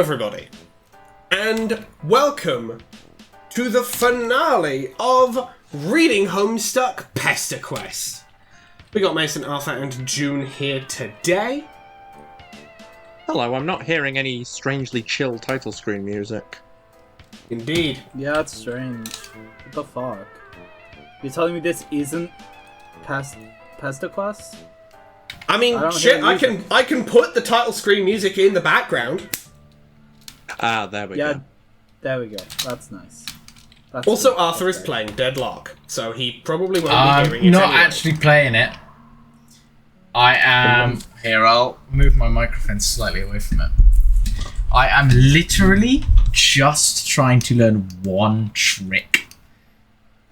everybody, and welcome to the finale of Reading Homestuck Pesterquest. We got Mason, Arthur, and June here today. Hello, I'm not hearing any strangely chill title screen music. Indeed. Yeah, it's strange. What the fuck? You're telling me this isn't Pesterquest? I mean, shit, I can put the title screen music in the background. Ah, there we go. There we go. That's nice. That's Also, good. Arthur is Okay. playing Deadlock, so he probably won't be hearing it I'm not anyway. actually playing it. I am... Here, I'll move my microphone slightly away from it. I am literally just trying to learn one trick.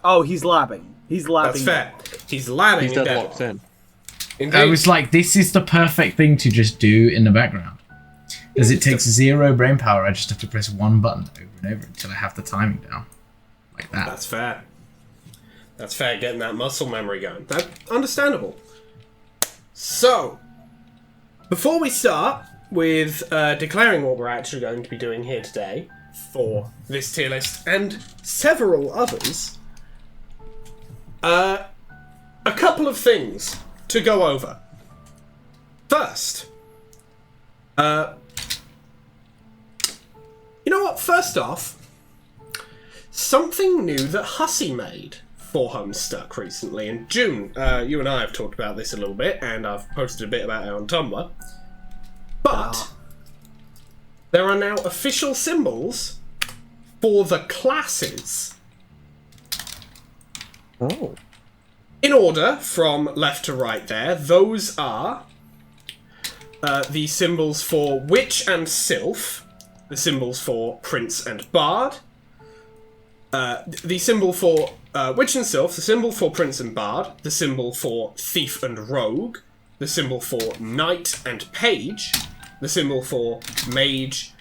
Oh, he's labbing. He's labbing. That's fair. He's labbing He's in deadlocked Deadlock. in. Indeed. I was like, this is the perfect thing to just do in the background. Because it takes zero brain power, I just have to press one button over and over until I have the timing down. Like that. That's fair. That's fair, getting that muscle memory going. That's understandable. So, before we start with declaring what we're actually going to be doing here today for this tier list and several others, a couple of things to go over. First, you know what? First off, something new that Hussey made for Homestuck recently. And June, you and I have talked about this a little bit, and I've posted a bit about it on Tumblr. But there are now official symbols for the classes. Oh. In order, from left to right there, those are the symbols for Witch and Sylph, the symbols for Prince and Bard, the symbol for Witch and Sylph, the symbol for Prince and Bard, the symbol for Thief and Rogue, the symbol for Knight and Page, the symbol for Mage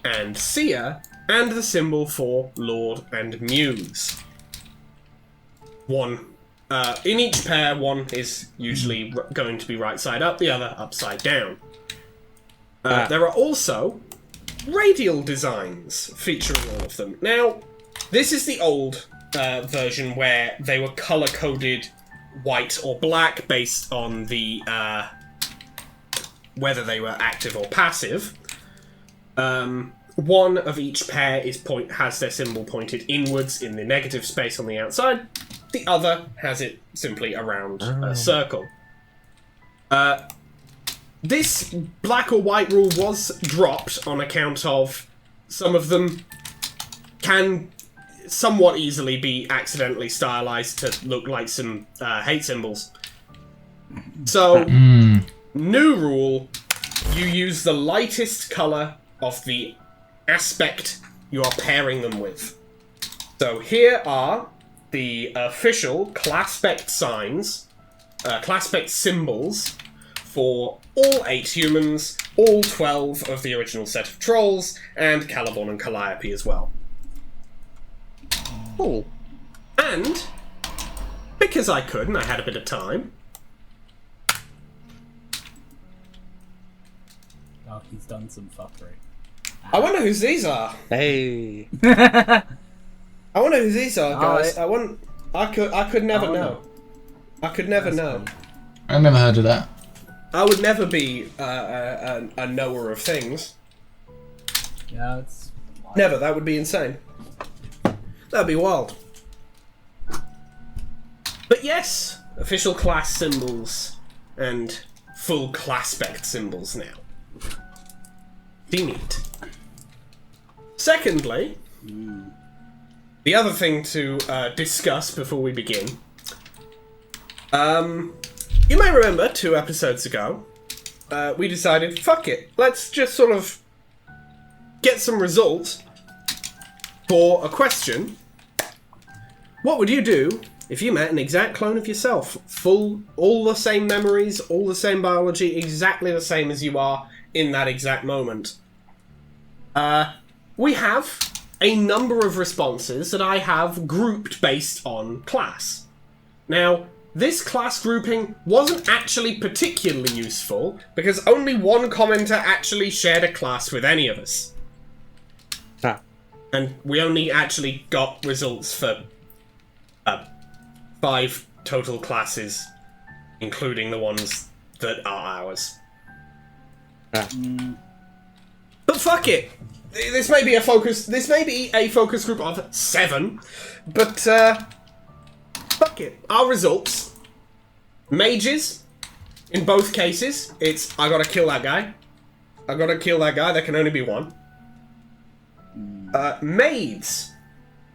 and Seer, and the symbol for Lord and Muse. One. In each pair, one is usually going to be right side up, the other upside down. There are also radial designs featuring all of them. Now, this is the old version where they were color-coded white or black based on the whether they were active or passive. One of each pair has their symbol pointed inwards in the negative space on the outside. The other has it simply around a circle. This black or white rule was dropped on account of some of them can somewhat easily be accidentally stylized to look like some hate symbols. So, new rule, you use the lightest color of the aspect you are pairing them with. So here are the official Classpect signs, Classpect symbols for all 8 humans, all 12 of the original set of trolls, and Caliborn and Calliope as well. Cool. And, because I could and I had a bit of time... Oh, he's done some fuckery. I wonder whose these are. Hey. I wonder who these are, guys. Oh, I could never Oh, know. no. I could never know. I've never heard of that. I would never be a knower of things. Yeah, it's... Never. That would be insane. That'd be wild. But yes, official class symbols and full Classpect symbols now. Be neat. Secondly, the other thing to discuss before we begin. You may remember 2 episodes ago, we decided, fuck it, let's just sort of get some results for a question. What would you do if you met an exact clone of yourself? Full, all the same memories, all the same biology, exactly the same as you are in that exact moment. We have a number of responses that I have grouped based on class. Now, this class grouping wasn't actually particularly useful, because only one commenter actually shared a class with any of us. And we only actually got results for 5 total classes, including the ones that are ours. But fuck it! This may be a focus group of 7, but fuck it. Our results. Mages, in both cases, it's I gotta kill that guy. I gotta kill that guy, there can only be one. Maids,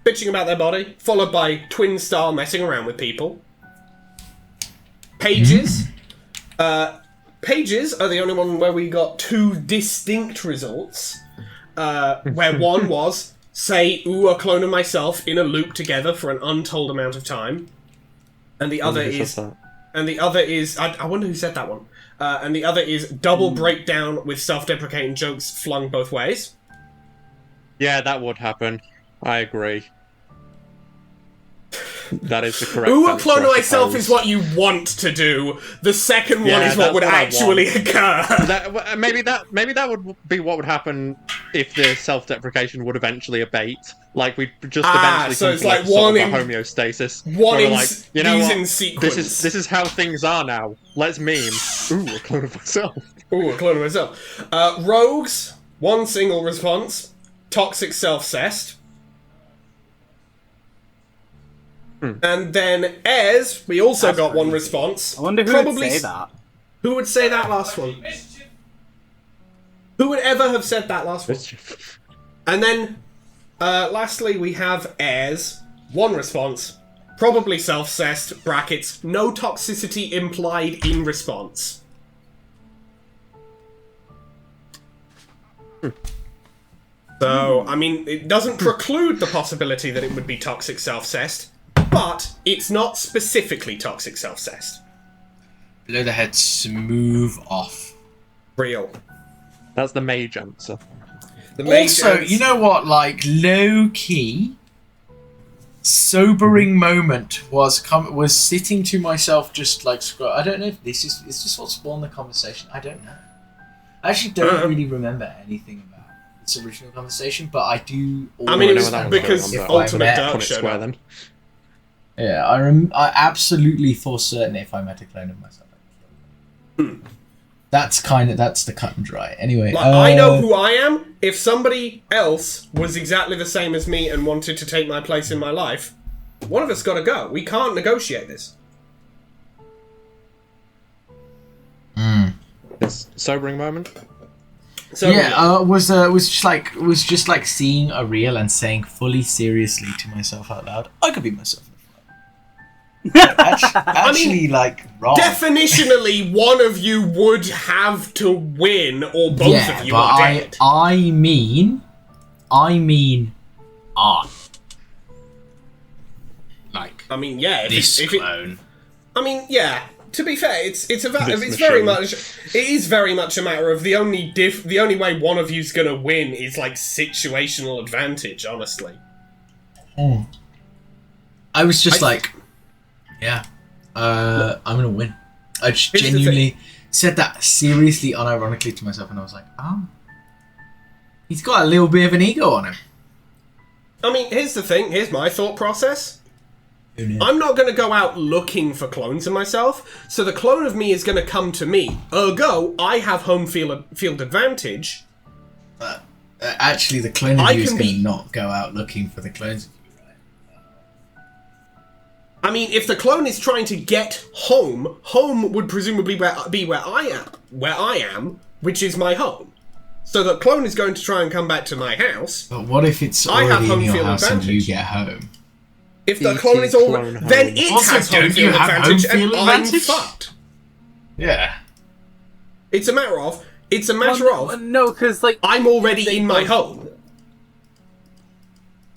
bitching about their body, followed by twin star messing around with people. Pages. Pages are the only one where we got 2 distinct results. Where one was, say, ooh, a clone of myself in a loop together for an untold amount of time. And the other is... I wonder who said that one. And the other is double breakdown with self-deprecating jokes flung both ways. Yeah, that would happen. I agree. That is the correct Ooh, a answer, clone of I myself suppose. is what you want to do. The second one Yeah, is what would that's what I actually occur. Maybe that would be what would happen if the self-deprecation would eventually abate. Like we'd just eventually so come it's to like sort one of in- a homeostasis. one where in we're like, you know these what? in sequence. This is how things are now. Let's meme. Ooh, a clone of myself. Ooh, a clone of myself. Rogues, 1 single response. Toxic self-cessed. And then heirs, we also That's got 1 crazy. response. I wonder who Probably would say that. Who would say that last one? Who would ever have said that last one? And then, lastly, we have heirs. 1 response. Probably self-cessed, brackets, no toxicity implied in response. So, I mean, it doesn't preclude the possibility that it would be toxic self-cessed, but it's not specifically toxic self-cessed. Below the head, smooth off. Real. That's the mage answer. The mage Also, ends- you know what? Like, low-key, sobering moment was sitting to myself, just like scroll. I don't know if is this what spawned the conversation. I don't know. I actually don't really remember anything about this original conversation, but I do. I mean, it know was where that because one's going, Ultimate but- Dark Put it showed square up. then. Yeah, I absolutely for certain if I met a clone of myself, I'd kill them. That's the cut and dry. Anyway, Like, I know who I am. If somebody else was exactly the same as me and wanted to take my place in my life, one of us got to go. We can't negotiate this. This sobering moment. So yeah, was just like seeing a reel and saying fully seriously to myself out loud, I could be myself. Actually, like wrong. definitionally, one of you would have to win, or both Yeah, of you but are dead. I mean, like I mean, yeah. this If clone. I mean, yeah. To be fair, it's This very machine. much. It is very much a matter of the only way one of you's gonna win is like situational advantage. Honestly. I was just I- like, yeah, I'm gonna win. I just Here's the genuinely said that seriously, unironically to myself, and I was like, oh, he's got a little bit of an ego on him. I mean, here's the thing. Here's my thought process. Who knew? I'm not going to go out looking for clones of myself, so the clone of me is going to come to me. Ergo, I have home field advantage. Actually, the clone of I you is can going to be- not go out looking for the clones of you, right? I mean, if the clone is trying to get home, home would presumably be where I am, which is my home. So the clone is going to try and come back to my house. But what if it's I have already in home your field house and you advantage. get home? If the E.T. clone is already... clone Then home. it Also, has home don't you field have advantage, home field and I'm advantage? fucked. Yeah. It's a matter of... No, because like I'm already in my home.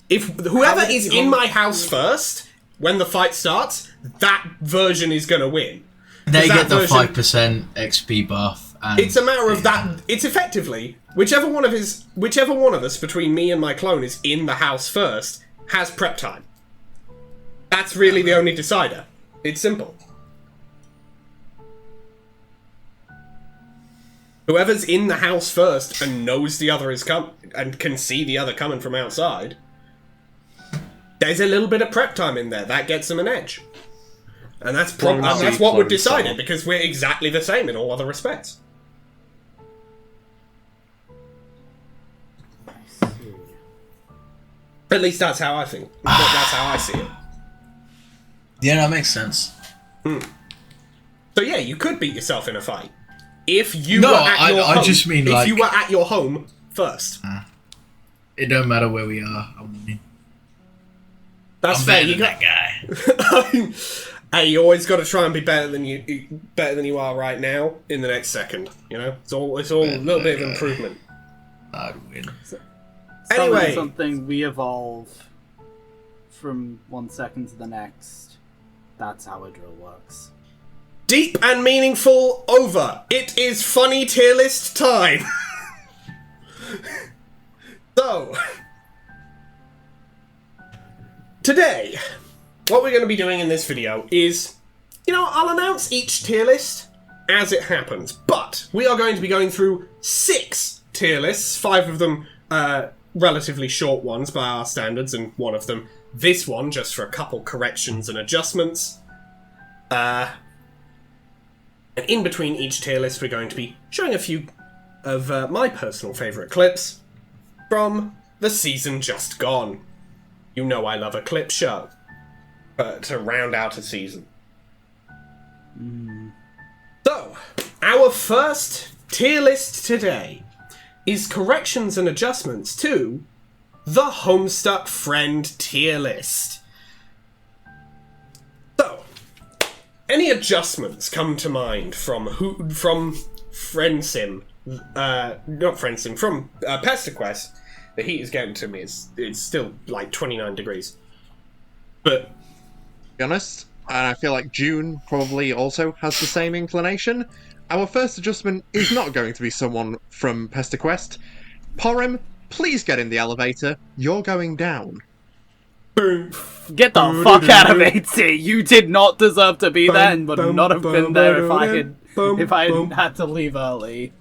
If whoever would it is be in home? my house first, when the fight starts, that version is gonna win. They that get the version- 5% XP buff. And It's a matter of that. It's effectively whichever one of us between me and my clone is in the house first has prep time. That's really the only decider. It's simple. Whoever's in the house first and knows the other is and can see the other coming from outside, there's a little bit of prep time in there. That gets them an edge. And that's what would decide it, because we're exactly the same in all other respects. At least that's how I think. That's how I see it. Yeah, that makes sense. So yeah, you could beat yourself in a fight. If you No, were at your home, I just mean, if like- you were at your home first. It don't matter where we are. That's I'm fair. better You than got that guy. Hey, you always got to try and be better than you are right now in the next second. You know, it's all a little bit of improvement. I'd win. Anyway. Something we evolve from 1 second to the next. That's how a drill works. Deep and meaningful over. It is funny tier list time. So, today, what we're going to be doing in this video is, I'll announce each tier list as it happens, but we are going to be going through 6 tier lists, 5 of them relatively short ones by our standards, and one of them this one, just for a couple corrections and adjustments. And in between each tier list, we're going to be showing a few of my personal favourite clips from the season just gone. You know I love a clip show to round out a season. So, our first tier list today is corrections and adjustments to the Homestuck Friend tier list. So, any adjustments come to mind from Friendsim? Not Friendsim, from Pesterquest. The heat is getting to me. It's still like 29 degrees. But To be honest, and I feel like June probably also has the same inclination. Our first adjustment is not going to be someone from Pesterquest. Porim, please get in the elevator. You're going down. boom. Get the fuck out of it! You did not deserve to be there, and would not have been there if I hadn't had to leave early.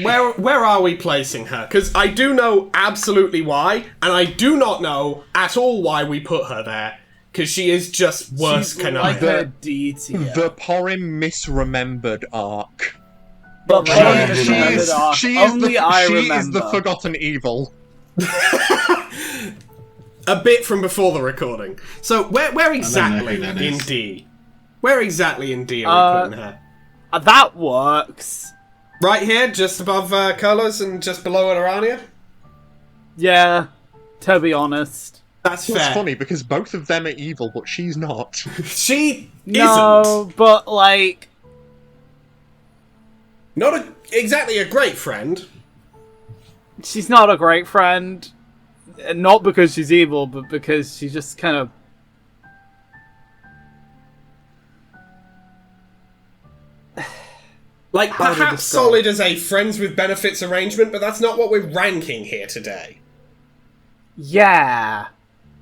Where are we placing her? Because I do know absolutely why, and I do not know at all why we put her there. Because she is just worse She's conniving. like a D tier. The Porim misremembered arc. But She is the forgotten evil. A bit from before the recording. So where exactly who that is. in D? Where exactly in D are we putting her? That works. Right here, just above Carlos and just below Arania? Yeah, to be honest. That's It's fair. funny because both of them are evil, but she's not. She No, isn't. but like... Not exactly a great friend. She's not a great friend. Not because she's evil, but because she just kind of... Like, How to perhaps describe? solid as a friends with benefits arrangement, but that's not what we're ranking here today. Yeah.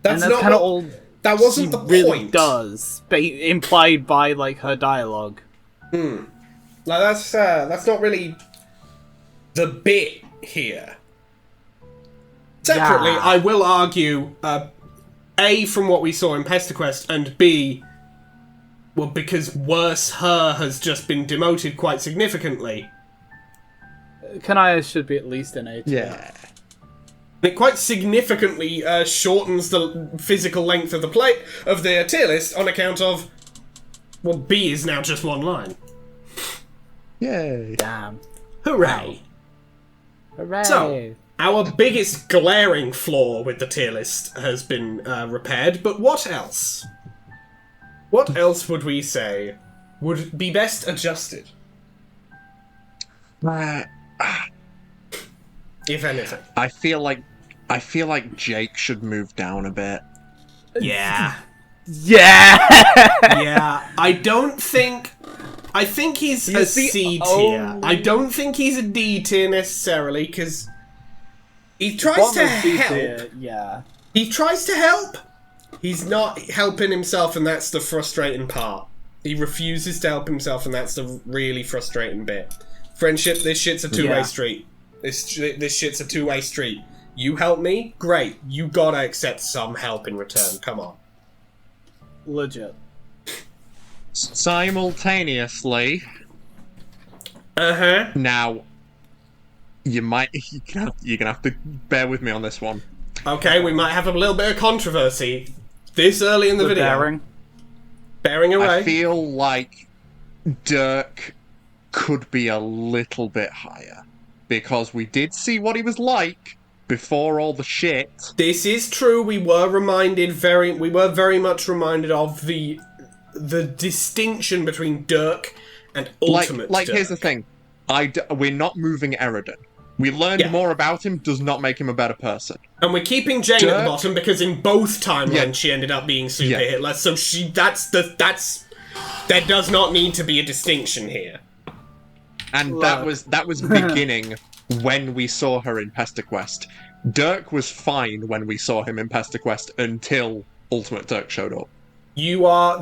That's and that's not kind of what- all That wasn't she the really point. does. Implied by, like, her dialogue. Like, that's not really the bit here. Separately, Yeah. I will argue, A, from what we saw in Pesterquest, and B, well, because Worse Her has just been demoted quite significantly. Kanaya should be at least an A tier. Yeah. It quite significantly shortens the physical length of the tier list on account of, well, B is now just one line. Yay. Damn. Hooray! Hooray. So, our biggest glaring flaw with the tier list has been repaired, but what else? What else would we say would be best adjusted, if anything? I feel like Jake should move down a bit. Yeah. Yeah! Yeah. I think he's a He's the C tier. only- I don't think he's a D tier necessarily, because he tries Bottom to of C help. tier, yeah. He tries to help. He's not helping himself, and that's the frustrating part. He refuses to help himself, and that's the really frustrating bit. Friendship, this shit's a two-way Yeah. street. This shit's a two-way street. You help me, great. You gotta accept some help in return. Come on. Legit. Simultaneously, now you're gonna have to bear with me on this one. Okay, we might have a little bit of controversy this early in the video. Bearing away. I feel like Dirk could be a little bit higher because we did see what he was like before all the shit. This is true. We were very much reminded of the distinction between Dirk and Ultimate Like Dirk. here's the thing. We're not moving Eridan. We learned more about him does not make him a better person. And we're keeping Jane at the Dirk- bottom because in both timelines Yeah. she ended up being super Yeah. hitless. So there does not need to be a distinction here. And that was beginning when we saw her in Pesterquest. Dirk was fine when we saw him in Pesterquest until Ultimate Dirk showed up.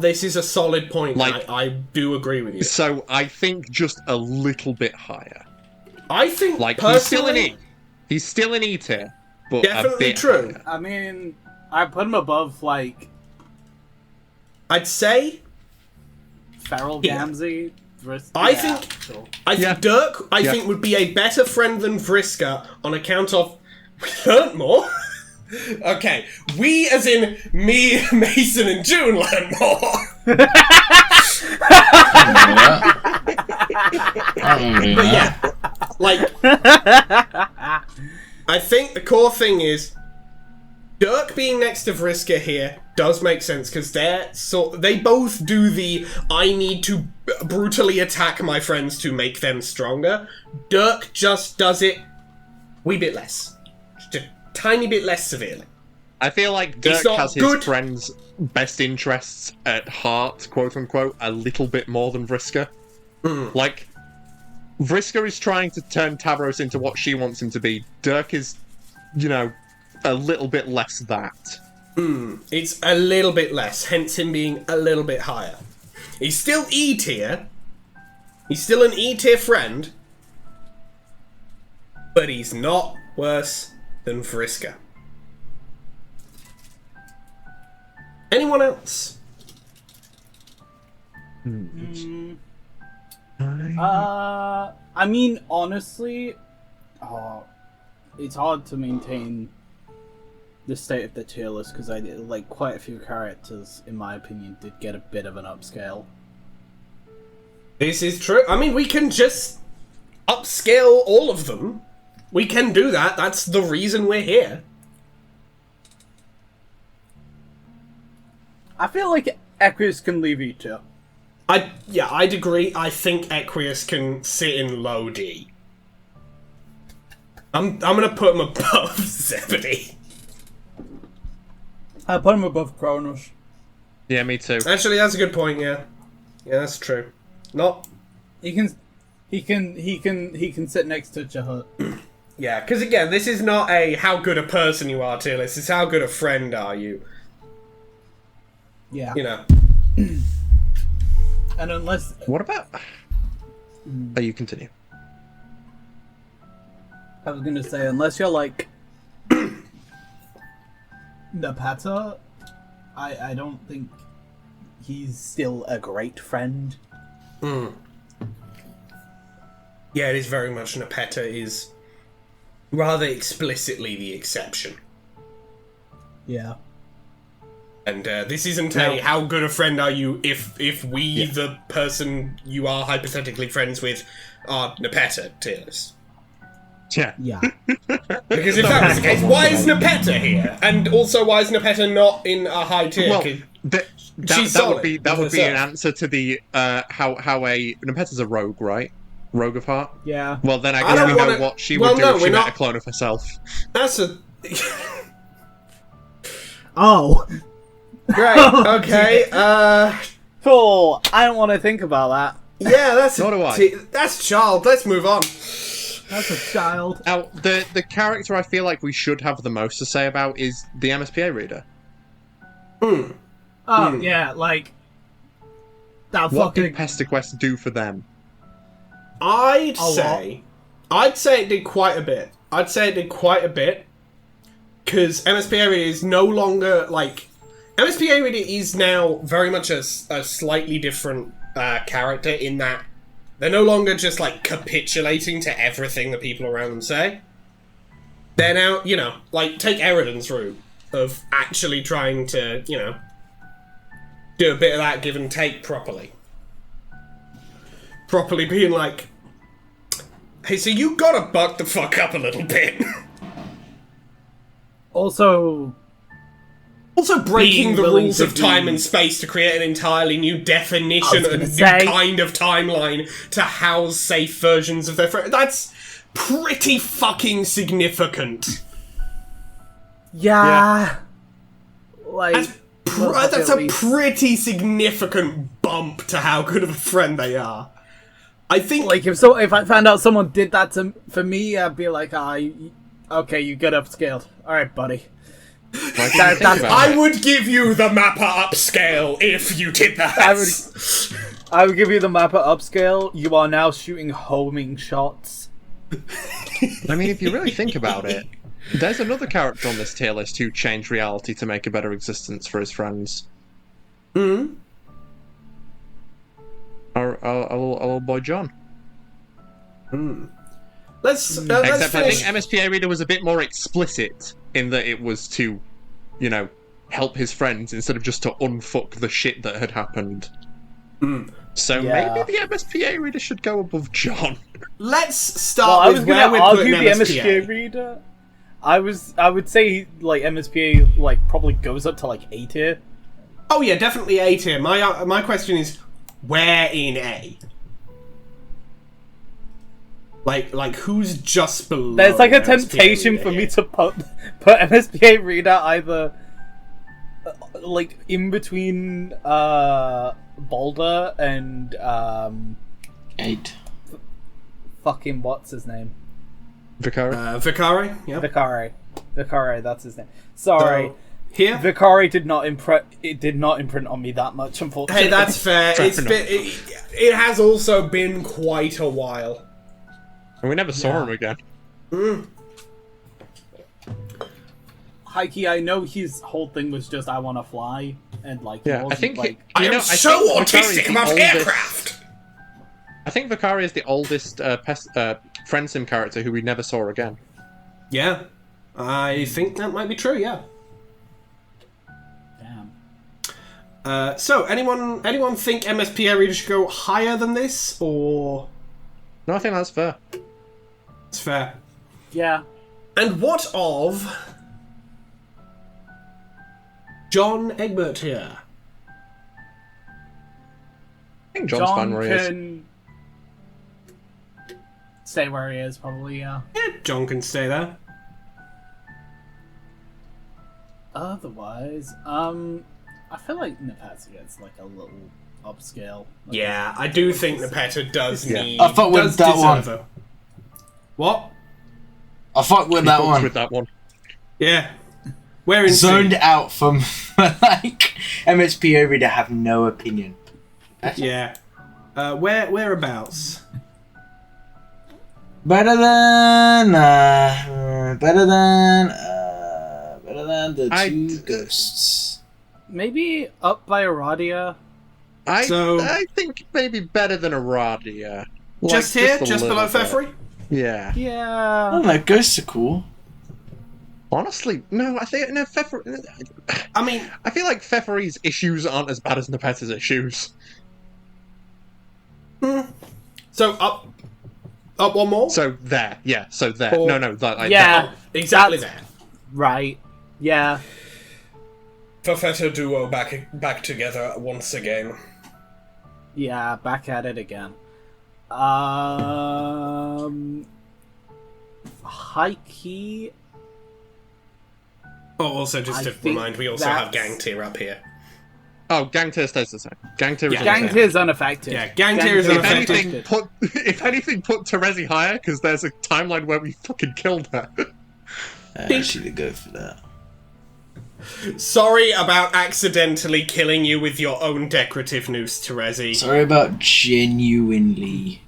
This is a solid point. Like- I do agree with you. So I think just a little bit higher. I think, Like personally, he's still in E tier, but Definitely a bit true. higher. I mean, I put him above, like, I'd say Feral Yeah. Gamzee. I think Yeah. Dirk, Yeah. think, would be a better friend than Vriska on account of we learned more. Okay, we as in me, Mason, and June learned more. But yeah, like, I think the core thing is Dirk being next to Vriska here does make sense because they both do the I need to brutally attack my friends to make them stronger. Dirk just does it wee bit less, just a tiny bit less severely. I feel like He's Dirk not has his good. friends' best interests at heart, quote unquote, a little bit more than Vriska. Like, Vriska is trying to turn Tavros into what she wants him to be. Dirk is, a little bit less that. It's a little bit less, hence him being a little bit higher. He's still E tier. He's still an E tier friend. But he's not worse than Vriska. Anyone else? I mean, honestly, it's hard to maintain the state of the tier list because like quite a few characters, in my opinion, did get a bit of an upscale. This is true. I mean, we can just upscale all of them. We can do that. That's the reason we're here. I feel like Equius can leave E tier. I'd agree. I think Equius can sit in low D. I'm gonna put him above Zebedee. I put him above Kronos. Yeah, me too. Actually, that's a good point. Yeah, that's true. Not. He can sit next to Jahut. Yeah, because again, this is not a how good a person you are tier list. It's how good a friend are you. Yeah. You know. And unless What about... Oh, you continue. I was gonna say, unless you're like Nepeta, I don't think he's still a great friend. Yeah, it is very much Nepeta is rather explicitly the exception. Yeah. And this isn't a how good a friend are you if we, the person you are hypothetically friends with, are Nepeta tier list. Yeah. Yeah. Because if that was the case, why is Nepeta here? And also, why is Nepeta not in a high tier? Well, 'Cause that she's would be solid an herself. answer to the how a Nepeta's a rogue, right? Rogue of heart. Yeah. Well, then I I guess don't we know wanna- what she well, would do no, if she we're met not- a clone of herself. That's a Oh. great. Okay. Cool. I don't want to think about that. Yeah, that's Nor do I. That's child. Let's move on. That's a child. Now, the character I feel like we should have the most to say about is the MSPA reader. Oh yeah, like that What did fucking. Pesterquest do for them? I'd say it did quite a bit. Because MSPA Reader is no longer, like... MSPA Reader is now very much a slightly different character in that they're no longer just, like, capitulating to everything that people around them say. They're now, you know, like, take Eridan's route of actually trying to, you know, do a bit of that give and take properly. Properly being like, hey, so you gotta buck the fuck up a little bit. Also breaking the rules of time and space to create an entirely new definition and new kind of timeline to house safe versions of their friends. That's pretty fucking significant. Yeah. Like... That's a pretty significant bump to how good of a friend they are. I think... Like, if I found out someone did that for me, I'd be like, okay, you get upscaled. Alright, buddy. I would give you the Mappa upscale if you did that. I would give you the Mappa upscale. You are now shooting homing shots. I mean, if you really think about it, there's another character on this tier list who changed reality to make a better existence for his friends. Hmm? Our old boy John. Let's Except finish. I think MSPA Reader was a bit more explicit in that it was to, you know, help his friends instead of just to unfuck the shit that had happened. So maybe the MSPA Reader should go above John. Let's start with where we're putting the MSPA Reader. I would say like MSPA like probably goes up to like A tier. Oh yeah, definitely A tier. My question is, where in A? Like who's just below? There's like a MSPA temptation Reader for me here? to put MSPA Reader either like in between Boulder and 8. fucking what's his name? Vicari? Vicari? Yeah. Vicari, that's his name. Sorry. So, here? Vicari did not imprint on me that much, unfortunately. Hey, that's fair. It has also been quite a while. And we never saw him again. Heike, I know his whole thing was just I want to fly, and like he Yeah, I wasn't, think like I am so autistic about aircraft! I think Vicari is the oldest friend sim character who we never saw again. Yeah. I think that might be true, yeah. damn. So, anyone think MSPA Reader should go higher than this, or...? No, I think that's fair. It's fair. Yeah. And what of... John Egbert here? I think John's fine where he is. Can stay where he is, probably. Yeah. Yeah, John can stay there. Otherwise, I feel like Nepeta gets like a little upscale. Like, Yeah, I do think Nepeta does need... I fuck with does that one. deserve a- What? I fuck with that one. With that one. Yeah. We're in Zoned sync. out from like MSPA Reader have no opinion. Yeah. Whereabouts? Better than the two ghosts. Maybe up by Aradia. I think maybe better than Aradia. Like, Just here? a Just below little bit. Pfeffery? Yeah. I Yeah. don't know, ghosts are cool. Honestly, no, I think Pfeffery... I mean... I feel like Pfeffery's issues aren't as bad as Nepeta's issues. So, up one more? So there, yeah, so there. Or- No, like Yeah. that. Exactly there. Right. Yeah. Professor Duo back together once again. Yeah. Back at it again. Heike. Oh, also, just I to think remind, we also have that's- Gang Tier up here. Oh, gang tier stays the same. Gang tier is Yeah. the Gang same. tier is unaffected. Yeah, gang tier is If unaffected. anything, put Terezi higher, because there's a timeline where we fucking killed her. I should go for that. Sorry about accidentally killing you with your own decorative noose, Terezi. Sorry about genuinely.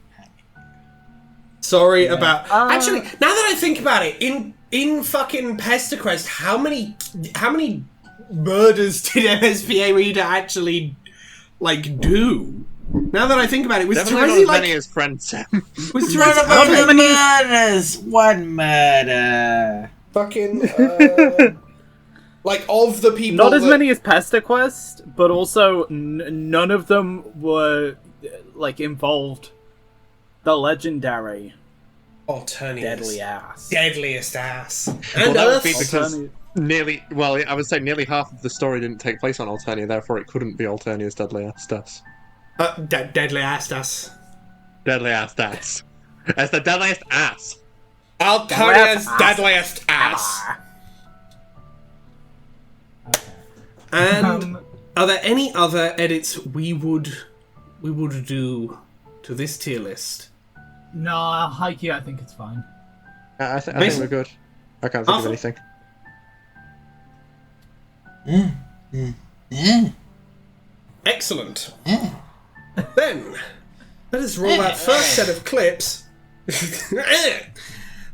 Sorry about. Actually, now that I think about it, in fucking Pesterquest, how many murders did MSPA Reader actually do? Now that I think about it, was Definitely Terezi not as many as friend Sam. Was What Terezi about okay, the murders? One murder. fucking of the people? Not as many as Pesterquest, but also none of them were involved the legendary Alternius. deadliest ass. Well, And that would Earth. be because I would say nearly half of the story didn't take place on Alternia, therefore it couldn't be Alternia's deadly ass stats. Deadly ass. Deadly ass stats. That's the deadliest ass. Alternia's deadliest ass. And are there any other edits we would do to this tier list? No, Heike, I think it's fine. I think we're good. I can't think of anything. Excellent. Then, let us roll that first set of clips.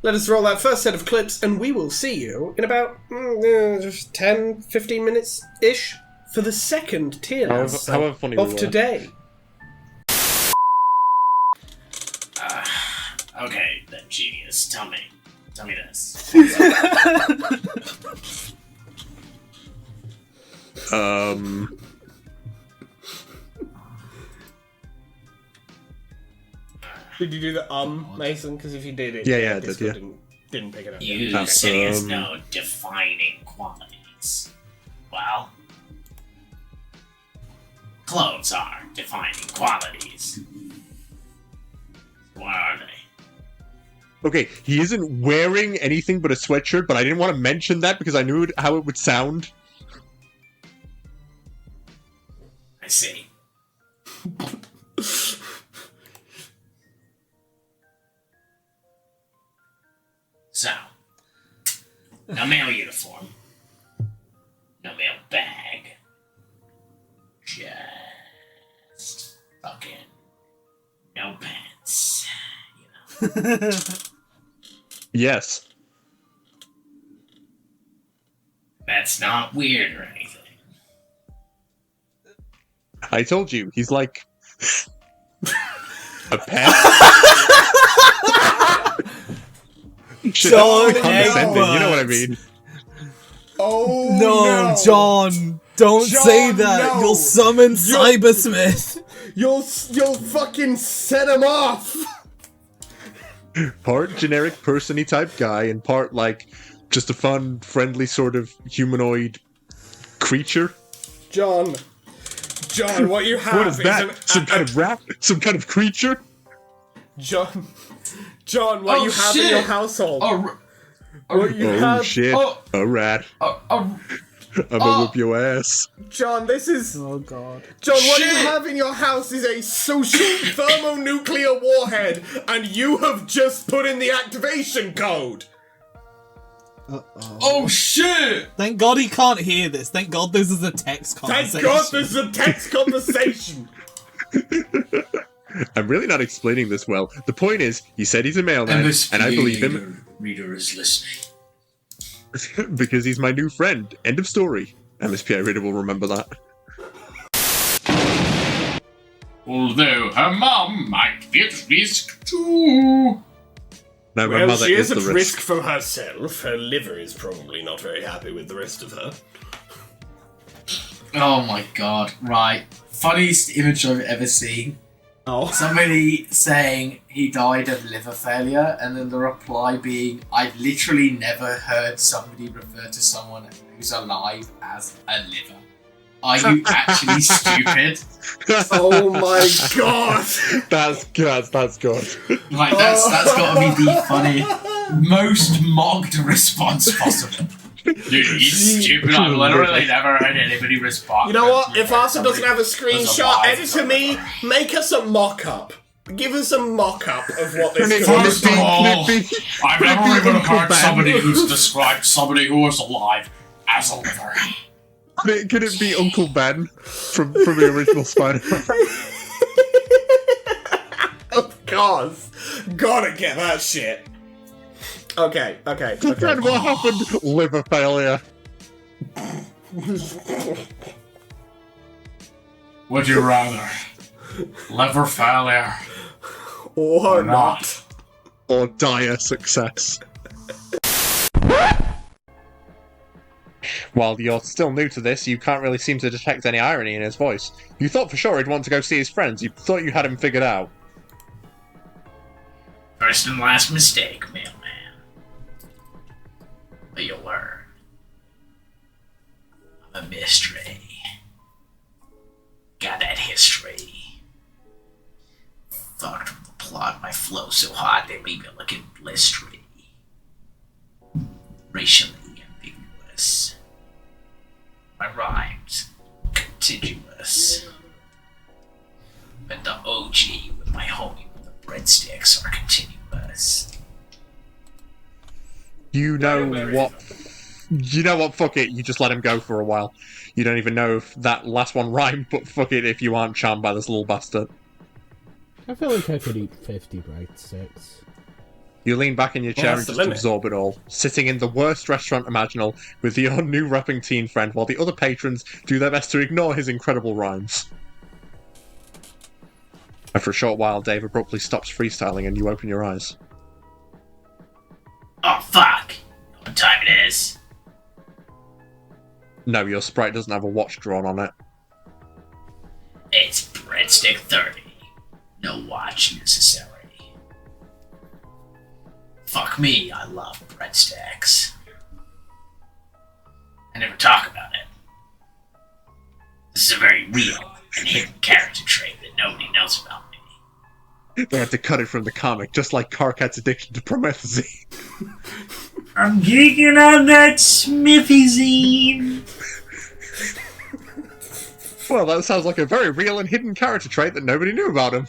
Let us roll that first set of clips, and we will see you in about 10-15 minutes-ish for the second tier list However funny we of were. today. Okay, then genius, tell me this. Did you do the Mason? Because if you did it, Yeah, I did, Discord yeah. didn't pick it up. You said he has no defining qualities. Well, clothes are defining qualities. What are they? Okay, he isn't wearing anything but a sweatshirt, but I didn't want to mention that because I knew how it would sound. I see. So, no male uniform, no male bag, just fucking no pants, you know. Yes. That's not weird or anything. I told you, he's like a pet. Shit, John that's condescending, you know what I Egbert. mean? Oh No, John, don't say John, that. no. You'll summon Cybersmith. You'll fucking set him off. Part generic person-y type guy, and part just a fun, friendly sort of humanoid creature. John, what you have What is that? Some kind of rat? Some kind of creature? John, what Oh, you have shit. in your household? What you Oh have, shit! Oh. A rat. I'm gonna whip your ass. John. This is Oh god. John. What you Shit. have in your house is a social thermonuclear warhead, and you have just put in the activation code. Oh shit! Thank God he can't hear this. Thank God this is a text conversation. Thank God this is a text conversation. I'm really not explaining this well. The point is, he said he's a mailman, and I believe him Reader is listening. because he's my new friend. End of story. MSPI Reader will remember that. Although her mum might be at risk too. No, my Well, mother she is is the at risk. risk from herself. Her liver is probably not very happy with the rest of her. Oh my god, right. Funniest image I've ever seen. Oh. Somebody saying he died of liver failure, and then the reply being, I've literally never heard somebody refer to someone who's alive as a liver. Are you actually stupid? Oh my god! That's good. Like, that's gotta be the funny, most mocked response possible. Dude, he's stupid. I've literally never heard anybody respond. You know what? If Arthur doesn't have a There's screenshot, a editor me, make us a mock-up. Give us a mock-up of what Can this it- could can First it of be- all, can it be- I've can it never be even Uncle heard Ben? somebody who's described somebody who is alive as a liver. Could it be Uncle Ben from the original Spider-Man? course. Gotta get that shit. Okay. Then what happened? Liver failure. Would you rather? Liver failure. Or not. Or dire success. While you're still new to this, you can't really seem to detect any irony in his voice. You thought for sure he'd want to go see his friends. You thought you had him figured out. First and last mistake, mailman. But you'll learn. I'm a mystery. Got that history. Fucked with the plot, my flow so hot they leave it looking blistery. Racially ambiguous. My rhymes contiguous. But the OG with my homie with the breadsticks are continuous. You know what? Fuck it. You just let him go for a while. You don't even know if that last one rhymed, but fuck it if you aren't charmed by this little bastard. I feel like I could eat 50 breadsticks. You lean back in your chair and that's the just limit. absorb it all, sitting in the worst restaurant imaginable with your new rapping teen friend while the other patrons do their best to ignore his incredible rhymes. After a short while, Dave abruptly stops freestyling and you open your eyes. Oh fuck! What time it is? No, your sprite doesn't have a watch drawn on it. It's breadstick 30. No watch necessary. Fuck me, I love breadsticks. I never talk about it. This is a very real and hidden character trait that nobody knows about me. They had to cut it from the comic, just like Carcat's addiction to promethazine. I'm geeking on that Smithy zine. Well, that sounds like a very real and hidden character trait that nobody knew about him.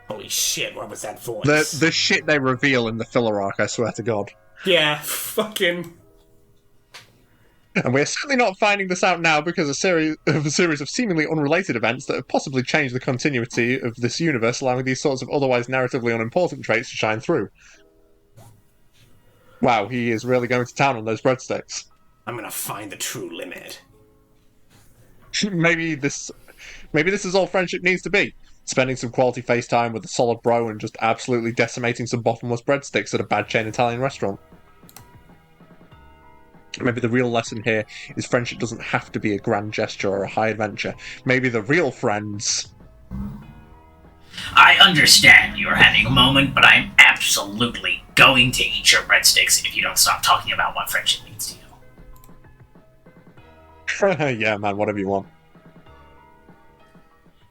Holy shit, what was that voice? The shit they reveal in the filler arc, I swear to God. Yeah, fucking... And we're certainly not finding this out now because a series of seemingly unrelated events that have possibly changed the continuity of this universe, allowing these sorts of otherwise narratively unimportant traits to shine through. Wow, he is really going to town on those breadsticks. I'm gonna find the true limit. Maybe this is all friendship needs to be. Spending some quality FaceTime with a solid bro and just absolutely decimating some bottomless breadsticks at a bad chain Italian restaurant. Maybe the real lesson here is friendship doesn't have to be a grand gesture or a high adventure. Maybe the real friends... I understand you're having a moment, but I'm absolutely going to eat your breadsticks if you don't stop talking about what friendship means to you. Yeah, man, whatever you want.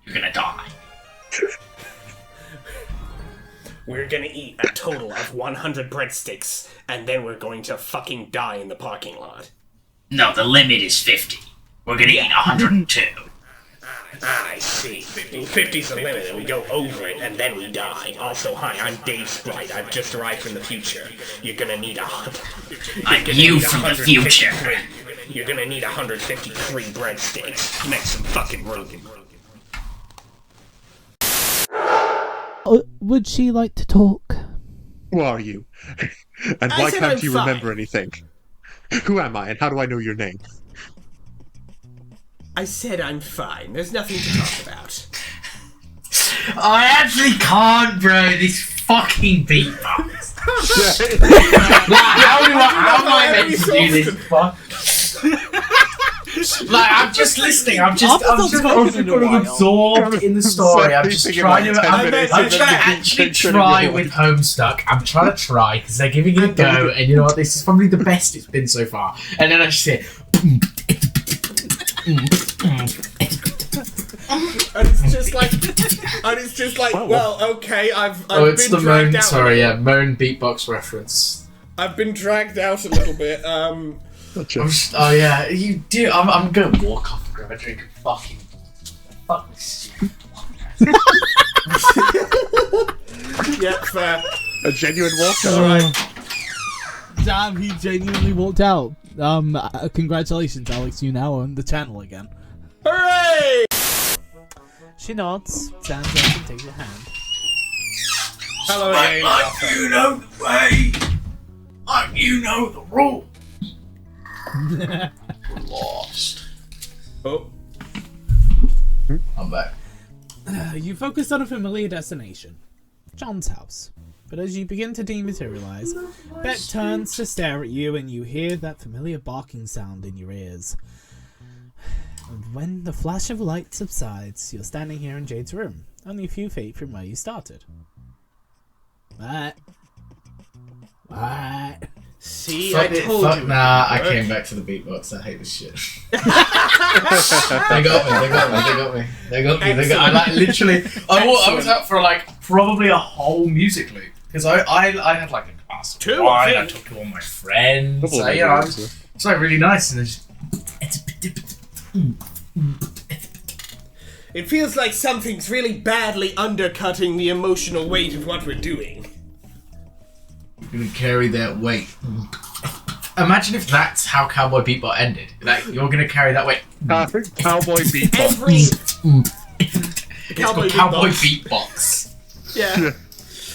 You're gonna die. We're gonna eat a total of 100 breadsticks, and then we're going to fucking die in the parking lot. No, the limit is 50. We're gonna eat 102. I see. 50's the limit, and we go over it, and then we die. Also, hi, I'm Dave Sprite. I've just arrived from the future. You're gonna need 100. I'm you from the future. You're gonna need 153 breadsticks. Make some fucking room. Would she like to talk? Who are you? And I why said can't I'm you fine. remember anything? Who am I, and how do I know your name? I said I'm fine. There's nothing to talk about. I actually can't, bro. This fucking beatbox. How am I meant to do this? Fuck. Like, I'm just listening. I'm just getting absorbed in the story. I'm just trying to. I'm trying to actually try with Homestuck. I'm trying to try because they're giving it a go, and you know what? This is probably the best it's been so far. And then I just hear. And it's just like, well, okay, I've It's been the dragged moan. out. Sorry, yeah, moan beatbox reference. I've been dragged out a little bit. Oh yeah, you do. I'm gonna walk off and grab a drink and fucking fuck this. Yeah, fair. A genuine walkout. Alright. Damn, he genuinely walked out. Congratulations, Alex. You now own the channel again. Hooray! She nods, stands up, and takes your hand. Hello again, Arthur. You know the way. You know the rules. Lost. Oh, I'm back. You focus on a familiar destination, John's house. But as you begin to dematerialize, Bet turns to stare at you and you hear that familiar barking sound in your ears. And when the flash of light subsides, you're standing here in Jade's room, only a few feet from where you started. What? see, Fuck I it, told fuck you. nah, I came back to the beatbox. I hate this shit. They got me. I like literally. I was out for like probably a whole music loop because I had like a glass of Two, wine. I I think. talked to all my friends. Couple of So, you know, it's like really nice and It feels like something's really badly undercutting the emotional weight of what we're doing. gonna carry that weight. Imagine if that's how Cowboy Bebop ended. Like you're gonna carry that weight. I think Cowboy Bebop. Every It's called Cowboy Beatbox. yeah.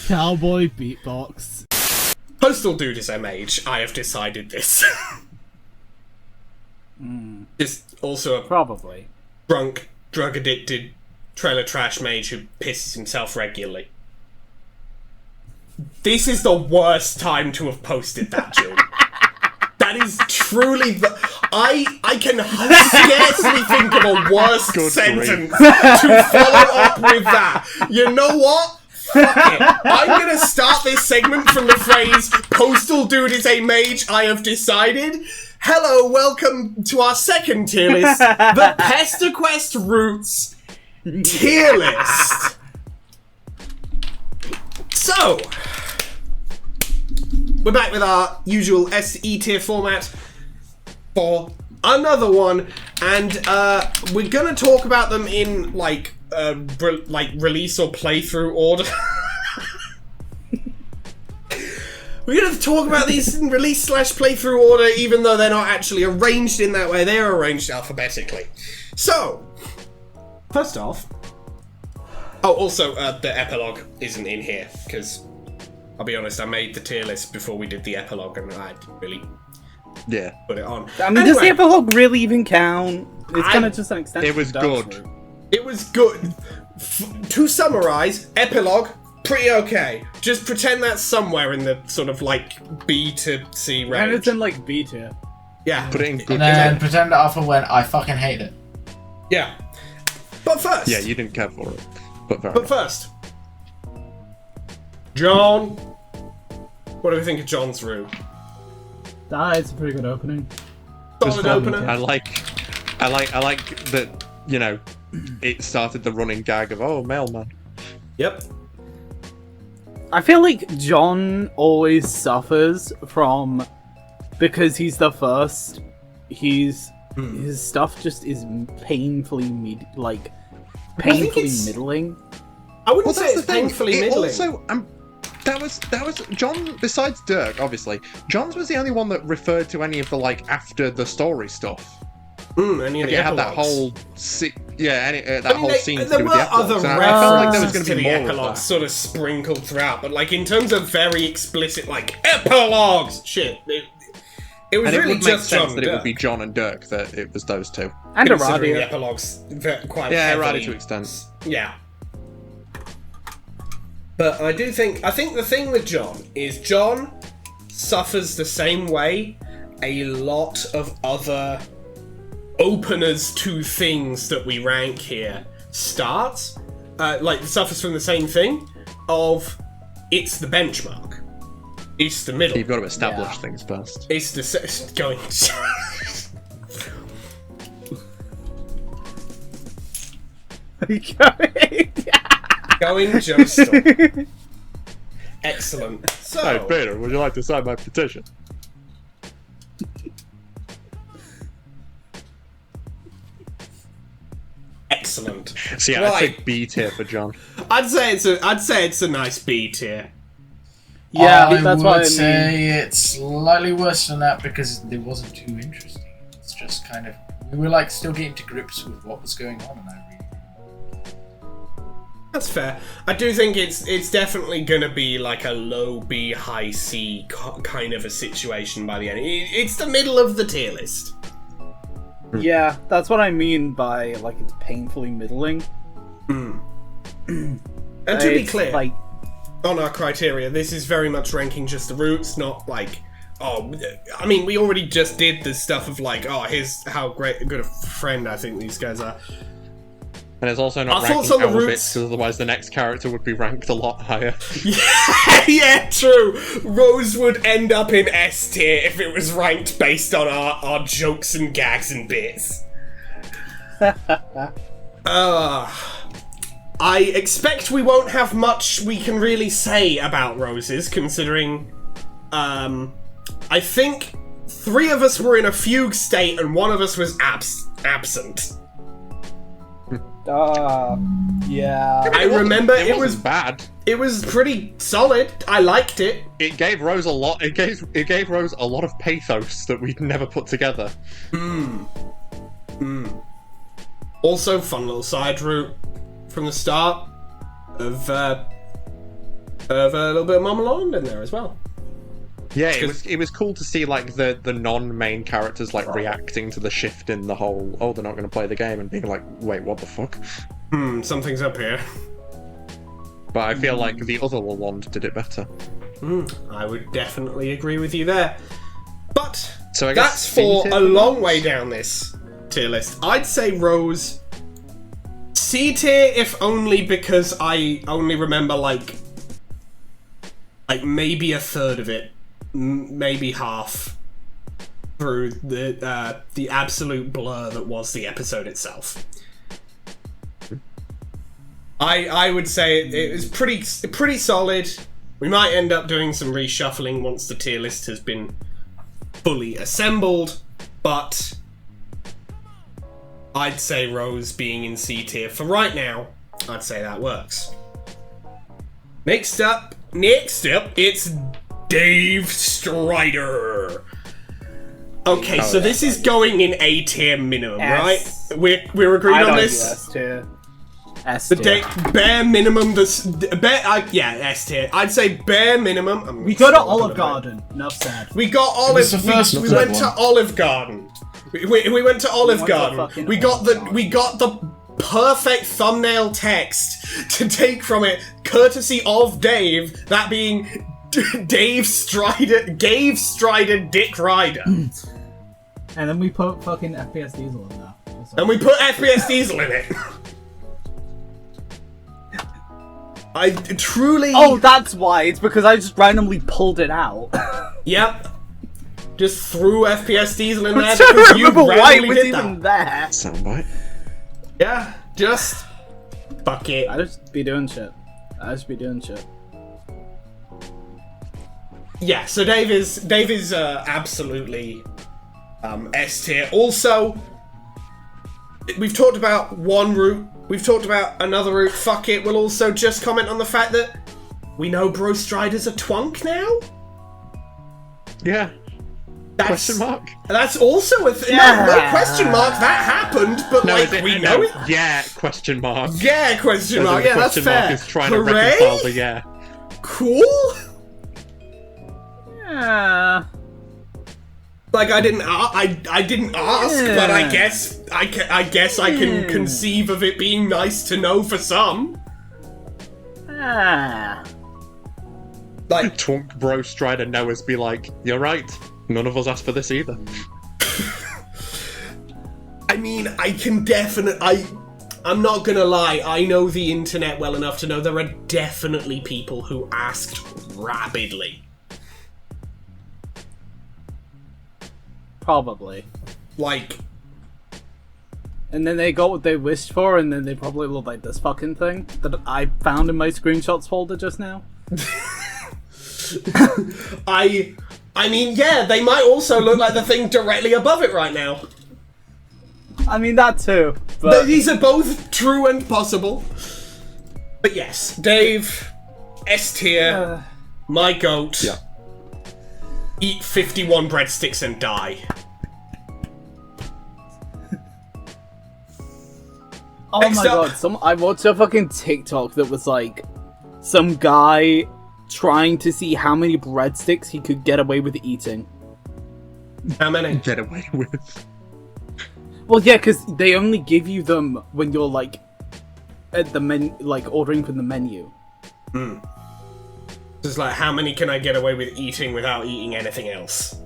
Cowboy beatbox. Postal Dude is a mage. I have decided this. Is also a Probably. drunk, drug-addicted, trailer trash mage who pisses himself regularly. This is the worst time to have posted that, Jill. That is truly the... I can scarcely think of a worse Good sentence to follow up with that. You know what? Fuck it. I'm gonna start this segment from the phrase, Postal Dude is a mage, I have decided. Hello, welcome to our second tier list, the Pesterquest Roots tier list. So, we're back with our usual SE tier format for another one, and we're gonna talk about them in like release or playthrough order. We're gonna talk about these in release / playthrough order, even though they're not actually arranged in that way. They are arranged alphabetically. So, first off, oh, also the epilogue isn't in here because I'll be honest, I made the tier list before we did the epilogue, and I didn't really put it on. I mean, does the Anyway, epilogue really even count? It's kind of just an extension. It was of Dark's good. route. It was good. To summarize, epilogue, pretty okay. Just pretend that's somewhere in the sort of like B to C And range. it's in like B tier. Yeah. Put it in good. And then pretend that Alpha went, I fucking hate it. Yeah. But first. Yeah, you didn't care for it. But fair But enough. first. John. What do we think of John's room? It's a pretty good opening. Solid opener. I like that, you know, it started the running gag of, oh, mailman. Yep. I feel like John always suffers from, because he's the first, his stuff just is painfully painfully it's- middling. I wouldn't Well, say that's the it's thing. painfully It middling. also, that was John. Besides Dirk, obviously, John's was the only one that referred to any of the like after the story stuff. Any of Like the it had that epilogues. whole that I mean, whole scene to there do with were the other epilogues, and I felt like there was references going to to be the more of epilogues that. sort of sprinkled throughout, but like in terms of very explicit like epilogues, shit, it was And it really would make just sense John that it would be Dirk, John and Dirk that it was those two. And considering the Aradia. epilogues quite Yeah, heavily. Aradia to extent. Yeah. But I think the thing with John is John suffers the same way a lot of other openers to things that we rank here starts. Suffers from the same thing of it's the benchmark. It's the middle. You've got to establish things first. It's the going. Going Joestar. Excellent. So, Hey, Peter, would you like to sign my petition? excellent. So yeah, Right. I'd say B tier for John. I'd say it's a nice B tier. Yeah, I that's would what I mean. say it's slightly worse than that because it wasn't too interesting. It's just kind of we were like still getting to grips with what was going on, and I really. That's fair. I do think it's definitely gonna be like a low B, high C kind of a situation by the end. It's the middle of the tier list. Yeah, that's what I mean by like it's painfully middling. And to be It's clear, like on our criteria, this is very much ranking just the roots, not like, oh, I mean, we already just did the stuff of like, oh, here's how good a friend I think these guys are. And it's also not Our thoughts ranking on the Elvis, roots- because otherwise the next character would be ranked a lot higher. Yeah, true. Rose would end up in S tier if it was ranked based on our jokes and gags and bits. I expect we won't have much we can really say about Roses, considering, I think 3 of us were in a fugue state and 1 of us was absent. yeah. I remember it it was wasn't bad. It was pretty solid. I liked it. It gave Rose a lot. It gave Rose a lot of pathos that we'd never put together. Also, fun little side route from the start of a little bit of Mama Land in there as well. Yeah, it was cool to see like the non-main characters like reacting to the shift in the whole. Oh, they're not going to play the game, and being like, wait, what the fuck? Something's up here. But I feel like the other Lalonde did it better. I would definitely agree with you there. But So I that's guess for C a tier? long way down this tier list. I'd say Rose C tier, if only because I only remember like maybe a third of it, maybe half, through the absolute blur that was the episode itself. I would say it was pretty solid. We might end up doing some reshuffling once the tier list has been fully assembled, but I'd say Rose being in C tier for right now, I'd say that works. Next up, it's Dave Strider. Okay, so this is going in A tier minimum, S. right? We're agreed I'd on argue this. S tier. S The tier. bare minimum. S tier. I'd say bare minimum. We go to Olive Garden. Enough said. We got Olive. was the first we third went one. to Olive Garden. We went to Olive went to Garden. fucking We got Olive Garden. we got the perfect thumbnail text to take from it, courtesy of Dave. That being Dave Strider, Dick Ryder, And then we put fucking FPS Diesel in there. and we put FPS Diesel in it. I truly. Oh, that's why. It's because I just randomly pulled it out. Yep. Just threw FPS Diesel in there I don't because you remember why it randomly was did even that. there. Soundbite. Yeah, just fuck it. I just be doing shit. Yeah, so Dave is absolutely S tier. Also, we've talked about one route. We've talked about another route. Fuck it. We'll also just comment on the fact that we know Bro Strider's a twunk now. Yeah. That's, Question mark? That's also a thing. Yeah. No question mark. That happened, but we know it. Yeah, question mark. Yeah, question As in mark. the Yeah, that's question fair. mark is trying Hooray? to reconcile the yeah. Cool. Yeah. Like I didn't ask, but I guess I can conceive of it being nice to know for some. Like Twunk Bro Strider Noah's be like, you're right, none of us asked for this either. I mean, I'm not gonna lie, I know the internet well enough to know there are definitely people who asked rabidly. Probably. Like, And then they got what they wished for, and then they probably look like this fucking thing that I found in my screenshots folder just now. I mean, yeah, they might also look like the thing directly above it right now. I mean, that too. But But these are both true and possible. But yes, Dave, S tier, my goat. Yeah. Eat 51 breadsticks and die. Oh Next my up. god, I watched a fucking TikTok that was like some guy trying to see how many breadsticks he could get away with eating. How many? Get away with. Well, yeah, because they only give you them when you're like at the ordering from the menu. Just like, how many can I get away with eating without eating anything else?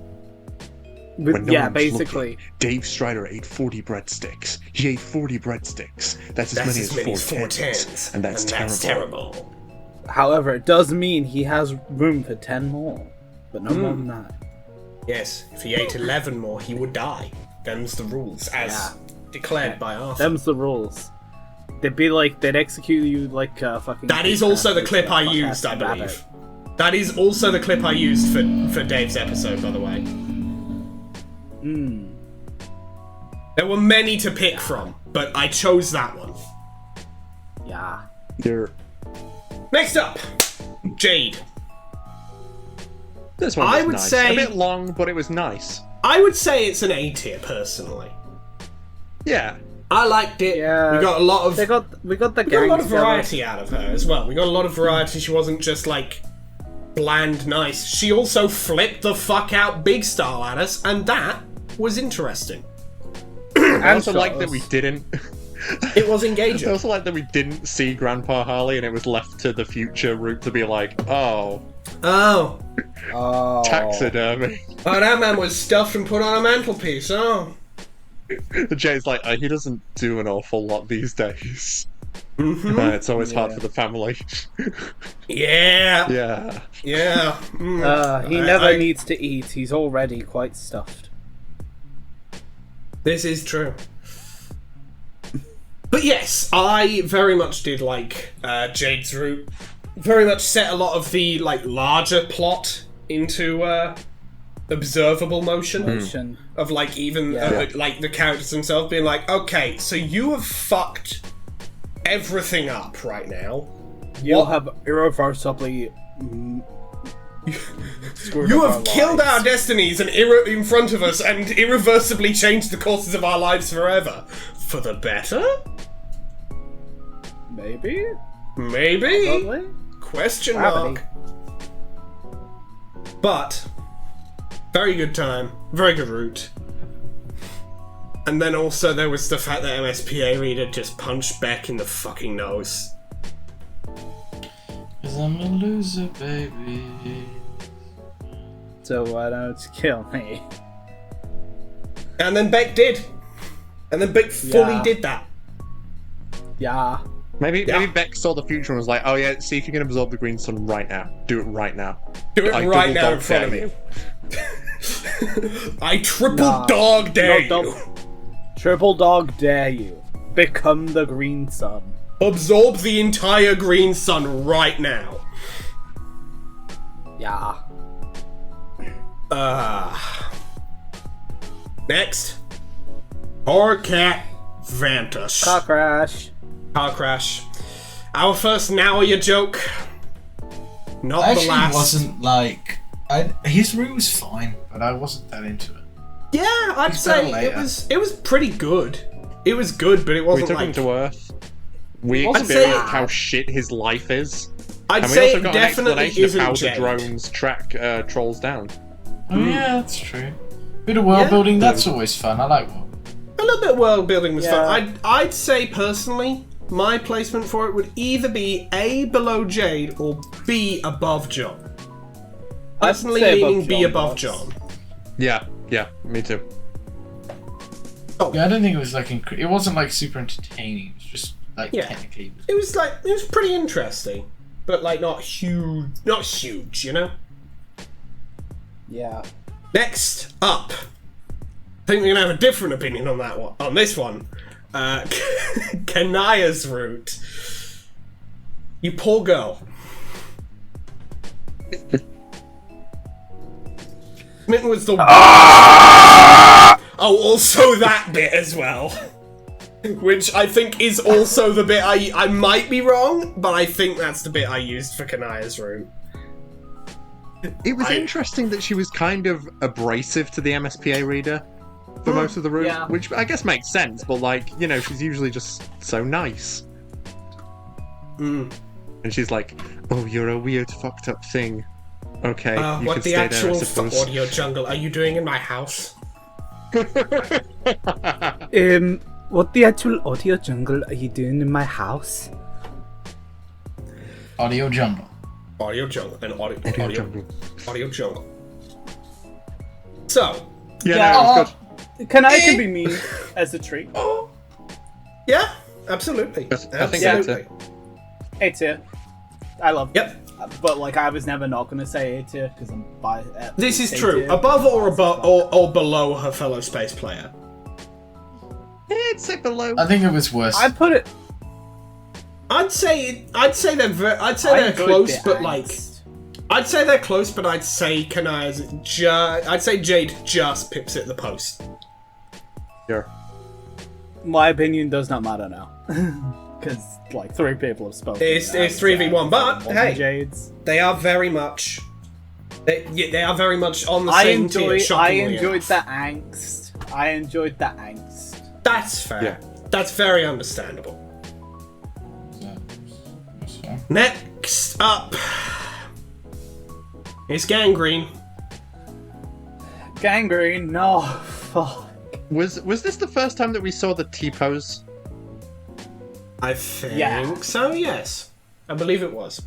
When no Yeah, one was basically. looking, Dave Strider ate 40 breadsticks. He ate 40 breadsticks. That's as many as 4 tens. And that's terrible. However, it does mean he has room for 10 more, but no more than that. Yes, if he ate 11 more, he would die. Them's the rules, as declared by Arthur. Them's the rules. They'd execute you like fucking. That is also the clip I used, I believe. That is also the clip I used for Dave's episode, by the way. There were many to pick from, but I chose that one. Yeah. Next up, Jade. This one was I would nice. say- A bit long, but it was nice. I would say it's an A tier, personally. Yeah. I liked it. Yeah. We got a lot of We got the we got a gang lot of together. variety out of her as well. We got a lot of variety. She wasn't just like bland nice. She also flipped the fuck out big style at us, and that was interesting. I also like that we didn't. It was I engaging. also like that we didn't see Grandpa Harley, and it was left to the future route to be like, oh, Oh. taxidermy. Oh, that man was stuffed and put on a mantelpiece. Oh. Jay's like, he doesn't do an awful lot these days. It's always hard for the family. Yeah. Yeah. Yeah. He never needs to eat. He's already quite stuffed. This is true. But yes, I very much did like Jade's route. Very much set a lot of the like larger plot into observable motion. Of like even like the characters themselves being like, okay, so you have fucked everything up right now. You have irreversibly. You have killed our destinies and in front of us and irreversibly changed the courses of our lives forever. For the better? Maybe? Maybe? Probably? Question Gravity. mark. But, very good time. Very good route. And then also there was the fact that MSPA reader just punched Beck in the fucking nose. 'Cause I'm a loser, baby. So why don't you kill me? And then Beck did. And then Beck fully did that. Yeah. Maybe Beck saw the future and was like, oh yeah, see if you can absorb the green sun right now. Do it right now. Do it I right double now in dog front of dare me. I triple dog dare you. Triple dog dare you. Become the green sun. Absorb the entire green sun right now. Yeah. Next. Horror Cat Vantus. Car crash. Car crash. Our first Naoya joke. Not I the actually last. wasn't like. His route was fine, but I wasn't that into it. Yeah, I'd He's say better it later. was pretty good. It was good, but it We wasn't took like. him to Earth. We I'd experienced say- how shit his life is. I'd And we say also it got an definitely explanation of isn't how the Jade. drones track trolls down. Oh yeah, that's true. Bit of world building, that's always fun. I like world. A little bit of world building was Yeah. fun. I'd say personally, my placement for it would either be A below Jade or B above John. Personally, say above leaning B John, above boss. John. Yeah, me too. Yeah, I don't think it was like it wasn't like super entertaining. It was just like Yeah. technically. It was pretty interesting, but like not huge, you know. Yeah. Next up, I think we're gonna have a different opinion on that one. On this one, Kanaya's route. You poor girl. Smitten was the. Oh, also that bit as well. Which I think is also the bit I might be wrong, but I think that's the bit I used for Kanaya's route. It was interesting that she was kind of abrasive to the MSPA reader. for most of the room, yeah. which I guess makes sense. But like, you know, she's usually just so nice. And she's like, "Oh, you're a weird, fucked up thing. Okay, you what can the stay actual there, I suppose." audio jungle are you doing in my house? What the actual audio jungle are you doing in my house? Audio jungle. Audio jungle and audio jungle. audio jungle. So, Yeah, Yeah. no, it was good. Can I be me as a treat? yeah, absolutely. I think Absolutely. A tier. I love it. Yep. But like, I was never not gonna say A tier because I'm by. This is A true. tier. Above or below her fellow space player. It's a below. I think it was worse. I put it. I'd say they're I enjoyed close, the but like angst. I'd say they're close, but I'd say I'd say Jade just pips at the post. Sure. My opinion does not matter now. Because like 3 people have spoken. It's 3v1, but hey, Jade's. they are very much they are very much on the same tier. I shockingly enjoyed enough. the angst. I enjoyed the angst. That's fair. Yeah. That's very understandable. Next up is Gangrene. Gangrene, no. Fuck. Was this the first time that we saw the T-pose? I think Yeah. so. Yes, I believe it was.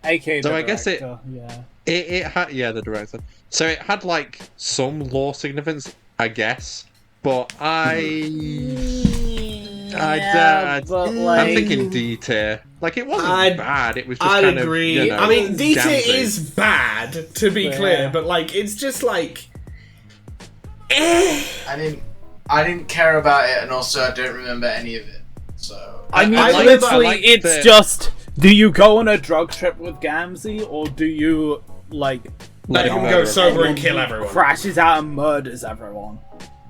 AK. So the I guess it- director, Yeah. It had, yeah, the director. So it had like some lore significance, I guess. But but, I'm like- thinking D tier. Like it wasn't I'd- bad. It was just I'd kind agree. of. You know, I mean, D tier Gamsey. is bad, to be Yeah. clear, but like it's just like. I didn't care about it, and also I don't remember any of it. So I mean, I like- literally, I like it's the- just: do you go on a drug trip with Gamzee, or do you like Let him go sober and kill everyone. crashes out and murders everyone?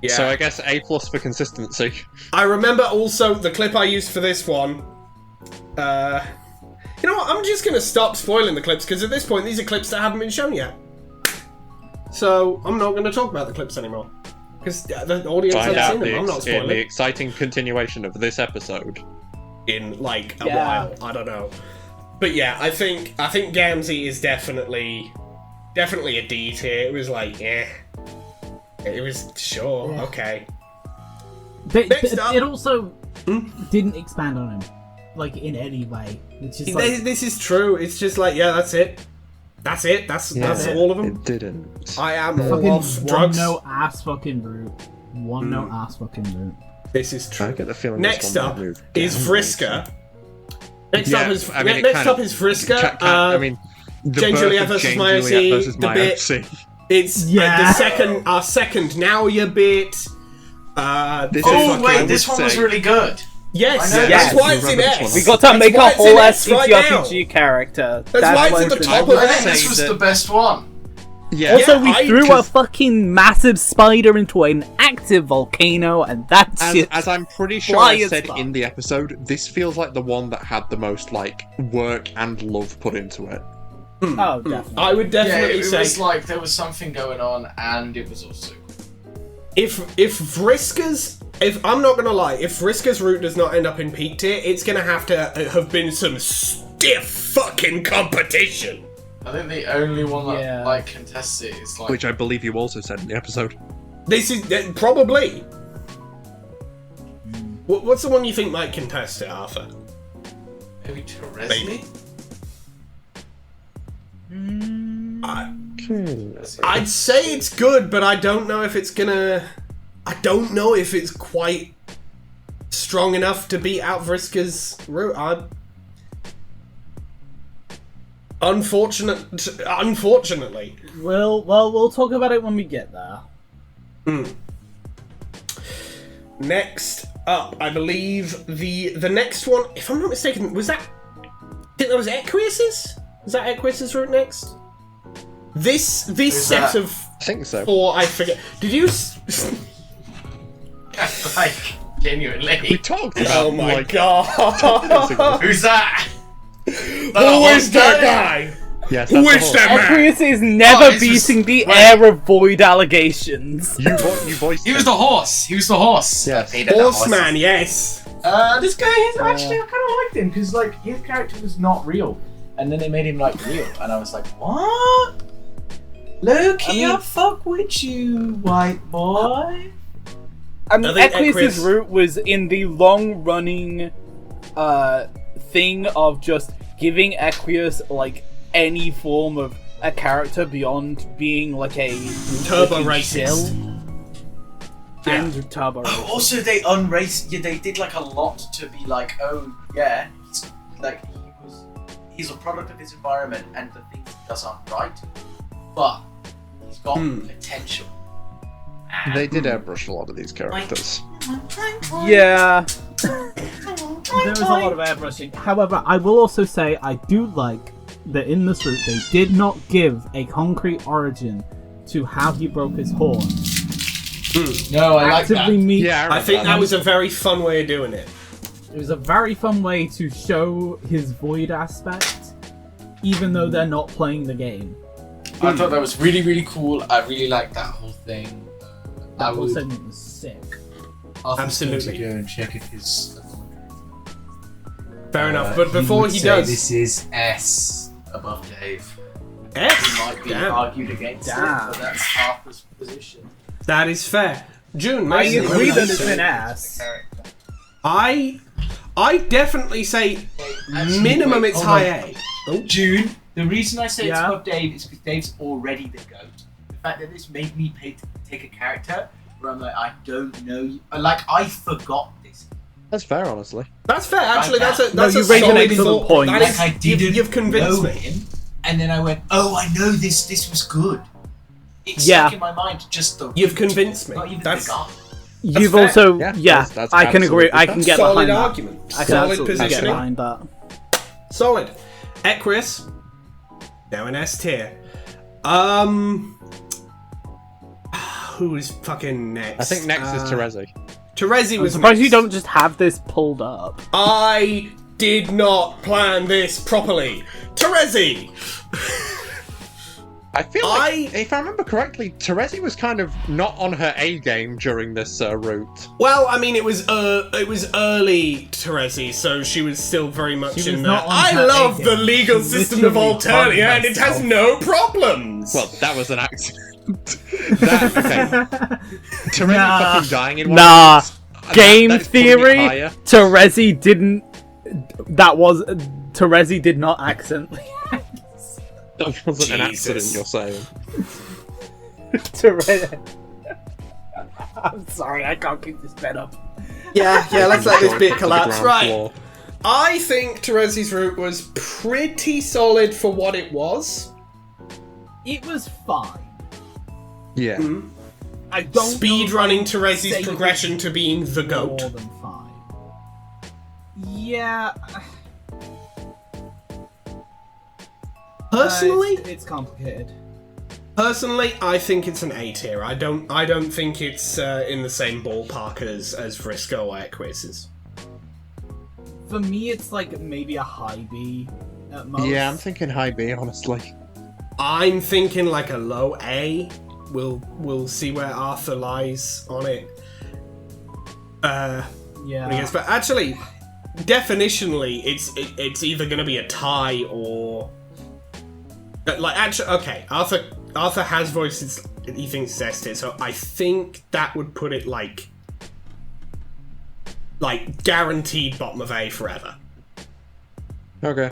Yeah. So I guess A+ for consistency. I remember also the clip I used for this one. You know what? I'm just gonna stop spoiling the clips because at this point these are clips that haven't been shown yet. So I'm not gonna talk about the clips anymore because the audience Find hasn't out seen them. I'm not in the spoiling exciting continuation of this episode. in like a Yeah. while. I don't know, but yeah, I think Gamzee is definitely a D tier. It was like, it was sure okay. But Next up- it also didn't expand on him, like in any way. It's just like This is true. It's just like, yeah, that's it. That's it. That's all of them. It didn't. I am fucking off one drugs. note ass fucking route. One note ass fucking route. This is I true. get the feeling. Next this one up might move is down. Friska. Next Yeah, up is I mean, it next kind up of- is Friska. I mean, the Jane birth Juliet of versus Jane my Juliet OC, versus the my bit. OC. It's our second now your bit. This oh is wait, would this one was say- really good. Yes, I know that's that. why it's in Remember this S. one. We got to That's make why a it's in whole S right now. SCTRPG character. That's why it's at the what- top I of think S. this was that- the best one. Yeah. Also, Yeah, we I- threw a 'cause- fucking massive spider into an active volcano, and that shit. As I'm pretty sure fly I as said fuck. in the episode, this feels like the one that had the most like work and love put into it. Oh, definitely. I would Yeah, definitely it say was like there was something going on, and it was also if Vriska's, if I'm not gonna lie, if Vriska's route does not end up in peak tier, it's gonna have to have been some stiff fucking competition. I think the only one that Yeah. like contests it is like Which I believe you also said in the episode. This is probably. What's the one you think might contest it, Arthur? maybe Teresme. Maybe. I'd say it's good, but I don't know if it's gonna. I don't know if it's quite strong enough to beat out Vriska's route. Unfortunately. We'll talk about it when we get there. Next up, I believe the next one, if I'm not mistaken, was that? I think that was Equius's? Was that Equius's route next? This set that? of I think so. 4, I forget. Did you? Like We genuinely. talked about Oh my like god! Who's that? Who is that guy? Yes, Who that's is the that horse. man? Aquarius is never this was- beating the wait. air of void allegations. You voiced He it. was the horse. He was the horse. Yes. I hated that horse. Horseman, yes. This guy is actually, I kind of liked him because like his character was not real, and then they made him like real, and I was like, what? Loki, I fuck with you, white boy. I mean, I think Aquarius's Aquarius- route was in the long-running thing of just giving Aquarius like any form of a character beyond being like a Turbo looking racist. shill. And turbo Oh, racist. also they unraced. Yeah, they did like a lot to be like, oh yeah, he's like he's a product of his environment, and the things he does aren't right, but he's got potential. And They did airbrush a lot of these characters. Yeah. There was a lot of airbrushing. However, I will also say I do like that in this route they did not give a concrete origin to how he broke his horn. No, I like that. Actively meet. Yeah, I think that was a very fun way of doing it. It was a very fun way to show his void aspect, even though they're not playing the game. I thought that was really, really cool. I really liked that whole thing. That whole segment was sick. Absolutely. Go and check if his. Fair enough, but before he does... this is S above Dave. He X? might be Damn. argued against it, but that's half his position. That is fair. June, I Mason, agree what do that you it's say? an ass. I definitely say Actually, minimum wait, it's hold high on. A. Oh, June, the reason I say it's Yeah. above Dave is because Dave's already the GOAT. The fact that this made me take a character where I'm like, I don't know you. Like, I forgot this. That's fair, honestly. that's fair. Actually, Like that's that. a you solid raise an excellent thought. point. That Like, is- I didn't you've convinced know me. him, and then I went, oh, I know this. This was good. It's Yeah. stuck in my mind. Just the You've convinced me. not even That's the guy. You've fair. also, Yeah, that's I can agree. I can absolutely get solid behind that. argument. I can Solid absolutely get positioning. behind that. Solid. Equus. Now in S tier. Who is fucking next? I think next is Terezi. Terezi I'm was surprised you next. don't just have this pulled up. I did not plan this properly. Terezi! I feel like, if I remember correctly, Terezi was kind of not on her A game during this route. Well, I mean, it was early Terezi, so she was still very much She in was there. not on I her love A the game. legal She system of literally Alternia, hugged and it has herself. no problems. Well, that was an accident. Terezi Nah. fucking dying in one Nah. route, Game that is putting it theory, higher. Terezi didn't. Terezi did not accidentally. That wasn't an accident, Jesus. you're saying. Terezi. I'm sorry, I can't keep this bed up. yeah, let's let this Going bit to the collapse. ground Right. floor. I think Terezi's route was pretty solid for what it was. It was fine. Yeah. I don't Speed know running say Terezi's it progression to being the more GOAT. than fine. Yeah. Personally, it's complicated. Personally, I think it's an A tier. I don't think it's in the same ballpark as Vrisco or Equus is. For me, it's like maybe a high B at most. Yeah, I'm thinking high B, honestly. I'm thinking like a low A. We'll see where Arthur lies on it. Yeah. I guess, but actually, definitionally, it's either going to be a tie or like actually okay. Arthur has voices he thinks it's S tier, so I think that would put it like guaranteed bottom of A forever. Okay.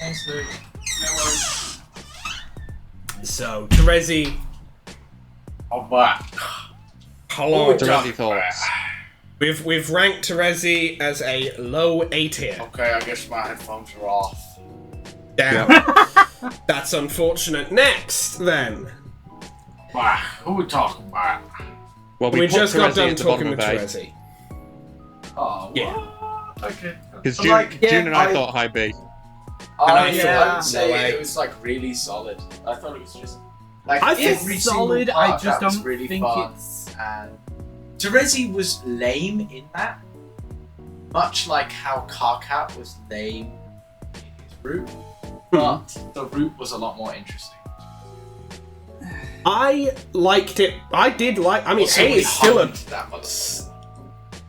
Thanks, Luke. No worries. So Terezi, Oh, but hello. Terezi thoughts. We've ranked Terezi as a low A tier. okay, I guess my headphones are off. Damn. That's unfortunate. Next, then. Bah, who we talking about? Well, We put just got Terezi done at the talking bottom with of A. Terezi. Oh, Yeah. what? Okay. Because I'm June, like, yeah, June and I I- thought high B. I yeah. would say No way. it was like really solid. I thought it was just like I think every It's single solid. part I just that was don't really think fun. it's. And Terezi was lame in that, much like how Karkat was lame in his route, but the route was a lot more interesting. I liked it. I did like. I mean, Also, A we is still a. hugged that mother.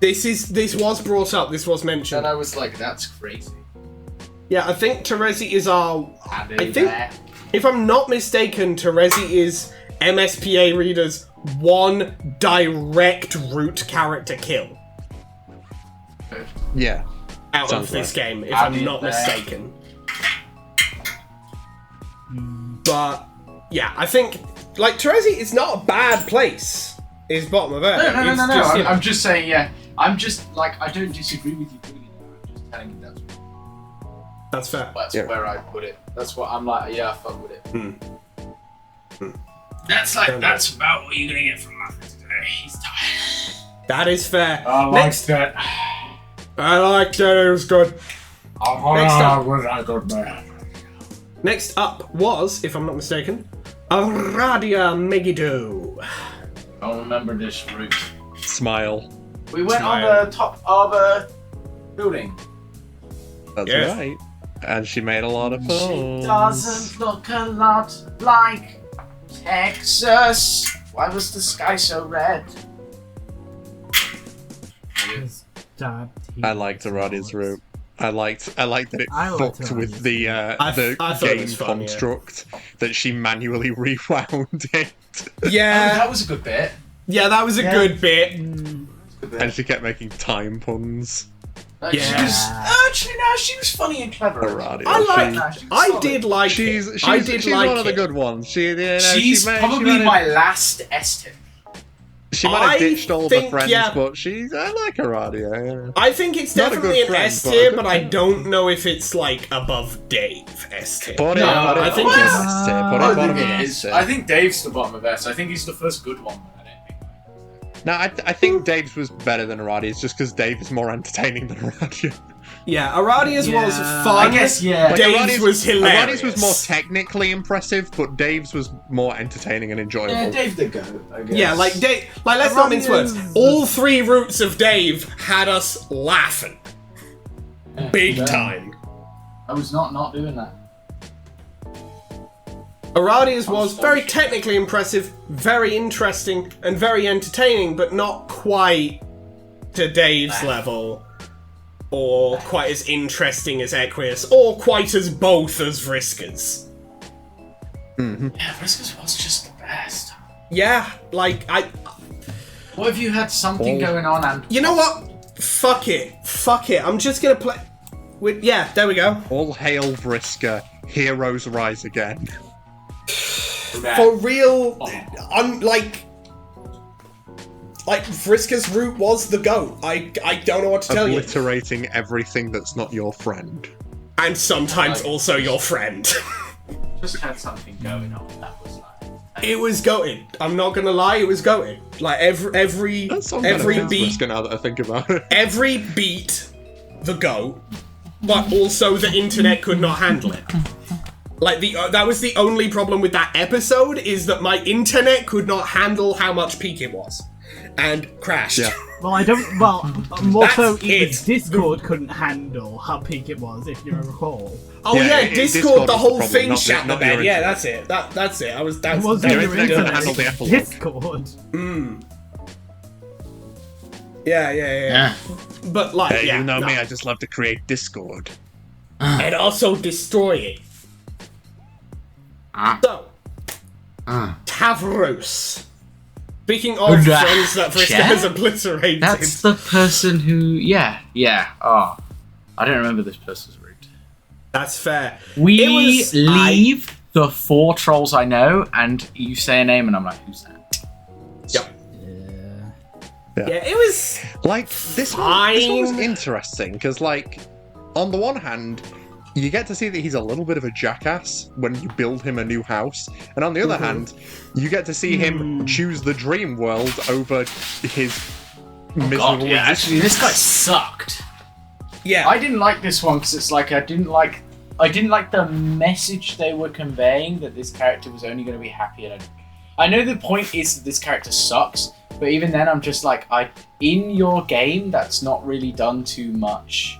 This was brought up. This was mentioned. And I was like, that's crazy. Yeah, I think Terezi is our. And I think, if I'm not mistaken, Terezi is MSPA readers' one direct route character kill Yeah. out Sounds of this right. game, if I'm not mistaken. But yeah, I think like Terezi is not a bad place. Is bottom of Earth. No. It's just, you know, I'm just saying, yeah. I'm just like, I don't disagree with you putting it there. I'm just telling you that's fair. that's Yeah. where I put it. That's what I'm like. Yeah, fuck with it. That's about what you're gonna get from Matthew today. He's tired. That is fair. I liked it. I liked it. It was good. Next up. Was I good man? Next up was, if I'm not mistaken, Aradia Megiddo. I don't remember this route. Smile. We went on Smile. the top of a building. That's Yes. right. And she made a lot of She fun. doesn't look a lot like Texas. Why was the sky so red? I liked Aradia's route. I liked that it I liked fucked with Aradia's the I thought it game was fun, yeah. construct that she manually rewound it, Yeah, that was a good bit. yeah, that was a good bit. and she kept making time puns. Like, Yeah. She was, actually, no, she was funny and clever. Aradia. I like. Nah, she was I solid. did like She's it. I did like one of the it. good ones. She's probably might have, my last S-tip. She might have I ditched all the think, friends, yeah. but I like Aradia. Yeah. I think it's Not a definitely good an friend, S but a tier, good but I friend. don't know if it's like above Dave S tier. Put it, No, put it I think bottom it's- of S tier, put it I bottom think of it S is. tier. I think Dave's the bottom of S. I think he's the first good one. I don't think. No, I think Dave's was better than Aradia's just because Dave is more entertaining than Aradia. Yeah, Aradia's was Yeah. fun. I guess, yeah. Like, Dave's was hilarious. Aradia's was more technically impressive, but Dave's was more entertaining and enjoyable. Yeah, Dave the goat, I guess. Yeah, like Dave. Like let's not mince words. Aradia's- All three routes of Dave had us laughing, big Yeah. time. I was not doing that. Aradia's was very technically impressive, very interesting, and very entertaining, but not quite to Dave's level, or quite as interesting as Equius, or quite as both as Vriska's. Yeah, Vriska's was just the best. Yeah, like What if you had something going on and... you know what? Fuck it. I'm just gonna play. Yeah, there we go. All hail Vriska, heroes rise again. For real, like Vriska's route was the GOAT. I don't know what to tell you. Obliterating everything that's not your friend. And sometimes also your friend. Just had something going on. That was like... It was goated. I'm not gonna lie, it was goated. Like every That song kind of every fits beat, Vriska now that I think about it. every beat, the GOAT, but also the internet could not handle it. Like that was the only problem with that episode, is that my internet could not handle how much peak it was, and crashed. Yeah. Well, I don't. Well, more so, That's even it. Discord couldn't handle how peak it was, if you recall. Oh Yeah, yeah, Discord, Discord the was whole the problem, thing not the- shat the not bed. your Yeah, internet. that's it. It wasn't that your was internet couldn't internet, handle the it's epilogue. Discord. Yeah. But like, Hey, yeah, you know no. me, I just love to create Discord. And also destroy it. So, Tavros. Speaking of Ugh. friends that Vriska Yeah? has obliterated. That's the person who... Yeah. Oh. I don't remember this person's route. That's fair. We It was- leave the 4 trolls I know, and you say a name, and I'm like, who's that? Yep. Yeah, it was. Like, this one was Fine. interesting, because, like, on the one hand, you get to see that he's a little bit of a jackass when you build him a new house, and on the other hand, you get to see him choose the dream world over his miserable God, yeah, actually, existence. this guy sucked. Yeah. I didn't like this one because it's like I didn't like the message they were conveying that this character was only going to be happy. And I know the point is that this character sucks, but even then, I'm just like, in your game, that's not really done too much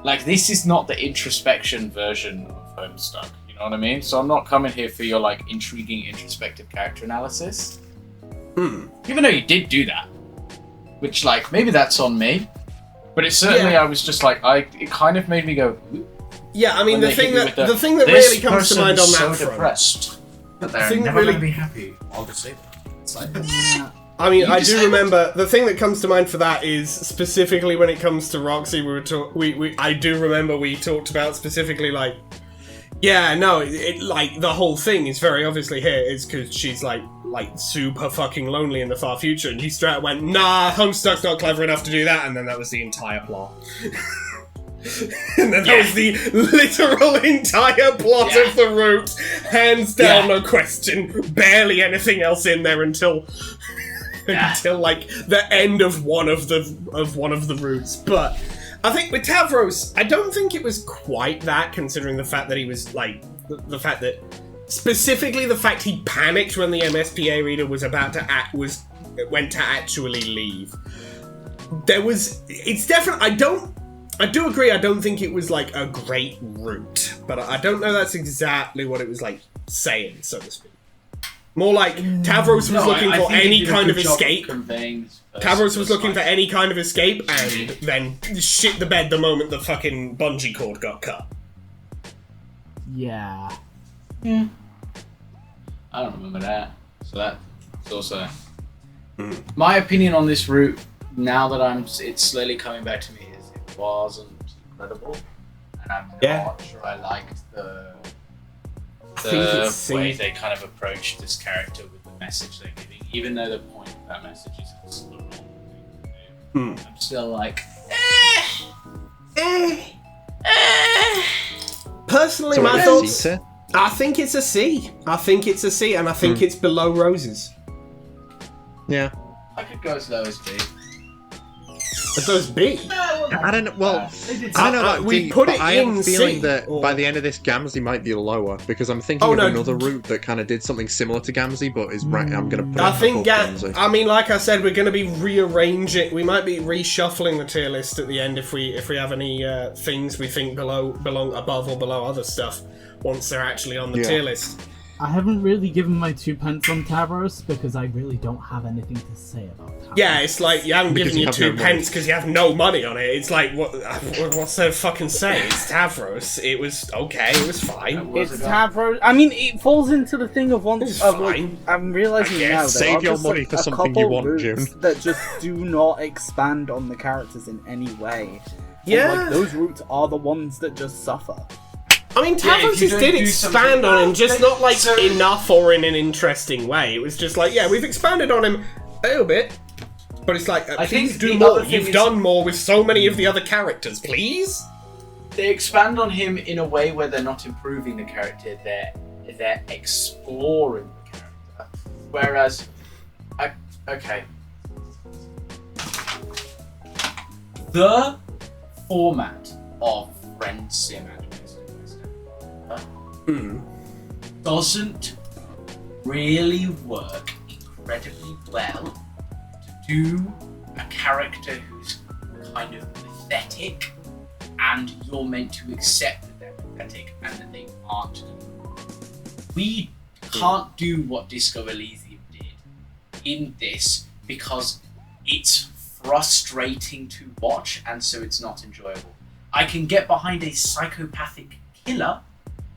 Like, this is not the introspection version of Homestuck. You know what I mean? So I'm not coming here for your, like, intriguing, introspective character analysis. Even though you did do that. Which, like, maybe that's on me. But it certainly, I was just like, it kind of made me go... Yeah, I mean, when the they thing hit that me with really comes to mind on "This that person's so front. depressed that they're thing that never really- going to be happy. I'll just say that. It's like, I mean, You I just do say remember the thing that comes to mind for that is specifically when it comes to Roxy. I do remember we talked about specifically like, yeah, no, it like the whole thing is very obviously here is because she's like super fucking lonely in the far future, and you straight up went, nah, Homestuck's not clever enough to do that, and then that was the entire plot. And then that was the literal entire plot of the route, hands down, no question. Barely anything else in there until like the end of one of the routes. But I think with Tavros, I don't think it was quite that, considering the fact that he was like the fact that specifically the fact he panicked when the MSPA reader was about to went to actually leave. It's definitely I do agree, I don't think it was, like, a great route, but I don't know that's exactly what it was, like, saying, so to speak. More like, Tavros was looking for any kind of escape. Tavros was looking for any kind of escape, and then shit the bed the moment the fucking bungee cord got cut. Yeah. I don't remember that. So that's also... My opinion on this route, now that it's slowly coming back to me, wasn't incredible, and I'm not sure I liked the way they kind of approached this character with the message they're giving, even though the point of that message is the wrong thing to do. I'm still like, Personally, So my what, thoughts, C tier? I think it's a C. I think it's a C, and I think it's below Roses. Yeah. I could go as low as B. But those B. I don't know. Well, I don't know about we D, put but it I have in a feeling C, that or- by the end of this, Gamzee might be lower because I'm thinking of another route that kind of did something similar to Gamzee, but is right. I'm going to put I it think, above Gamzee. I mean, like I said, we're going to be rearranging. We might be reshuffling the tier list at the end if we have any things we think belong above or below other stuff once they're actually on the tier list. I haven't really given my 2 pence on Tavros because I really don't have anything to say about Tavros. Yeah, it's like you haven't Because given you you have 2 no money. pence because you have no money on it. It's like what's there to fucking say? It's Tavros. It was okay. It was fine. It's Tavros. I mean, it falls into the thing of once. It's Of, like, fine. I'm realizing I now guess. there Save are your just, money like, for a something you couple want, routes June. that just do not expand on the characters in any way. Yeah. And, like, those routes are the ones that just suffer. I mean, Yeah, Tavros if you just don't did do expand something- on him, just not like So- enough or in an interesting way. It was just like, yeah, we've expanded on him a little bit, but it's like, I please think do the more. other thing You've is- done more with so many of the other characters, please. They expand on him in a way where they're not improving the character, they're exploring the character. Whereas, okay, the format of Friend Sim and doesn't really work incredibly well to do a character who's kind of pathetic, and you're meant to accept that they're pathetic and that they aren't. We can't do what Disco Elysium did in this because it's frustrating to watch, and so it's not enjoyable. I can get behind a psychopathic killer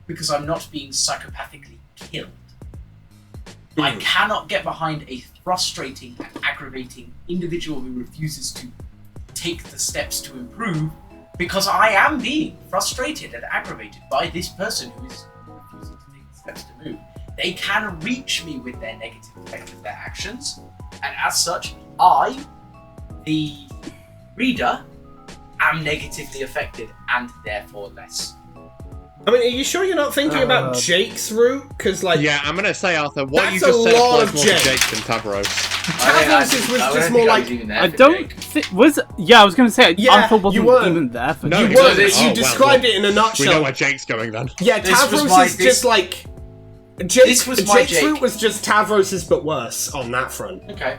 because I'm not being psychopathically killed. I cannot get behind a frustrating and aggravating individual who refuses to take the steps to improve because I am being frustrated and aggravated by this person who is refusing to take the steps to move. They can reach me with their negative effect of their actions, and as such, I, the reader, am negatively affected and therefore less. I mean, are you sure you're not thinking about Jake's route? Because, like, Yeah, I'm going to say, Arthur, what you That's just a said lot applies of more Jake. to Jake than Tavros. Tavros was just more like, I don't think was. Yeah, I was gonna say Yeah, Arthur wasn't you weren't. even there for No, Jake. he you wasn't. were, Oh, you well, described it in a We know nutshell. where Jake's going then. Yeah, This was Tavros my- is just like This was my Jake's Jake. route was just Tavros's but worse on that front. Okay.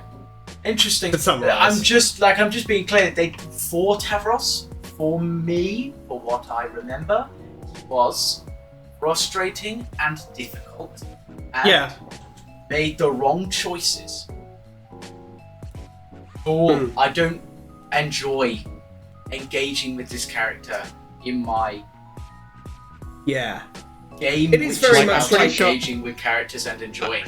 Interesting. To summarise. I'm just being clear. For Tavros, for me, for what I remember, was frustrating and difficult. And made the wrong choices. I don't enjoy engaging with this character in my game. It is very much like engaging with characters and enjoying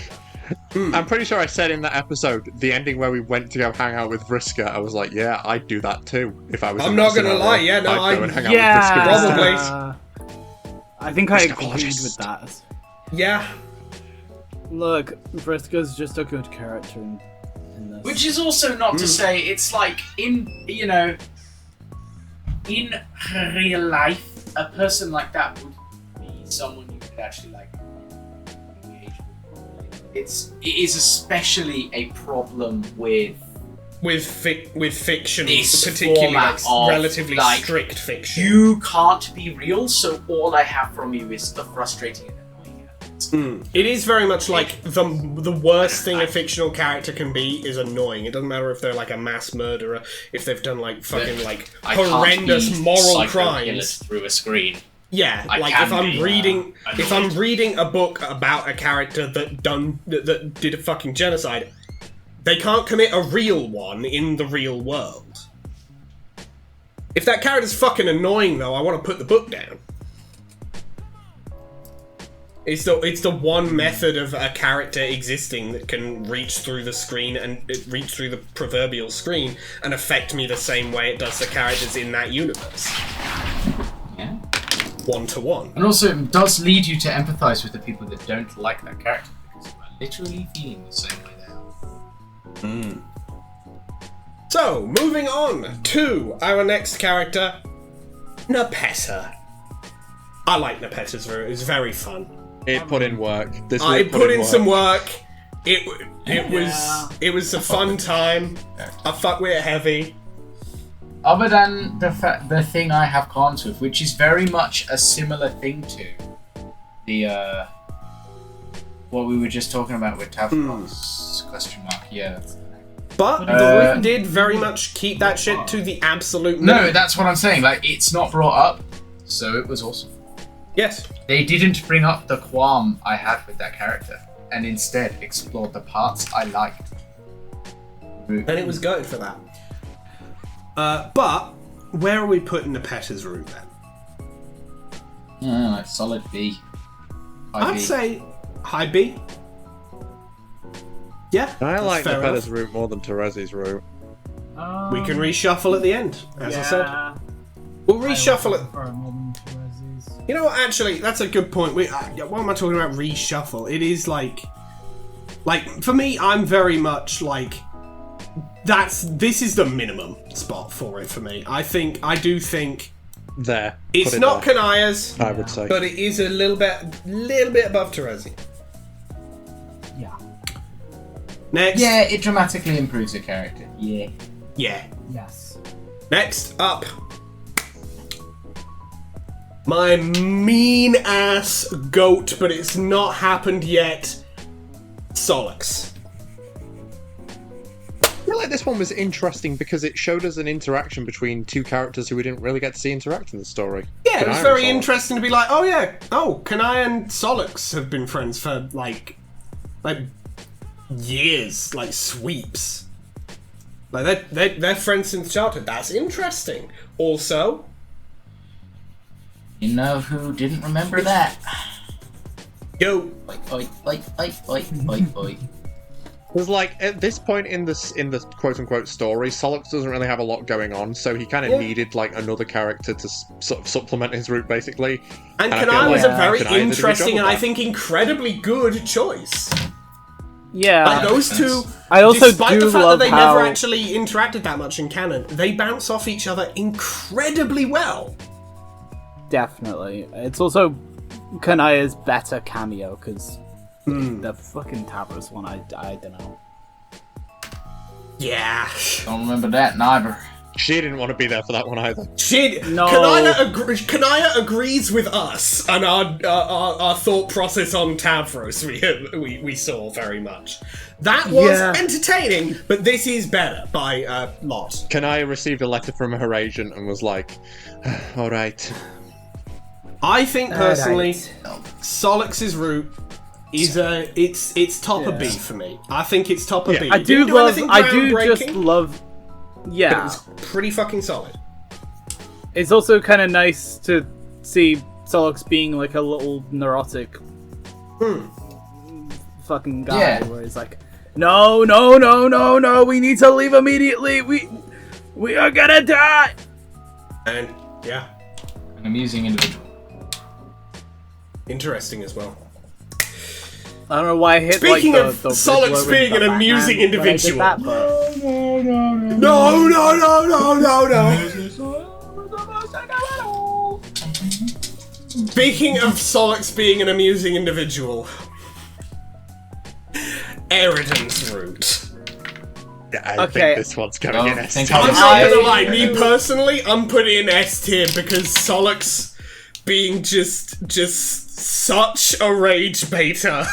them. I'm pretty sure I said in that episode, the ending where we went to go hang out with Vriska, I was like, yeah, I'd do that too if I was. I'm not gonna lie, I'd go and hang out with Vriska. Probably. I think I agreed with that. Yeah. Look, Vriska's just a good character in this. Which is also not to say it's like in real life, a person like that would be someone you could actually like engage with. It is especially a problem with fiction, this particularly like of, relatively like, strict fiction. You can't be real, so all I have from you is the frustrating and annoying elements. It is very much like the worst thing a fictional character can be is annoying. It doesn't matter if they're like a mass murderer, if they've done like fucking like horrendous moral crimes through a screen. Yeah, like if I'm reading a book about a character that did a fucking genocide, they can't commit a real one in the real world. If that character's fucking annoying though, I want to put the book down. It's the one method of a character existing that can reach through the screen and reach through the proverbial screen and affect me the same way it does the characters in that universe. Yeah. 1-to-1. And also it does lead you to empathize with the people that don't like that character because you are literally feeling the same way they are. So, moving on to our next character, Nepeta. I like Nepeta's route. It's very fun. It put in work. I put in some work. It was a fun time. I fuck with it heavy. Other than the thing I have cons with, which is very much a similar thing to the what we were just talking about with Tavros question mark. Yeah. But the route did very much keep that shit to the absolute minimum. No, that's what I'm saying. Like, it's not brought up, so it was awesome. Yes. They didn't bring up the qualm I had with that character, and instead explored the parts I liked. And it was good for that. But where are we putting Nepeta's route then? Like solid B. I'd say high B. Yeah. I like Nepeta's route more than Terezi's route. We can reshuffle at the end, as I said. We'll reshuffle it. You know what, actually, that's a good point. What am I talking about reshuffle? It is like, for me, I'm very much like, this is the minimum spot for it for me. I do think it's not Kanaya's, I would say, but it is a little bit above Terezi. Yeah. Next. Yeah, it dramatically improves the character. Yeah. Yeah. Yes. Next up, my mean-ass goat, but it's not happened yet, Solix. I feel like this one was interesting because it showed us an interaction between two characters who we didn't really get to see interact in the story. Yeah, it was very interesting to be like, Kanai and Solix have been friends for, like years, like sweeps. Like, they're friends since childhood. That's interesting. Also, you know who didn't remember that? Yo. Oi. There's like, at this point in the quote-unquote story, Solix doesn't really have a lot going on, so he kind of needed like another character to sort of supplement his route, basically. And Kanai was a very interesting and I think incredibly good choice. Yeah. Like those two, I also despite do the fact love that they how... never actually interacted that much in canon, they bounce off each other incredibly well. Definitely. It's also Kanaya's better cameo, because the fucking Tavros one, I don't know. Yeah. Don't remember that neither. She didn't want to be there for that one either. No. Kanaya agrees with us and our thought process on Tavros we saw very much. That was entertaining, but this is better by a lot. Kanaya received a letter from her agent and was like, alright. I think personally, Solix's route is it's top of B for me. I think it's top of B. I do just love. Yeah, but it was pretty fucking solid. It's also kind of nice to see Solix being like a little neurotic fucking guy, where he's like, no, we need to leave immediately. We are gonna die. And An amusing individual. Interesting as well. I don't know why I hit. Speaking like, of the Solix being an amusing individual. No. Speaking of Solix being an amusing individual, Eridan's route. I think this one's going in S tier. I'm not gonna lie, me personally, I'm putting in S tier because Solix being just such a rage baiter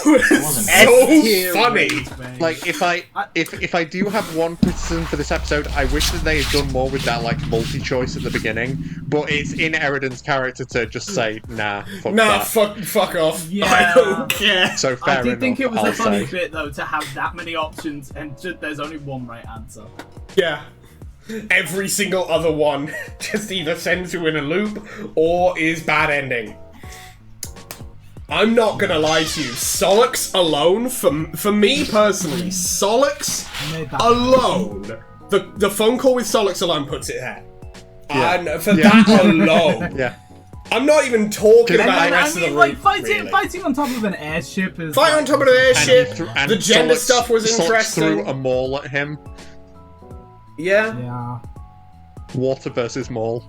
was so funny. Like, if I do have one criticism for this episode, I wish that they had done more with that like multi-choice at the beginning. But it's in Eridan's character to just say, nah, fuck that. Fuck off. Yeah. I don't care. So fair I did think it was I'll a funny say. bit though to have that many options and there's only one right answer. Yeah. Every single other one just either sends you in a loop or is bad ending. I'm not gonna lie to you, Solix alone, for me personally, Solix alone, the phone call with Solix alone puts it there. And for that alone, I'm not even talking about the rest of the route. Fighting on top of an airship is. Fighting on top of an airship, the gender stuff was interesting. Solix threw a maul at him. Yeah. Water versus maul.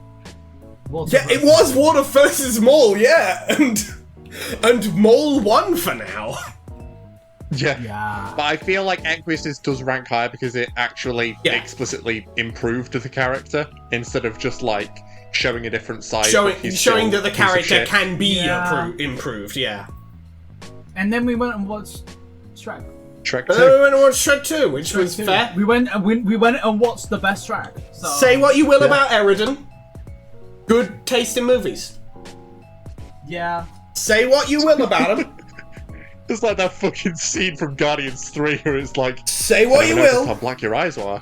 It was Water versus Maul, and Maul won for now. Yeah. But I feel like Equus does rank higher because it actually explicitly improved the character instead of just like showing a different side. Showing that the character can be improved, And then we went and watched Shrek. Shrek 2. And then we went and watched Shrek 2, which was fair. We went and watched the best Shrek. So. Say what you will about Eridan. Good taste in movies. Yeah. Say what you will about him. It's like that fucking scene from Guardians 3 where it's like, say what you will. How black your eyes were.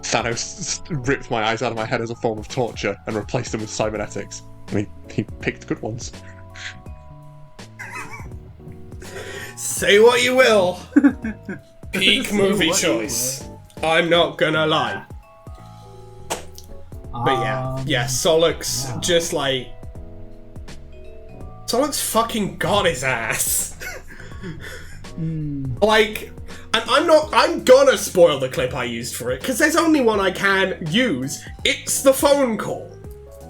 Thanos ripped my eyes out of my head as a form of torture and replaced them with cybernetics. I mean, he picked good ones. Say what you will. Peak movie choice. I'm not gonna lie. But Solix just like Solix fucking got his ass. Like, and I'm gonna spoil the clip I used for it, because there's only one I can use. It's the phone call.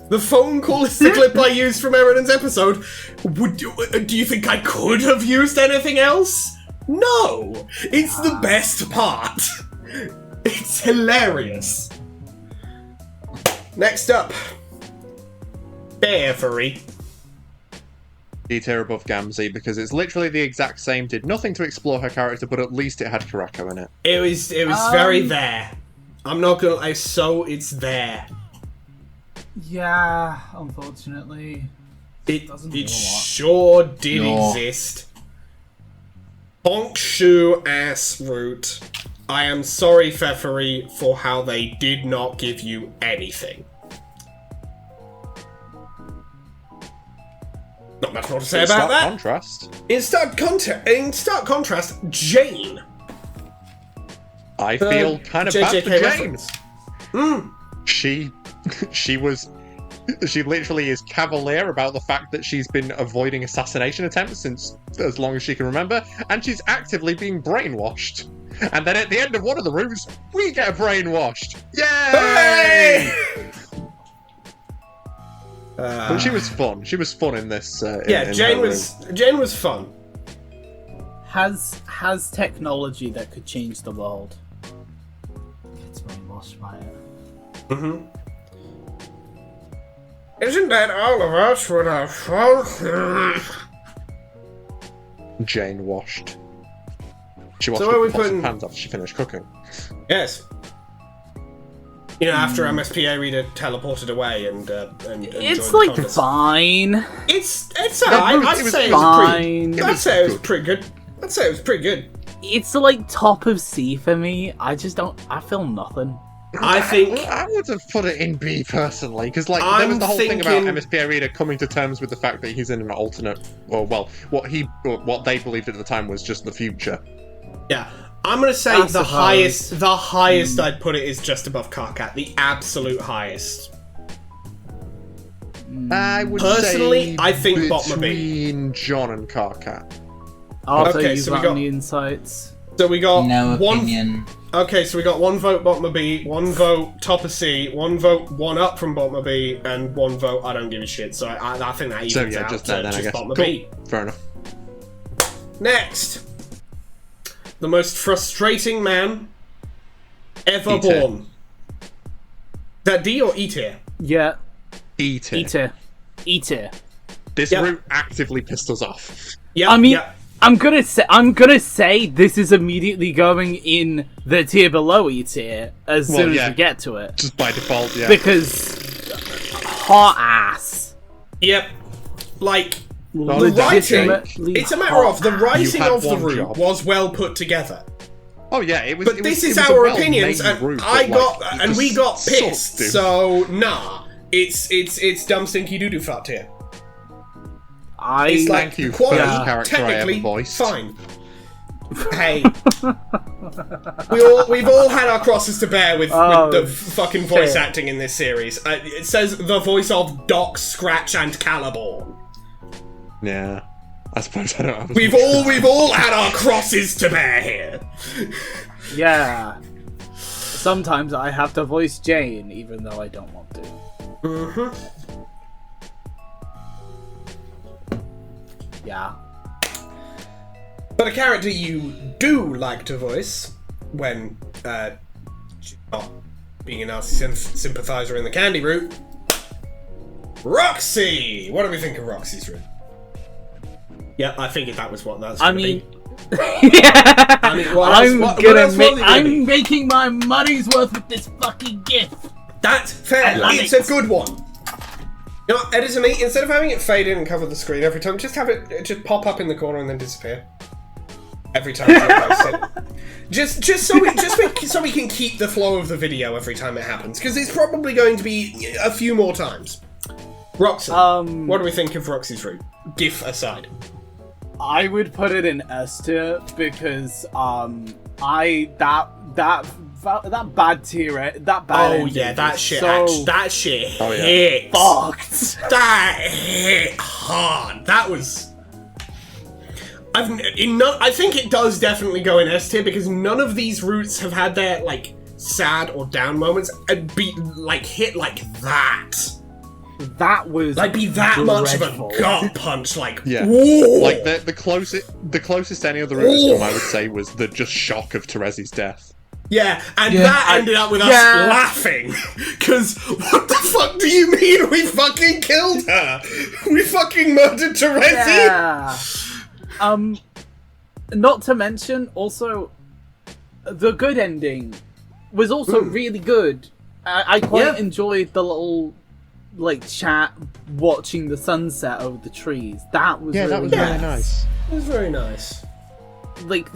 The phone call is the clip I used from Eridan's episode. Do you think I could have used anything else? No! It's the best part. It's hilarious. Next up. Beverly. D-tier above Gamzee because it's literally the exact same, did nothing to explore her character, but at least it had Karako in it. It was very there. I'm not gonna lie, it's there. Yeah, unfortunately. It sure did exist. Honk shoe ass route. I am sorry, Pfeffery, for how they did not give you anything. Not much more to say about that. Contrast. In stark contrast, Jane. I feel kind of bad for Jane. She literally is cavalier about the fact that she's been avoiding assassination attempts since as long as she can remember, and she's actively being brainwashed. And then at the end of one of the rooms, we get brainwashed. Yay! But she was fun. She was fun in this. Jane was fun. Has technology that could change the world gets brainwashed by it. Mm-hmm. Isn't that all of us with our fault? Jane washed. She washed So are we the pots putting- and pans after she finished cooking. Yes. You know, after MSPA reader teleported away and It's joined the like Congress. fine. It's alright. I'd it was say it was fine. pretty. I'd say it was pretty good. I'd say it was pretty good. It's like top of C for me. I just don't. I feel nothing. I think I would have put it in B personally, because like there I'm was the whole thing about thinking- MSPA Reader coming to terms with the fact that he's in an alternate, or well, what they believed at the time was just the future. yeah. I'm gonna say I the suppose. highest I'd put it is just above Carcat, the absolute highest. I would Personally, say I think bottom of B. between John and Carcat. Also, Okay, use so we that got- on the insights. So we got No one. opinion. Okay, so we got one vote bottom of B, one vote top of C, one vote one up from bottom of B, and one vote I don't give a shit. So I think that evens So yeah, out just to there then, I just guess. bottom of Cool. B. Fair enough. Next, the most frustrating man ever E-tier. born. Is that D or E tier? Yeah, E-tier. eater, eater. This Yep. route actively pissed us off. Yeah, I mean, yeah. I'm gonna say this is immediately going in the tier below E tier as Well, soon yeah. as we get to it Just by default, yeah. because hot ass. Yep. Like, Not the a writing, legitimately it's a matter of the hot writing had of the one route job. was well put together. Oh yeah, it was. But it this was, is it was a our well-made opinions, and route, I but, got like, it and we just got sucked, pissed. dude. So nah, it's dumb stinky doo doo fart here. It's like Thank you, quality, first character I ever technically voiced. fine. Hey, we've all had our crosses to bear with the fucking voice fair. acting in this series. It says the voice of Doc, Scratch, and Caliborn. Yeah, I suppose I don't have. as We've much- all had our crosses to bear here. Yeah. Sometimes I have to voice Jane, even though I don't want to. Mm-hmm. Yeah. But a character you do like to voice when she's not being a nasty sympathizer in the candy route. Roxy! What do we think of Roxy's route? Yeah, I figured that was what that's I gonna mean, be. I mean, what else- I'm what gonna else was it gonna be? I'm making my money's worth with this fucking gift. That's fair. love It's it. a good one. You know, Editor Me, instead of having it fade in and cover the screen every time, just have it just pop up in the corner and then disappear. Every time you post it. Just so we can keep the flow of the video every time it happens, because it's probably going to be a few more times. Roxy, what do we think of Roxy's route? GIF aside. I would put it in S tier because that bad tier that bad. Oh ending yeah, that is shit. so That shit Oh, yeah. hit. fucked. That hit hard. That was. I think it does definitely go in S tier because none of these routes have had their like sad or down moments and be like hit like that. That was Like be that much of dreadful. a gut punch. Like Yeah. whoa. Like the closest any other route has come, I would say, was the just shock of Terezi's death. Yeah, and Yeah, that ended up with us yeah. laughing. Because, what the fuck do you mean we fucking killed her? We fucking murdered Terezi? Yeah. Not to mention, also, the good ending was also really good. I quite Yeah. enjoyed the little, like, chat watching the sunset over the trees. That was really nice. nice. It was very nice. Like,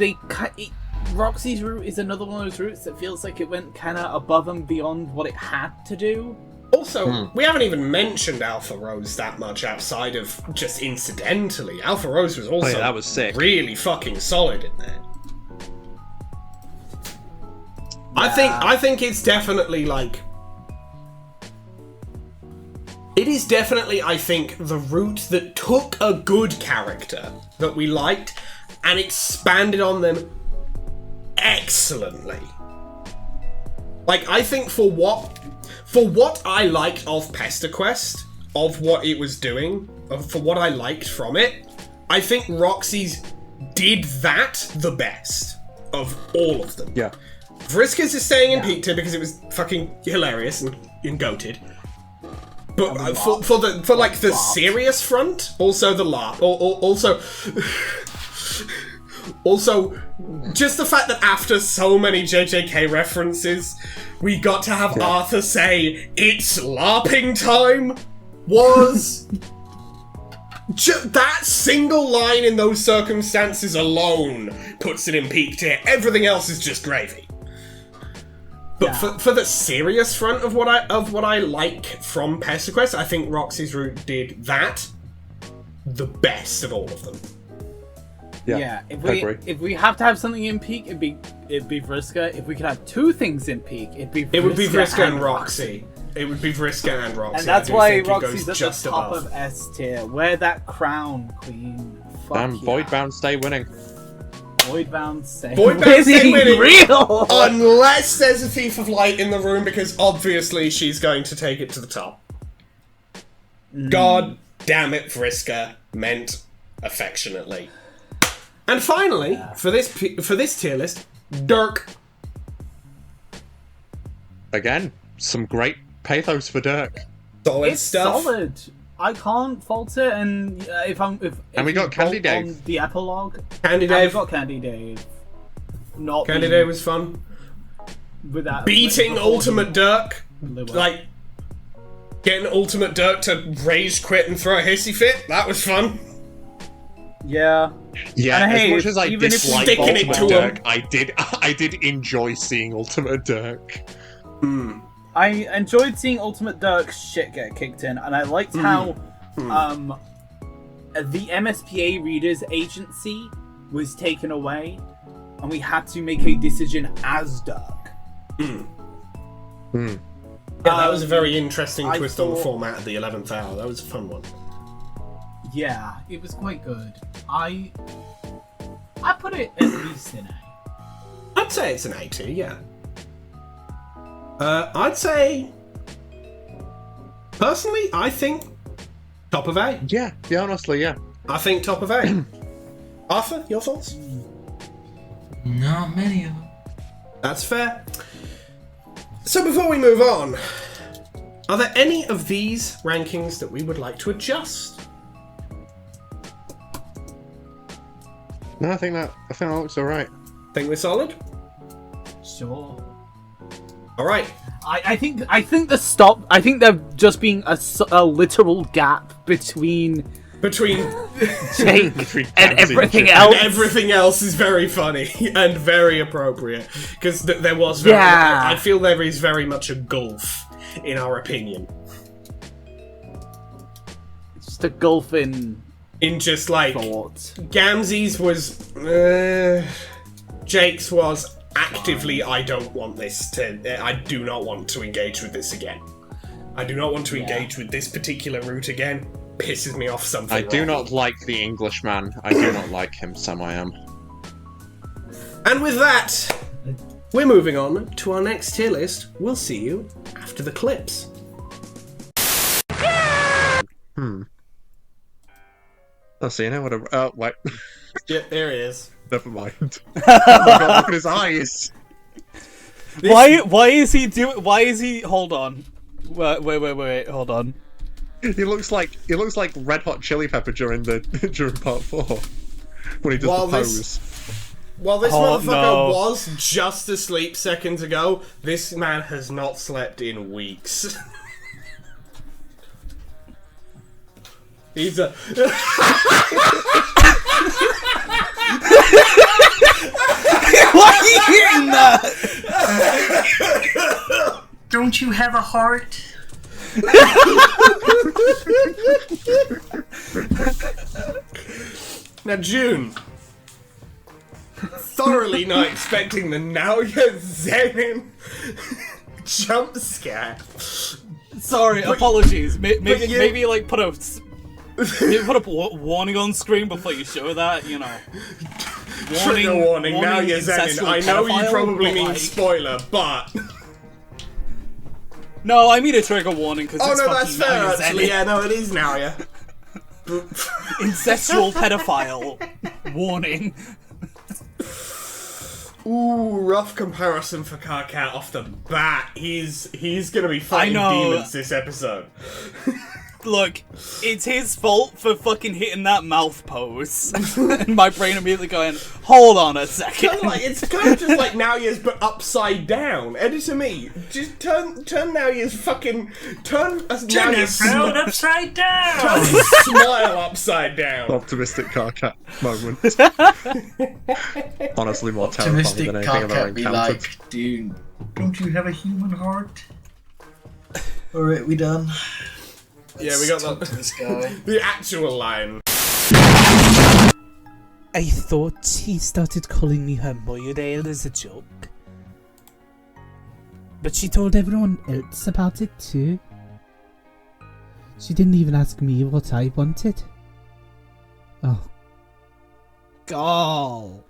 Roxy's route is another one of those routes that feels like it went kind of above and beyond what it had to do. Also, we haven't even mentioned Alpha Rose that much outside of just incidentally. Alpha Rose was also that was sick. really fucking solid in there. I think it's definitely like it is definitely, I think, the route that took a good character that we liked and expanded on them excellently. Like, I think for what I liked of Pesterquest, of what it was doing, for what I liked from it, I think Roxy's did that the best of all of them. Yeah. Vriska's is staying in peak tier because it was fucking hilarious and goated. But for the serious front, also the LARP, also just the fact that after so many JJK references, we got to have Arthur say it's LARPing time was that single line in those circumstances alone puts it in peak tier. Everything else is just gravy. But for the serious front of what I like from Pesterquest, I think Roxy's route did that the best of all of them. Yeah, if we have to have something in peak, it'd be Vriska. If we could have two things in peak, it would be Vriska and Roxy. It would be Vriska and Roxy. And that's why Roxy's at the top of S tier. Wear that crown, queen. Damn, Voidbound stay winning. Voidbound stay winning. Real. Unless there's a Thief of Light in the room, because obviously she's going to take it to the top. God damn it, Vriska, meant affectionately. And finally, for this tier list, Dirk. Again, some great pathos for Dirk. Solid stuff. Solid. I can't fault it, and if we got Candy Dave on the epilogue. Candy Dave. We got Candy Dave. Candy Dave was fun. Without beating Ultimate Dirk, like getting Ultimate Dirk to rage quit and throw a hissy fit. That was fun. Yeah. Yeah, and as much as I dislike Ultimate Dirk, him. I did enjoy seeing Ultimate Dirk. I enjoyed seeing Ultimate Dirk's shit get kicked in, and I liked how the MSPA Readers Agency was taken away, and we had to make a decision as Dirk. Yeah, that was a very interesting twist on the format at the 11th hour. That was a fun one. Yeah, it was quite good. I put it at least an A. I'd say it's an A tier, yeah. I'd say, personally, I think top of A. Yeah, honestly, yeah. I think top of A. Arthur, your thoughts? Not many of them. That's fair. So before we move on, are there any of these rankings that we would like to adjust? No, I think that looks alright. Think we're solid? Sure. All right. I think the stop. I think there just being a literal gap between Jake and everything else. And everything else is very funny and very appropriate because there was. Very, I feel there is very much a gulf in our opinion. It's just a gulf in just like thought. Gamzee's was. Jake's was. Actively, I don't want this to. I do not want to engage with this again. I do not want to engage with this particular route again. Pisses me off something. I do not like the Englishman. I do not like him, Sam I am. And with that, we're moving on to our next tier list. We'll see you after the clips. Let's see, now what a. Wait. Yeah, there he is. Never mind. Oh my god, look at his eyes! Why is he hold on. Wait, hold on. He looks like Red Hot Chili Pepper during part 4. When he does the pose. While this motherfucker was just asleep seconds ago, this man has not slept in weeks. He's a... Why are you hearing that? Don't you have a heart? Now, June. Thoroughly not expecting the Naoya Zenin jump scare. Sorry, apologies. Maybe like put a warning on screen before you show that, you know. Trigger warning, Naoya Zenin. I know you probably mean spoiler, but... No, I mean a trigger warning because it's fucking that's fair, Naoya actually. Zenin. Yeah, no, it is Naoya. Incestual pedophile warning. Ooh, rough comparison for Karkat off the bat. He's gonna be fighting I know. demons this episode. Look, it's his fault for fucking hitting that mouth pose. And my brain immediately going, hold on a second. It's kind of just like Naoya's, but upside down. Editor me, just turn Naoya's fucking Naoya's upside down. turn his smile upside down. Optimistic Karkat moment. Honestly, more terrifying Optimistic than anything I've ever Karkat be encountered. like, dude, don't you have a human heart? Alright, we done. Yeah, we got Talk that. to this guy. The actual line. I thought he started calling me her boiled ale as a joke. But she told everyone else about it too. She didn't even ask me what I wanted. Oh. Gall.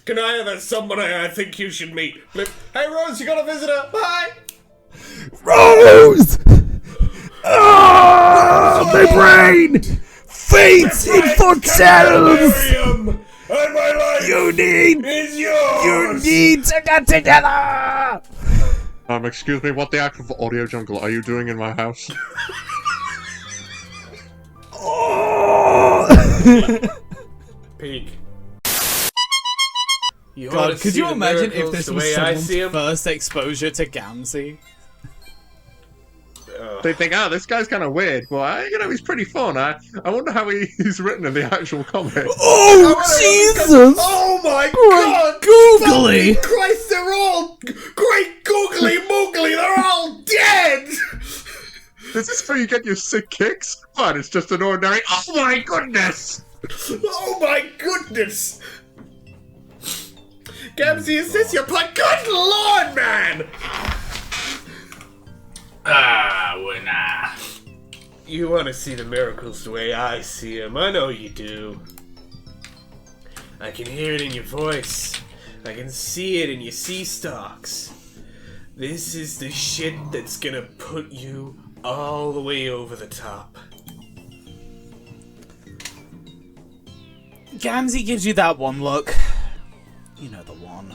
Kanaya, there's somebody I think you should meet. Blip. Hey Rose, you got a visitor? Bye! Rose! Ah, my brain! Fates in footcells! And my life You need is yours! to get together! Excuse me, what the actual audio jungle are you doing in my house? Peak. You God, wanna could see you the imagine if miracles this the was way I see someone's 'em? first exposure to Gamzee? They think, this guy's kind of weird, but he's pretty fun. I wonder how he's written in the actual comic. Oh, Jesus! Oh my god! Googly! Fucking Christ, they're all great googly moogly, they're all dead! Is this where you get your sick kicks? But it's just an ordinary. Oh my goodness! Oh my goodness! Gamzee, is this your plan? Good lord, man! Well, nah. You want to see the miracles the way I see them. I know you do. I can hear it in your voice. I can see it in your sea stalks. This is the shit that's gonna put you all the way over the top. Gamzee gives you that one look. You know the one.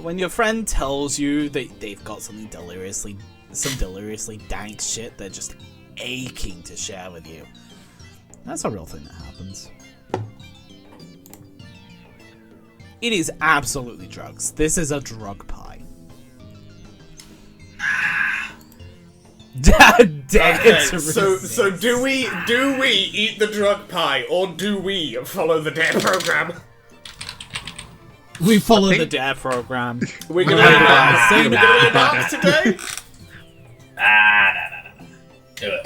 When your friend tells you that they've got some deliriously dank shit they're just aching to share with you. That's a real thing that happens. It is absolutely drugs. This is a drug pie. Okay, so do we eat the drug pie or do we follow the DARE program? We follow the DARE program. We're gonna be dark today. Nah. Do it.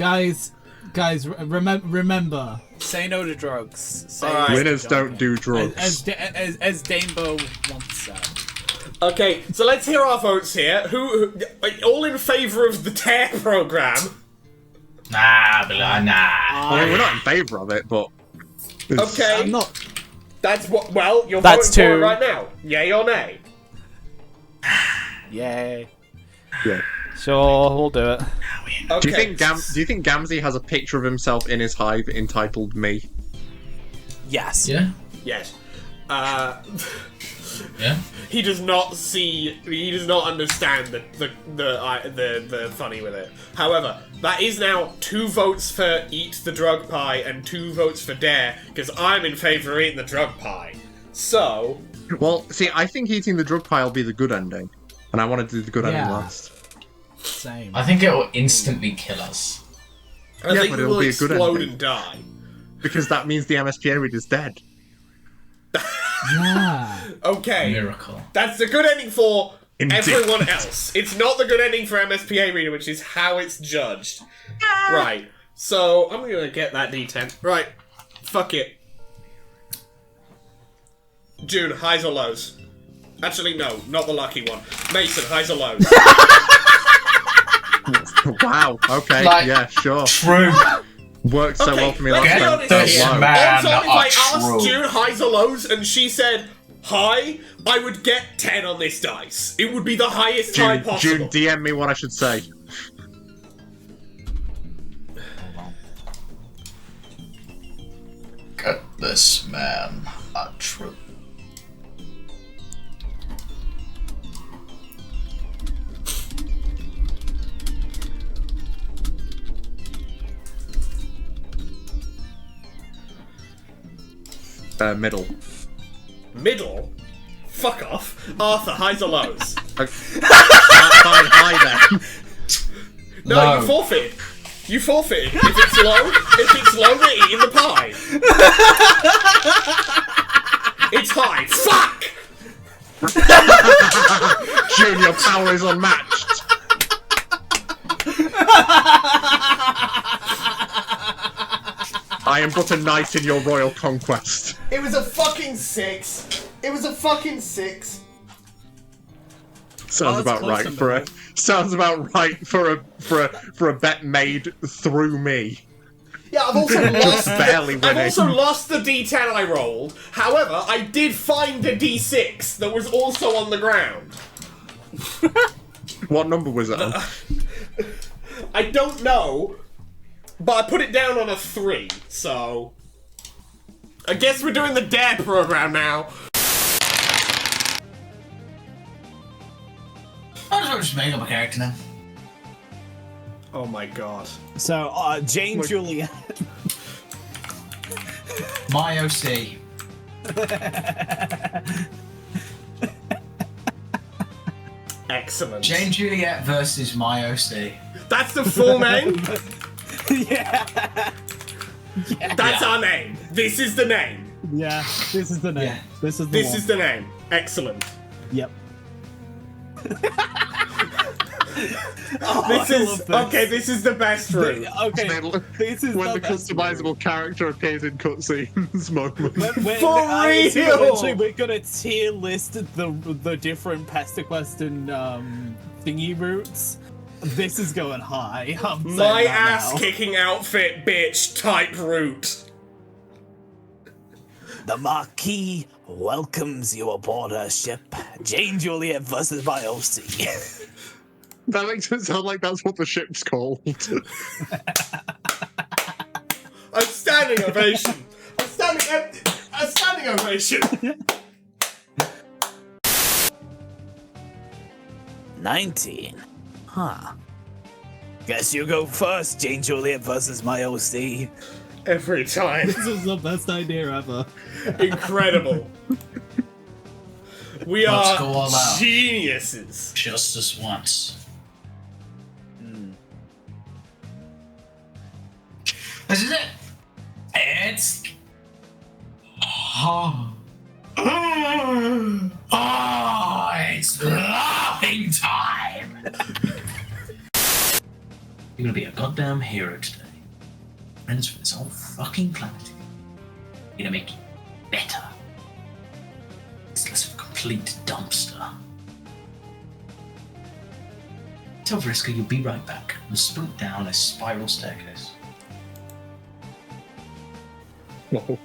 Guys, remember. Say no to drugs. Say Alright. Winners don't do drugs. As Danebo once said. Okay, so let's hear our votes here. Who all in favour of the DARE program? Nah. I mean, we're not in favour of it, but... Okay, I'm not. that's what. Well, you're That's voting for it two. right now. Yay or nay? Yay. Yeah. Sure, we'll do it. Okay. Do you think Gamzee has a picture of himself in his hive entitled "Me"? Yes. Yeah. Yes. Yeah. He does not see. He does not understand the funny with it. However, that is now 2 votes for eat the drug pie and 2 votes for DARE because I'm in favour of eating the drug pie. So. Well, see, I think eating the drug pie will be the good ending, and I want to do the good ending Yeah. last. Same. I think it will instantly kill us. I Yeah, think but we it'll will be a good explode ending. and die. Because that means the MSPA read is dead. Yeah. Okay. Miracle. That's the good ending for Indeed. everyone else. It's not the good ending for MSPA reader, which is how it's judged. Right. So, I'm gonna get that D10. Right. Fuck it. June, highs or lows? Actually, no, not the lucky one. Mason, highs or lows? Wow. Okay. Like- yeah. Sure. True. Worked so Okay, well for me let's last be time. honest This here. man Also, if I are asked true. June highs or lows and she said high, I would get 10 on this dice. It would be the highest high June, possible. DM me what I should say. Get this man a true. Middle. Middle? Fuck off. Arthur, highs or lows? High then. No, Low. you forfeited. You forfeited. If it's low, we're eating the pie. It's high. Fuck! June, your power is unmatched. I am but a knight in your royal conquest. It was a fucking 6. It was a fucking 6. Sounds about close right to for a. middle. Sounds about right for a bet made through me. Yeah, I've also lost. Barely I've winning. also lost the D10 I rolled. However, I did find a D6 that was also on the ground. What number was it on? I don't know, but I put it down on a 3. So I guess we're doing the Dare program now. I'll just make up a character now. Oh my god. So, Jane Juliet. My OC. Excellent. Jane Juliet versus my OC. That's the full name? Yeah. That's our name. This is the name. Yeah, this is the name. Yeah. This is the This one. is the name. Excellent. Yep. This is okay. This is the best route. Okay, this is When the the best customizable character appears in cutscenes moment. For real! Eventually, we're gonna tier list the different Pesterquest and thingy routes. This is going high. I'm saying My that ass now. kicking outfit, bitch type route. The Marquis welcomes you aboard her ship. Jane Juliet versus my OC. That makes it sound like that's what the ship's called. A standing ovation. A standing ovation. 19. Huh. Guess you go first, Jane Juliet versus my OC. Every time. This is the best idea ever. Incredible. We Let's go all are out. geniuses. Just this once. This is it. It's. Oh, it's laughing time. You're gonna be a goddamn hero today. Friends with this whole fucking planet. You're gonna make it better. It's less of a complete dumpster. Tell Vriska you'll be right back and sprint down a spiral staircase. Whoa.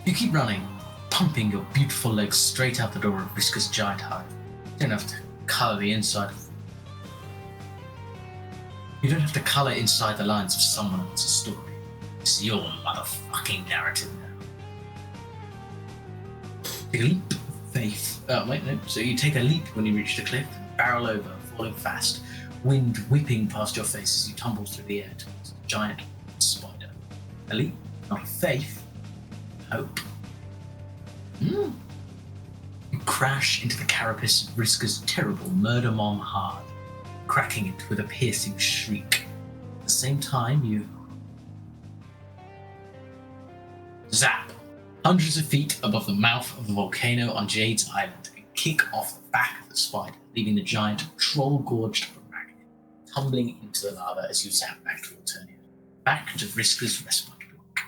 You keep running, pumping your beautiful legs straight out the door of Vriska's giant hive. You don't have to colour the inside of them. You don't have to colour inside the lines of someone else's story. It's your motherfucking narrative now. Take a leap of faith. Oh, wait, no. So you take a leap when you reach the cliff, barrel over, falling fast, wind whipping past your face as you tumble through the air towards a giant spider. A leap, not of faith, hope. You crash into the carapace of Vriska's terrible murder mom hard, cracking it with a piercing shriek. At the same time, you zap hundreds of feet above the mouth of the volcano on Jade's Island and kick off the back of the spider, leaving the giant troll-gorged arachnid tumbling into the lava as you zap back to Alternia, back to Vriska's respite block.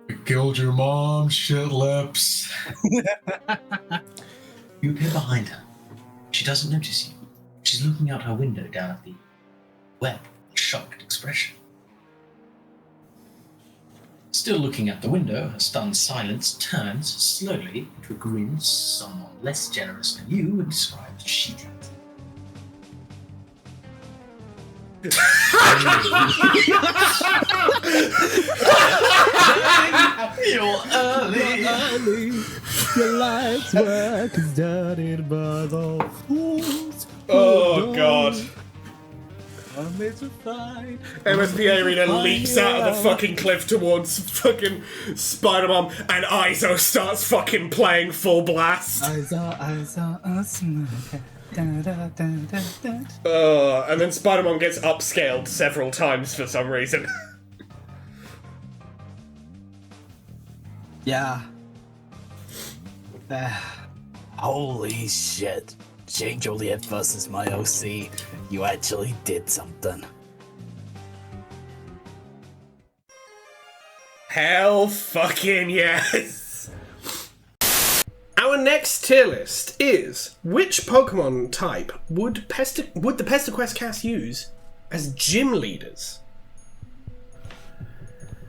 I killed your mom, shit lips. You appear behind her. She doesn't notice you. She's looking out her window down at the web with a shocked expression. Still looking at the window, her stunned silence turns slowly into a grin someone less generous than you would describe as shit. You're early. Your life's work is done by the fools. Oh god. made to fight. MSPA Arena leaps out of the fucking cliff towards fucking Spider-Man, and Iso starts fucking playing full blast. I saw a smoke. And then Spider-Man gets upscaled several times for some reason. Yeah. Holy shit. Jane Joliet versus my OC. You actually did something. Hell fucking yes! Our next tier list is which Pokemon type would the Pesterquest cast use as gym leaders?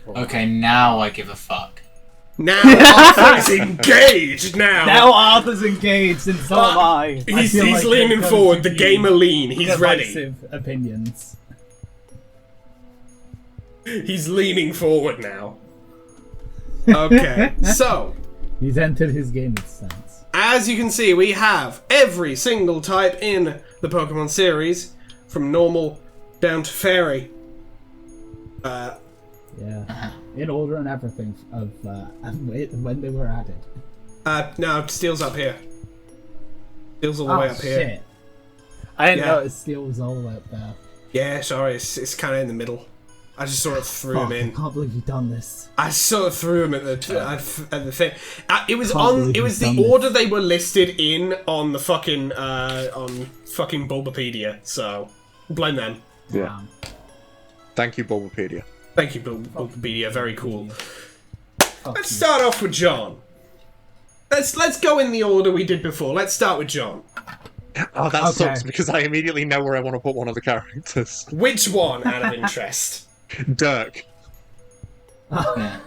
Okay, now I give a fuck. Now Arthur's engaged now! Now Arthur's engaged, and so am I. He's feel like leaning there's forward, going to the be gamer lean, he's ready. divisive opinions. He's leaning forward now. Okay, so, He's entered his gaming sense. as you can see, we have every single type in the Pokemon series, from normal down to fairy. Yeah. In order and everything of when they were added. No, Steel's up here. Steel's all the way up here. Shit. I didn't Yeah. notice Steel was all the way up there. Yeah, sorry, it's kind of in the middle. I just sort of threw him I in. can't believe you've done this. I sort of threw him at the thing. It was Can't on. believe It was you've the done order they were listed in on the fucking Bulbapedia. So blame them. Yeah. Thank you, Bulbapedia. Thank you, Bulbapedia. Very cool. Fuck Let's you. start off with John. Let's go in the order we did before. Let's start with John. Oh, that Okay. sucks because I immediately know where I want to put one of the characters. Which one, out of interest? Dirk.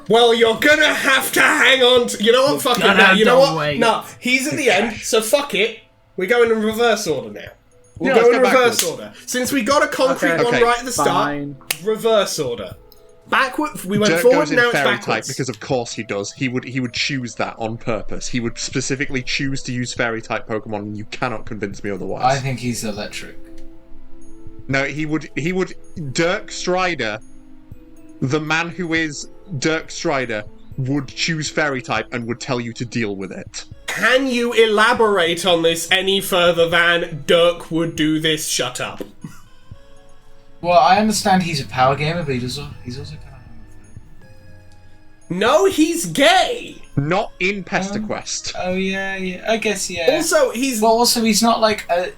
Well, you're gonna have to hang on to. You know what? Fuck it. gonna No, have you know to what? wait. No, he's at the end, so fuck it. We're going in reverse order now. We'll Yeah, go let's in go reverse backwards. order. Since we got a concrete Okay. one Okay. right at the start, Fine. reverse order. Backward. We went Dirk forward. goes in Now it's fairy backwards. type because of course he does. He would choose that on purpose. He would specifically choose to use fairy type Pokemon, and you cannot convince me otherwise. I think he's electric. No, he would Dirk Strider, the man who is Dirk Strider, would choose fairy type and would tell you to deal with it. Can you elaborate on this any further than Dirk would do this? Shut up. Well, I understand he's a power gamer, but he's also kind of. No, he's gay. Not in Pesterquest. Oh yeah. I guess yeah. Also, he's not like a.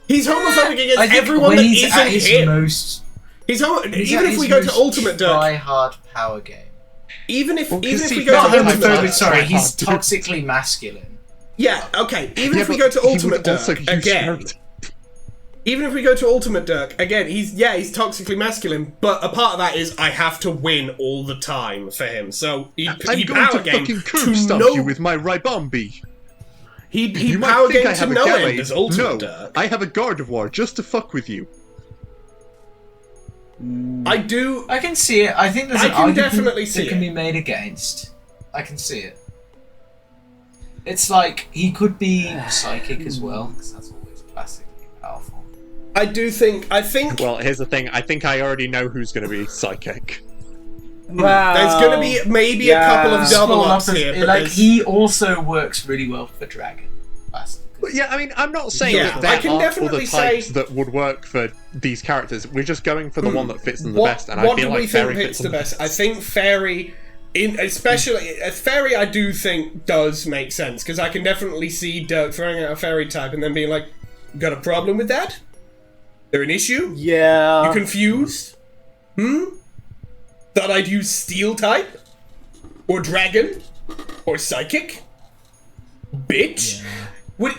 he's homophobic against I think everyone when that he's at isn't his him. most. He's He's even at if we his go to most Ultimate Dirk. try-hard power game. Even if we see, go not to homophobic, Ultimate Dirk. Sorry, try he's hard. toxically masculine. Yeah, okay. Even Yeah, if we but go to he would Ultimate also Dirk use again. fairy type. Even if we go to Ultimate Dirk again, he's toxically masculine, but a part of that is I have to win all the time for him. So he I'm power going to game fucking to curb stomp no you with my Ribombi. he You power might think game I to have a no Gallade. end as Ultimate No, Dirk. I have a Gardevoir just to fuck with you. I do. I can see it. I think there's I an can argument definitely see that can it. be made against. I can see it. It's like he could be psychic as well, because that's always classically powerful. I do think. I think Well, here's the thing. I think I already know who's going to be psychic. Wow. there's going to be maybe a couple of Yeah. double Small ups numbers, here, but like there's- he also works really well for Dragon. But yeah, I mean, I'm not saying Yeah, that there I can aren't definitely other types say- that would work for these characters. We're just going for the one that fits them the what, best, and what I feel do like we think Fairy fits the them best? I think Fairy, especially Fairy, I do think does make sense because I can definitely see Dirk throwing out a Fairy type and then being like, "Got a problem with that? There an issue? Yeah. You confused? Thought I'd use Steel type? Or Dragon? Or Psychic? Bitch?"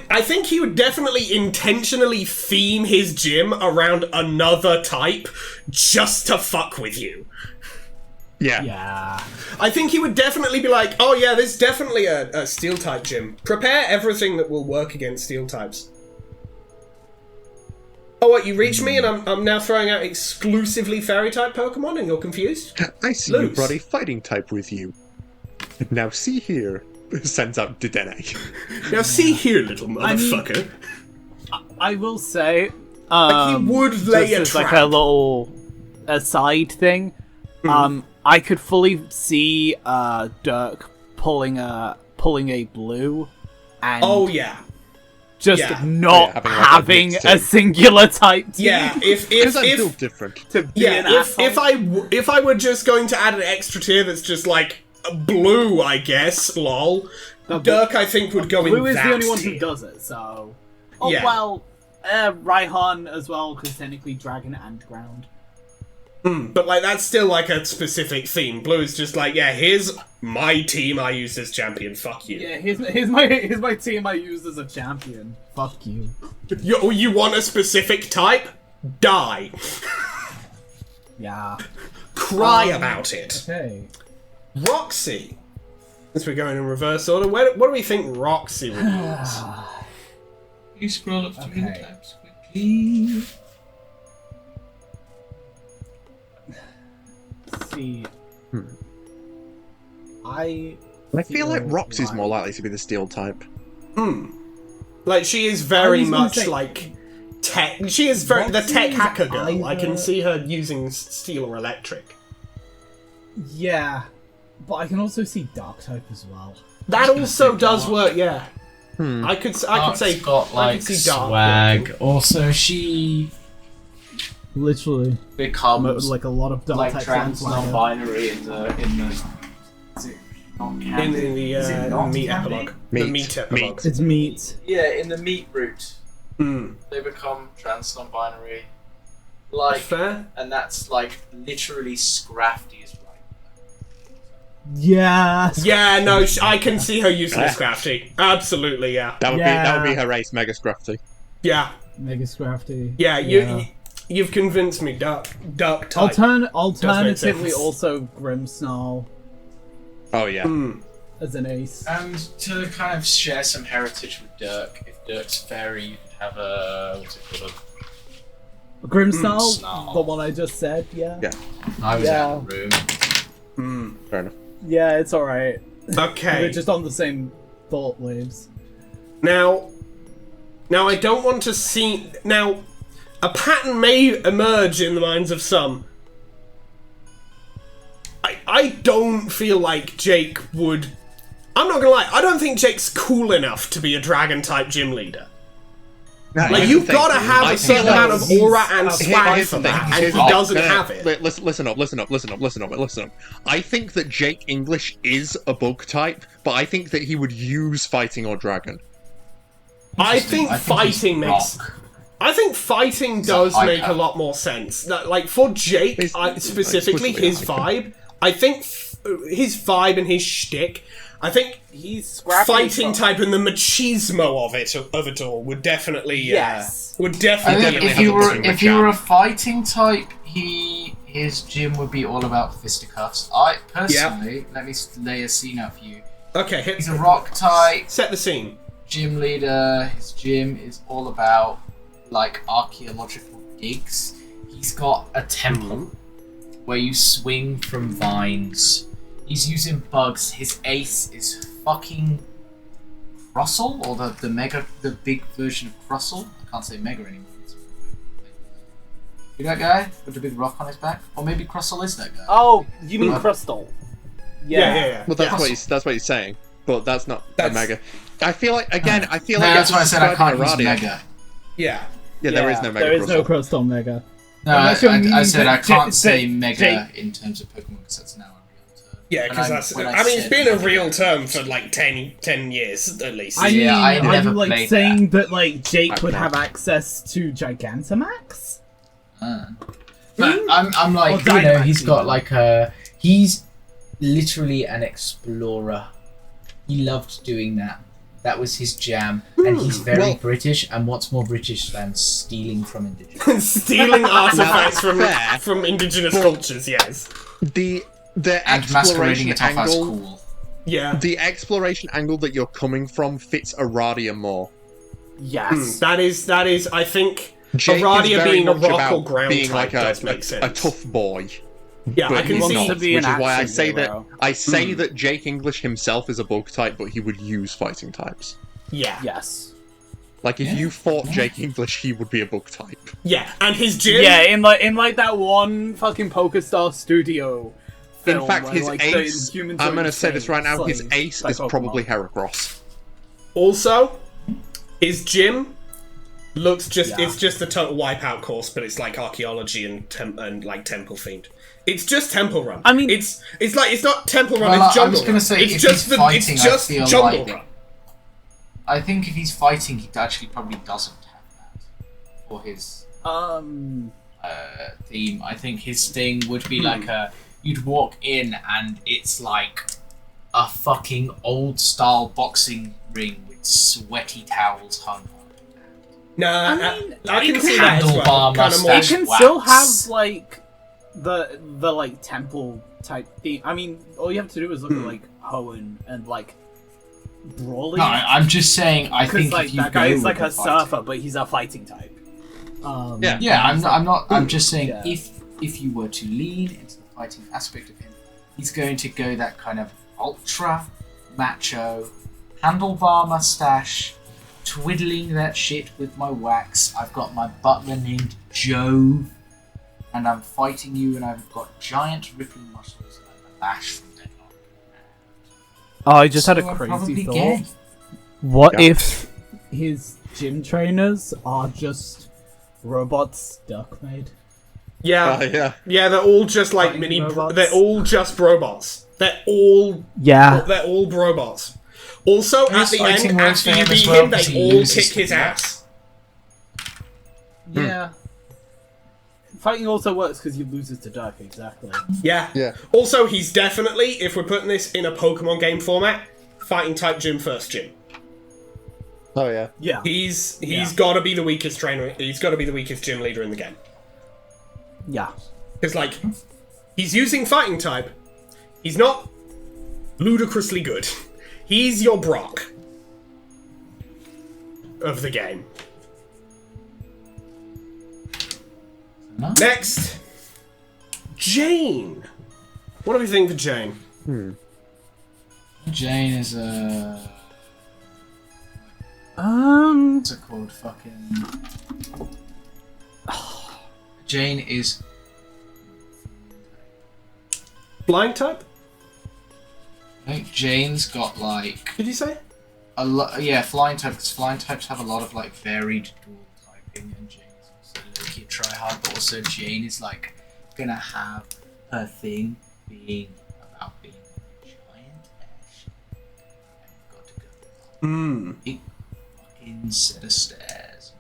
I think he would definitely intentionally theme his gym around another type just to fuck with you. Yeah. Yeah. I think he would definitely be like, "Oh yeah, there's definitely a Steel type gym. Prepare everything that will work against Steel types." Oh, what, you reached me and I'm now throwing out exclusively Fairy type Pokemon and you're confused? I see you Lose. brought a fighting type with you. Now see here. Sends out Dedenne. Now see here, little motherfucker. I will say, Like, he would lay a just as, like, trap. a little aside thing. I could fully see Dirk pulling a blue and Oh, yeah. just yeah. not Yeah, having like, a singular type team. Yeah, Because I'm built different. to be Yeah, an if asshole. if I were just going to add an extra tier that's just like blue, I guess, lol. Dirk, I think, would go Blue in is that the only one tier. who does it, so... Oh, Yeah. well, Raihan as well, because technically Dragon and Ground. But like that's still like a specific theme. Blue is just like, yeah, here's my team I used as champion. Fuck you. Yeah, here's my team I used as a champion. Fuck you. You want a specific type? Die. Yeah. Cry about it. Okay. Roxy. Since we're going in reverse order, what do we think Roxy would use? You scroll up to Okay. okay. Tabs quickly. See. I feel like Roxy's more likely to be the steel type. Like she is very I was gonna much say- like tech. She is very the Roxy tech is hacker girl. I can either- see her using steel or electric. Yeah, but I can also see dark type as well. That also say does dark. work. Yeah. I could say Dark's got I like could see dark. swag. working. Also, she Literally, becomes like a lot of dark like type trans swag. non-binary in the. Is it not In canon? the Is it not meat canon? epilogue. The Meat. meat epilogue. It's meat. Yeah, in the meat route, Hmm. they become trans non-binary. Like, Fair. and that's like literally Scrafty is right. Yeah. Yeah, no, I can see her using the Scrafty. Absolutely, yeah. That would Yeah. be her race, Mega Scrafty. Yeah, Mega Scrafty. yeah. You've convinced me. Dark type. Alternatively, sense. also Grimmsnarl Oh yeah. as an ace. And to kind of share some heritage with Dirk, if Dirk's fairy, you could have a what's it called? Grimmsnarl, Snarl. the one I just said. Yeah. Yeah. I was Yeah. out of the room. Fair enough. Yeah, it's all right. Okay. We're just on the same thought waves. Now, I don't want to see. Now, a pattern may emerge in the minds of some. I don't feel like Jake would. I'm not gonna lie. I don't think Jake's cool enough to be a dragon type gym leader. Like Here's you've the thing. got to have I a certain feel like amount of aura and here's swag Here's for the thing. that, and Here's he the thing. doesn't No, no, have it. Listen up. I think that Jake English is a bug type, but I think that he would use fighting or dragon. I think he's fighting makes. rock. I think fighting a does hyper. make a lot more sense. That, like for Jake specifically, explicitly his a hyper. vibe. I think his vibe and his shtick. I think He's scrappy. fighting type and the machismo of it all would definitely Yes. would I definitely. think definitely if has you a were booking if with you were a jam. fighting type, his gym would be all about fisticuffs. I personally let me lay a scene out for you. Okay, hit, He's a rock type set the scene. gym leader. His gym is all about like archaeological digs. He's got a temple where you swing from vines. He's using bugs. His ace is fucking Russell, or the big version of Russell. I can't say mega anymore. You that guy with the big rock on his back, or maybe Russell is that guy. Oh, you mean Crystal? Yeah. Well, that's what he's saying, but that's not a That's- mega. I feel like No, it's that's why I said I described can't by use Radia. mega. Yeah. Yeah, there is no mega. There is no Crystal. Crystal Mega. No, Unless you're I meaning said I that can't Jake- say that mega Jake- in terms of Pokemon because that's now a real term. Yeah, And because I- that's. when I mean, it's said been a mega- real term for like 10 years at least. I Yeah, mean, I are never you like played saying that like Jake I've would not. have access to Gigantamax? But I'm like, Or you know, Dynamax he's got even. like a. He's literally an explorer. He loved doing that. That was his jam, and he's very Well- British. And what's more British than stealing from indigenous? Stealing artifacts fair, from indigenous cultures, yes. The And masquerading exploration it off as angle, cool. Yeah. the exploration angle that you're coming from fits Aradia more. Yes. That is, I think, Jake is Aradia very being a much rock or about ground being type like a, does make a sense. tough boy. Yeah, But I can he's see. not, to be which an is why I action say hero. that Jake English himself is a bug type, but he would use fighting types. Yeah. Yes. Like, if you fought Jake English, he would be a bug type. Yeah, and his gym. Yeah, in like that one fucking PokerStar Studio film. In fact, where, his like, ace, the humans I'm are going to say this right now, his enslaved ace by is Pokemon. probably Heracross. Also, his gym looks just, Yeah. it's just the total wipeout course, but it's like archaeology and like temple themed. It's just Temple Run. I mean- it's like, it's not Temple Run, Well, it's I Jungle was Run. gonna say, it's if just he's fighting, it's just I feel Jungle like- Run. I think if he's fighting, he actually probably doesn't have that for his theme. I think his thing would be like you'd walk in and it's like a fucking old style boxing ring with sweaty towels hung on. Nah, I mean, I it can can see that as well. handlebar Kind of more. It mustache. can Wax. still have like the like temple type theme. I mean, all you have to do is look at like Hoenn and like Brawly. No, I'm just saying. I Because think like if you that guy go is like with a the fighting- surfer, but he's a fighting type. Yeah. Yeah, I'm not. I'm just saying Yeah. if you were to lead into the fighting aspect of him, he's going to go that kind of ultra macho, handlebar mustache, twiddling that shit with my wax. I've got my butler named Joe, and I'm fighting you, and I've got giant rippling muscles and a lash from deadlock. Oh, I just had So a I'm crazy probably thought. gay. What Yeah. if his gym trainers are just robots Duck made? Yeah, Yeah. yeah, they're all just like Fighting mini. robots. They're all just robots. They're all Yeah. robots. Also, at His the fighting end, works after for you him as beat well, him, because they he all loses kick the his block. ass. Yeah. Fighting also works because he loses to Duck, exactly. Yeah. Yeah. Also, he's definitely, if we're putting this in a Pokemon game format, fighting type gym first gym. Oh, yeah. Yeah. He's Yeah. got to be the weakest trainer. He's got to be the weakest gym leader in the game. Yeah. Because like, he's using fighting type. He's not ludicrously good. He's your Brock of the game. No? Next, Jane. What do we think for Jane? Jane is a. What's it called? Fucking. Jane is. Blind type? I think Jane's got like Did you say? a lot. Yeah, flying type. Because flying types have a lot of like varied dual typing, and Jane is also low-key a tryhard. But also Jane is like gonna have her thing being about being a giant airship, and you've got to go Hmm. big fucking set of stairs.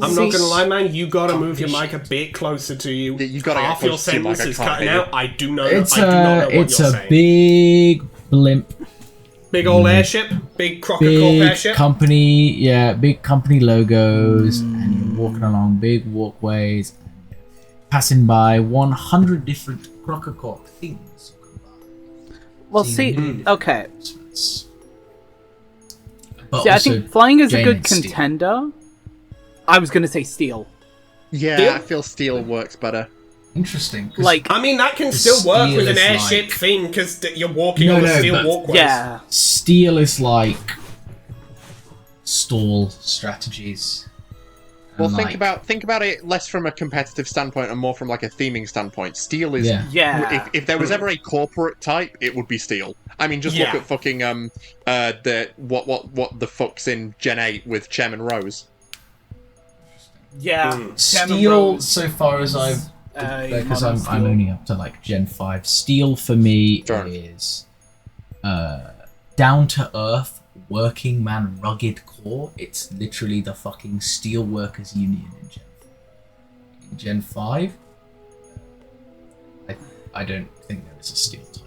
I'm not gonna lie, man. You gotta Talk move your this mic a shit. bit closer to you. Yeah, you gotta get Half your closer to your mic, sentence I is can't cutting hear out. I do know. It's I do not know what it's you're a saying. big blimp, Big old airship, big Crocker-Corp big airship. company, yeah, big company logos, and you're walking along big walkways, and you're passing by 100 different Crocker-Corp things. You can buy. Well, Seeing see, many okay. advertisements. But See, I also, think flying is a Jane good and Steel. contender. I was gonna say steel. Yeah, Steel? I feel steel works better. Interesting. 'cause Like, I mean, that can The still work with an steel is airship like- theme because you're walking No, on the no, steel but- walkways. yeah. Steel is like stall strategies. Well, And, think about it less from a competitive standpoint and more from like a theming standpoint. Steel is Yeah. Yeah. if there was ever a corporate type, it would be steel. I mean, just Yeah. look at fucking the what the fuck's in Gen 8 with Chem and Rose. Yeah. Mm. Steel, so far as I've because I'm only up to like Gen 5. Steel for me Sure. is down to earth, working man, rugged core. It's literally the fucking Steel Workers Union in Gen 4. In Gen 5, I don't think there is a Steel type.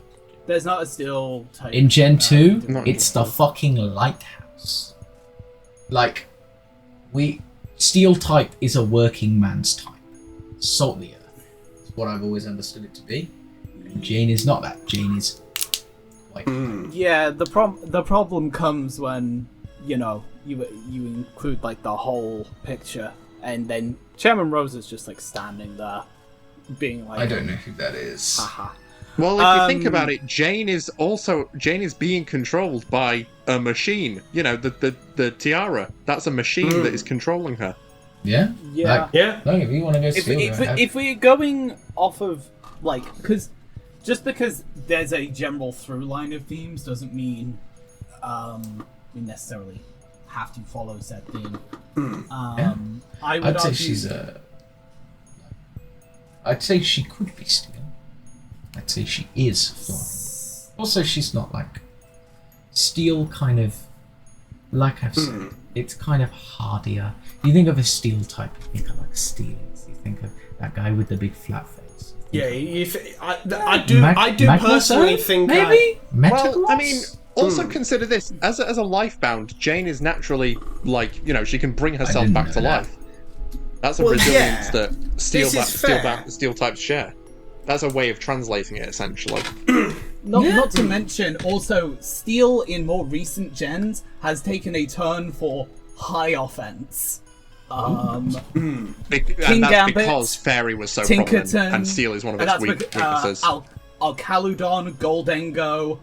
There's not a steel type. In Gen 2, Not it's the fucking Lighthouse. Like, Steel type is a working man's type. Salt the earth. That's what I've always understood it to be. And Jane is not that. Jane is quite. Mm. Yeah, the problem comes when you include like the whole picture, and then Chairman Rose is just like standing there, being like, I don't know who that is. haha. Well, if you think about it, Jane is being controlled by a machine. You know, the tiara. That's a machine that is controlling her. Yeah? Yeah. Like, Yeah. no, if you want to go steal If we're going off of, like, because there's a general through line of themes doesn't mean we necessarily have to follow said theme. I would I'd say argue, she's a... I'd say she could be stealing. I'd say she is flying. Also, she's not like... Steel kind of... Like I've said, it's kind of hardier. You think of a steel type, you think of like steels. You think of that guy with the big flat face. Yeah, I do personally think maybe. Well, I mean, also consider this as a lifebound. Jane is naturally like, you know, she can bring herself didn't back know to that. life. That's a Well, resilience yeah. that This is fair. steel types share. That's a way of translating it, essentially. not to mention, also, Steel in more recent gens has taken a turn for high offense. And King that's Gambit, because Fairy was so prominent, Tinkerton, and Steel is one of and its that's weaknesses. Alcaludon, Goldengo.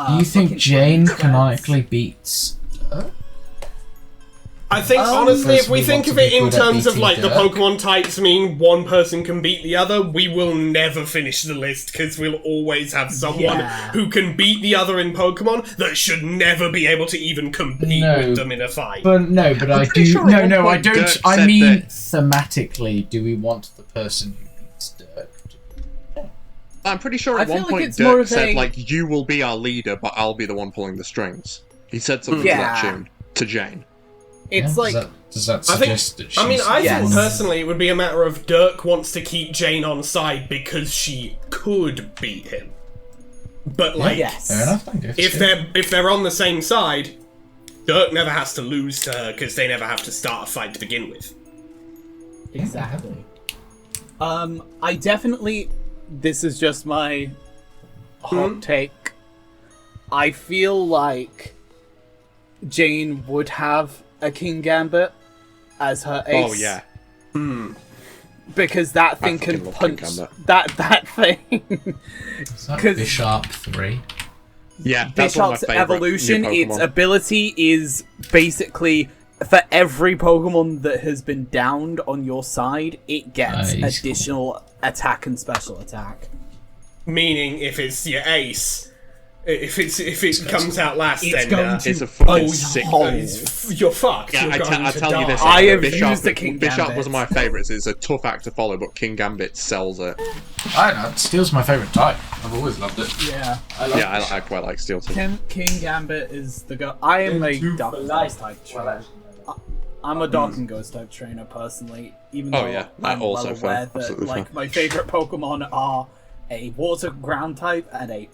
Do you think fucking Jane Twins. canonically beats... I think, honestly, if we First, we think want of to it be in good at terms of, beating like, the Dirk. Pokemon types mean one person can beat the other, we will never finish the list, because we'll always have someone who can beat the other in Pokemon that should never be able to even compete with them in a fight. But no, but I pretty do... sure at No, one I point don't... Dirk I said mean, that- thematically, do we want the person who beats Dirk to... I'm pretty sure I at feel one like point it's more Dirk of said, a- like, you will be our leader, but I'll be the one pulling the strings. He said something to that tune to Jane. It's Yeah, like... Does that I think, suggest that she's... I mean, I Yes. think personally it would be a matter of Dirk wants to keep Jane on side because she could beat him. But, like, Yes. Fair enough, I guess. if they're on the same side, Dirk never has to lose to her because they never have to start a fight to begin with. Exactly. I definitely... This is just my hot take. I feel like Jane would have a King Gambit as her ace. Oh, yeah. Because that thing fucking can love King punch... Gambit. That thing... Is that 'cause- Bishop 3? Yeah, that's one of my Bishop's favourite evolution, new its Pokemon. ability is basically... For every Pokemon that has been downed on your side, it gets Nice. additional attack and special attack. Meaning, if it's your ace, if it comes out last, It's then going to It's a fucking bone sick hole. you're fucked. Yeah, You're I going to tell you die. this. I have Bishop, used the King Bishop Gambit. was one of my favourites. It's a tough act to follow, but King Gambit sells it. I don't know, Steel's my favourite type. I've always loved it. Yeah. Yeah, I quite like Steel too. King Gambit is the go. I am a Dark and Ghost type trainer. I'm a Dark and Ghost type trainer personally, even Oh, though yeah, I'm also well fair, aware that absolutely like fair. my favorite Pokemon are a Water ground type and a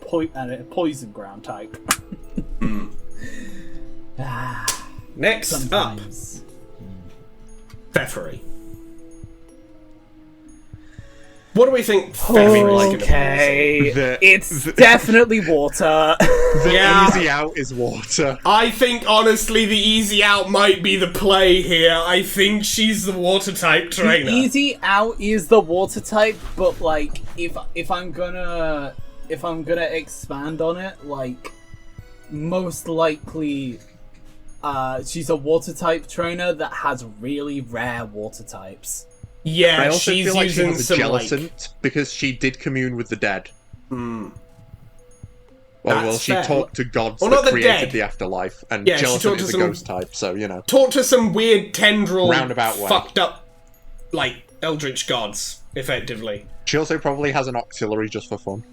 Poison ground type. Next up, Sometimes. Pfeffery. What do we think Pfeffery's going to be? Okay, The- it's definitely water. The Yeah. easy out is water. I think, honestly, the easy out might be the play here. I think she's the water type trainer. Easy out is the water type, but like if I'm gonna expand on it, like most likely she's a water type trainer that has really rare water types. Yeah, I also she's feel like she using has a some, like... Jellicent because she did commune with the dead. Well, That's she fair. talked to gods Well, that not the created dead. the afterlife, and Yeah, she Jellicent talked to is a some- ghost type, so, you know. Talk to some weird tendril, Roundabout way. fucked up, like, eldritch gods, effectively. She also probably has an auxiliary just for fun.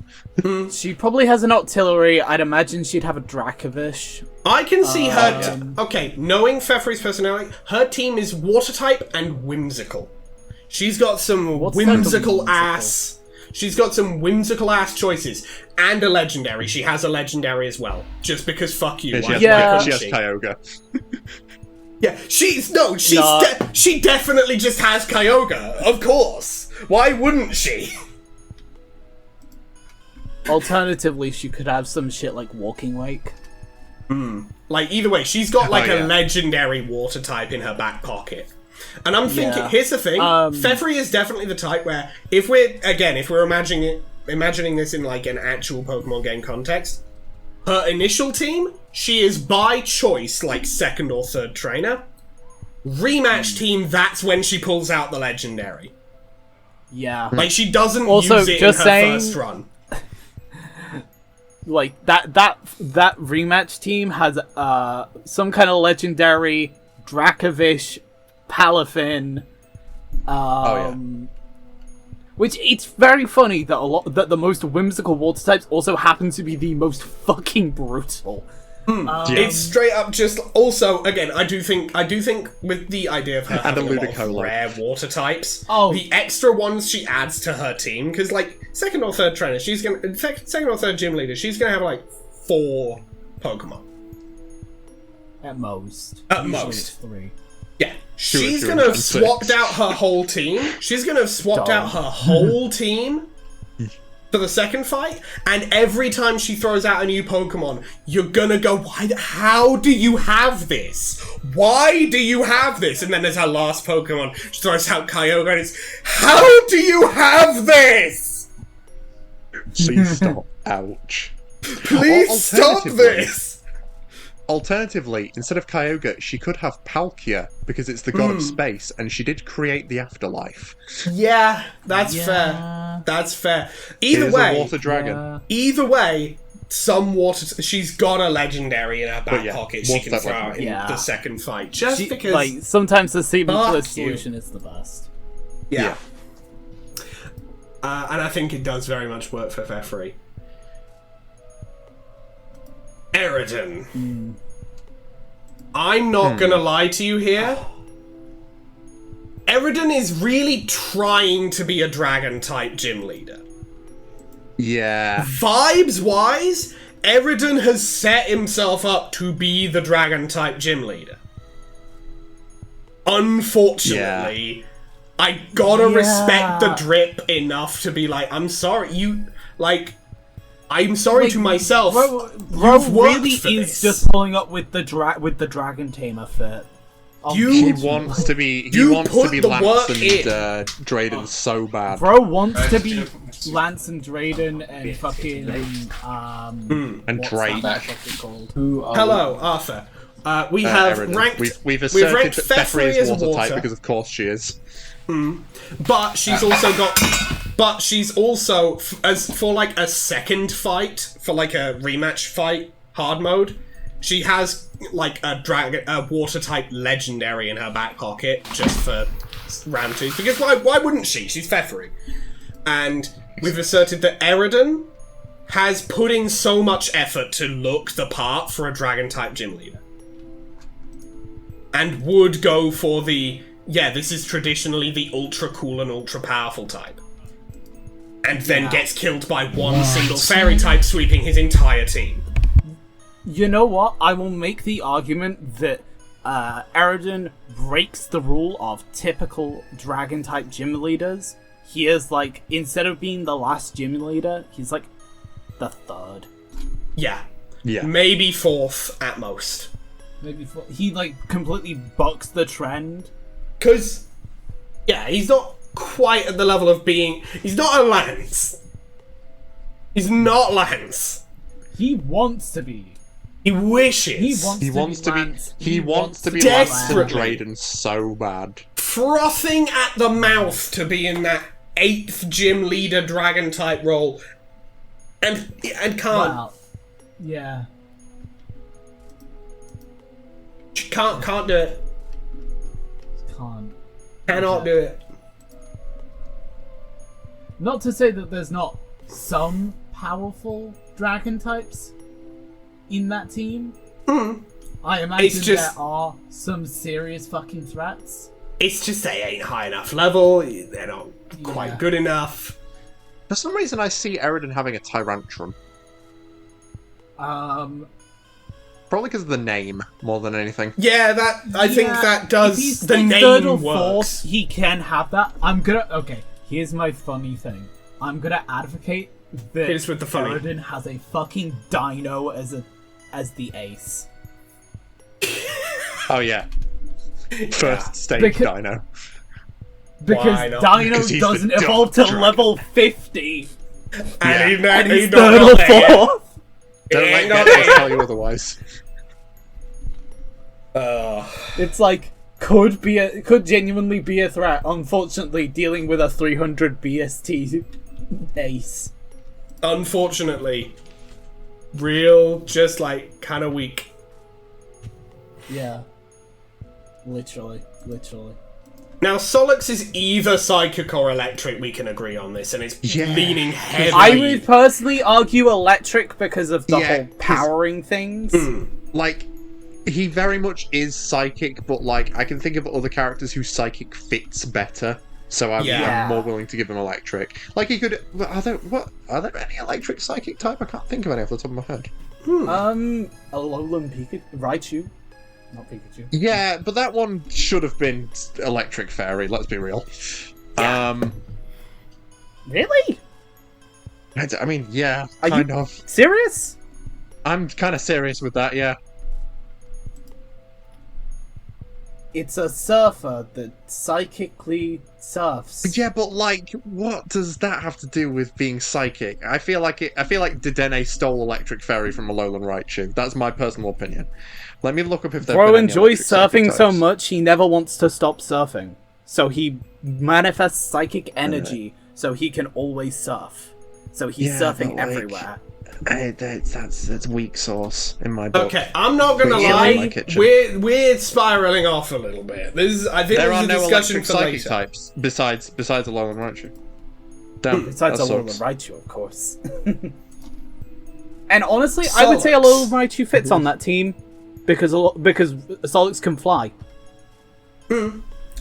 She probably has an auxiliary. I'd imagine she'd have a Dracovish. I can see her... okay, knowing Pfeffery's personality, her team is water type and whimsical. She's got some What's that, the whimsical whimsical? ass... She's got some whimsical ass choices. And a legendary. She has a legendary as well. Just because fuck you. Yeah, why she has couldn't Kyogre. Yeah, she definitely just has Kyogre. Of course. Why wouldn't she? Alternatively, she could have some shit like Walking Wake. Like, either way, she's got, like, yeah. a legendary water type in her back pocket. And I'm thinking, Yeah. here's the thing, Pfeffery is definitely the type where, if we're imagining imagining this in like an actual Pokemon game context, her initial team, she is by choice like second or third trainer. Rematch team, that's when she pulls out the legendary. Yeah. Like, she doesn't Also, use it just in her saying- first run. Like that rematch team has some kind of legendary Dracovish, Palafin, which it's very funny that that the most whimsical water types also happen to be the most fucking brutal. It's straight up just. Also, again, I do think with the idea of her having a lot of Ludicolo. rare water types, Oh. the extra ones she adds to her team, because like second or third trainer, she's gonna second or third gym leader, she's gonna have like 4 Pokemon At most. At Usually most. it's 3. Yeah, she's two, gonna have and swapped 6. out her whole team. She's gonna have swapped out her whole team for the second fight, and every time she throws out a new Pokemon, you're gonna go, how do you have this? Why do you have this? And then there's her last Pokemon, she throws out Kyogre, and it's, how do you have this? Please stop. Ouch. Please stop this! Alternatively, instead of Kyogre, she could have Palkia, because it's the god of space, and she did create the afterlife. Yeah, that's fair. That's fair. Either Here's way, a water dragon. some water. She's got a legendary in her back yeah, pocket. She water can type throw out in legendary. the second fight, just because. Like, sometimes the simplest Fuck you. solution is the best. Yeah. And I think it does very much work for Vefri. Eridan. I'm not gonna lie to you here. Eridan is really trying to be a dragon type gym leader. Yeah. Vibes wise, Eridan has set himself up to be the dragon type gym leader. Unfortunately, I gotta respect the drip enough to be like, I'm sorry, I'm sorry to myself. Bro You've worked really for is this. just pulling up with the dragon tamer fit. He wants to be. He You wants put to be the Lance work and in. Drayden so bad. Bro wants to be Lance and Drayden and fucking And what's Drake. that fucking called? Hello, Arthur. We have Eridan. ranked. We've asserted ranked that Vefri Vefri is as water type water. because of course she is. But she's also got. But she's also as for like a second fight, for like a rematch fight, hard mode. She has like a water type legendary in her back pocket just for round 2. Because why wouldn't she? She's Vefri. And we've asserted that Eridan has put in so much effort to look the part for a dragon type gym leader. And would go for the, this is traditionally the ultra cool and ultra powerful type. And then gets killed by one single fairy type sweeping his entire team. You know what? I will make the argument that Eridan breaks the rule of typical dragon type gym leaders. He is like, instead of being the last gym leader, he's like the third. Yeah. Yeah. Maybe 4th at most. Maybe he like completely bucks the trend. Because, he's not quite at the level of being... He's not a Lance. He's not Lance. He wants to be. He wishes. He wants to be. Lance. He wants to be Lance. Lance and Desperately. Drayden so bad. Frothing at the mouth to be in that 8th gym leader dragon type role. And can't. Wow. Yeah. Can't do it. Can't. Cannot do it. Not to say that there's not some powerful dragon types in that team. I imagine It's just- there are some serious fucking threats. It's just they ain't high enough level. They're not quite Yeah. good enough. For some reason, I see Eridan having a Tyrantrum. Probably because of the name more than anything. Yeah, I think that does. If he's The like name third or works. fourth, he can have that. Okay, here's my funny thing. I'm gonna advocate that Here's with the funny. Eridan has a fucking dino as the ace. Oh yeah. First stage Because- Dino. Because Why not? Dino Because he's the doesn't dark evolve till dragon. level 50. And He's not third or got there yet. fourth. Don't He let ain't got Getting there yet. tell you otherwise. It's like could genuinely be a threat. Unfortunately, dealing with a 300 BST ace. Unfortunately, real, just like kind of weak. Yeah. Literally. Now, Solix is either psychic or electric. We can agree on this, and it's Yeah. leaning heavily. I would personally argue electric because of the Yeah, whole 'cause- powering things. Like, he very much is psychic, but like, I can think of other characters whose psychic fits better. So I'm Yeah. more willing to give him electric. Like he could. Are there any electric psychic type? I can't think of any off the top of my head. Alolan Pikachu, Raichu, not Pikachu. Yeah, but that one should have been electric fairy. Let's be real. Really? I mean, yeah, Are kind you of. serious? I'm kind of serious with that. Yeah. It's a surfer that psychically surfs. Yeah, but like, what does that have to do with being psychic? I feel like Dedenne stole Electric Fairy from Alolan Raichu. That's my personal opinion. Let me look up if there. Bro enjoys surfing so much he never wants to stop surfing. So he manifests psychic energy so he can always surf. So he's surfing everywhere. That's weak sauce in my book. Okay, I'm not gonna Really? lie. My kitchen. We're spiraling off a little bit. I think There this are is a no discussion electric for psychic later. types besides Alolan Raichu. Damn, Besides that Alolan sucks. Raichu, of course. And honestly, I would say Alolan Raichu fits on that team because Solix can fly.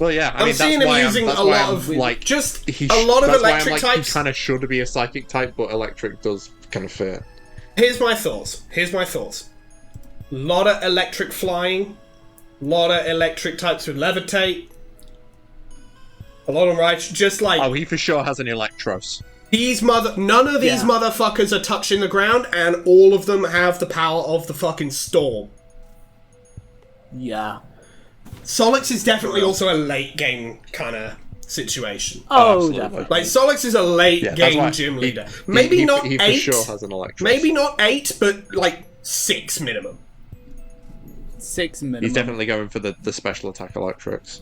Well, yeah, I I'm mean, seeing that's him why using that's a why lot I'm, of like just he a lot of that's why I'm electric like, types. He kind of should be a psychic type, but electric does kind of fit. Here's my thoughts. Lot of electric flying, lot of electric types with levitate. A lot of right, just like Oh, he for sure has an Electros. none of these Yeah. motherfuckers are touching the ground, and all of them have the power of the fucking storm. Yeah. Solix is definitely also a late game kind of situation. Oh, absolutely. definitely. Like Solix is a late Yeah, that's game why gym he- leader. Maybe he, not he 8. for sure has an Electros. Maybe not 8, but like 6 minimum. 6 minimum. He's definitely going for the special attack electrics.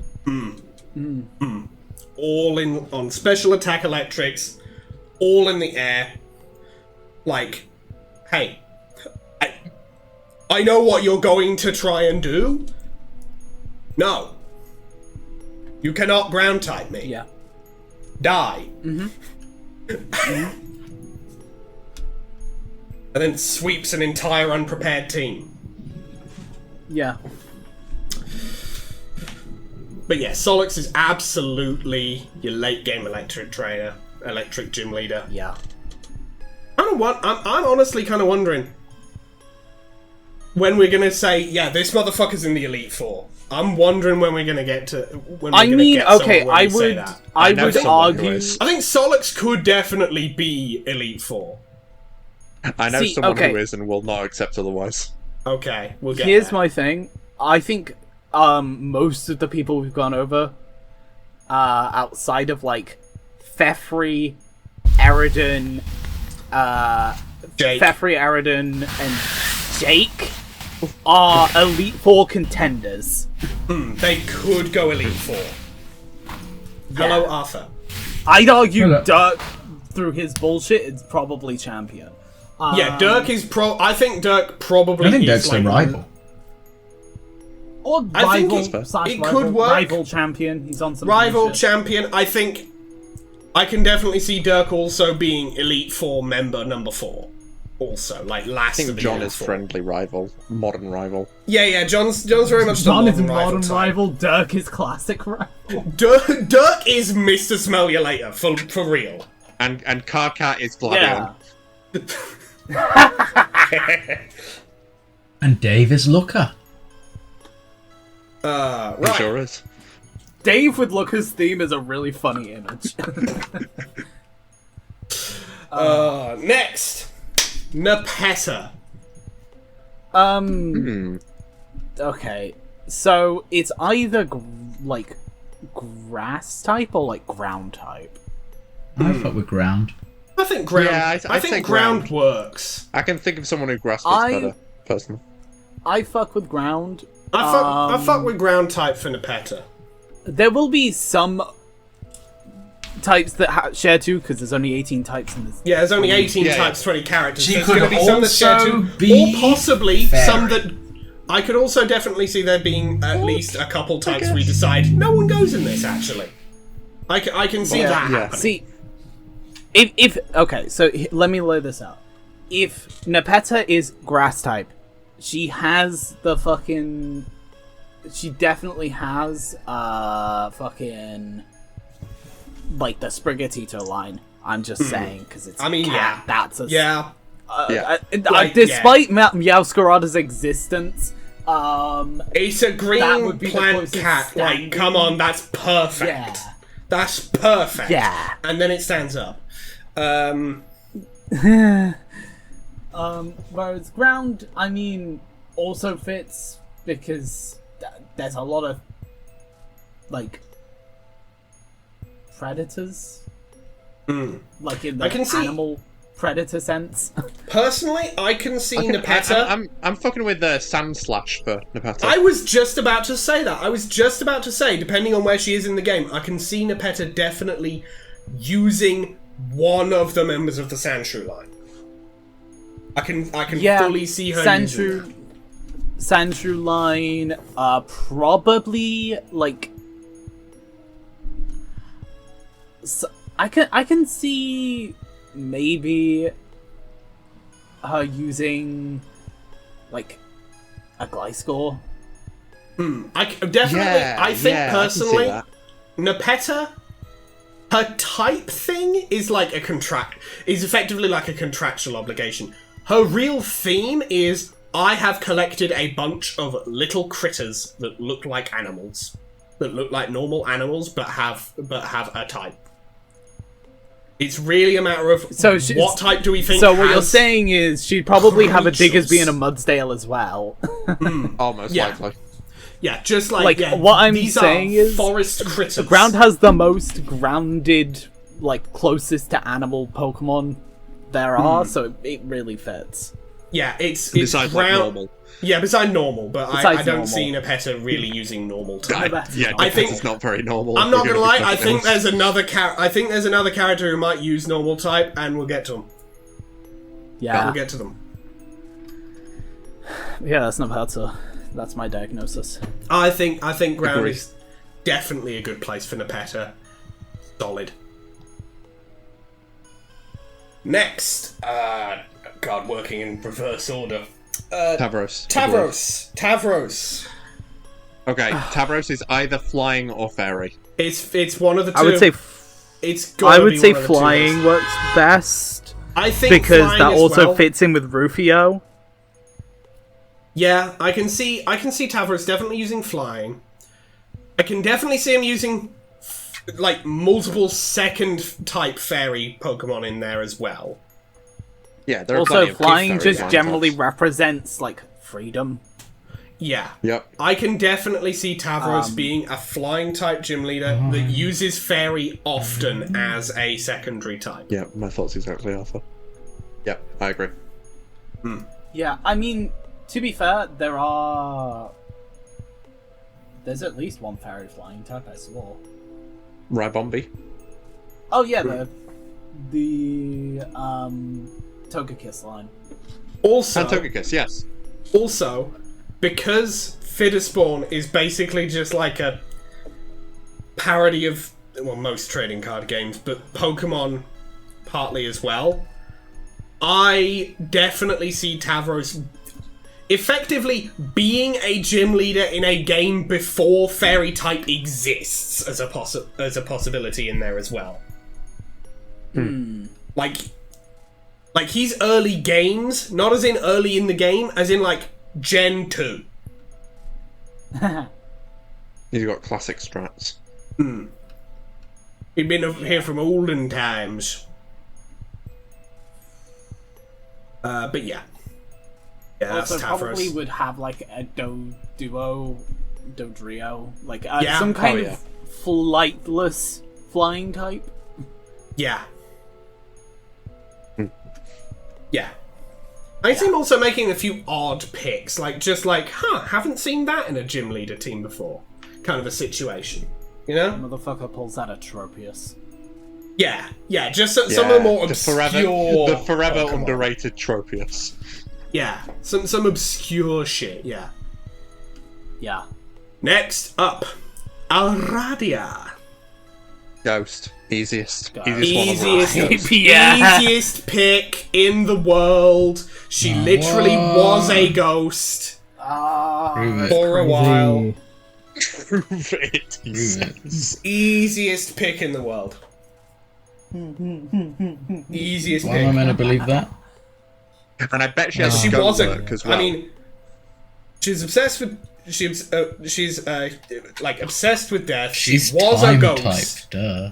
All in on special attack electrics, all in the air. Like, hey, I know what you're going to try and do. No. You cannot ground type me. Yeah. Die. And then sweeps an entire unprepared team. Yeah. But yeah, Solix is absolutely your late game electric trainer, electric gym leader. Yeah. I'm honestly kind of wondering when we're gonna say, yeah, this motherfucker's in the Elite Four. I'm wondering when we're gonna get to. When we're I gonna mean, get somewhere okay, where I we say would, that. I know would someone who argue. is. I think Solix could definitely be Elite Four. I know See, someone okay. who is and will not accept otherwise. Okay, we'll get Here's there. my thing. I think most of the people we've gone over, outside of like Fefri, Eridan, Jake. Fefri, Eridan, and Jake are Elite Four contenders. They could go Elite Four. Hello, Arthur. I'd argue Hello. Dirk, through his bullshit, is probably champion. Yeah, Dirk is I think Dirk probably. I think is Dirk's the like, rival. Or I think rival slash it rival, could work. rival champion. He's on some Rival shit. champion. I think I can definitely see Dirk also being Elite Four member number 4. Also, like I last think of the John Elite is Four. friendly rival, modern rival. Yeah, John's very much the John is modern modern type. rival. Dirk is classic rival. Dirk is Mr. Smell You Later for real. And Karkat is Gladion. Yeah. And Dave is Looker. He Right. sure is. Dave with Lucas theme is a really funny image. Next, Nepeta. Okay, so it's either grass type or like ground type. I fuck with ground. I think ground. Yeah, I I'd say think ground ground. works. I can think of someone who grasps I- better, personally. I fuck with ground. I fuck with ground type for Nepeta. There will be some types that share two, because there's only 18 types in this. Yeah, there's only 18 Yeah, types, 20 characters. She There's could going to be some that share also two, be or possibly fairy. some that. I could also definitely see there being at least a couple types we decide no one goes in this. Actually, I can see that Yeah. happening. See, if okay, so let me lay this out. If Nepeta is grass type, she has the fucking. She definitely has fucking like the Sprigatito line. I'm just saying because it's. I mean, cat, yeah, that's a yeah. Like, despite Meowscarada's existence, It's a That green would be the plant closest cat. standing. Like, come on, that's perfect. yeah, That's perfect. yeah. And then it stands up. Whereas ground, I mean, also fits because there's a lot of like predators, like in the I can see- animal predator sense. Personally, I can see Nepeta. I'm fucking with the Sand Slash for Nepeta. I was just about to say that. I was just about to say, depending on where she is in the game, I can see Nepeta definitely using one of the members of the Sandshrew line. I can fully see her using that. Sandshrew line, probably like. So, I can see maybe her using like a Gliscor. I definitely. Yeah, I think yeah, I can see personally, that. Nepeta, her type thing is like is effectively like a contractual obligation. Her real theme is I have collected a bunch of little critters that look like animals, that look like normal animals, but have a type. It's really a matter of what type do we think. So what you're has saying is she'd probably have a creatures. Diggersby and a Mudsdale as well. Almost Yeah. likely. Yeah, just like yeah, what I'm these saying are is forest critters. Ground has the most grounded, like closest to animal Pokemon there are, so it really fits. Yeah, it's Besides like ground. normal. Yeah, besides normal, but I Besides don't normal. see Nepeta really using normal I, type. that's yeah, not- I think- it's not very normal. I'm if not we're gonna lie. be I think honest. there's another I think there's another character who might use normal type, and we'll get to them. Yeah, We'll get to them. yeah, that's not bad. So that's my diagnosis. I think ground Agreed. is definitely a good place for Nepeta. Solid. Next, God, working in reverse order. Tavros. Tavros. Okay, Tavros is either flying or fairy. It's one of the two. I would say it's. Gotta be one of the two flying ways. works best I think because flying that as also well. fits in with Rufio. Yeah, I can see Tavros definitely using flying. I can definitely see him using like multiple second type fairy Pokemon in there as well. Yeah, there are Also, plenty of good flying fairy just flying generally types. represents like freedom. Yeah. Yep. I can definitely see Tavros being a flying type gym leader that uses fairy often as a secondary type. Yeah, my thoughts exactly, Arthur. Yep, I agree. Yeah, I mean, to be fair, there's at least one fairy flying type, I swore. Rybombi. Oh yeah, the Togekiss line. Also, And Togekiss, yes. Also, because Fidespawn is basically just like a parody of, well, most trading card games, but Pokemon partly as well, I definitely see Tavros effectively being a gym leader in a game before Fairy type exists as a possibility in there as well. Like he's early games, not as in early in the game, as in like Gen 2. He's got classic strats. He'd been here from olden times. But yeah. Yeah, that's Also, Tavros. probably would have like a Dodrio, like Yeah. some kind Oh, yeah. of flightless flying type. Yeah. Yeah. I see him also making a few odd picks, haven't seen that in a gym leader team before, kind of a situation, you know? Motherfucker pulls out a Tropius. Yeah, just some of the more obscure... The forever Pokemon. underrated Tropius. Yeah, some obscure shit, yeah. Yeah. Next up, Aradia. Ghost. Easiest. Ghost. Easiest pick in the world. She literally was a ghost for a while. Prove it, he says. Easiest pick in the world. Easiest Why am I pick. meant to believe that? And I bet she has She goat was a. work as well. I mean, she's obsessed with. She's obsessed with death. She's she was time a ghost. type, duh.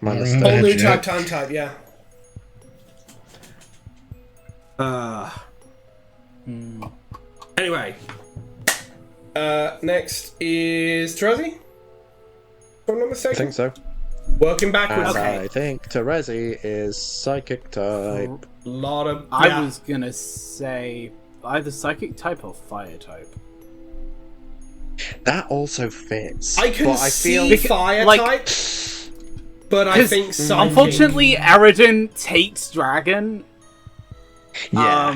My I mistake. remember Whole new Joke. time type, yeah. Anyway. Next is Terezi? If I'm not I mistaken. think so. Working backwards. And I think Terezi is psychic type. Lot of. I yeah. was gonna say either psychic type or fire type. That also fits. I can but I see feel fire like- type, but I 'Cause think psychic. Unfortunately, Aridin takes dragon. yeah.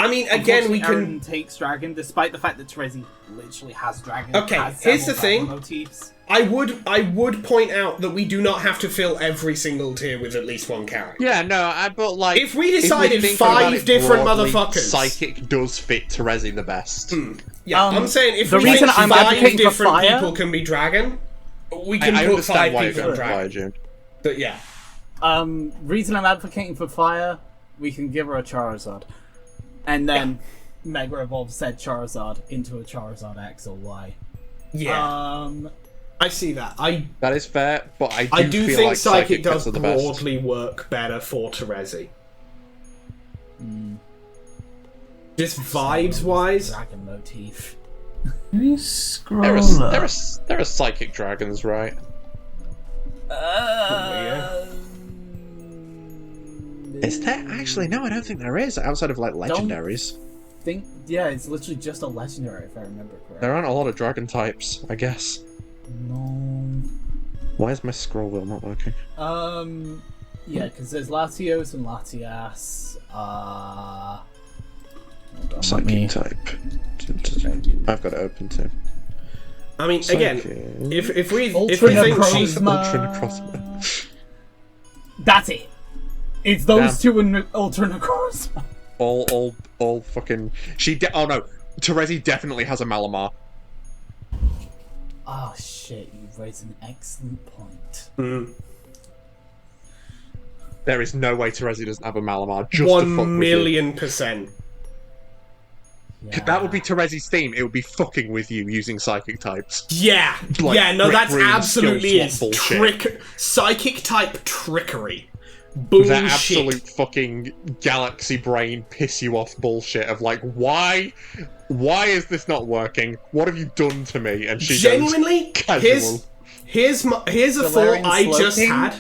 I mean, again, we Unfortunately, can. Aridin takes dragon, despite the fact that Terezi literally has dragon. Okay, has here's the several dragon thing. motifs. I would point out that we do not have to fill every single tier with at least one character. Yeah, no, but like... If we decided think 5 about it different broadly, motherfuckers- Psychic does fit Terezi the best. Yeah, I'm saying if the we reason think I'm 5 advocating for different fire- people can be dragon, we can I put understand 5 why you're people going in for fire, dragon. June. But yeah. Reason I'm advocating for fire, we can give her a Charizard, and then Mega Evolve said Charizard into a Charizard X or Y. Yeah. I see that. That is fair, but I I do do feel think like Psychic picks does are the best. broadly work better for Terezi. Just vibes-wise. Dragon motif. Can you scroll There up? are psychic dragons, right? Is there actually? No, I don't think there is. Outside of like legendaries, Yeah, it's literally just a legendary if I remember correctly. there aren't a lot of dragon types. I guess. No. Why is my scroll wheel not working? Yeah, because there's Latios and Latias. Psychic type. I've got it open too. I mean, Psychic. again, if we Ultra think she's Necrozma. Ultra Necrozma. That's it. It's those Damn. two in Ultra Necrozma. all fucking. Oh no, Terezi definitely has a Malamar. Oh shit! You raised an excellent point. There is no way Terezi doesn't have a Malamar. Just to fuck with you. 1,000,000%. Yeah. That would be Terezi's theme. It would be fucking with you using psychic types. Yeah, Like yeah, no, Rick that's Green absolutely skill it. swap bullshit. Psychic type trickery. Bullshit. That absolute fucking galaxy brain piss you off bullshit of like, why is this not working? What have you done to me? And she Genuinely, goes, casual. here's a Galarian thought I just Slowking? had.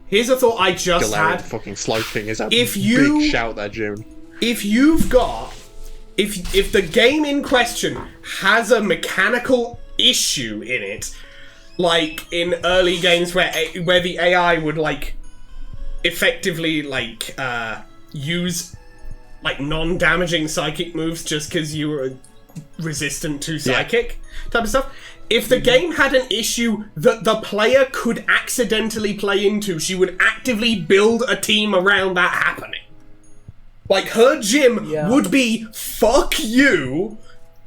Here's a thought I just Galarian had. fucking Slowking is a If you- big shout there, June. If you've got, if the game in question has a mechanical issue in it, like in early games where the AI would like effectively like use like non-damaging psychic moves just because you were resistant to psychic type of stuff. If the game had an issue that the player could accidentally play into, she would actively build a team around that happening. Like, her gym would be, fuck you,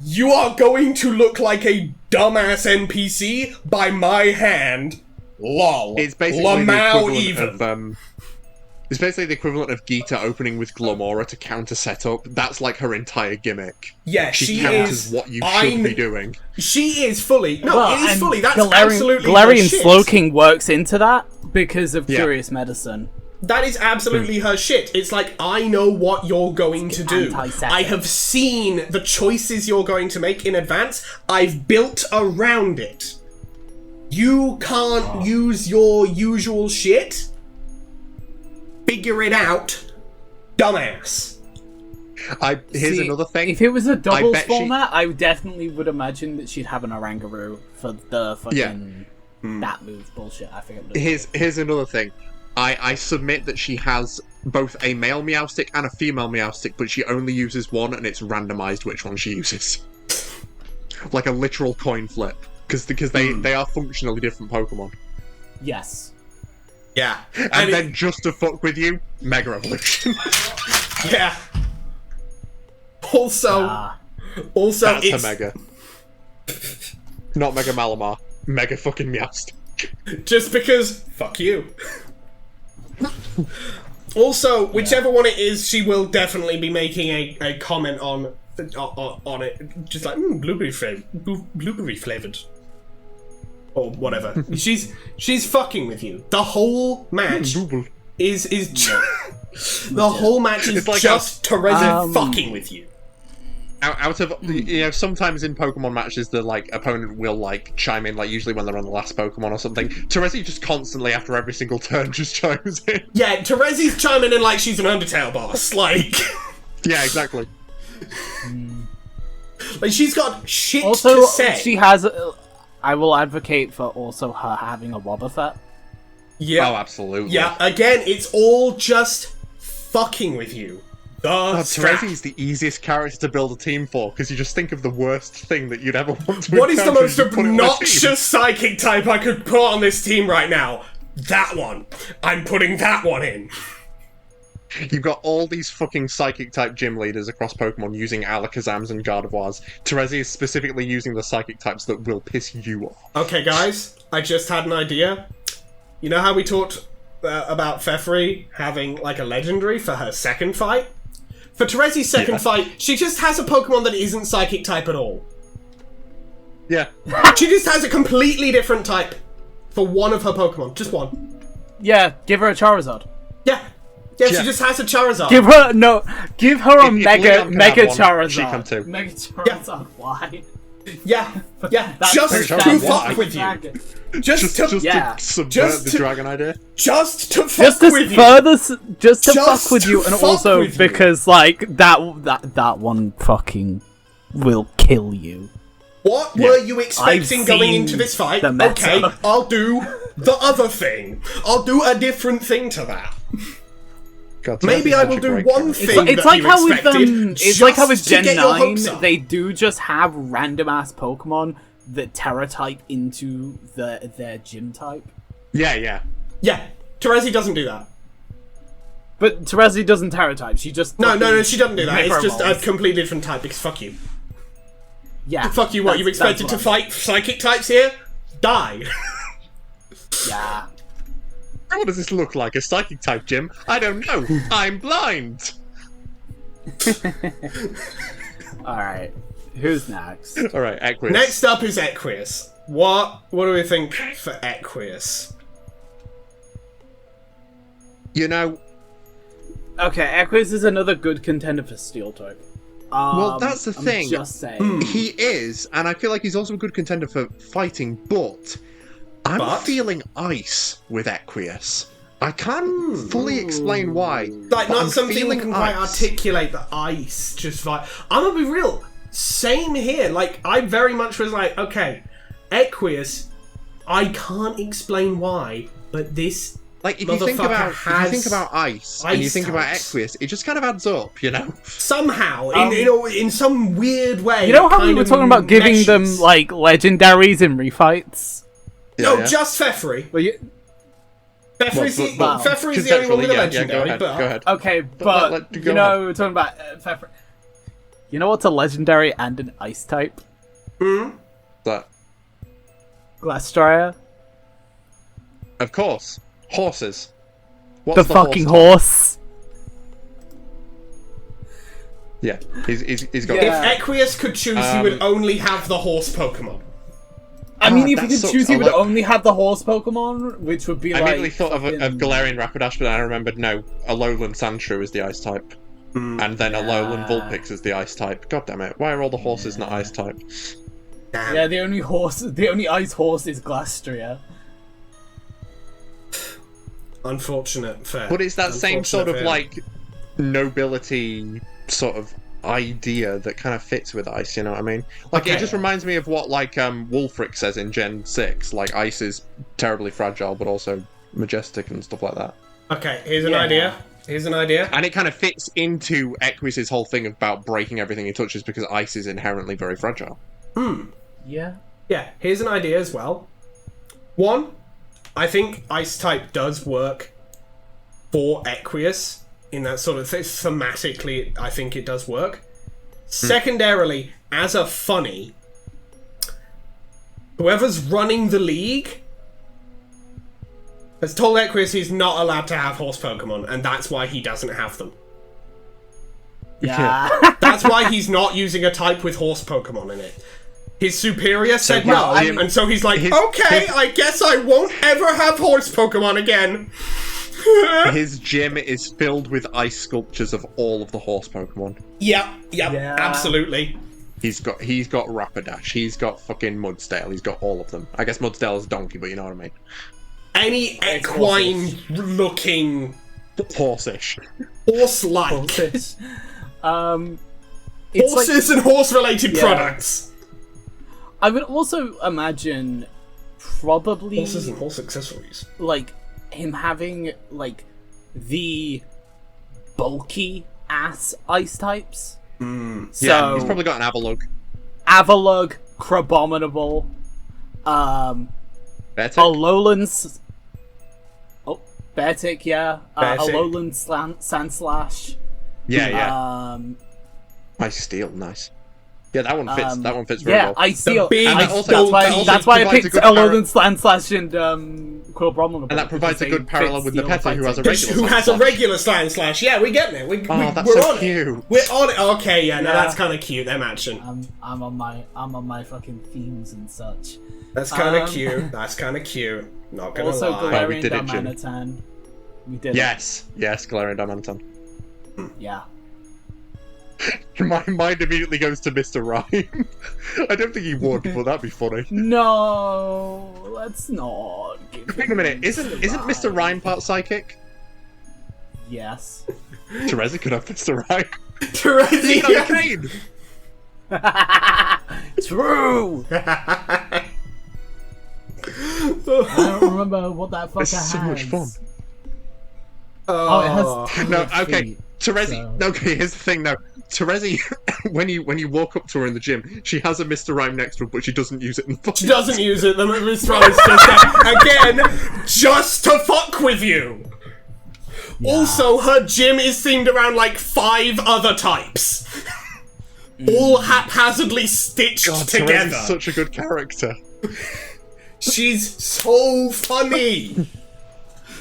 you are going to look like a dumbass NPC by my hand, lol. It's basically Lamau the even. equivalent of it's basically the equivalent of Gita opening with Glamora to counter setup. That's like her entire gimmick. Yeah, She she counters is. what you should be doing. She is fully. No, it is and fully. That's Galarian, absolutely. Galarian her shit. Slowking works into that because of Yeah. Curious Medicine. That is absolutely her shit. It's like, I know what you're going to do. anti-septic. I have seen the choices you're going to make in advance. I've built around it. You can't use your usual shit. figure it out, dumbass. Here's See, another thing. If it was a doubles bet she- format, I definitely would imagine that she'd have an Orangaroo for the fucking that move bullshit. I forget what it is. Here's another thing. I submit that she has both a male Meowstic and a female Meowstic, but she only uses one, and it's randomized which one she uses. Like a literal coin flip, because they are functionally different Pokemon. Yes. Yeah. And then just to fuck with you, Mega Evolution. Yeah. Also, That's it's her Mega. Not Mega Malamar. Mega fucking Meowstic. just because fuck you. Also, whichever one it is, she will definitely be making a comment on it, just like blueberry flavored, or whatever. she's fucking with you. The whole match is the whole match is like just Teresa fucking with you. Out of sometimes in Pokemon matches, the opponent will chime in, usually when they're on the last Pokemon or something. Terezi just constantly after every single turn just chimes in. Yeah, Terezi's chiming in like she's an Undertale boss. Yeah, exactly. She's got shit Also, to say. she has. I will advocate for also her having a Wobbuffet. Yeah. Oh, absolutely. Yeah, again, it's all just fucking with you. Terezi's the easiest character to build a team for, because you just think of the worst thing that you'd ever want to What is the encounter most and you put it on a team. obnoxious psychic type I could put on this team right now? That one. I'm putting that one in. You've got all these fucking psychic type gym leaders across Pokemon using Alakazams and Gardevoirs. Terezi is specifically using the psychic types that will piss you off. Okay, guys, I just had an idea. You know how we talked about Fefri having a legendary for her second fight? For Terezi's second fight, she just has a Pokemon that isn't psychic type at all. Yeah. She just has a completely different type for one of her Pokemon. Just one. Yeah, give her a Charizard. Yeah. Yeah, she just has a Charizard. Give her a Mega Leon can have one, Charizard. she can too. Mega Charizard. Why? Yeah. Yeah. That's Just the to Charizard. fuck with you. Dragon. Just to subvert Just the to- dragon idea. Just to fuck Just to with you. further, just to Just fuck with you, to and fuck also with you. because that one fucking will kill you. What were you expecting I've going seen into this fight? the meta. Okay, I'll do the other thing. I'll do a different thing to that. God, Maybe Terezi's I such will a do great one character. thing It's that like you how with expected, it's like how with just to Gen get your 9 hopes up. they do just have random ass Pokemon that Terra type into their gym type. Yeah. Yeah, Terezi doesn't do that. But Terezi doesn't Terra type. She just No, she doesn't do that. It's just a Micro-evolves. completely different type because fuck you. Yeah. Fuck you, what? You that's expected what to I'm- fight psychic types here? Die. Yeah. What does this look like? A psychic type gym? I don't know. I'm blind. Alright. Who's next? All right, Aquarius. Next up is Equius. What do we think for Equius? You know, Okay, Equus is another good contender for Steel type. well, that's the I'm thing. just saying. He is, and I feel like he's also a good contender for fighting, but I'm feeling ice with Equius. I can't fully explain why. Like, but not I'm something you feeling can quite ice. articulate the ice, just like... I'm gonna be real. Same here. Like, I very much was like, okay, Equius, I can't explain why, but this Like, if you think motherfucker about has ice and you ice think about types. Equius, it just kind of adds up, you know? somehow, in some weird way... You know how we kind were of talking about giving meshes. them, like, legendaries in refights? No, Yeah. just Fefri. Well, you... Fefri's Well, Fefri's the only one with a conceptually, legendary, yeah, go but... ahead. Okay, but, go you know, ahead. we were talking about Pfeffer. You know what's a legendary and an ice type? But, Glastrier? of course, horses. The What's fucking horse horse. type? Yeah, he's got... Yeah. If Equius could choose, he would only have the horse Pokemon. I mean, if that you could sucks. choose, you I would like- only have the horse Pokemon, which would be I like... immediately thought of fucking- Galarian Rapidash, but then I remembered, no, a Lowland Sandshrew is the ice type. And then a Lowland Vulpix is the ice type. God damn it, why are all the horses not ice type? Damn. Yeah, the only ice horse is Glastrier. Unfortunate, fair. But it's that same sort of Unfortunate, like nobility sort of idea that kind of fits with ice, you know what I mean? Like Okay. it just reminds me of what like Wulfric says in Gen 6, like ice is terribly fragile but also majestic and stuff like that. Okay, here's an idea. Here's an idea. And it kind of fits into Equus's whole thing about breaking everything he touches because ice is inherently very fragile. Yeah. Yeah, here's an idea as well. One, I think ice type does work for Equius in that sort of thing. Thematically, I think it does work. Secondarily, as a funny, whoever's running the league has told Equius he's not allowed to have horse Pokemon, and that's why he doesn't have them. Yeah. That's why he's not using a type with horse Pokemon in it. His superior said no, and so he's like, okay, I guess I won't ever have horse Pokemon again. His gym is filled with ice sculptures of all of the horse Pokemon. Yeah, Yeah. absolutely. He's got Rapidash, he's got fucking Mudsdale, he's got all of them. I guess Mudsdale is a donkey, but you know what I mean. Any equine-looking, Horse-ish. horse-like, It's like, horses and horse-related products. I would also imagine probably Horses and horse accessories. like him having like the bulky ass ice types. So Yeah, he's probably got an Avalugg. Avalugg, Crabominable, Better. Alolan Beartic, yeah. Beartic. Alolan Sandslash. Yeah. Um, Ice Steel, nice. Yeah, that one fits. That one fits very yeah, well. I see. big And also- That's why I provides a picked good Alolan Sandslash and Crabominable. And that provides a good parallel with the Petter, who has a Who regular has a Sandslash. regular Sand Slash. Yeah, we're getting it. We're that's we're so on cute. it. We're on it. Okay, yeah, no, Yeah. that's kind of cute. They're matching. I'm on my fucking themes and such. That's kind of cute. That's kind of cute. Not gonna Also, lie. we Galarian did it, Jim. Darmanitan. We did Yes, Galarian Diamanton. it. Yeah. My mind immediately goes to Mr. Rhyme. I don't think he would, but that'd be funny. No, let's not. Wait a minute, isn't Mr. Rhyme part psychic? Yes. Teresa could have Mr. Rhyme. Terezi. True. I don't remember what that fucker This is so much fun. Oh, it has. No, 10 okay, feet, Terezi. so- Okay, here's the thing now. Terezi, when you walk up to her in the gym, she has a Mr. Rhyme next to her, but she doesn't use it in the fight. She doesn't use it. The Mr. Rhyme is just there. Again, just to fuck with you. Also, her gym is themed around like 5 other types. All haphazardly stitched God, together. Terezi's such a good character. She's so funny.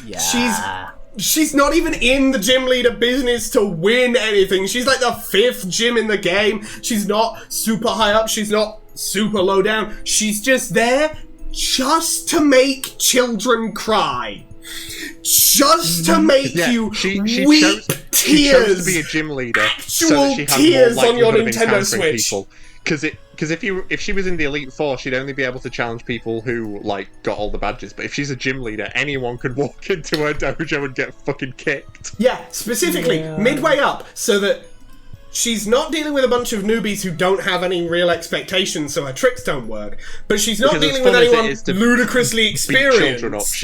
Yeah. She's not even in the gym leader business to win anything. She's like the 5th gym in the game. She's not super high up. She's not super low down. She's just there just to make children cry. Just to make you she weep chose tears. to be a gym leader so Actual that she had tears more on your likelihood of Nintendo encountering Switch. people. Because if she was in the Elite Four, she'd only be able to challenge people who like got all the badges. But if she's a gym leader, anyone could walk into her dojo and get fucking kicked. Yeah, specifically midway up, so that she's not dealing with a bunch of newbies who don't have any real expectations, so her tricks don't work. But she's not Because as dealing with fun as it anyone is to ludicrously Beat children up. experienced.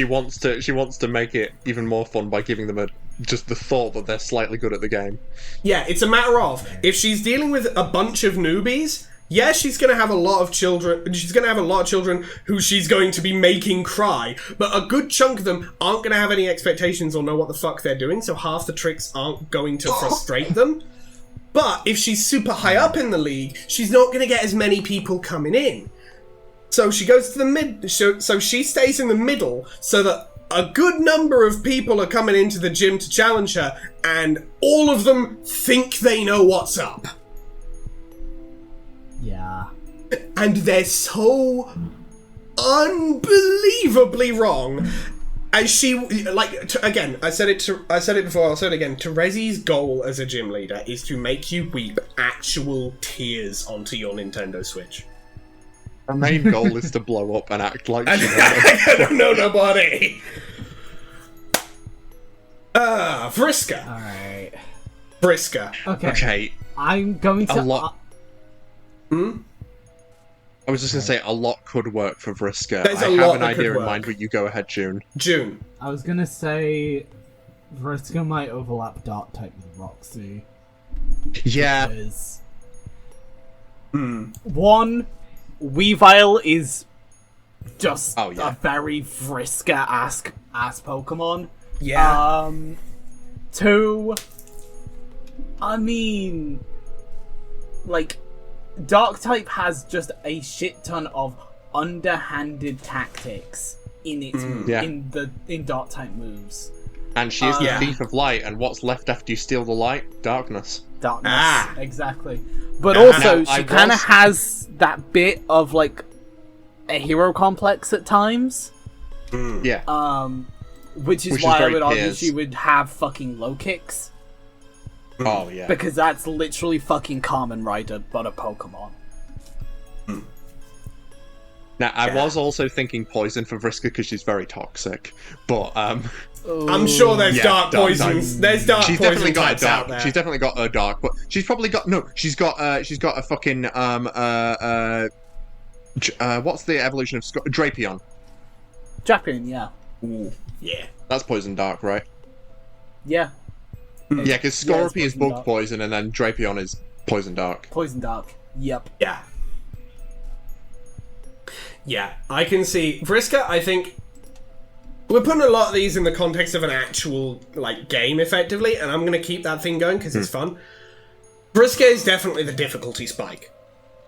She wants to make it even more fun by giving them just the thought that they're slightly good at the game. Yeah, it's a matter of if she's dealing with a bunch of newbies. Yeah, she's going to have a lot of children. She's going to have a lot of children who she's going to be making cry. But a good chunk of them aren't going to have any expectations or know what the fuck they're doing. So half the tricks aren't going to frustrate them. But if she's super high up in the league, she's not going to get as many people coming in. So she goes to the mid. So she stays in the middle so that a good number of people are coming into the gym to challenge her, and all of them think they know what's up. Yeah. And they're so unbelievably wrong. And she, like, again, I said it before, I'll say it again. Terezi's goal as a gym leader is to make you weep actual tears onto your Nintendo Switch. Her main goal is to blow up and act like she knows. I don't know nobody. Vriska. Alright. Vriska. Okay, I'm going to... a lot. I was just gonna say a lot could work for Vriska. There's I a have lot an that idea could in mind, work. but you go ahead, June. June. I was gonna say Vriska might overlap Dark type with Roxy. Yeah, Because One, Weavile is just Oh, yeah. a very Vriska-ass Pokemon. Yeah. Two, I mean, like, Dark type has just a shit ton of underhanded tactics in its Yeah. in Dark type moves. and she is the Yeah. thief of light, and what's left after you steal the light? Darkness. Darkness, Ah. exactly. But Now, also, I she kind of was- has that bit of like a hero complex at times. Yeah. Which is Which is why I very would argue Piers. she would have fucking low kicks. Oh yeah. Because that's literally fucking Kamen Rider, but a Pokemon. Now I was also thinking poison for Vriska because she's very toxic, but I'm sure there's Yeah, dark dark poisons. type. There's dark she's poison definitely got a types out dark. there. She's definitely got a dark, but she's probably got no. She's got a fucking what's the evolution of Drapion? Drapion, yeah. Yeah. That's poison dark, right? Yeah. Yeah, because Yeah, it's Scorpy is poison bug dark. poison, and then Drapion is poison dark. Poison Dark. Yep. Yeah. Yeah, I can see Vriska. I think we're putting a lot of these in the context of an actual like game, effectively, and I'm gonna keep that thing going because it's fun. Vriska is definitely the difficulty spike.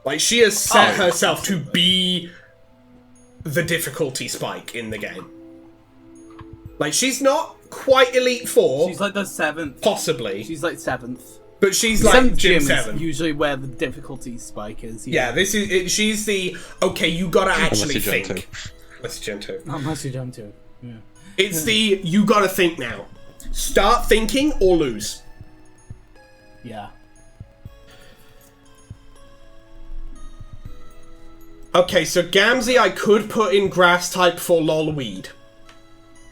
Like she has set herself to be the difficulty spike in the game. Like she's not quite Elite Four, She's like the 7th. possibly, She's like 7th. but she's like 7th Gym gym is 7. usually where the difficulty spike is. Yeah, this is it, she's the okay. You gotta actually you're Gen think. Unless you're Gen 2. Unless you jump to. Yeah. It's the you gotta think now. Start thinking or lose. Yeah. Okay, so Gamzee I could put in grass type for lol weed.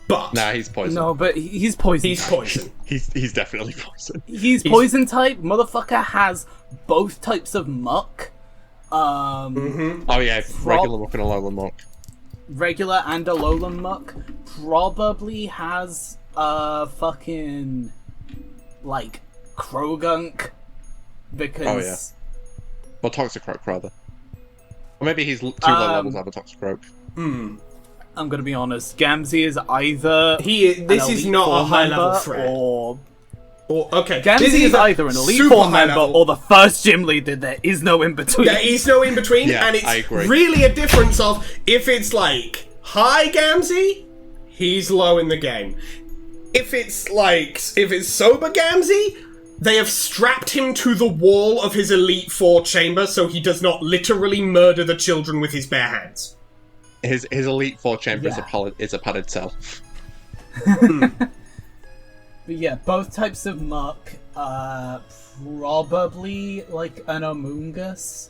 But Nah, he's poison. No, but he's poison. he's poison. He's definitely poison. He's poison type. Motherfucker has both types of muck. Oh yeah, regular muck and Alolan muck. Regular and Alolan muck. Probably has fucking like Krogunk because Oh, yeah. Well, Toxicroak rather. Or maybe he's 2 low levels out of Toxicroak. I'm gonna be honest, Gamzee is either This an is Elite not Four a high level member threat. Or okay, Gamzee this is either an Elite super Four high member level. or the first gym leader. There is no in between. There is no in between, Yeah, and it's I agree. really a difference of if it's like high Gamzee, he's low in the game. If it's sober Gamzee, they have strapped him to the wall of his Elite Four chamber so he does not literally murder the children with his bare hands. His Elite Four chamber Yeah. is a padded cell. But yeah, both types of muck. Probably like an Amoongus.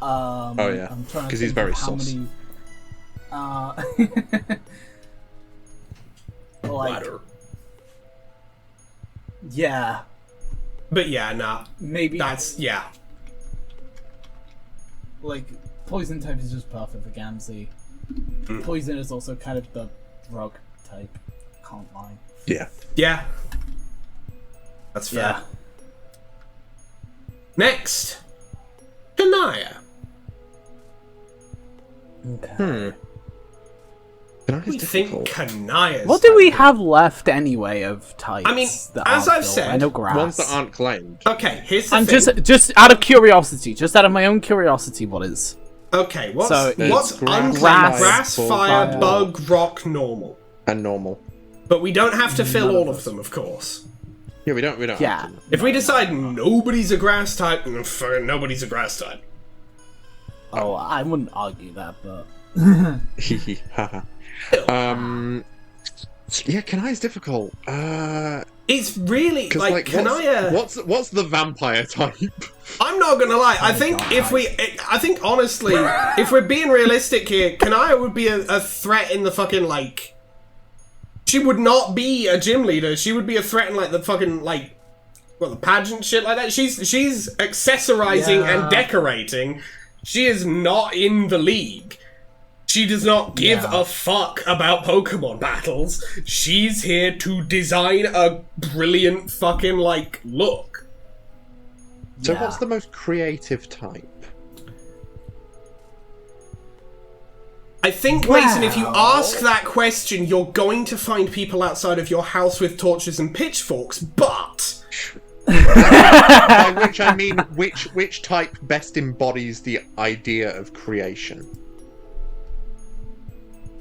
Oh yeah, I'm trying to 'cause he's think very of how sus. many. Like, Ladder. yeah, But yeah, nah. maybe That's yeah. like poison type is just perfect for Gamzee. Poison is also kind of the drug type. Can't lie. Yeah. Yeah. That's fair. Yeah. Next. Kanaya. Okay. We think Kanaya's What do we type. have left anyway of types? I mean, that as aren't I've filled? said, I know grass. Ones that aren't claimed. Okay, here's the I'm thing. just out of curiosity, just out of my own curiosity, what is? Okay, what's So what's it's unclaimed? grass, Grass, fire, fire, bug, rock, normal. And normal. But we don't have to fill None of all of those. them, of course. Yeah, we don't. Yeah. Have to. If we decide nobody's a grass type, then nobody's a grass type. Oh, I wouldn't argue that, but Hehe, haha. Yeah, Kanaya's difficult. It's really Because like, like, Kanaya. what's the vampire type? I'm not gonna lie. I think I think honestly, if we're being realistic here, Kanaya would be a threat in the fucking like She would not be a gym leader. She would be a threat in like the fucking the pageant shit like that. She's accessorizing and decorating. She is not in the league. She does not give a fuck about Pokemon battles. She's here to design a brilliant fucking look. So what's the most creative type? I think, Mason, if you ask that question, you're going to find people outside of your house with torches and pitchforks, but... By which I mean, which type best embodies the idea of creation?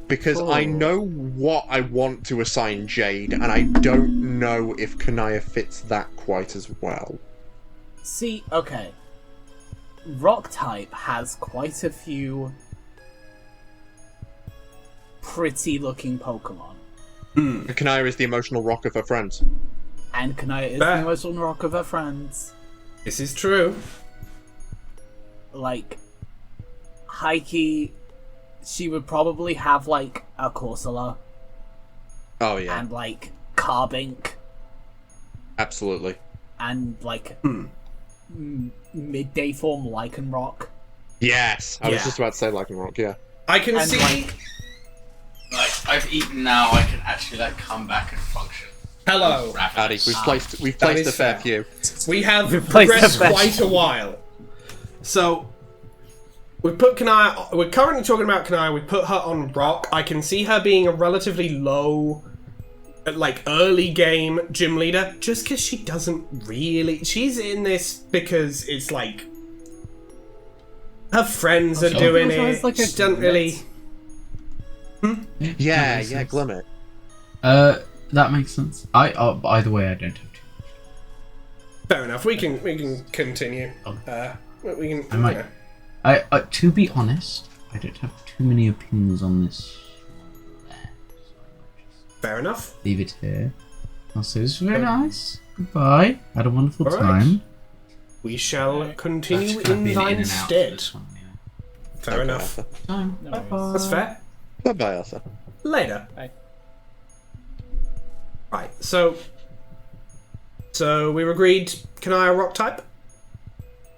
Because I know what I want to assign Jade, and I don't know if Kanaya fits that quite as well. See, okay. Rock type has quite a few pretty looking Pokemon. Kanaya is the emotional rock of her friends. And Kanaya is the emotional rock of her friends. This is true. Like, Heike, she would probably have, a Corsola. Oh, yeah. And, Carbink. Absolutely. And, midday form Lycanroc. Yes! I was just about to say Lycanroc, yeah. I can see... I've eaten now, I can actually, come back and function. Hello. Addy, we've placed a fair few. We have progressed quite a while. So, we put Kanaya... We're currently talking about Kanaya. We put her on Rock. I can see her being a relatively low, early game gym leader. Just because she doesn't really... She's in this because it's her friends are doing it. She doesn't really... Yeah, Glimmet. That makes sense. Either way, I don't have to. Fair enough. We can continue. We can. I might. To be honest, I don't have too many opinions on this. Fair enough. Leave it here. I'll say this was very nice. Goodbye. Had a wonderful All right. time. We shall continue in thine stead. Fair enough. Time. No Bye-bye. That's fair. Bye-bye, Arthur. Later. Bye. Right. So we agreed. Kanaya Rock type.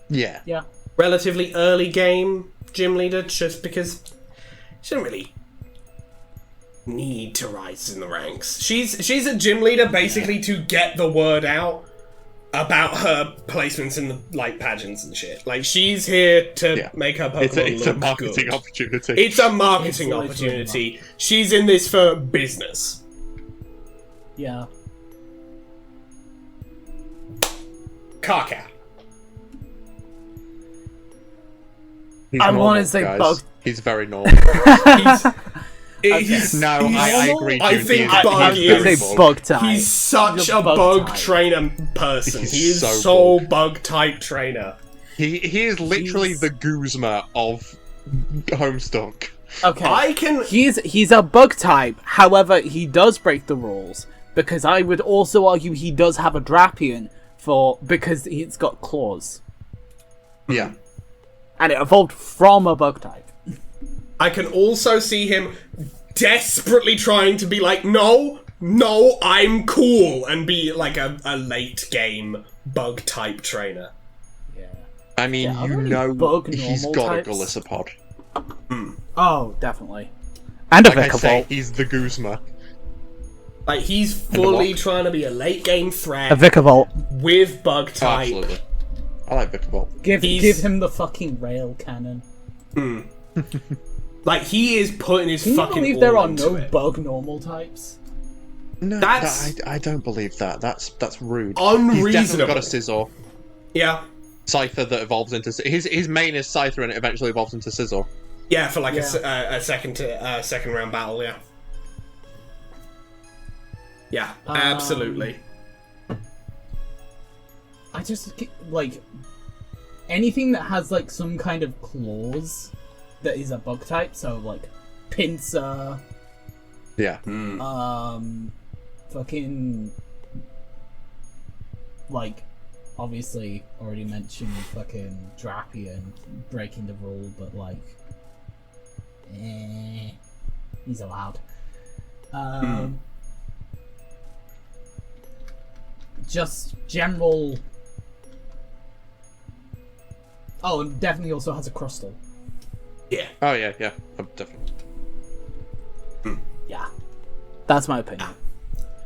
Yeah. Yeah. Relatively early game gym leader, just because she didn't really need to rise in the ranks. She's a gym leader basically to get the word out about her placements in the pageants and shit. She's here to make her Pokemon It's look a marketing good. opportunity. It's a marketing It's opportunity. She's in this for business. Yeah. Carcat. He's I normal, wanna say guys. Bug. He's very normal. I agree. I June, think he is- Bug he is very is- Say normal. bug type. He's such He's a bug bug type. trainer person. He's He is so so cool. bug type trainer. He is literally He's- the Guzma of Homestuck. Okay. He's a bug type. However, he does break the rules because I would also argue he does have a Drapion because it's got claws Yeah. and it evolved from a bug type. I can also see him desperately trying to be no, I'm cool, and be a late game bug type trainer. Yeah. I mean, Yeah, are there any bug he's normal got types? a Golisopod. Oh, definitely. And a Like I say, Vikavolt. he's the Guzma. He's fully trying to be a late game threat A Vikavolt. with bug Oh, type. absolutely. I like Vikavolt. Give He's- him the fucking rail cannon. He is putting his Can you fucking believe all there are into no it. bug normal types? No, That's- I don't believe that. That's rude. He's Unreasonable. definitely got a Scizor. Yeah. Scyther that evolves into... His main is Scyther and it eventually evolves into Scizor. Yeah, for a second round battle, yeah. Yeah, absolutely. I just anything that has some kind of claws that is a bug type, so Pinsir, Yeah. fucking obviously already mentioned fucking Drapion breaking the rule, but he's allowed. just general. Oh, and definitely also has a crystal. Yeah. Oh yeah, definitely. Yeah, that's my opinion.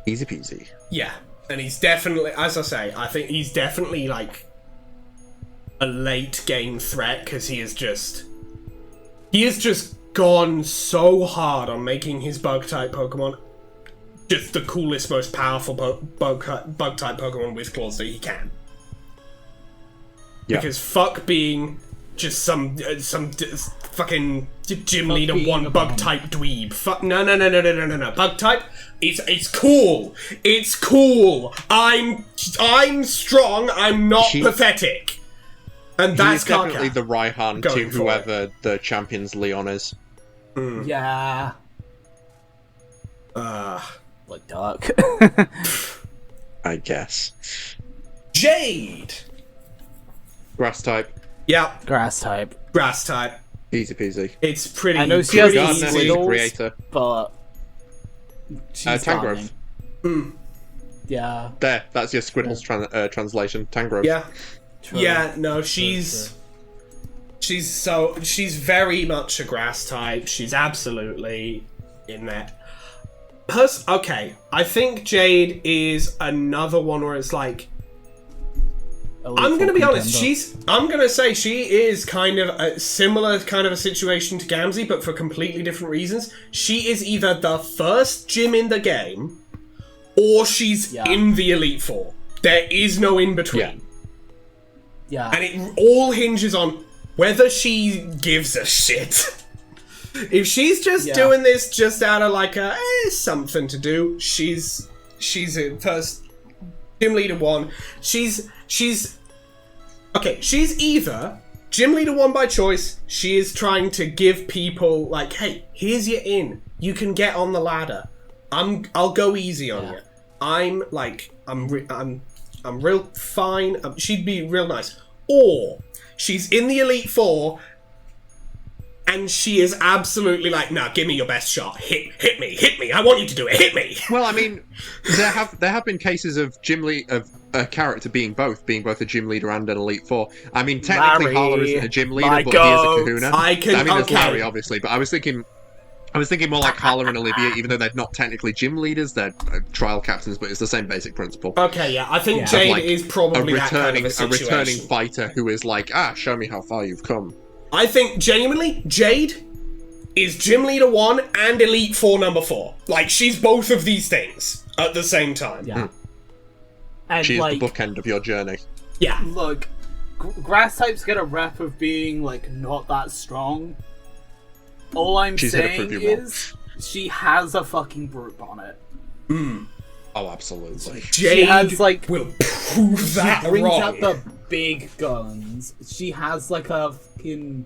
Easy peasy. Yeah. And he's definitely, as I say, I think he's definitely like a late game threat because he has just gone so hard on making his bug type Pokemon just the coolest, most powerful bug type Pokemon with claws that he can. Yeah. Because fuck being just some fucking gym Fuck leader being one a bug bomb. type dweeb. Fuck no. Bug type. It's cool. It's cool. I'm strong. I'm not pathetic. And that's He's definitely Karka. the Raihan to Going for whoever the champion's Leon is. Yeah, Like dark. I guess. Jade. Grass type. Yeah, Grass type. grass type. Easy peasy. It's pretty. I know she has pretty these Gardener, easy. Squiddles, creator. but she's Tangrowth. gardening. Yeah. There, that's your Squiddles translation. Tangrowth. Yeah. True. Yeah, no, she's very much a grass type. She's absolutely in there. Okay, I think Jade is another one where it's like, I'm gonna be honest, I'm gonna say she is kind of a similar kind of a situation to Gamzee, but for completely different reasons. She is either the first gym in the game, or she's in the Elite Four. There is no in between. Yeah. And it all hinges on whether she gives a shit. If she's just doing this just out of like something to do, she's a first gym leader 1. She's either gym leader 1 by choice. She is trying to give people like, hey, here's your in. You can get on the ladder. I'll go easy on you. I'm real fine. She'd be real nice. Or she's in the Elite Four, and she is absolutely like, nah, give me your best shot. Hit me. I want you to do it. Hit me. Well, I mean, there have been cases of of a character being both a gym leader and an Elite Four. I mean, technically, Larry, Harla isn't a gym leader, my but he is a goat. Kahuna. I mean, there's Larry, obviously, but I was thinking more like Harla and Olivia, even though they're not technically gym leaders, they're trial captains, but it's the same basic principle. Okay, yeah, I think Jade Like, is probably that kind of a a situation. returning fighter who is like, show me how far you've come. I think genuinely, Jade is gym leader 1 and Elite Four number 4. Like, she's both of these things at the same time. Yeah. And She's like, the bookend of your journey. Yeah. look, grass types get a rep of being like not that strong. All I'm She's hit a saying preview is she has a fucking brute on it. Oh, absolutely. Jade has, like- will prove that She brings wrong. out the big guns. She has like a fucking.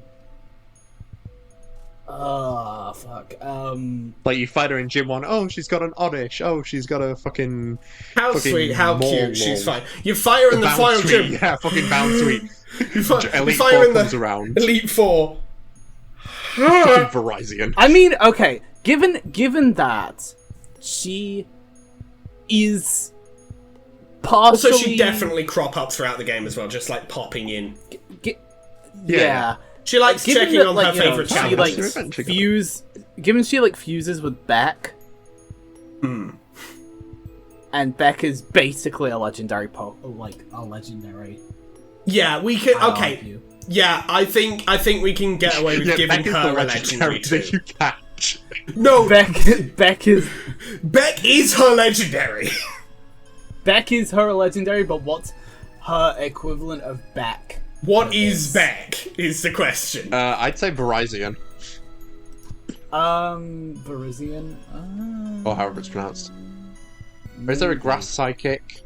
Fuck. Like, you fight her in Gym 1, oh, she's got an Oddish, oh, she's got a fucking... How fucking sweet, how maul cute, she's maul. fine. You fight her in the Bound final Suite, gym. yeah, fucking Bound Suite. You fight Elite her 4 in comes the around. Elite Four. Fucking Verizon. I mean, okay, given that she is partially Also, she definitely crop up throughout the game as well, just like popping in. yeah. She likes Given checking that, on like, her you know, favorite she channels. like You're eventually given she like fuses with Beck, and Beck is basically a legendary a legendary. Yeah, we can. I'll Okay. argue. Yeah, I think we can get away with giving Beck is her the a legendary legendary too. that you catch. No, Beck is her legendary. Beck is her legendary, but what's her equivalent of Beck? What is Beck? Is the question. I'd say Verizon, Verizian. or however it's pronounced. Or is there a grass psychic?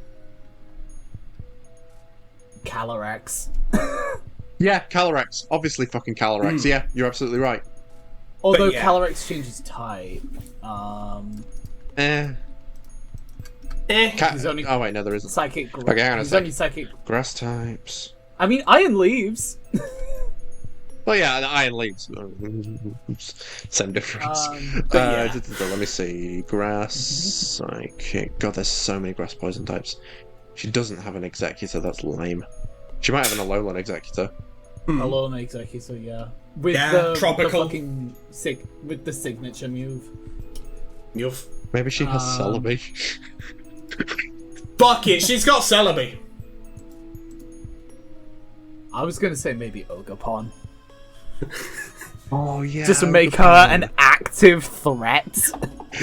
Calyrex. Yeah, Calyrex. Obviously fucking Calyrex. Yeah, you're absolutely right. Although yeah. Calyrex changes type. He's only Oh wait, no, there isn't. psychic. Okay, hang on a He's sec. only psychic. Grass types. I mean, Iron Leaves. Well, yeah, the Iron Leaves. Same difference. yeah. Let me see. Grass psychic. God, there's so many grass poison types. She doesn't have an executor, that's lame. She might have an Alolan executor. Alone Executor, yeah. With Yeah, the tropical. fucking with the signature move. You've... Maybe she has Celebi. Fuck it, she's got Celebi. I was gonna say maybe Ogerpon. Oh yeah. Just to make her an active threat.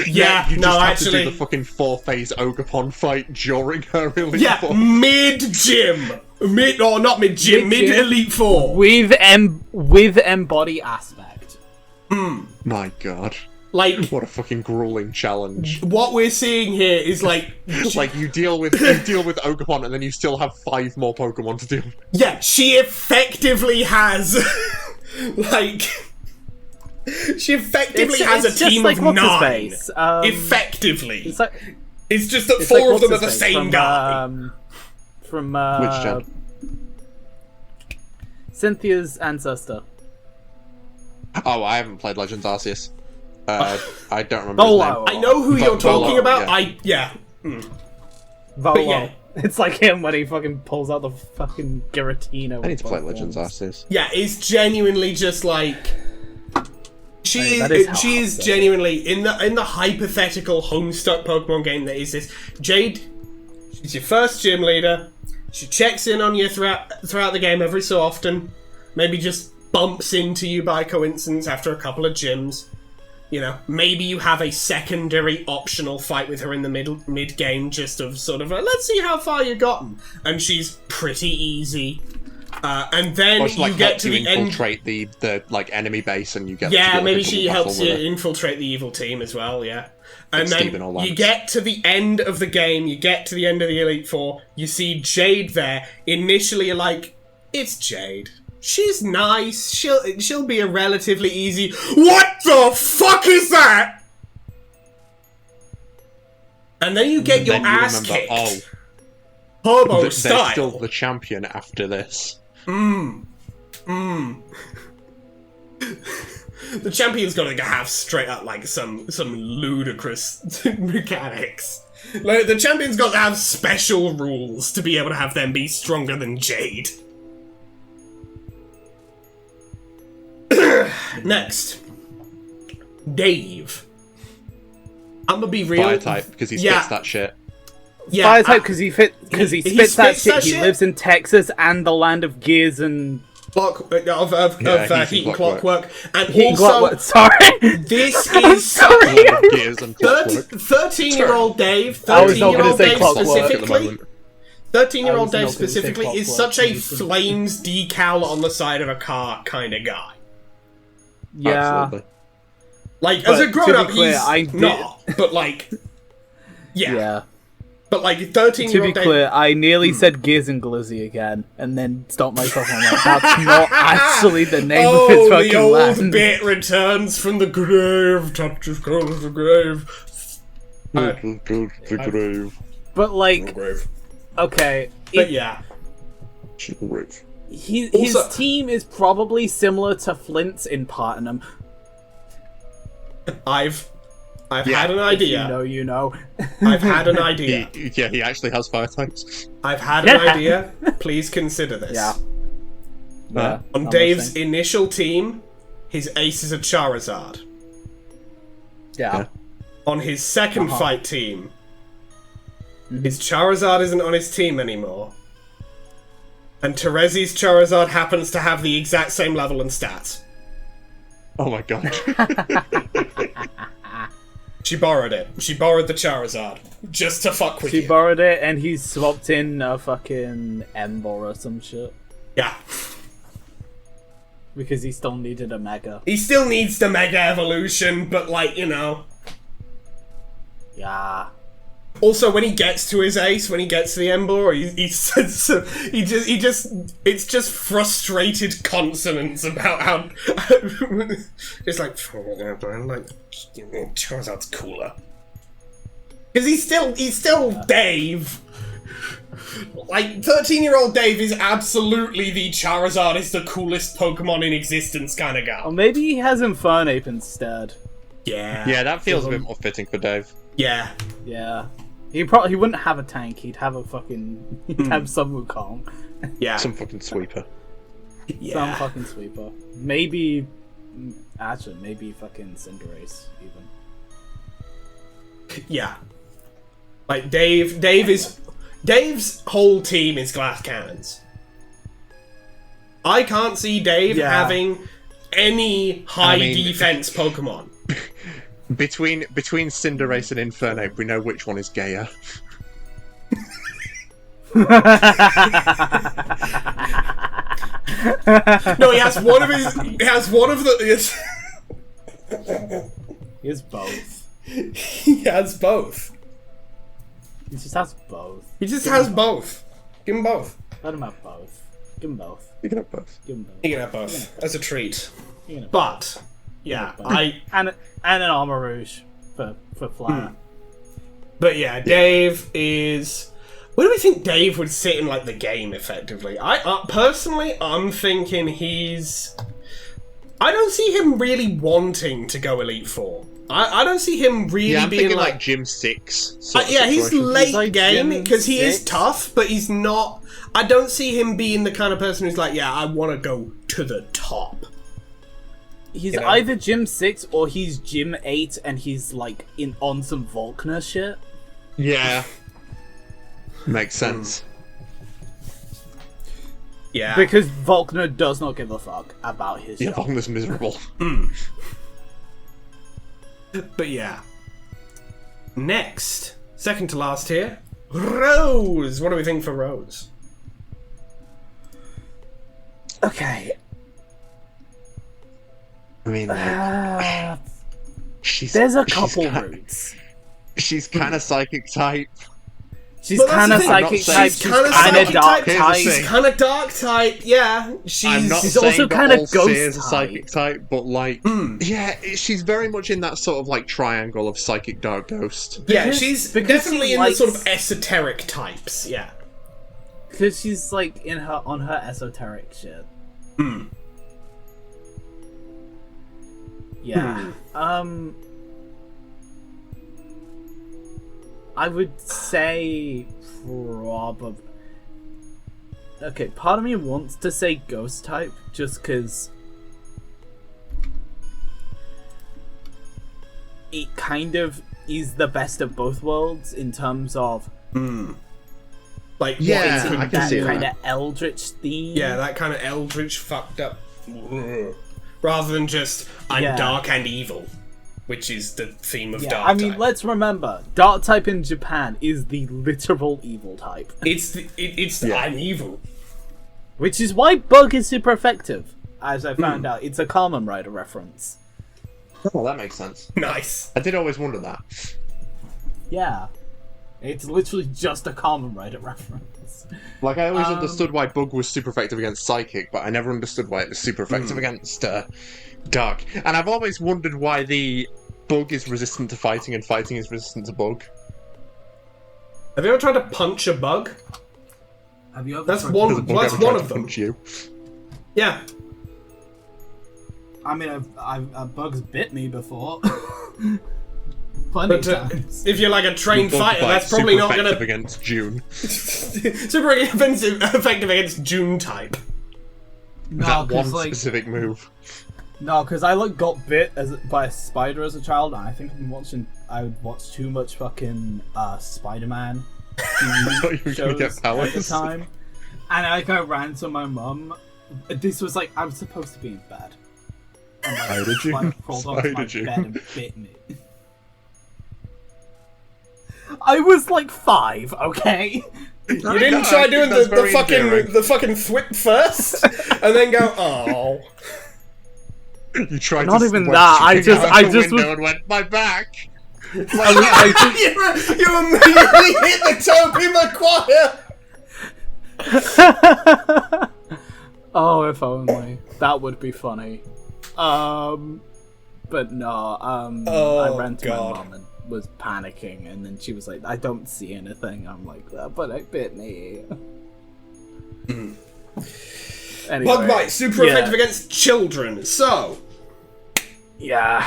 Yeah, you just no, have actually... to do the fucking 4-phase Ogerpon fight during her Elite Yeah, Four. mid-gym. Not mid-gym, Mid-gym. mid-Elite Four. With embody aspect. My god. Like, What a fucking grueling challenge. what we're seeing here is like... Like, you deal with Ogerpon and then you still have 5 more Pokemon to deal with. Yeah, she effectively has... like... She effectively has a team of 9. Effectively. It's just that 4 of them are the same guy. From Which gen? Cynthia's ancestor. Oh, I haven't played Legends Arceus. I don't remember his Volo. name. I know who you're talking Volo, about. yeah. Volo. But yeah. It's like him when he fucking pulls out the fucking Giratina. I need to play Legends Arceus. Yeah, it's genuinely just like... She that is how she is hard genuinely in the hypothetical Homestuck Pokemon game that is this. Jade, she's your first gym leader. She checks in on you throughout the game every so often. Maybe just bumps into you by coincidence after a couple of gyms. You know, maybe you have a secondary optional fight with her in the mid game, just of sort of a, let's see how far you've gotten. And she's pretty easy. And then Or she, like, you get helps to you the end. infiltrate the like enemy base, and you get Yeah, to do, like, maybe a she double helps battle you with her. infiltrate the evil team as well, yeah. And Like then Steven or you Lance. get to the end of the game, you get to the end of the Elite Four, you see Jade there. Initially you're like, it's Jade. She's nice, she'll be a relatively easy... What the fuck is that?! And then you get your Then you ass remember, kicked. oh, Turbo they're style. still the champion after this. The champion's gotta have straight up like some ludicrous mechanics. Like, the champion's got to have special rules to be able to have them be stronger than Jade. Next, Dave. I'm gonna be real. Fire type, because he spits that shit. Yeah, Fire type because he spits he that spits shit. that He shit? lives in Texas and the land of gears and Heat and Clockwork, and heat and also clockwork. Sorry, this I'm is sorry. Gears and clockwork. 13-year-old Dave. I was not 13-year-old gonna say Dave clockwork at the specifically. moment. 13-year-old I Dave was not gonna say specifically is clockwork. such a flames decal on the side of a car kind of guy. Yeah, Absolutely. Like, But as a to grown-up, be clear, he's I did- not. But, like, yeah. yeah. But, like, To be 13-year-old Dave... clear, I nearly said Gears and Glizzy again, and then stopped myself. I'm like, that's not actually the name of his Oh, fucking the old land. bit returns from the grave. Touches comes the grave. The grave. But like, Grave. okay, But yeah. Grave. his Also- team is probably similar to Flint's in Platinum. I've had an idea. You know, you know. I've had an idea. He actually has fire types. I've had an idea. Please consider this. Yeah. Yeah. On I'm Dave's listening. initial team, his ace is a Charizard. Yeah. On his second fight team, his Charizard isn't on his team anymore. And Terezi's Charizard happens to have the exact same level and stats. Oh my god. She borrowed it. She borrowed the Charizard. Just to fuck with She you. borrowed it, and he swapped in a fucking Ember or some shit Yeah. because he still needed a Mega. He still needs the Mega Evolution, but like, you know. Yeah. Also, when he gets to his ace, when he gets to the Ember, it's just frustrated consonants about how it's like Charizard's cooler because he's still Dave. Like 13-year-old Dave is absolutely the Charizard is the coolest Pokemon in existence kind of guy. Or maybe he has Infernape instead. Yeah. Yeah, that feels a bit more fitting for Dave. Yeah. Yeah. He wouldn't have a tank. He'd have a fucking. He'd have some Wukong. Yeah. Some fucking sweeper. Some fucking sweeper. Maybe. Actually, maybe fucking Cinderace even. Yeah. Like Dave's whole team is glass cannons. I can't see Dave having any high defense Pokemon. Between Cinderace and Infernape, we know which one is gayer. No, he has one of his. He has one of the. He has both. He has both. He just has both. He just has both. Give him both. Let him have both. Give him both. You can have both. Give him both. He can have both as a treat. He can have But yeah, both. and an Armor Rouge for flat. But yeah, Dave is. Where do we think Dave would sit in like the game effectively? I personally, I'm thinking he's. I don't see him really wanting to go Elite Four. I don't see him really I'm being thinking like Gym 6. he's situation. late He's like game Gym because he is 6. tough, but he's not. I don't see him being the kind of person who's like, yeah, I want to go to the top. He's You know? either Gym 6 or he's Gym 8 and he's like on some Volkner shit. Yeah. Makes sense. Yeah, Because Volkner does not give a fuck about his Yeah, job. Volkner's miserable. but yeah. Next, second to last here, Rose. What do we think for Rose? Okay. I mean, she's. There's a she's couple ki- routes. She's kind of psychic type. She's But that's kind the of thing, I'm not psychic saying type. she's She's kinda kind of psychic dark type. type. Here's the She's thing. kind of dark type, yeah. I'm not she's saying also that kinda all ghost Seers are type. psychic type, but like, yeah, she's very much in that sort of like triangle of psychic dark ghost. Yeah, Because- she's because definitely she in likes- the sort of esoteric types, yeah. Because she's like on her esoteric shit. Yeah. I would say probably. Okay, part of me wants to say ghost type just because it kind of is the best of both worlds in terms of Like, Yeah, what it I could can that see kind that. of eldritch theme. Yeah, that kind of eldritch fucked up. Rather than just, I'm Yeah. dark and evil, which is the theme of Yeah, dark I mean, type. let's remember, dark type in Japan is the literal evil type, It's Yeah. I'm evil. which is why Bug is super effective. As I found out, it's a Kamen Rider reference. Oh, that makes sense. Nice. I did always wonder that. Yeah, it's literally just a Kamen Rider reference. Like, I always understood why Bug was super effective against Psychic, but I never understood why it was super effective against Dark. And I've always wondered why the Bug is resistant to fighting and fighting is resistant to Bug. Have you ever tried to punch a bug? Have you ever? That's tried- one. Does Bug That's ever one try of to them. punch you? Yeah. I mean, Bug's bit me before. Plenty But of times. if you're like a trained Bug fighter, fights that's probably super not effective gonna against June. super effective against June type. No, That one because like specific move. no, because I like got bit by a spider as a child, and I think I would watch too much fucking Spider-Man thought you were gonna get shows powers. at the time, and I ran to my mum. This was like I was supposed to be in bed. And, like, Why did you? spider crawled onto Why my did you? bed and bit me. I was like 5, okay? You didn't try doing that's very endearing. the fucking thwip first, and then go, oh. You tried Not to even wedge that, I your just- finger I out the just window was- and went, my back! You immediately hit the Tobey Maguire. Oh, if only. That would be funny. But no, I ran to God. my mum and was panicking, and then she was like, I don't see anything. I'm like, but it bit me. Anyway, Bug bite, super yeah. effective against children. So, Yeah.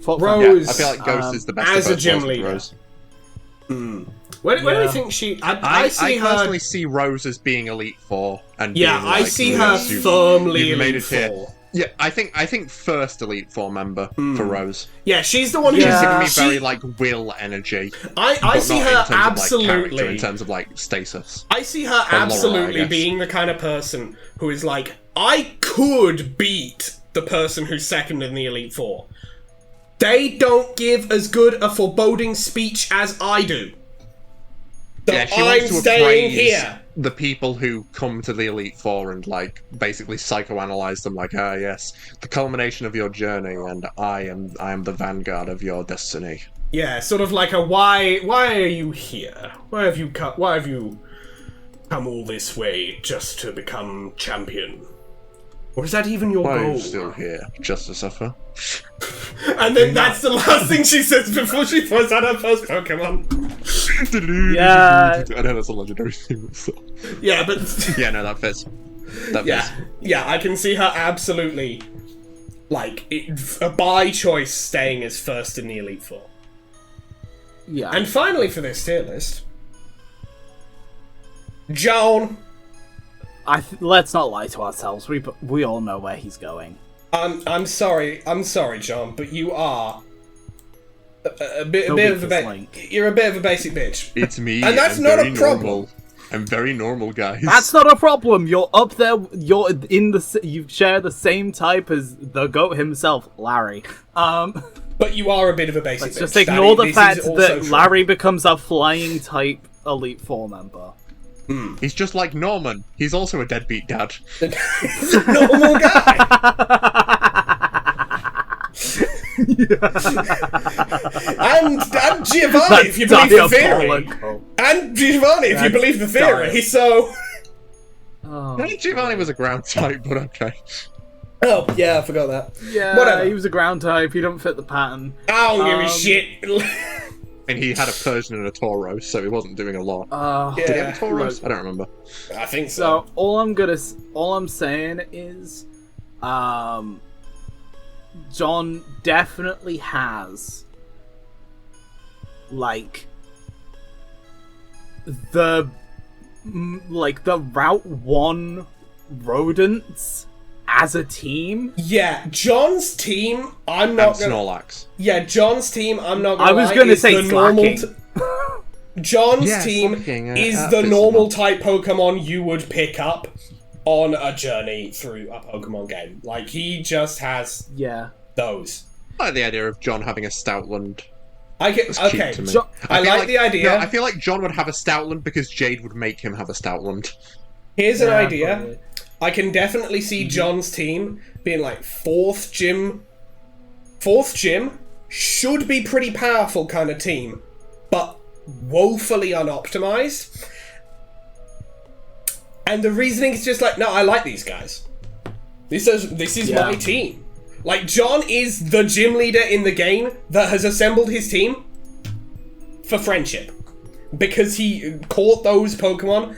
Fuck Rose, Yeah, I feel like Ghost is the best as of a both gym worlds with leader. Rose. Where do you think she... I see her... personally see Rose as being Elite Four, and Yeah, being, like, I see yeah, her firmly you've made Elite it here. Four. Yeah, I think first Elite Four member for Rose. Yeah, she's the one She's who's... giving me she- very like will energy. I but see not her in terms Of, like, absolutely... character, in terms of like status. I see her Laura, I absolutely guess. being the kind of person who is like, I could beat the person who's second in the Elite Four. They don't give as good a foreboding speech as I do. So Yeah, she I'm wants to staying appraise here. the people who come to the Elite Four and like basically psychoanalyze them. Like, yes, the culmination of your journey, and I am the vanguard of your destiny. Yeah, sort of like a why are you here? Why have you come all this way just to become champion? Or is that even your Why are goal? you still here? Just to suffer? And then that's the last thing she says before she throws out her first Pokemon. Yeah. I know that's a legendary thing. So. Yeah, but Yeah, no, that fits. That yeah, fits. yeah, I can see her absolutely, like, by choice staying as first in the Elite Four. Yeah. And finally for this tier list, Joan. Let's not lie to ourselves. We all know where he's going. I'm sorry, John, but you are a bit He'll of a beat this Link. you're a bit of a basic bitch. It's me. And that's I'm not a very problem. Normal. I'm very normal, guys. That's not a problem. You're up there. You're in the. You share the same type as the goat himself, Larry. But you are a bit of a basic Let's bitch. just ignore the This fact is also that true. Larry becomes a flying type Elite Four member. He's just like Norman. He's also a deadbeat dad. He's a normal guy. And Giovanni, if you believe the theory. And Giovanni, if you believe the theory. dire. So, Oh, I think Giovanni was a ground type, but okay. oh yeah, I forgot that. yeah, Whatever. he was a ground type. He don't fit the pattern. I don't give a shit. And he had a Persian and a Tauros, so he wasn't doing a lot. Yeah. Did he have a Tauros? I don't remember. I think so. So all I'm saying is, John definitely has like the Route 1 rodents as a team. Yeah, John's team. I'm And not gonna. Snorlax. Yeah, John's team. I'm not gonna. I was lie, gonna is say the normal. Slacking. John's Yeah, team Slacking, is that the fits normal well. type Pokemon you would pick up on a journey through a Pokemon game. Like, he just has Yeah. those. I like the idea of John having a Stoutland. I get It's cute okay. to me. Jo- I feel like the idea. No, I feel like John would have a Stoutland because Jade would make him have a Stoutland. Here's an Yeah, idea. probably. I can definitely see John's team being like fourth gym should be pretty powerful kind of team, but woefully unoptimized. And the reasoning is just like, no, I like these guys. This is Yeah. my team. Like, John is the gym leader in the game that has assembled his team for friendship. Because he caught those Pokemon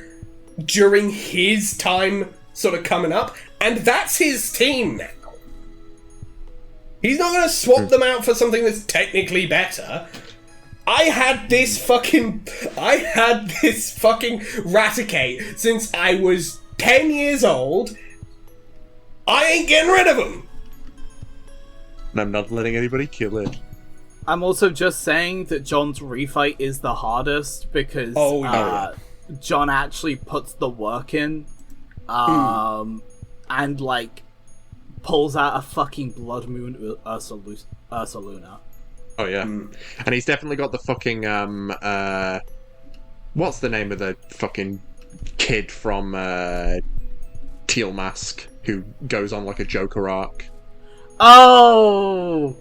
during his time sort of coming up, and that's his team now. He's not gonna swap them out for something that's technically better. I had this fucking Raticate since I was 10 years old. I ain't getting rid of him. And I'm not letting anybody kill it. I'm also just saying that John's refight is the hardest because Oh, yeah. John actually puts the work in, and like pulls out a fucking Blood Moon Ursaluna. Oh yeah, and he's definitely got the fucking what's the name of the fucking kid from Teal Mask who goes on like a Joker arc? Oh,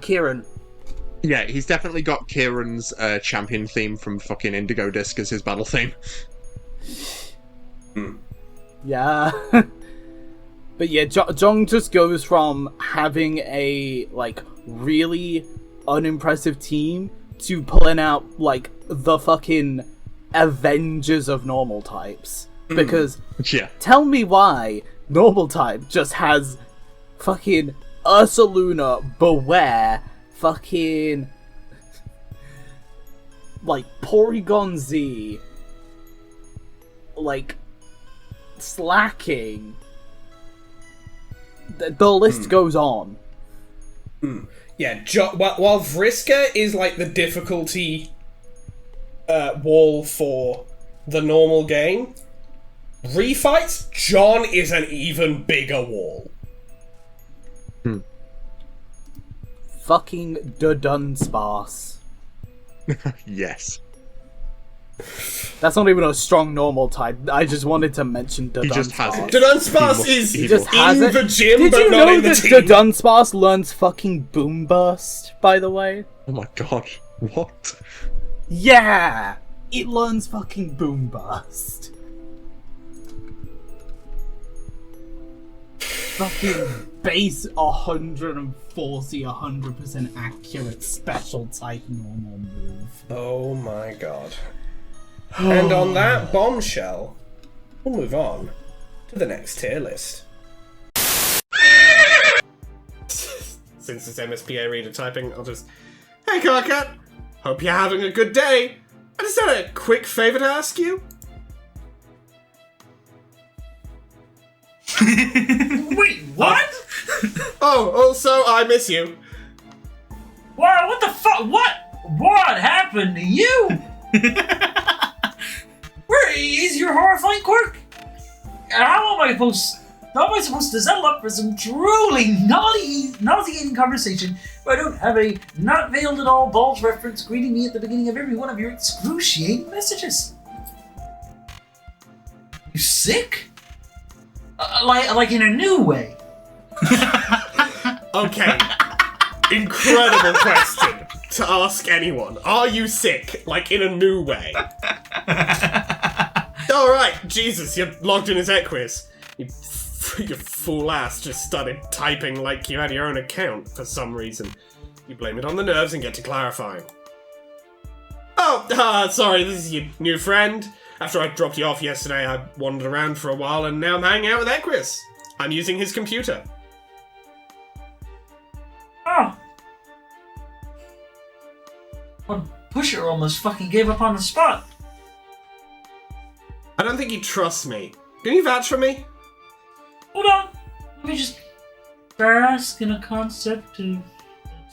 Kieran. Yeah, he's definitely got Kieran's champion theme from fucking Indigo Disc as his battle theme. Yeah. But yeah, John just goes from having a like really unimpressive team to pulling out like the fucking Avengers of normal types. Because Yeah, tell me why normal type just has fucking Ursaluna, Beware, fucking like Porygon Z, like slacking. The list goes on. Yeah, while Vriska is like the difficulty wall for the normal game, Refights, John is an even bigger wall. Fucking Dudunsparce. Yes. That's not even a strong normal type. I just wanted to mention Dudunsparce. He just has it. Dudunsparce is he just has in it. the gym, Did but you not know in the that team. Dudunsparce learns fucking Boom Burst, by the way? Oh my god. What? Yeah! It learns fucking Boom Burst. Fucking base 140, 100% accurate special type normal move. Oh my god. And on that bombshell, we'll move on to the next tier list. Since it's MSPA reader typing, I'll just... Hey Carcat! Hope you're having a good day! I just had a quick favour to ask you. Wait, what? Oh, also, I miss you. Wow, what the fuck? What happened to you? Where is your horrifying quirk? How am I supposed to settle up for some truly nauseating conversation where I don't have a not veiled at all balls reference greeting me at the beginning of every one of your excruciating messages? You sick? Like in a new way. Okay. Incredible question to ask anyone. Are you sick? Like in a new way? Alright, Jesus, you're logged in as Equus. Your fool ass just started typing like you had your own account for some reason. You blame it on the nerves and get to clarifying. Oh, sorry, this is your new friend. After I dropped you off yesterday, I wandered around for a while and now I'm hanging out with Equus. I'm using his computer. Oh. Well, Pusher almost fucking gave up on the spot. I don't think he trusts me. Can you vouch for me? Hold on. Let me just bask in a concept of the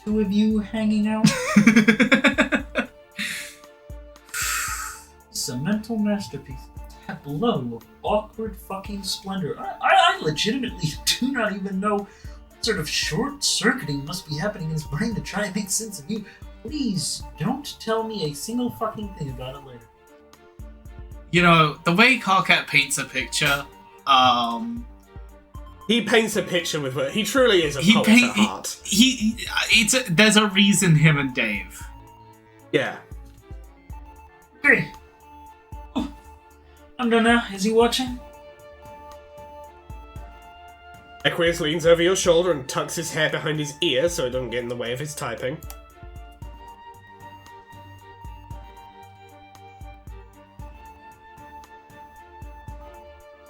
two of you hanging out. It's a mental masterpiece. A tableau of awkward fucking splendor. I legitimately do not even know what sort of short-circuiting must be happening in his brain to try and make sense of you. Please don't tell me a single fucking thing about it later. You know, the way Carcat paints a picture, He paints a picture with words. He truly is a poet at heart. There's a reason him and Dave. Yeah. Okay. Oh, I'm done now. Is he watching? Equus leans over your shoulder and tucks his hair behind his ear so it doesn't get in the way of his typing.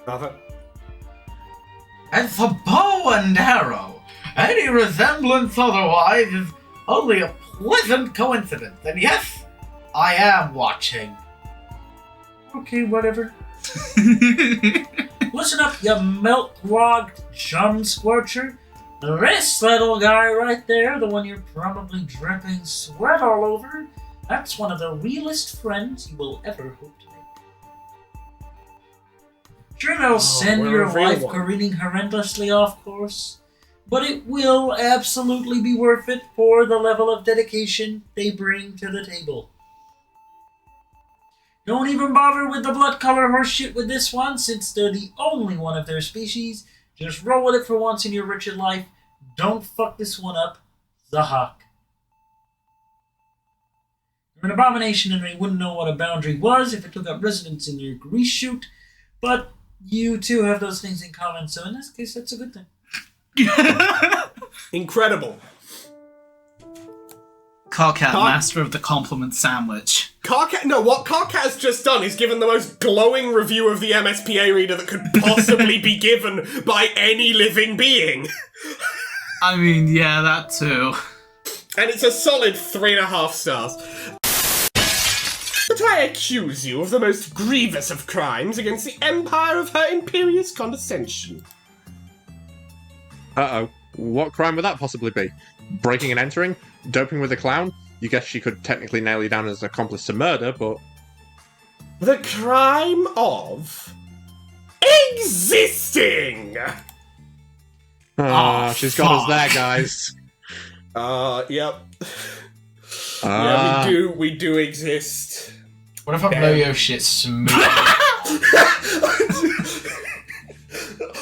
Nothing. And for bow and arrow, any resemblance otherwise is only a pleasant coincidence. And yes, I am watching. Okay, whatever. Listen up, you milk-logged chum squelcher. This little guy right there, the one you're probably dripping sweat all over, that's one of the realest friends you will ever hope to make. Sure, they'll send we're your a real wife one. careening horrendously off course, but it will absolutely be worth it for the level of dedication they bring to the table. Don't even bother with the blood color horse shit with this one, since they're the only one of their species. Just roll with it for once in your wretched life. Don't fuck this one up. Zahak. You're an abomination and I wouldn't know what a boundary was if it took up residence in your grease chute, but you two have those things in common, so in this case, that's a good thing. Incredible. Carcat, master of the compliment sandwich. Carcat, no, what Carcat has just done is given the most glowing review of the MSPA reader that could possibly be given by any living being. I mean, yeah, that too. And it's a solid 3.5 stars. might I accuse you of the most grievous of crimes against the empire of her imperious condescension? Uh-oh. What crime would that possibly be? Breaking and entering? Doping with a clown? You guess she could technically nail you down as an accomplice to murder, but... The crime of... existing! She's got us there, guys. Yep. Yeah, we do exist. What if I blow your shit smooth?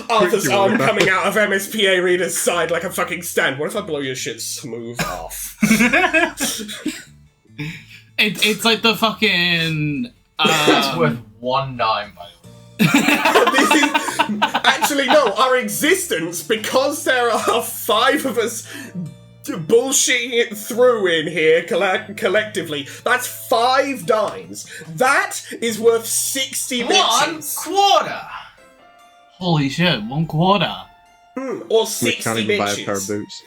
Arthur's arm coming out of MSPA Reader's side like a fucking stand. What if I blow your shit smooth off? It's like the fucking... It's worth $1, by the way. Actually, no, our existence, because there are 5 of us bullshitting it through in here collectively, that's 5 dimes. That is worth 60 bitches. 1/4! Holy shit, 1/4. Or We 60 can't even buy a pair of bitches. boots.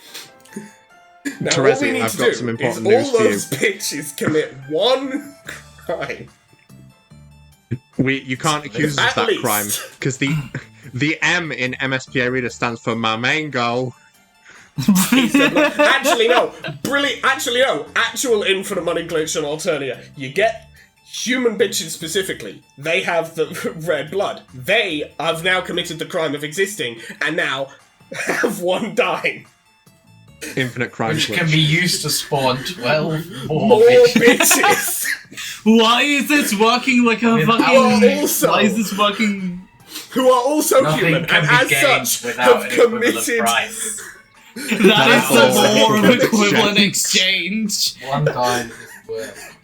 Now, Terezi, what we need I've to got do some is important all news for you. those bitches commit 1 crime. You can't accuse us At of that least. crime, because the M in MSPA Reader stands for my main goal. Actually, no. Brilliant. Actually, no. Actual infinite money glitch on Alternia. You get human bitches specifically. They have the red blood. They have now committed the crime of existing and now have 1 dime. Infinite crime Which glitch. can be used to spawn 12 More bitches. Why is this working like a Without fucking... also- Why is this working... Who are also Nothing human can and be as gained such without have an equivalent committed. price. That is all the war of equivalent equivalent exchange. exchange. $1 is worth.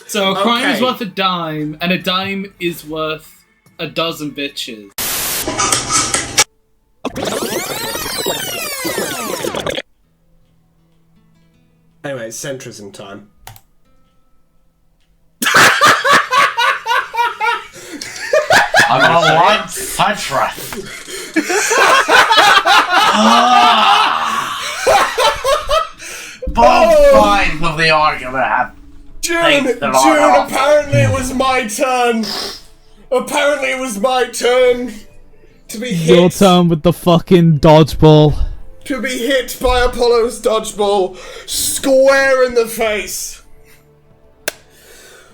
So a crime is Okay. worth a dime, and a dime is worth a dozen bitches. Anyway, it's centrism time. I'm a light citrus. Both sides of the argument have. June, apparently it was my turn. Apparently it was my turn to be hit. Your turn with the fucking dodgeball. To be hit by Apollo's dodgeball square in the face.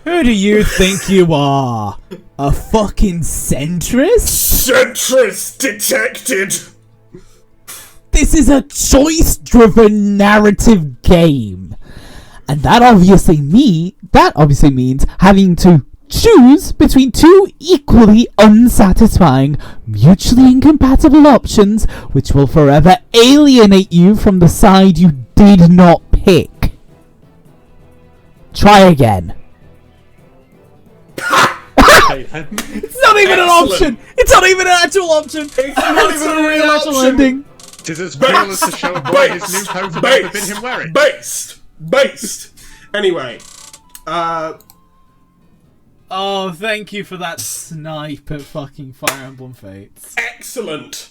Who do you think you are? A fucking centrist? Centrist detected. This is a choice-driven narrative game. And that obviously means having to choose between 2 equally unsatisfying, mutually incompatible options, which will forever alienate you from the side you did not pick. Try again. It's not even an option! It's not even an actual option! It's not even a real actual option. ending. Is as cool as to show a boy his new coat and never been him wearing. Based. Anyway, Oh, thank you for that snipe at fucking Fire Emblem Fates. Excellently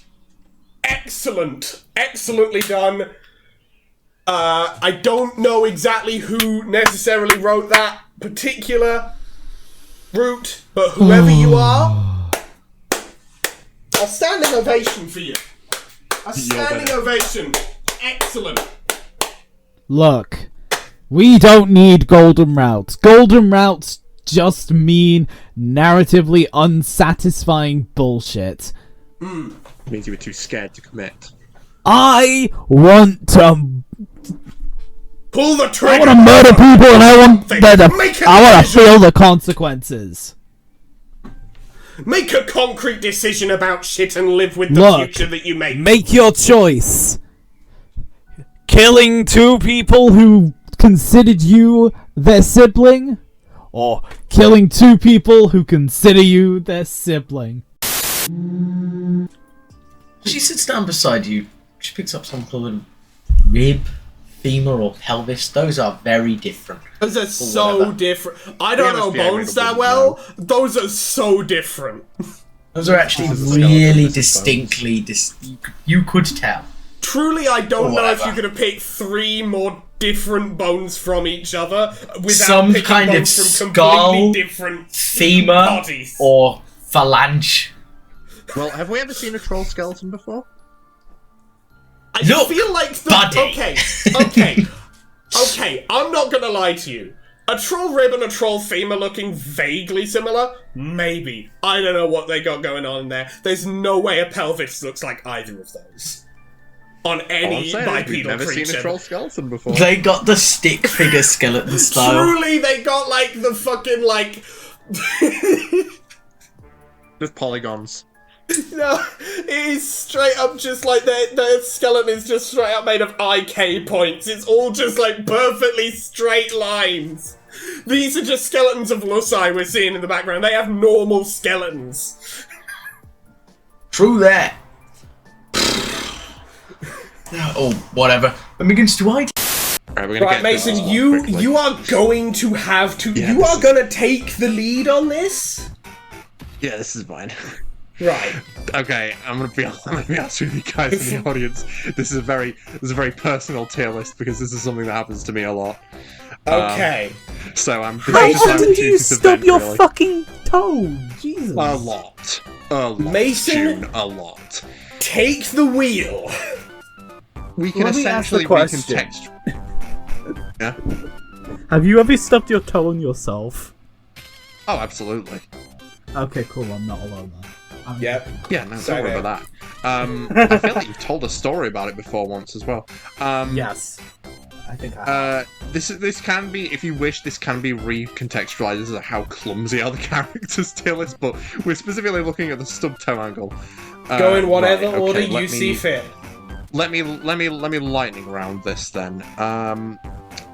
done. I don't know exactly who necessarily wrote that particular route, but whoever you are, a standing ovation for you. A standing ovation. Excellent. Look, we don't need golden routes. Golden routes just mean narratively unsatisfying bullshit. Means you were too scared to commit. I want to Pull the trigger. I want to murder people and I want to feel the consequences. Make a concrete decision about shit and live with the Look, future that you make. Make your choice. Killing 2 people who considered you their sibling, or killing 2 people who consider you their sibling. She sits down beside you. She picks up something called a rib, femur, or pelvis. Those are very different. Those are so whatever. different. I don't know MSPA bones that well. Those are so different. Those are actually This is a really skeleton, this is distinctly. You could tell. Truly, I don't know if Whatever. you're going to pick 3 more different bones from each other without Some picking kind of bones from skull, completely different femur, bodies. or phalange. Well, have we ever seen a troll skeleton before? I Look, feel like the buddy. okay. I'm not gonna lie to you. A troll rib and a troll femur looking vaguely similar? Maybe. I don't know what they got going on in there. There's no way a pelvis looks like either of those. On any We've bipedal never creature. seen a troll skeleton before. They got the stick figure skeleton style. Truly, they got like the fucking like. Just polygons. No, it is straight up just like their skeleton is just straight up made of IK points. It's all just like perfectly straight lines. These are just skeletons of Lusai we're seeing in the background. They have normal skeletons. True that. Oh, whatever. Let me get to ID. Right, we're gonna Right, get Mason, this you quickly. you are going to have to. Yeah, you this are is- gonna take the lead on this. Yeah, this is fine. Right. Okay, I'm gonna be honest with you guys in the audience. This is a very personal tier list because this is something that happens to me a lot. Okay. So I'm. How this is just often like do you choosing to stub vent, your really. fucking toe? Jesus. A lot. A lot. Mason- June, a lot. Take the wheel. We can Let me ask the essentially question. recontextualize. Yeah. Have you ever stubbed your toe on yourself? Oh, absolutely. Okay, cool. I'm not alone then. Yep. Yeah, no, Sorry, don't worry mate. about that. I feel like you've told a story about it before once as well. Yes. I think I have. This can be, if you wish, this can be recontextualized as how clumsy are the characters tier list, but we're specifically looking at the stub toe angle. Go in whatever right, okay, order let you see fit. Let me lightning round this then.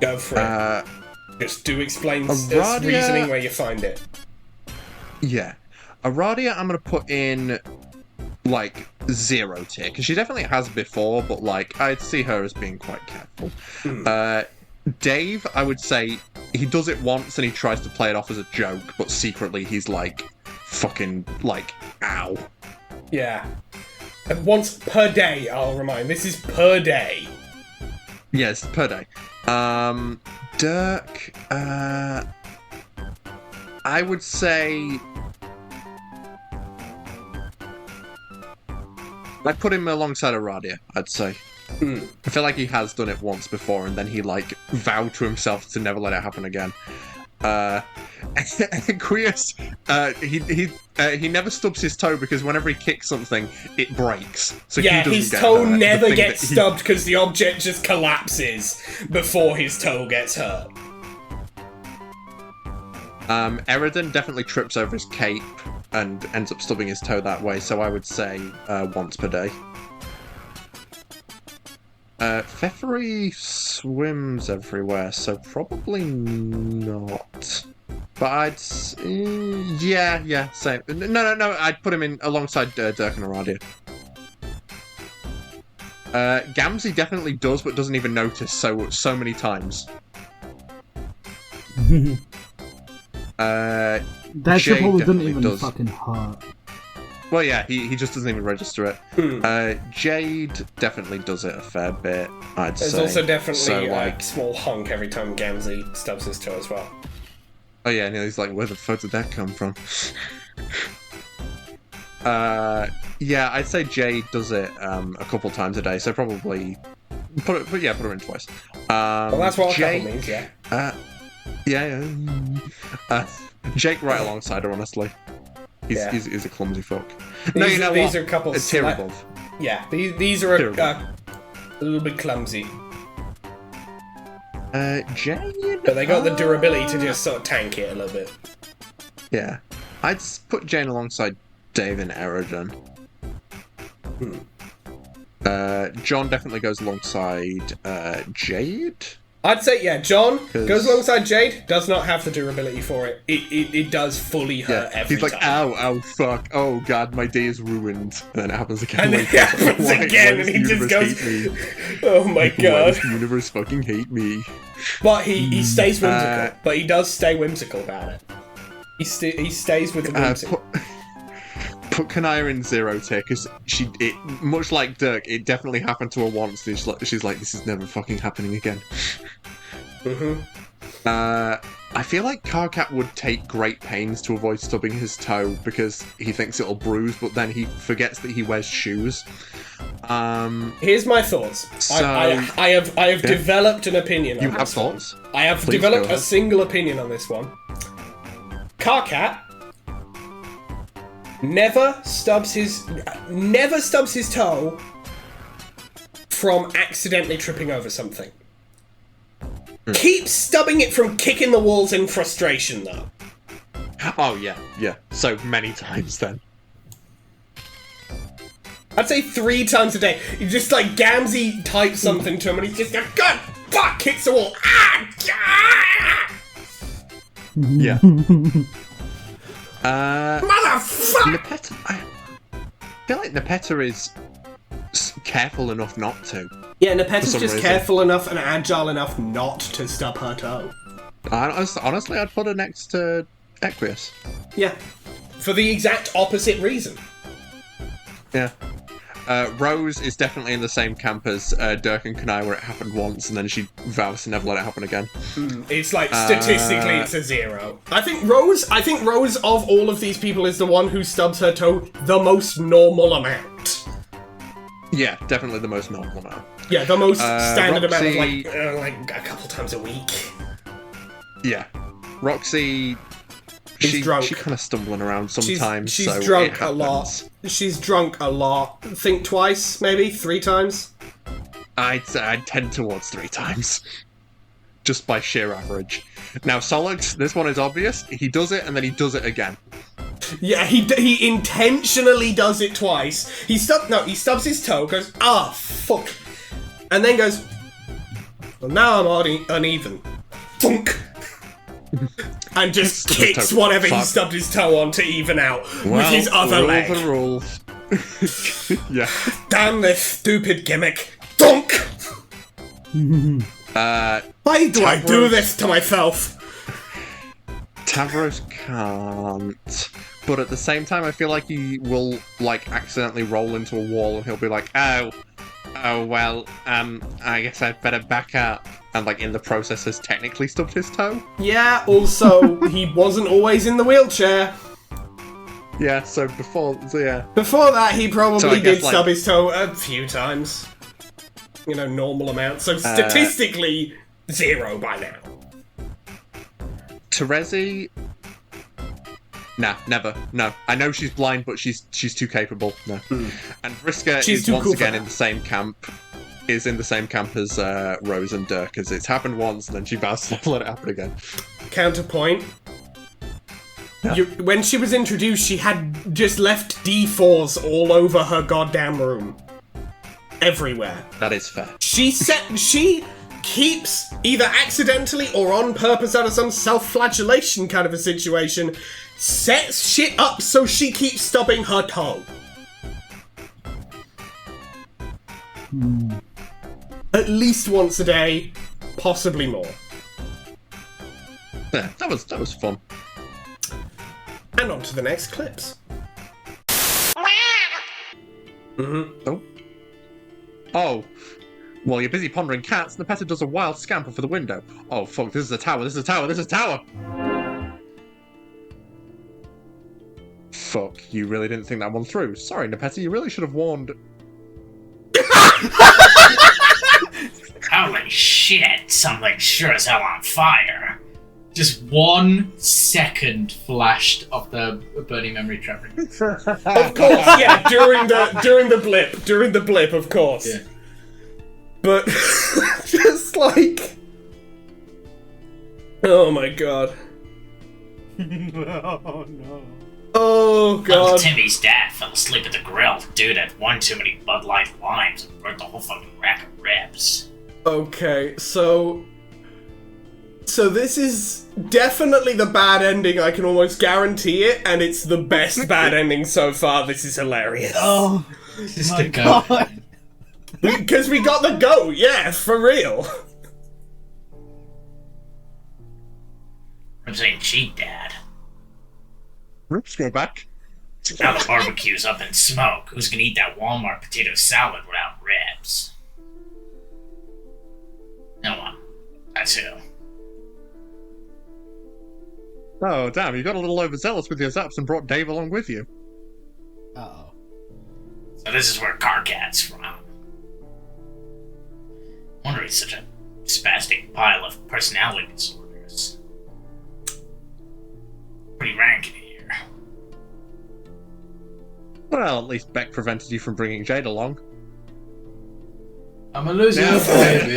Go for it. Just do explain Aradia- reasoning where you find it. Yeah. Aradia, I'm gonna put in like 0 tier because she definitely has before, but like I'd see her as being quite careful. Dave, I would say he does it once and he tries to play it off as a joke, but secretly he's like fucking like ow. Yeah. And once per day, I'll remind. This is per day. Yes, per day. Dirk, I would say I'd put him alongside Aradia, I'd say. I feel like he has done it once before, and then he like vowed to himself to never let it happen again. Quius, he never stubs his toe because whenever he kicks something, it breaks. So Yeah, he doesn't his get toe hurt. The never thing gets that he- stubbed because the object just collapses before his toe gets hurt. Eridan definitely trips over his cape and ends up stubbing his toe that way, so I would say once per day. Pfeffery swims everywhere, so probably not. But yeah, same. No, I'd put him in alongside Dirk and Aradia. Gamzee definitely does, but doesn't even notice so many times. That Jade shit probably didn't definitely even does. fucking hurt. Well, yeah, he just doesn't even register it. Jade definitely does it a fair bit, I'd There's say. also definitely So, a like, small honk every time Gamzee stubs his toe as well. oh yeah, and he's like, where the fuck did that come from? Yeah, I'd say Jade does it a couple times a day, so probably put her in twice. Well, that's what a couple Jake, means, yeah. yeah. Jake right alongside her, honestly. He's a clumsy fuck. No, These, you know these what? are a couple A tier sla- above. Yeah, these are Tier a little bit clumsy. Jade? But they got the durability to just sort of tank it a little bit. Yeah. I'd put Jane alongside Dave and Eridan. John definitely goes alongside Jade. I'd say, yeah, John 'Cause- goes alongside Jade, does not have the durability for it. It does fully hurt every He's like, time. ow, fuck, oh god, my day is ruined. And then it happens again. And then like, it happens why again, does and the he just universe goes, hate me? oh my Why god. does the universe fucking hate me? But he stays whimsical. Uh, But he does stay whimsical about it. He stays with the whimsy. put Kanaya in 0 tier because much like Dirk, it definitely happened to her once. And she's like, this is never fucking happening again. I feel like Karkat would take great pains to avoid stubbing his toe because he thinks it'll bruise, but then he forgets that he wears shoes. Here's my thoughts. So, I have developed an opinion on you this have thoughts? I have Please developed go a ahead. single opinion on this one. Karkat never stubs his toe from accidentally tripping over something. Keep stubbing it from kicking the walls in frustration, though. Oh, yeah. So many times then. I'd say 3 times a day. You just like Gamzee types something to him and he's just like, God, fuck, kicks the wall. Yeah. Motherfucker! Nepeta, I feel like Nepeta is careful enough not to. Yeah, Nepeta's some just reason. careful enough and agile enough not to stub her toe. Honestly, I'd put her next to Equius. Yeah. For the exact opposite reason. Yeah. Rose is definitely in the same camp as Dirk and Kanai, where it happened once, and then she vows to never let it happen again. It's like, statistically, it's a 0. I think Rose of all of these people is the one who stubs her toe the most normal amount. Yeah, definitely the most normal amount. Yeah, the most standard amount of Roxy- like a couple times a week. Yeah. Roxy, She's drunk. She's kind of stumbling around sometimes. She's so drunk it a lot. happens. She's drunk a lot. Think twice, maybe 3 times. I'd tend towards 3 times. Just by sheer average. Now, Solix, this one is obvious. He does it, and then he does it again. Yeah, he intentionally does it twice. He stubs his toe, goes, fuck. And then goes, well, now I'm uneven. Thunk. And just Stub his kicks toe. whatever he Fuck. stubbed his toe on to even out with Well, his other rules leg. are rules. Yeah. Damn this stupid gimmick. Thunk! Why do I do Tavros- this to myself? Tavros can't. But at the same time, I feel like he will, like, accidentally roll into a wall and he'll be like, oh, well, I guess I'd better back up. And, like, in the process has technically stubbed his toe. Yeah, also, he wasn't always in the wheelchair. Yeah, so before Before that, he probably So I guess, did like- stub his toe a few times. You know, normal amount. So statistically, 0 by now. Terezi... Nah, never. No. I know she's blind, but she's too capable. No. And Vriska She's is too once cool for again that. in the same camp. Is in the same camp as Rose and Dirk, because it's happened once, and then she vows to never let it happen again. Counterpoint. Yeah. When she was introduced, she had just left D4s all over her goddamn room. Everywhere. That is fair. She keeps, either accidentally or on purpose out of some self-flagellation kind of a situation, sets shit up so she keeps stubbing her toe. At least once a day, possibly more. Yeah, that was fun. And on to the next clips. Oh. While you're busy pondering cats, Nepeta does a wild scamper for the window. Oh fuck, this is a tower, this is a tower, this is a tower! Fuck, you really didn't think that one through. Sorry, Nepeta, you really should have warned... Holy shit, something sure as hell on fire. Just 1 second flashed of the burning memory trap. Of course, yeah, during the blip, of course. Yeah. But just like, oh my god. Oh no. Oh Uncle god. Timmy's dad fell asleep at the grill. Dude had one too many Bud Light limes and burnt the whole fucking rack of ribs. Okay, so this is definitely the bad ending. I can almost guarantee it, and it's the best bad ending so far. This is hilarious. Oh Just my to go. god. Because we got the go, yeah, for real. I'm saying cheat, Dad. Oops, go back. Now the barbecue's up in smoke. Who's gonna eat that Walmart potato salad without ribs? No one. That's who. Oh, damn, you got a little overzealous with your zaps and brought Dave along with you. Uh-oh. So this is where Carcat's from. Wonder he's such a spastic pile of personality disorders. Pretty rank in here. Well, at least Beck prevented you from bringing Jade along. I'm a loser, baby.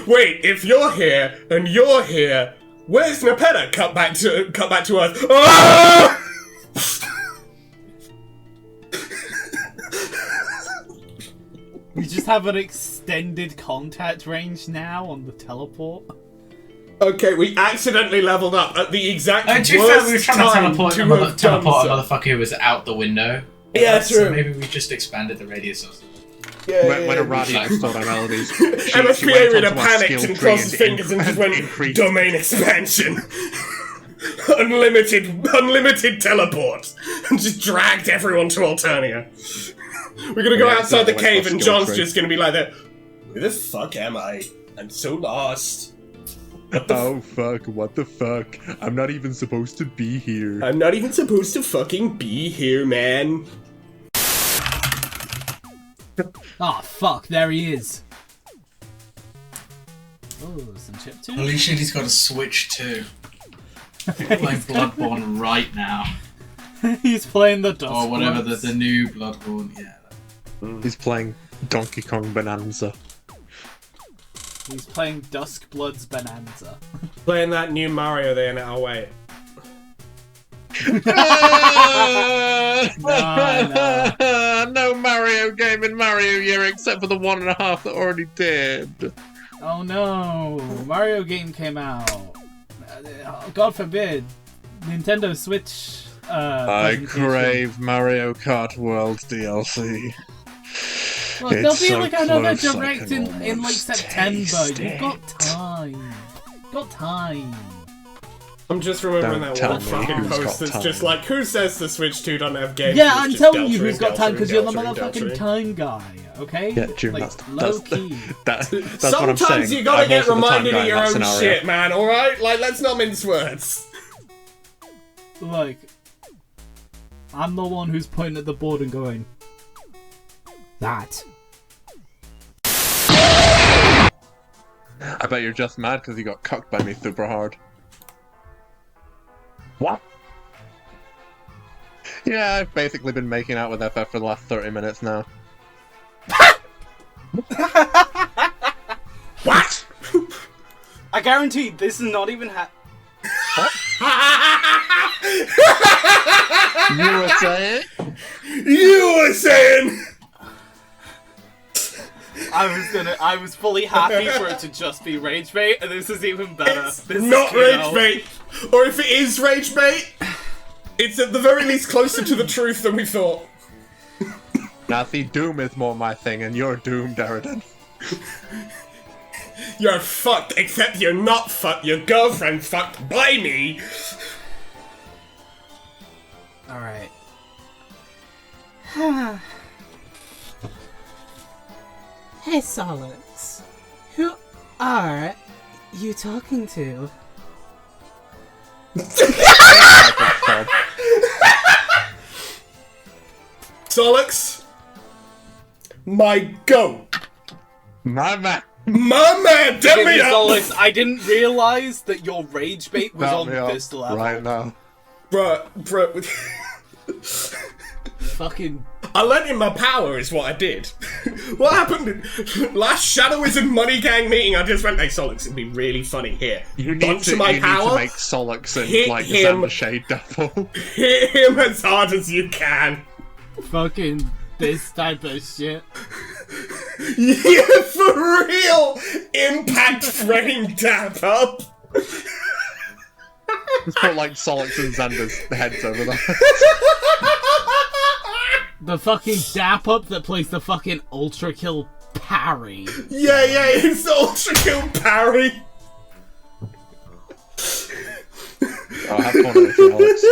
Wait, if you're here and you're here, where's Nepeta? Cut back to Earth. Ah! We just have an extended contact range now on the teleport. Okay, we accidentally leveled up at the exact To be worst fair, we were trying to time teleport to a have done motherfucker who was out the window. Yeah, So true. maybe we just expanded the radius of When a radio stole our melodies, she MSPA went reader onto our panicked skill and tree crossed his fingers and just went, increased. domain expansion. unlimited teleport. And just dragged everyone to Alternia. We're gonna go Yeah, outside the that cave was and skill John's tree. just gonna be like that. Where the fuck am I? I'm so lost. Oh fuck, what the fuck? I'm not even supposed to be here. I'm not even supposed to fucking be here, man. Ah, fuck, there he is. Oh, some chip too. Holy shit, he's got a Switch too. Playing Bloodborne right now. He's playing the Dusk Or whatever, Bloods. the new Bloodborne, yeah. He's playing Donkey Kong Bonanza. He's playing Dusk Bloods Bonanza. Playing that new Mario there now, wait. No Mario game in Mario Year except for the 1.5 that already did. Oh no, Mario game came out. God forbid, Nintendo Switch. I presentation. crave Mario Kart World DLC. Look, there'll It's be so like another close, I direct can in like almost September. taste You've got time. Got time. I'm just remembering Don't that tell one me fucking who's post got that's time. just like, who says the Switch 2 doesn't have games? Yeah, It's I'm just telling you deltering, who's got time because you're the deltering, motherfucking deltering. time guy. Okay? Yeah, June, like, that's low key. that's what I'm saying. Sometimes you gotta I'm get also the time reminded guy of in your that own scenario. shit, man, alright? Like, let's not mince words. Like, I'm the one who's pointing at the board and going, that. I bet you're just mad because you got cucked by me super hard. What? Yeah, I've basically been making out with FF for the last 30 minutes now. What? I guarantee this is not even You were saying? You were saying! I was fully happy for it to just be rage bait, and this is even better. It's This not is rage bait! Or if it is rage bait, it's at the very least closer to the truth than we thought. Now see, Doom is more my thing, and you're doomed, Eridan. You're fucked, except you're not fucked. Your girlfriend fucked by me. Alright. Hey, Solix. Who are you talking to? Solix, my goat. My man. My man, tell me up! Solix, I didn't realize that your rage bait was Mount on me up this level. right now. Bruh. Fucking. I lent him my power is what I did. What happened? Last Shadowism Money Gang meeting, I just went, hey Solix, it'd be really funny here. You need Bunch to, of my you need to power, make Solix and hit like him. Xander Shade Devil. hit him as hard as you can. Fucking this type of shit. Yeah, for real! Impact frame dab up! Just put like Solix and Xander's heads over there. The fucking dap up that plays the fucking ultra kill parry. Yeah, it's the Ultra Kill parry. I'll have corner Alex.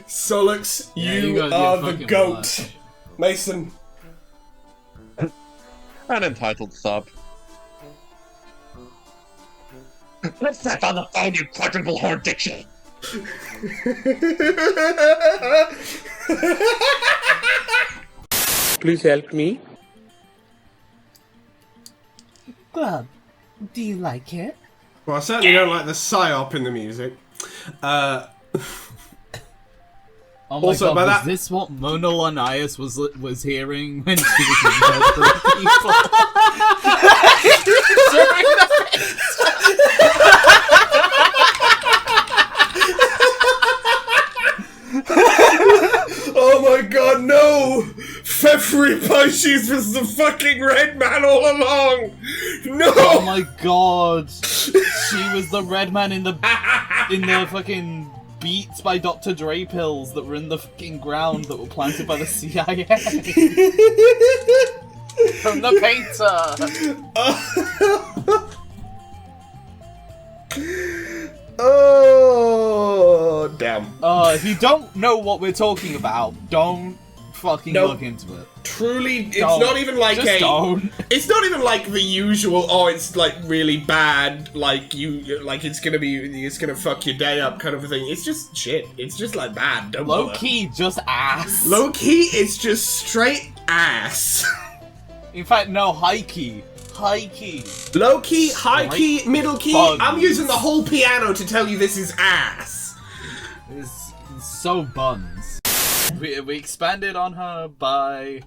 Solux, Yeah, you gotta are get the fucking goat. blood. Mason. An entitled sub. Let's set on the phone, you quadruple horn diction! Please help me. Well, do you like it? Well, I certainly don't like the psyop in the music. Oh my Also, god, by was that- this what Mona Lanias was hearing when she was interpreting people? Oh my god, no! Fefri Pisces was the fucking red man all along! No! Oh my god! She was the red man in the fucking Beats by Dr. Dre pills that were in the fucking ground that were planted by the CIA. From the painter! Oh, damn. If you don't know what we're talking about, don't fucking Nope. look into it. Truly, it's Don't. not even like Just don't. It's not even like the usual, oh, it's like really bad, like it's gonna fuck your day up kind of a thing. It's just shit. It's just like bad. Don't Low bother. key, just ass. Low key, it's just straight ass. In fact, no, high key. High key. Low key, high key, middle key. buns. I'm using the whole piano to tell you this is ass. It's so buns. We expanded on her by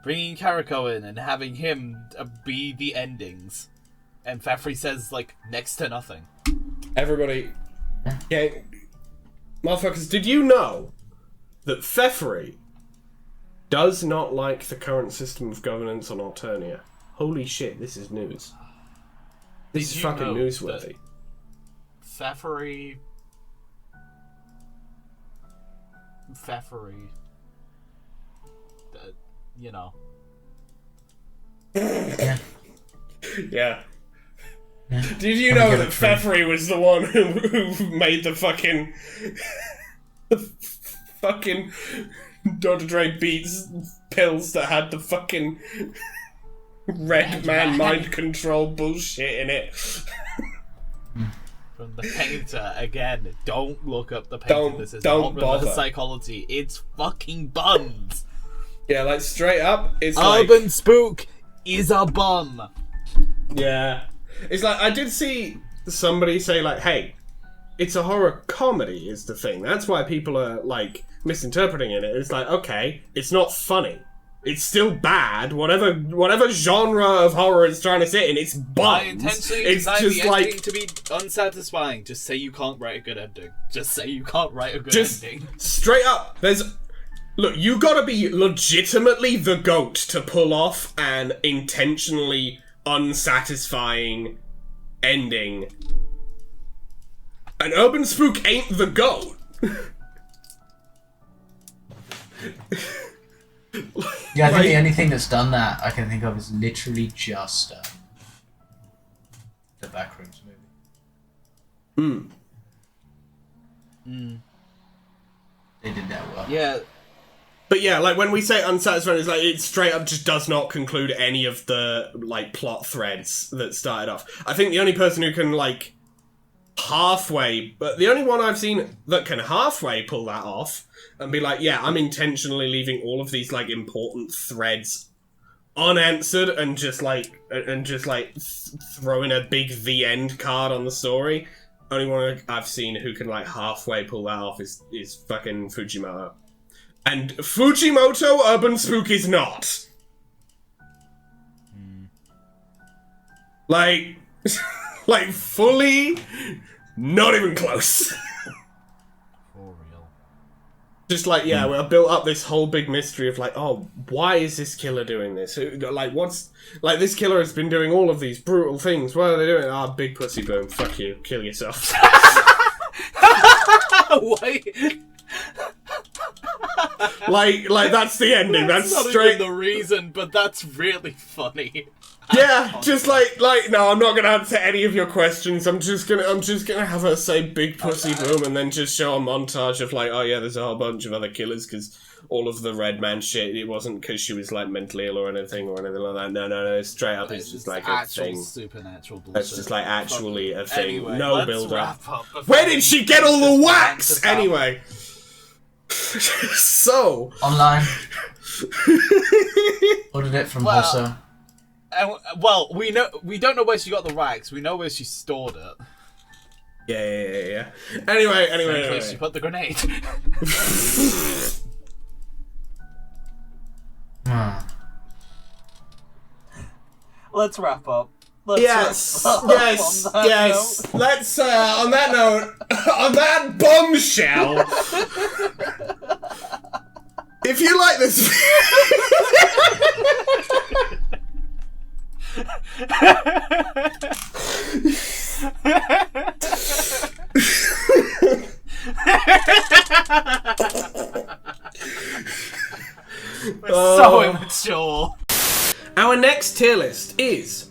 bringing Karako in and having him be the endings. And Fefri says, like, next to nothing. Everybody, yeah, motherfuckers, did you know that Fefri does not like the current system of governance on Alternia? Holy shit, this is news. This is you fucking know newsworthy. Fefri, you know. Yeah. Did you know that Fefri was the one who made the fucking fucking Dr. Dre Beats pills that had the fucking red man mind control bullshit in it? From the painter, again, don't look up the painter. Don't- This is don't not reverse bother. psychology. It's fucking buns. Yeah, like straight up, it's like Urban Spook is a bum. yeah, it's like I did see somebody say like, "Hey, it's a horror comedy," is the thing. That's why people are like misinterpreting it. It's like, okay, it's not funny. It's still bad. Whatever genre of horror it's trying to sit in, it's buns. I intentionally It's designed just the ending like to be unsatisfying. Just say you can't write a good ending. Just say you can't write a good just ending. straight up. Look, you gotta be legitimately the goat to pull off an intentionally unsatisfying ending. An Urban Spook ain't the goat. Yeah, I think Like- the only thing that's done that I can think of is literally just the Backrooms movie. They did that well. Yeah, But yeah, like when we say unsatisfying, it's like it straight up just does not conclude any of the like plot threads that started off. I think the only person who can like the only one I've seen that can halfway pull that off and be like, yeah, I'm intentionally leaving all of these like important threads unanswered and just throwing a big the end card on the story. Only one I've seen who can like halfway pull that off is fucking Fujimoto. And Fujimoto Urban Spook is not. Like, like fully, not even close. for real. Just like, yeah, I built up this whole big mystery of like, oh, why is this killer doing this? Like, this killer has been doing all of these brutal things. What are they doing? Ah, big pussy boom. Fuck you. Kill yourself. Wait. Like that's the ending. That's not straight. even the reason, but that's really funny. Yeah, just like no, I'm not gonna answer any of your questions. I'm just gonna have her say "big pussy boom" and then just show a montage of like, oh yeah, there's a whole bunch of other killers because all of the red man shit. It wasn't because she was like mentally ill or anything like that. No. Straight up, it's just like a actual thing. supernatural bullshit. That's just like actually a thing. Anyway, No let's build up. wrap up before Where did she get all the wax? just answer Anyway. So Online. Ordered it from Well- Hossa. well, we don't know where she got the wax. We know where she stored it. yeah. Anyway. In case she put the grenade. Let's wrap up. Yes. On that note. Let's on that note, on that bombshell. If you like this So immature. Our next tier list is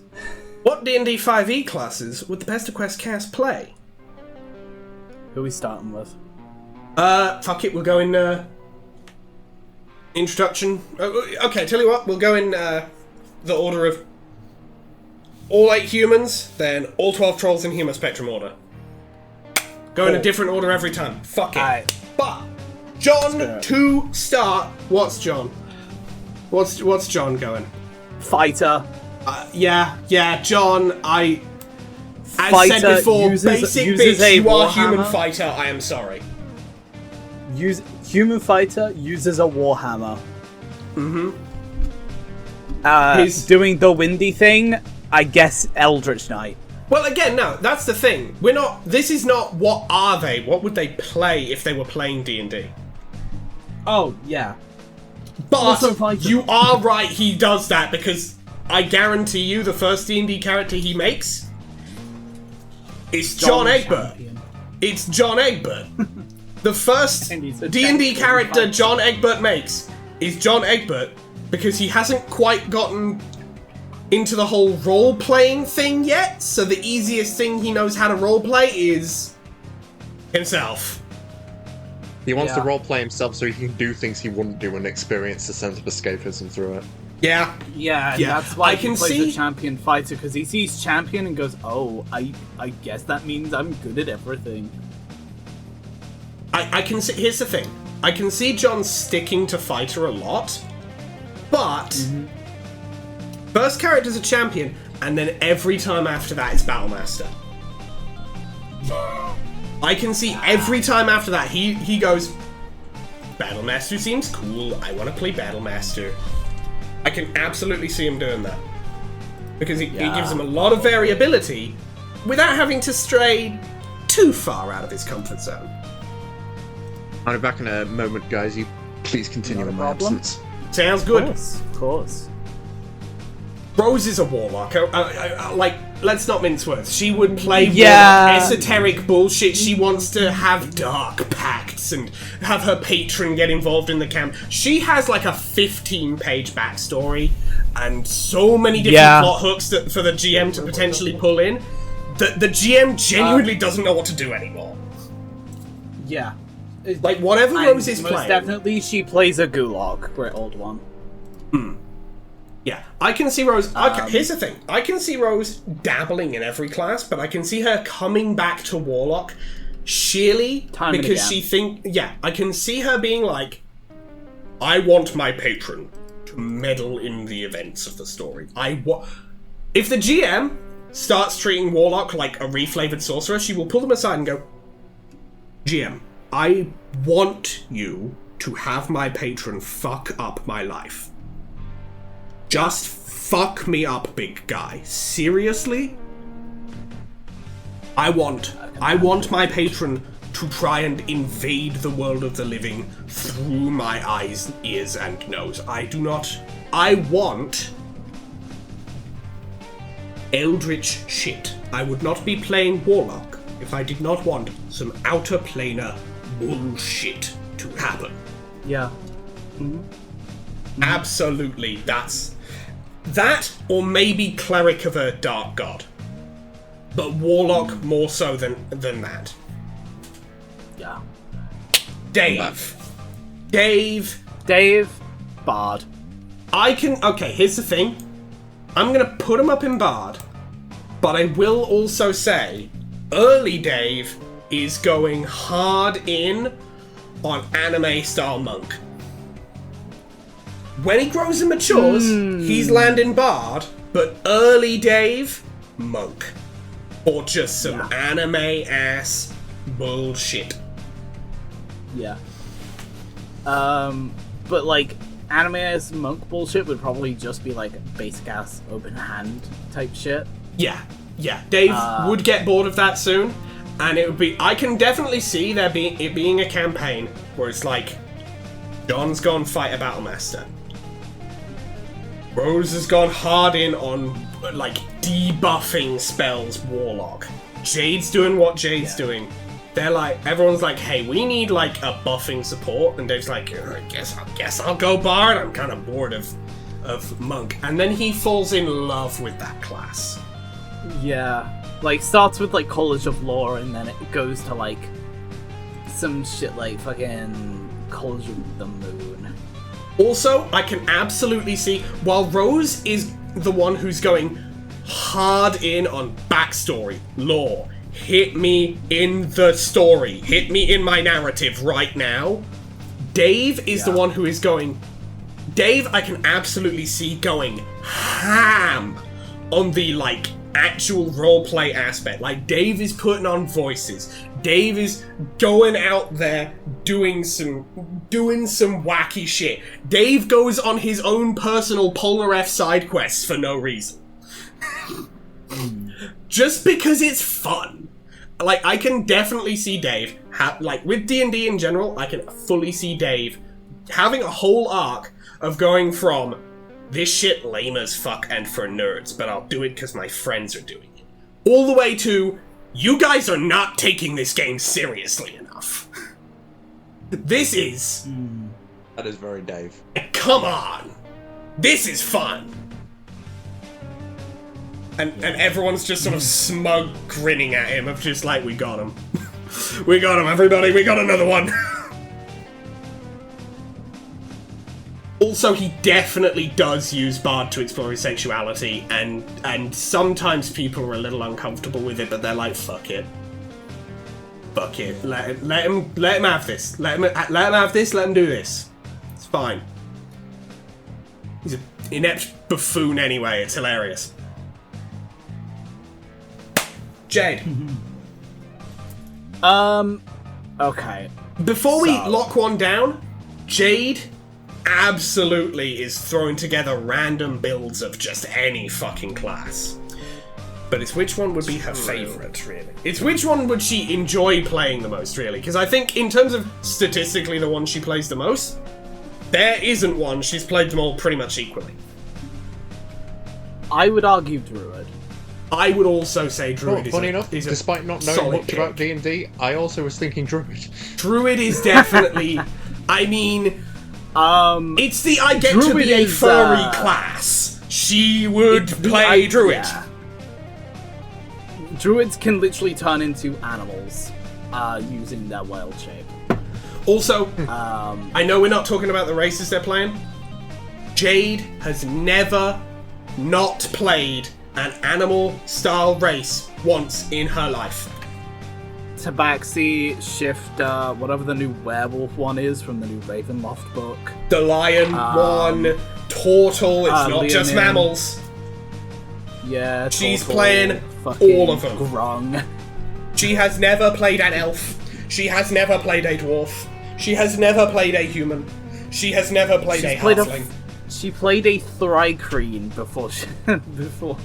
what D&D 5e classes would the Pesterquest cast play? Who are we starting with? Fuck it, we'll go in introduction. Okay, tell you what, we'll go in the order of all 8 humans, then all 12 trolls in human spectrum order. Go in a different order every time. Fuck it. Alright. But John to start. What's John? What's John going? Fighter. Yeah, John. As Fighter said before, uses basic a bitch. You are human Warhammer. fighter. I am sorry. Human fighter uses a warhammer. Mm-hmm. Doing the windy thing, I guess Eldritch Knight. Well, again, no, that's the thing. We're not. This is not. What are they? What would they play if they were playing D&D? Oh yeah. But Also fighter. you are right. He does that because I guarantee you, the first D&D character he makes is John Egbert. Champion. It's John Egbert. The first And he's a D&D champion character fighter. John Egbert makes is John Egbert because he hasn't quite gotten into the whole role-playing thing yet, so the easiest thing he knows how to role-play is himself. He wants to Yeah. roleplay himself so he can do things he wouldn't do and experience a sense of escapism through it. Yeah. Yeah, and Yeah, that's why I he can plays see- a champion fighter, because he sees champion and goes, oh, I guess that means I'm good at everything. I can see. Here's the thing. I can see John sticking to fighter a lot, but first character's a champion, and then every time after that it's Battlemaster. I can see every time after that he goes, Battlemaster seems cool. I want to play Battlemaster. I can absolutely see him doing that because it gives him a lot of variability without having to stray too far out of his comfort zone. I'll be back in a moment, guys. You please continue in my problem. absence. Sounds good. Of course. Rose is a warlock. Like, let's not mince words. She would play Yeah. esoteric bullshit. She wants to have dark pacts and have her patron get involved in the camp. She has like a 15-page backstory and so many different plot hooks for the GM to potentially pull in. The GM genuinely doesn't know what to do anymore. Yeah. Like, whatever And Rose is most playing... definitely she plays a gulag, great old one. Yeah, I can see Rose... here's the thing. I can see Rose dabbling in every class, but I can see her coming back to Warlock sheerly Time and because again. she think... Yeah, I can see her being like, I want my patron to meddle in the events of the story. If the GM starts treating Warlock like a reflavored sorcerer, she will pull them aside and go, GM, I want you to have my patron fuck up my life. Just fuck me up, big guy. Seriously? I want my patron to try and invade the world of the living through my eyes, ears, and nose. I want eldritch shit. I would not be playing Warlock if I did not want some outer planar bullshit to happen. Yeah. Absolutely, that's... That, or maybe Cleric of a Dark God. But Warlock more so than that. Yeah. Dave, Bard. I can... Okay, here's the thing. I'm gonna put him up in Bard, but I will also say, early Dave is going hard in on anime-style Monk. When he grows and matures, he's landing Bard, but early Dave, Monk. Or just some anime-ass bullshit. Yeah. But like, anime as monk bullshit would probably just be like basic ass open hand type shit. Yeah. Dave would get bored of that soon, and it would be. I can definitely see it being a campaign where it's like, John's gone fight a battle master. Rose has gone hard in on like debuffing spells, Warlock. Jade's doing what Jade's doing. They're like, everyone's like, hey, we need like a buffing support, and Dave's like, I guess I'll go Bard. I'm kind of bored of Monk, and then he falls in love with that class. Yeah, like starts with like College of Lore, and then it goes to like some shit like fucking College of the Moon. Also, I can absolutely see, while Rose is the one who's going hard in on backstory, lore, hit me in the story, hit me in my narrative right now, Dave is the one who is going... Dave, I can absolutely see going ham on the, like, actual roleplay aspect. Like, Dave is putting on voices. Dave is going out there doing some wacky shit. Dave goes on his own personal Polar F side quests for no reason. Just because it's fun. Like, I can definitely see Dave, like, with D&D in general, I can fully see Dave having a whole arc of going from, this shit lame as fuck and for nerds, but I'll do it because my friends are doing it, all the way to, you guys are not taking this game seriously enough. This is... That is very Dave. Come on! This is fun! And everyone's just sort of smug grinning at him of just like, we got him. We got him, everybody, we got another one! Also, he definitely does use Bard to explore his sexuality, and sometimes people are a little uncomfortable with it, but they're like, fuck it. Fuck it. Let him have this. Let him have this, let him do this. It's fine. He's an inept buffoon anyway, it's hilarious. Jade. Okay. Before we lock one down, Jade absolutely is throwing together random builds of just any fucking class. But it's which one would be her favourite, really. It's which one would she enjoy playing the most, really. Because I think in terms of statistically the one she plays the most, there isn't one. She's played them all pretty much equally. I would argue Druid. I would also say Druid is funny enough, despite not knowing much about D&D, I also was thinking Druid. Druid is definitely... I mean... it's the I get Druid to be a is, furry class. She would play Druid. Yeah. Druids can literally turn into animals using their wild shape. Also, I know we're not talking about the races they're playing. Jade has never not played an animal-style race once in her life. Tabaxi, Shifter, whatever the new werewolf one is from the new Ravenloft book. The lion one, Turtle, it's not just Leonin. mammals. Yeah, She's Turtle, playing fucking all of them. Grung. She has never played an elf. She has never played a dwarf. She has never played a human. She has never played a halfling. She played a Thrycreen before before.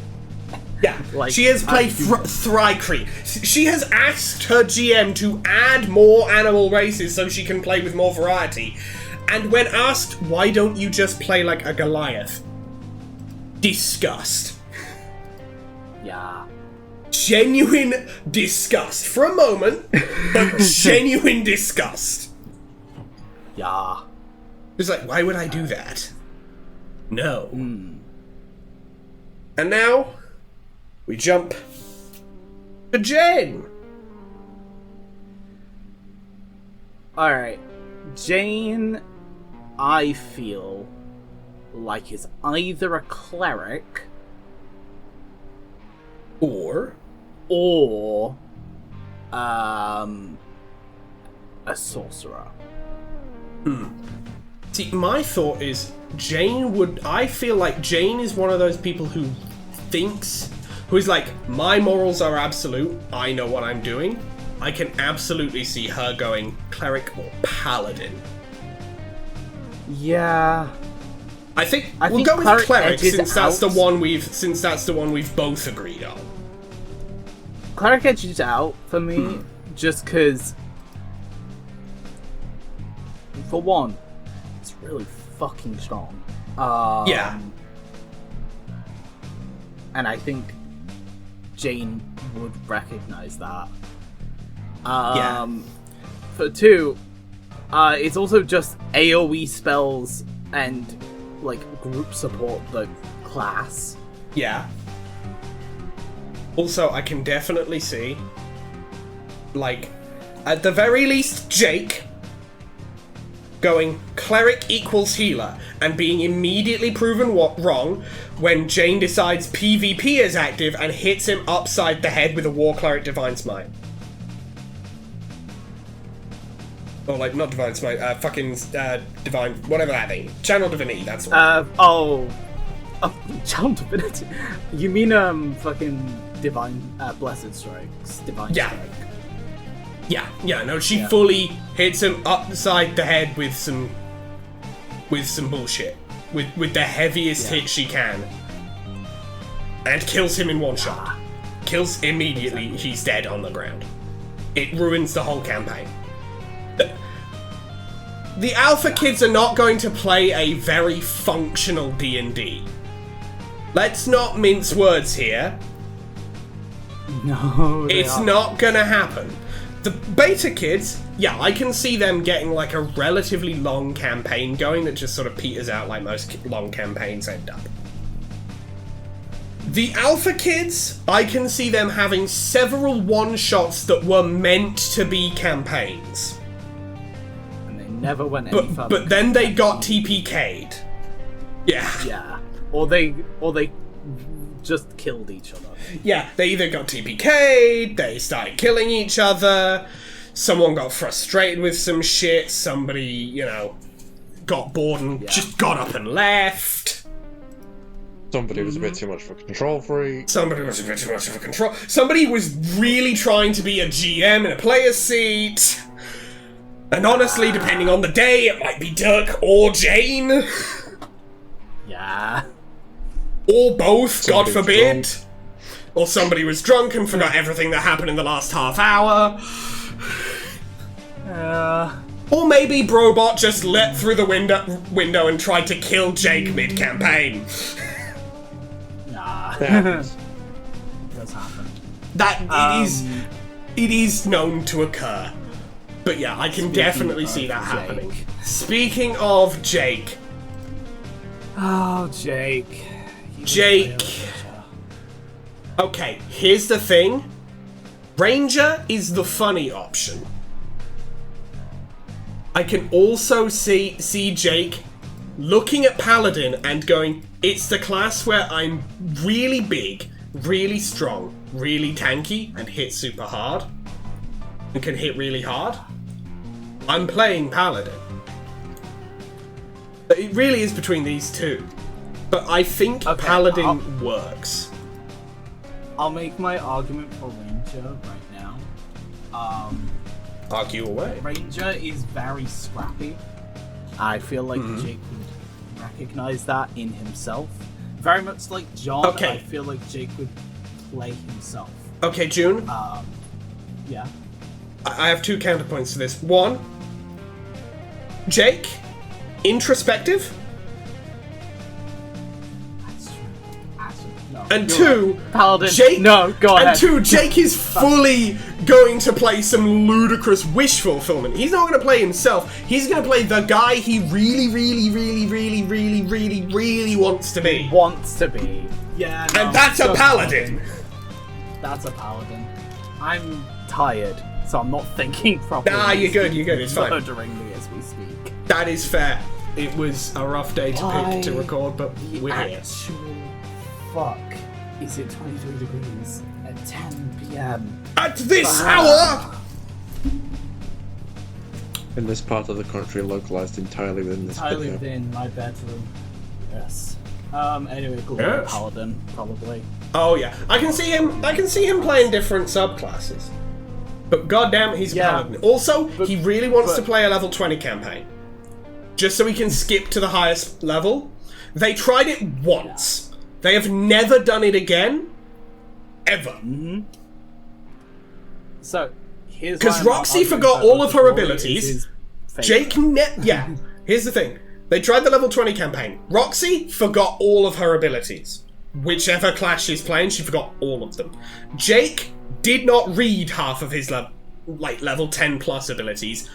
Yeah, Like, she has played Thrycreen. She has asked her GM to add more animal races so she can play with more variety. And when asked, why don't you just play like a Goliath? Disgust. Yeah. Genuine disgust. For a moment, but genuine disgust. Yeah. It's like, why would I do that? No. Hmm. And now, we jump to Jane. Alright. Jane, I feel like is either a cleric Or a sorcerer. See, my thought is I feel like Jane is one of those people who who's like, my morals are absolute, I know what I'm doing. I can absolutely see her going cleric or paladin. Yeah. I think I we'll think go with cleric edges since that's the out. one we've both agreed on. Cleric edges out for me, just because, for one, it's really fucking strong. Yeah. And I think Jane would recognize that. Yeah. For two, it's also just AoE spells and like group support the class. Yeah. Also, I can definitely see, like, at the very least, Jake going cleric equals healer and being immediately proven wrong when Jane decides PvP is active and hits him upside the head with a war cleric divine smite. Or, like, not divine smite, divine, whatever that thing. Channel divinity, that's what. Channel divinity. You mean fucking divine blessed strikes, divine strike. Yeah, no, she fully hits him upside the head with some bullshit. With the heaviest hit she can. And kills him in one shot. Kills immediately, he's dead on the ground. It ruins the whole campaign. The alpha kids are not going to play a very functional D&D. Let's not mince words here. No, It's not gonna happen. The beta kids, yeah, I can see them getting like a relatively long campaign going that just sort of peters out like most long campaigns end up. The alpha kids, I can see them having several one-shots that were meant to be campaigns. And they never went any further. But then they got TPK'd. Yeah. Yeah. Or they just killed each other. Yeah, they either got TPK'd, they started killing each other, someone got frustrated with some shit, somebody, got bored and just got up and left. Somebody was a bit too much of a control freak. Somebody was a bit too much of a control. Somebody was really trying to be a GM in a player's seat. And honestly, depending on the day, it might be Dirk or Jane. Yeah. Or both, Somebody God forbid. Or somebody was drunk and forgot everything that happened in the last half hour. Or maybe Brobot just let through the window and tried to kill Jake mid-campaign. Nah. Yeah. Does happen. It is known to occur. But yeah, I can definitely see that happening. Speaking of Jake. Oh, Jake. Okay, here's the thing. Ranger is the funny option. I can also see Jake looking at Paladin and going, it's the class where I'm really big, really strong, really tanky, and hit super hard. And can hit really hard. I'm playing Paladin. But it really is between these two. But I think Paladin works. I'll make my argument for Ranger right now. Argue away. Ranger is very scrappy. I feel like Jake would recognize that in himself. Very much like John, Okay. I feel like Jake would play himself. Okay, June. Yeah. I have two counterpoints to this. One, Jake, introspective. That's true. Actually, no. And two, Paladin. Jake. No, go ahead. And two, Jake is fully going to play some ludicrous wish fulfillment. He's not going to play himself. He's going to play the guy he really wants to be. Yeah, no, And that's a paladin. That's a paladin. I'm tired, so I'm not thinking properly. Nah, you're good. It's fine. Murdering me as we speak. That is fair. It was a rough day to pick to record, but we're here. Fuck. Is it 23 degrees at 10 p.m.? At this hour! In this part of the country, localized entirely within this Entirely video. within my bedroom. Yes. Anyway, Glory Yes. Paladin, probably. Oh yeah, I can see him playing different subclasses. But goddamn, he's a paladin. Also, he really wants to play a level 20 campaign. Just so he can skip to the highest level. They tried it once. They have never done it again. Ever. Mm-hmm. So, here's because Roxy forgot all of her abilities. Jake here's the thing. They tried the level 20 campaign. Roxy forgot all of her abilities. Whichever class she's playing, she forgot all of them. Jake did not read half of his level 10 plus abilities.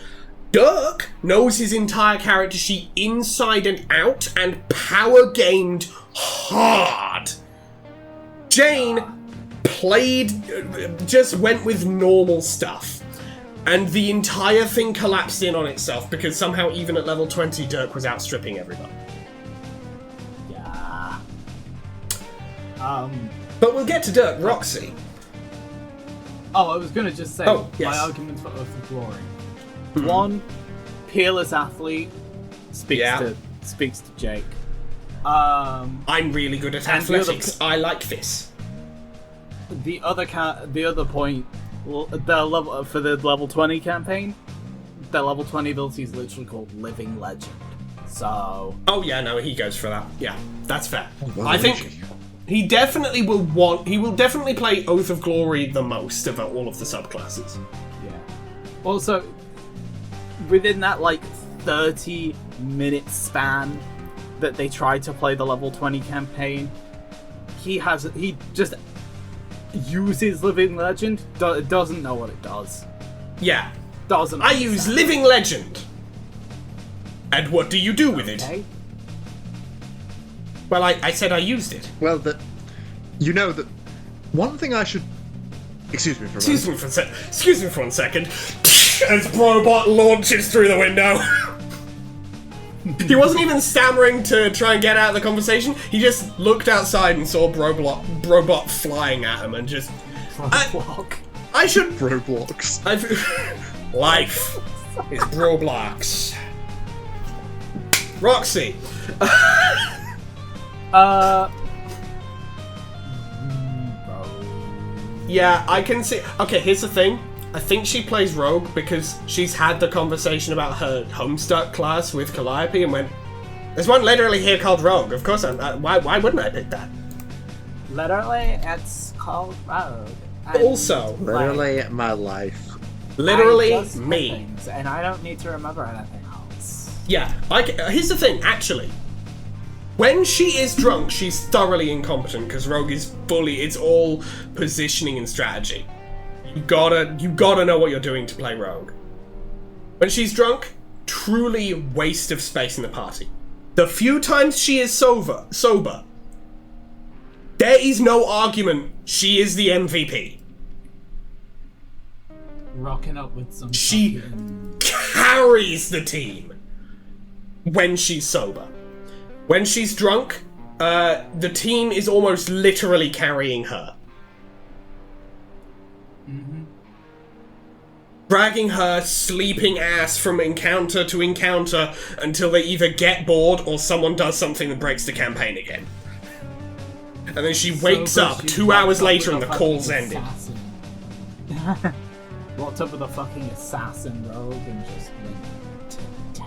Dirk knows his entire character sheet inside and out and power gamed hard. Jane just went with normal stuff. And the entire thing collapsed in on itself because somehow even at level 20 Dirk was outstripping everybody. Yeah. But we'll get to Dirk. Roxy. Oh, I was gonna just say my argument for Oath of Glory. Mm-hmm. One, peerless athlete speaks to Jake. I'm really good at athletics. I like this. The other point, the level for the level 20 campaign, the level 20 ability is literally called Living Legend. So. Oh yeah, no, he goes for that. Yeah, that's fair. I think he definitely will He will definitely play Oath of Glory the most of all of the subclasses. Yeah. Also, within that 30-minute span that they tried to play the level 20 campaign, he just uses Living Legend, doesn't know what it does. Yeah. Doesn't. I use Living Legend. And what do you do with it? Well, I said I used it. Well, you know that one thing I should. Excuse me for a moment. Excuse me for 1 second. As Brobot launches through the window. He wasn't even stammering to try and get out of the conversation. He just looked outside and saw Brobot flying at him and just. I should. Roblox. Life is Roblox. Roxy. Yeah, I can see. Okay, here's the thing. I think she plays Rogue because she's had the conversation about her Homestuck class with Calliope and went, there's one literally here called Rogue. Of course, why wouldn't I pick that? Literally, it's called Rogue. Also, literally my life. Literally me. And I don't need to remember anything else. Yeah, here's the thing, actually. When she is drunk, she's thoroughly incompetent because Rogue is it's all positioning and strategy. You gotta know what you're doing to play Rogue. When she's drunk, truly waste of space in the party. The few times she is sober, there is no argument. She is the MVP. Rocking up with some. She carries the team when she's sober. When she's drunk, the team is almost literally carrying her. Mm-hmm. Dragging her sleeping ass from encounter to encounter until they either get bored or someone does something that breaks the campaign again. And then she wakes up 2 hours later and the call's ended. Walked up with a fucking assassin rogue and just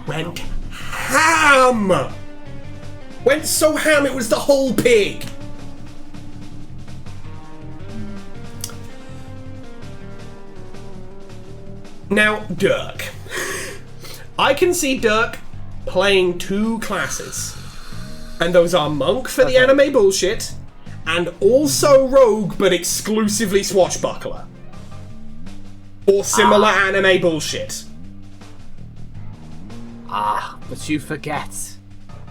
went ham! Went so ham it was the whole pig! Now, Dirk. I can see Dirk playing two classes. And those are Monk for the anime bullshit, and also rogue, but exclusively swashbuckler. Or similar anime bullshit. But you forget.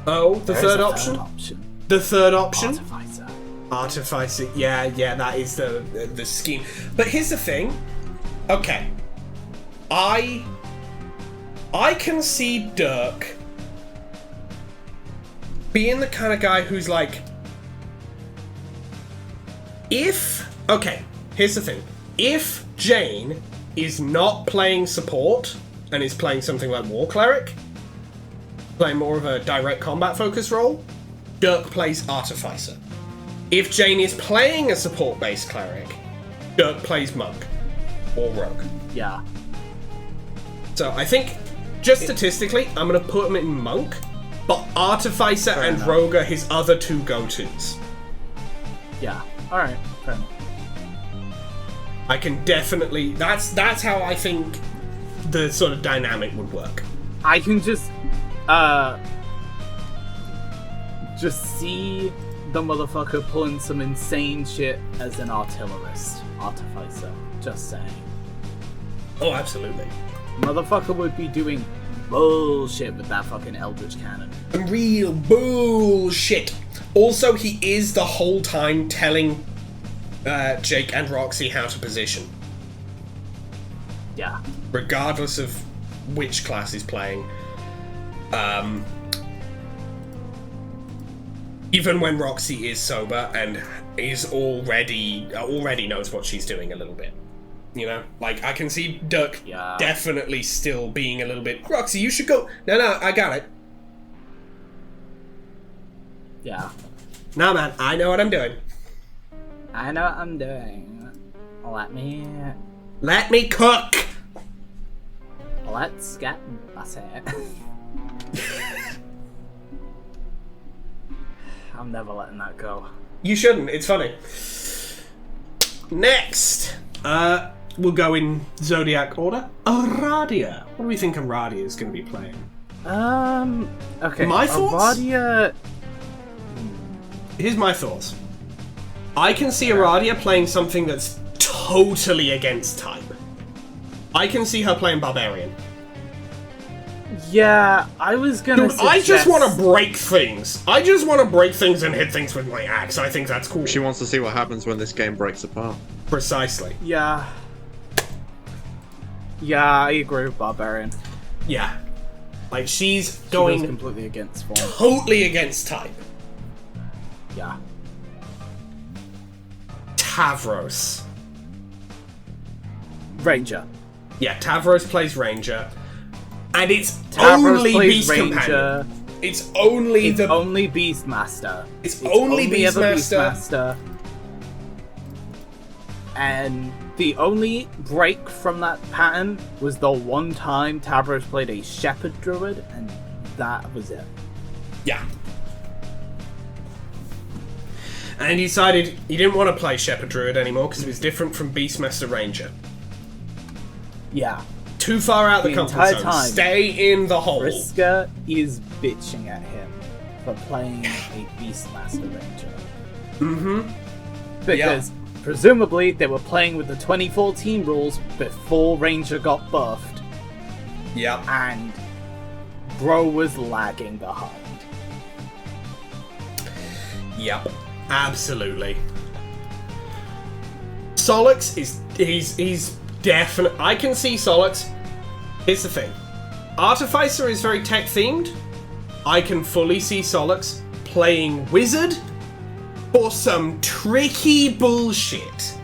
Oh, the There is third a option? option. The third option? Artificer. Artificer, yeah, that is the scheme. But here's the thing. Okay. I can see Dirk being the kind of guy who's like, okay, here's the thing. If Jane is not playing support and is playing something like War Cleric, playing more of a direct combat focus role, Dirk plays Artificer. If Jane is playing a support-based cleric, Dirk plays Monk or Rogue. Yeah. So I think, just statistically, I'm going to put him in Monk, but Artificer and enough. Rogue are his other two go-tos. Yeah. Alright, fair enough. I can definitely... That's how I think the sort of dynamic would work. I can just see the motherfucker pulling some insane shit as an artillerist. Artificer. Just saying. Oh, absolutely. Motherfucker would be doing bullshit with that fucking Eldritch Cannon. Real bullshit. Also, he is the whole time telling Jake and Roxy how to position. Yeah. Regardless of which class he's playing. Even when Roxy is sober and is already knows what she's doing a little bit. You know? Like, I can see Dirk definitely still being a little bit, Roxy, you should go. No, I got it. Yeah. Nah, man, I know what I'm doing. I know what I'm doing. Let me cook! Let's get busy. I'm never letting that go. You shouldn't, it's funny. Next, we'll go in Zodiac order. Aradia. What do we think Aradia is going to be playing? Okay. My thoughts? Aradia... Here's my thoughts. I can see Aradia playing something that's totally against type. I can see her playing Barbarian. Yeah, I was gonna Dude, I just want to break things. I just want to break things and hit things with my axe. I think that's cool. She wants to see what happens when this game breaks apart. Precisely. Yeah. Yeah, I agree with Barbarian. Yeah. Like, she's She going goes completely against form. totally against type. Yeah. Tavros. Ranger. Yeah, Tavros plays Ranger. And it's Tavros only plays Beast Ranger. Companion. It's only It's the... only Beastmaster. It's only ever Beastmaster. Beastmaster. And the only break from that pattern was the one time Tavros played a Shepherd Druid, and that was it. Yeah. And he decided he didn't want to play Shepherd Druid anymore because it was different from Beastmaster Ranger. Yeah. Too far out the comfort entire zone. time, Stay in the hole. Vriska is bitching at him for playing a Beastmaster Ranger. Mm-hmm. Because presumably they were playing with the 2014 rules before Ranger got buffed, Yep. and Bro was lagging behind. Yep. Absolutely. Solix is he's definite. I can see Solix. Here's the thing. Artificer is very tech themed. I can fully see Solix playing Wizard for some tricky bullshit.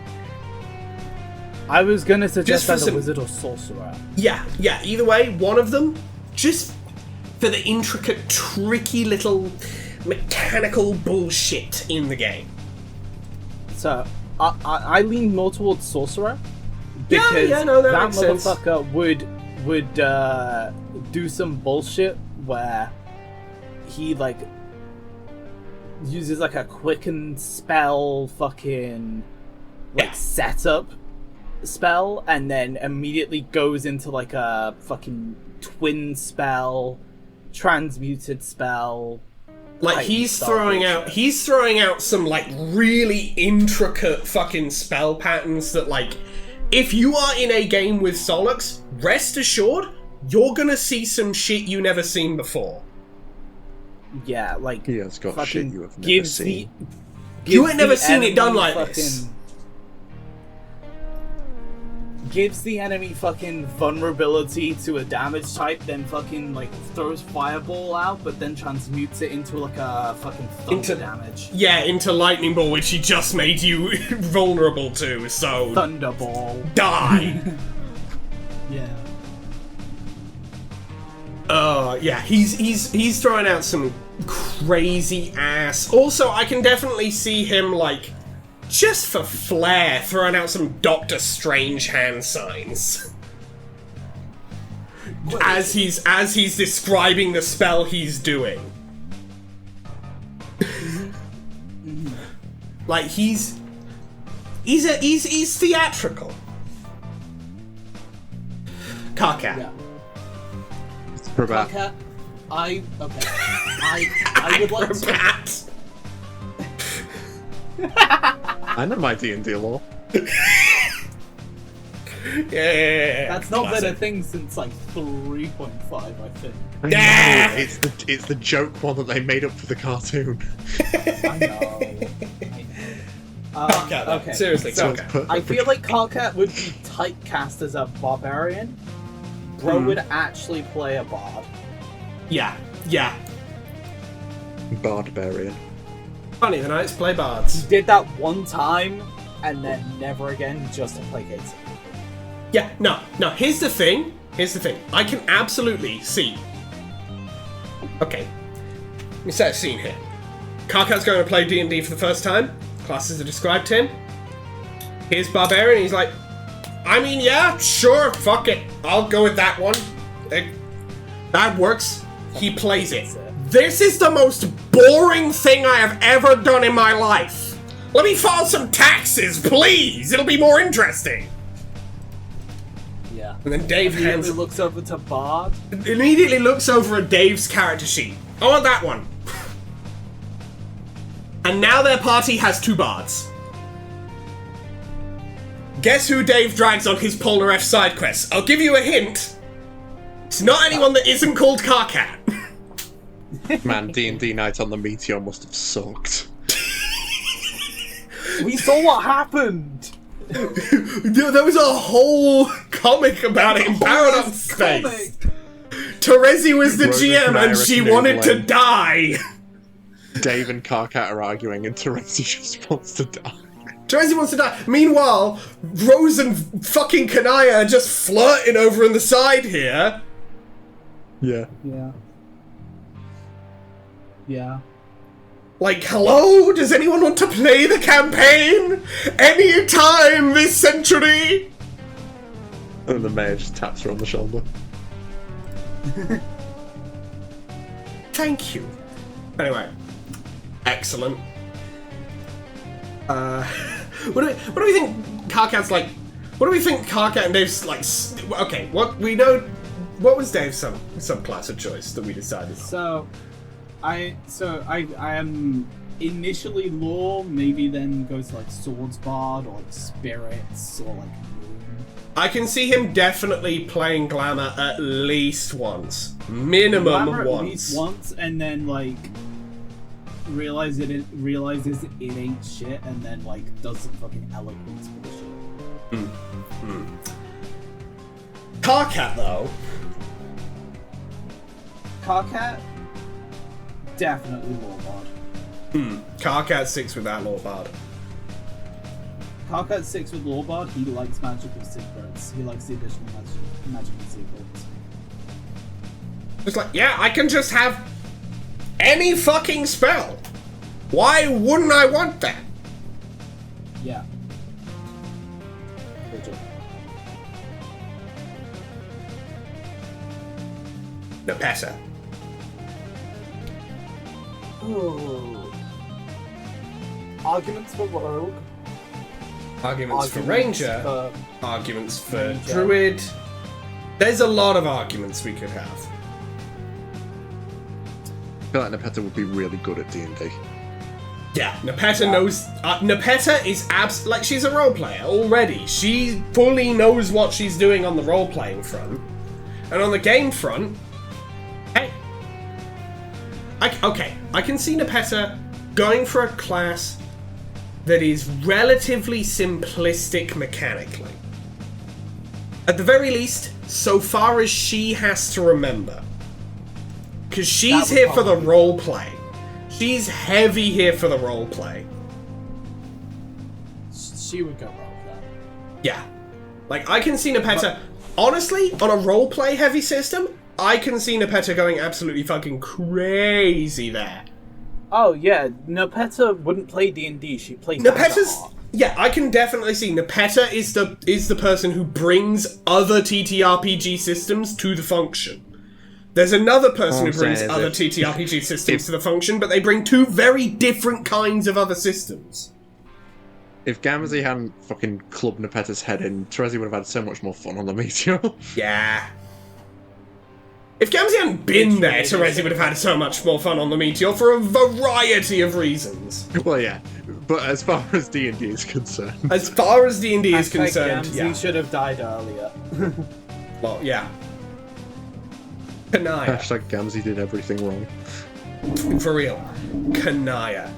I was gonna suggest for either some- Wizard or Sorcerer. Yeah. Either way, one of them, just for the intricate, tricky little mechanical bullshit in the game. So I lean more towards Sorcerer Yeah, because no, that that makes sense. motherfucker would do some bullshit where he like uses like a quicken spell fucking like setup spell and then immediately goes into like a fucking twin spell, transmuted spell, Like, he's throwing out some, like, really intricate fucking spell patterns that, like, if you are in a game with Solux, rest assured, you're gonna see some shit you never seen before. Yeah, like... He has got shit you have never gives seen. You ain't never seen it done like this. Gives the enemy fucking vulnerability to a damage type, then fucking like throws fireball out, but then transmutes it into like a fucking thunder damage. Yeah, into lightning ball, which he just made you vulnerable to. So thunderball. Die. Yeah. Yeah. He's throwing out some crazy ass. Also, I can definitely see him like, just for flair, throwing out some Doctor Strange hand signs. As he's describing the spell he's doing. Like he's theatrical. Carcat. Yeah. Probat. Carcat, I would like to... I know my D&D lore. Yeah. That's not been a thing since like 3.5, I think. I know, it's the joke one that they made up for the cartoon. I know. Okay. Seriously, so Carcat. I feel like Carcat would be typecast as a barbarian. Bro would actually play a bard. Yeah. Barbarian. Funny, the Knights play bards. He did that one time, and then never again, just to play kids. Yeah, no. Here's the thing. I can absolutely see. Okay. Let me set a scene here. Carcat's going to play D&D for the first time. Classes are described to him. Here's Barbarian. He's like, I mean, yeah, sure, fuck it. I'll go with that one. That works. He plays it. This is the most boring thing I have ever done in my life. Let me file some taxes, please. It'll be more interesting. Yeah. And then Dave looks over to Bard. Immediately looks over at Dave's character sheet. I want that one. And now their party has 2 bards. Guess who Dave drags on his Polar F side quest? I'll give you a hint. It's not anyone that isn't called Carcat. Man, D&D Night on the Meteor must have sucked. We saw what happened. There was a whole comic about it in Paradox Space. Terezi was the GM and she wanted to die. Dave and Carcat are arguing and Terezi just wants to die. Terezi wants to die. Meanwhile, Rose and fucking Kanaya are just flirting over on the side here. Yeah. Like, hello? Does anyone want to play the campaign? Any time this century? And the mayor just taps her on the shoulder. Thank you. Anyway. Excellent. What do we think Carcat's like? What do we think Carcat and Dave's like? Okay, what was Dave's subclass of choice that we decided on? I am initially lore, maybe then goes to like swords bard or like spirits or like moon. I can see him definitely playing glamour at least once, minimum glamour once. At least once, and then like realizes it ain't shit, and then like does some fucking eloquence bullshit. Carcat though. Carcat. Definitely lore bard. Carcat sticks with that lore bard. Carcat sticks with lore bard. He likes magical secrets. He likes the additional magical secrets. It's like, yeah, I can just have any fucking spell. Why wouldn't I want that? Yeah. No, pass out. Ooh. Arguments for rogue. Arguments for ranger. For arguments for ranger. druid. There's a lot of arguments we could have. feel like Nepeta would be really good at D&D. Yeah, Nepeta knows. Nepeta is like she's a role player already. She fully knows what she's doing on the role playing front, and on the game front. Hey, I can see Nepeta going for a class that is relatively simplistic mechanically. At the very least, so far as she has to remember, because she's here for the role play. She's heavy here for the roleplay. She would go well with that. Yeah. Like, I can see Nepeta... Honestly, on a roleplay heavy system, I can see Nepeta going absolutely fucking crazy there. Oh, yeah. Nepeta wouldn't play D&D. She plays Nepeta's... Vanguard. Yeah, I can definitely see Nepeta is the person who brings other TTRPG systems to the function. There's another person who brings other TTRPG systems to the function, but they bring two very different kinds of other systems. If Gamzee hadn't fucking clubbed Nepeta's head in, Terezi would have had so much more fun on the Meteor. Yeah. If Gamzee hadn't been there, Terezi would have had so much more fun on the Meteor for a variety of reasons. Well, yeah. But as far as D&D is concerned... As far as D&D is concerned, Gamzee should have died earlier. Well, yeah. Kanaya. Hashtag Gamzee did everything wrong. For real. Kanaya.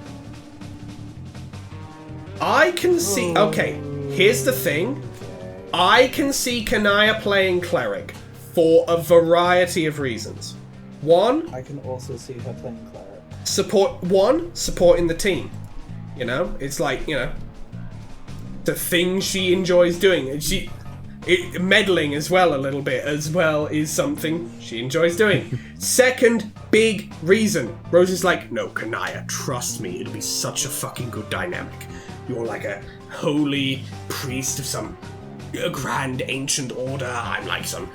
I can see... Okay, here's the thing. I can see Kanaya playing Cleric for a variety of reasons. One... I can also see her playing Cleric. Supporting the team. You know? It's like, you know... The thing she enjoys doing. And meddling as well a little bit as well is something she enjoys doing. Second big reason. Rose is like, no, Kanaya, trust me, it'll be such a fucking good dynamic. You're like a holy priest of some grand ancient order. I'm like some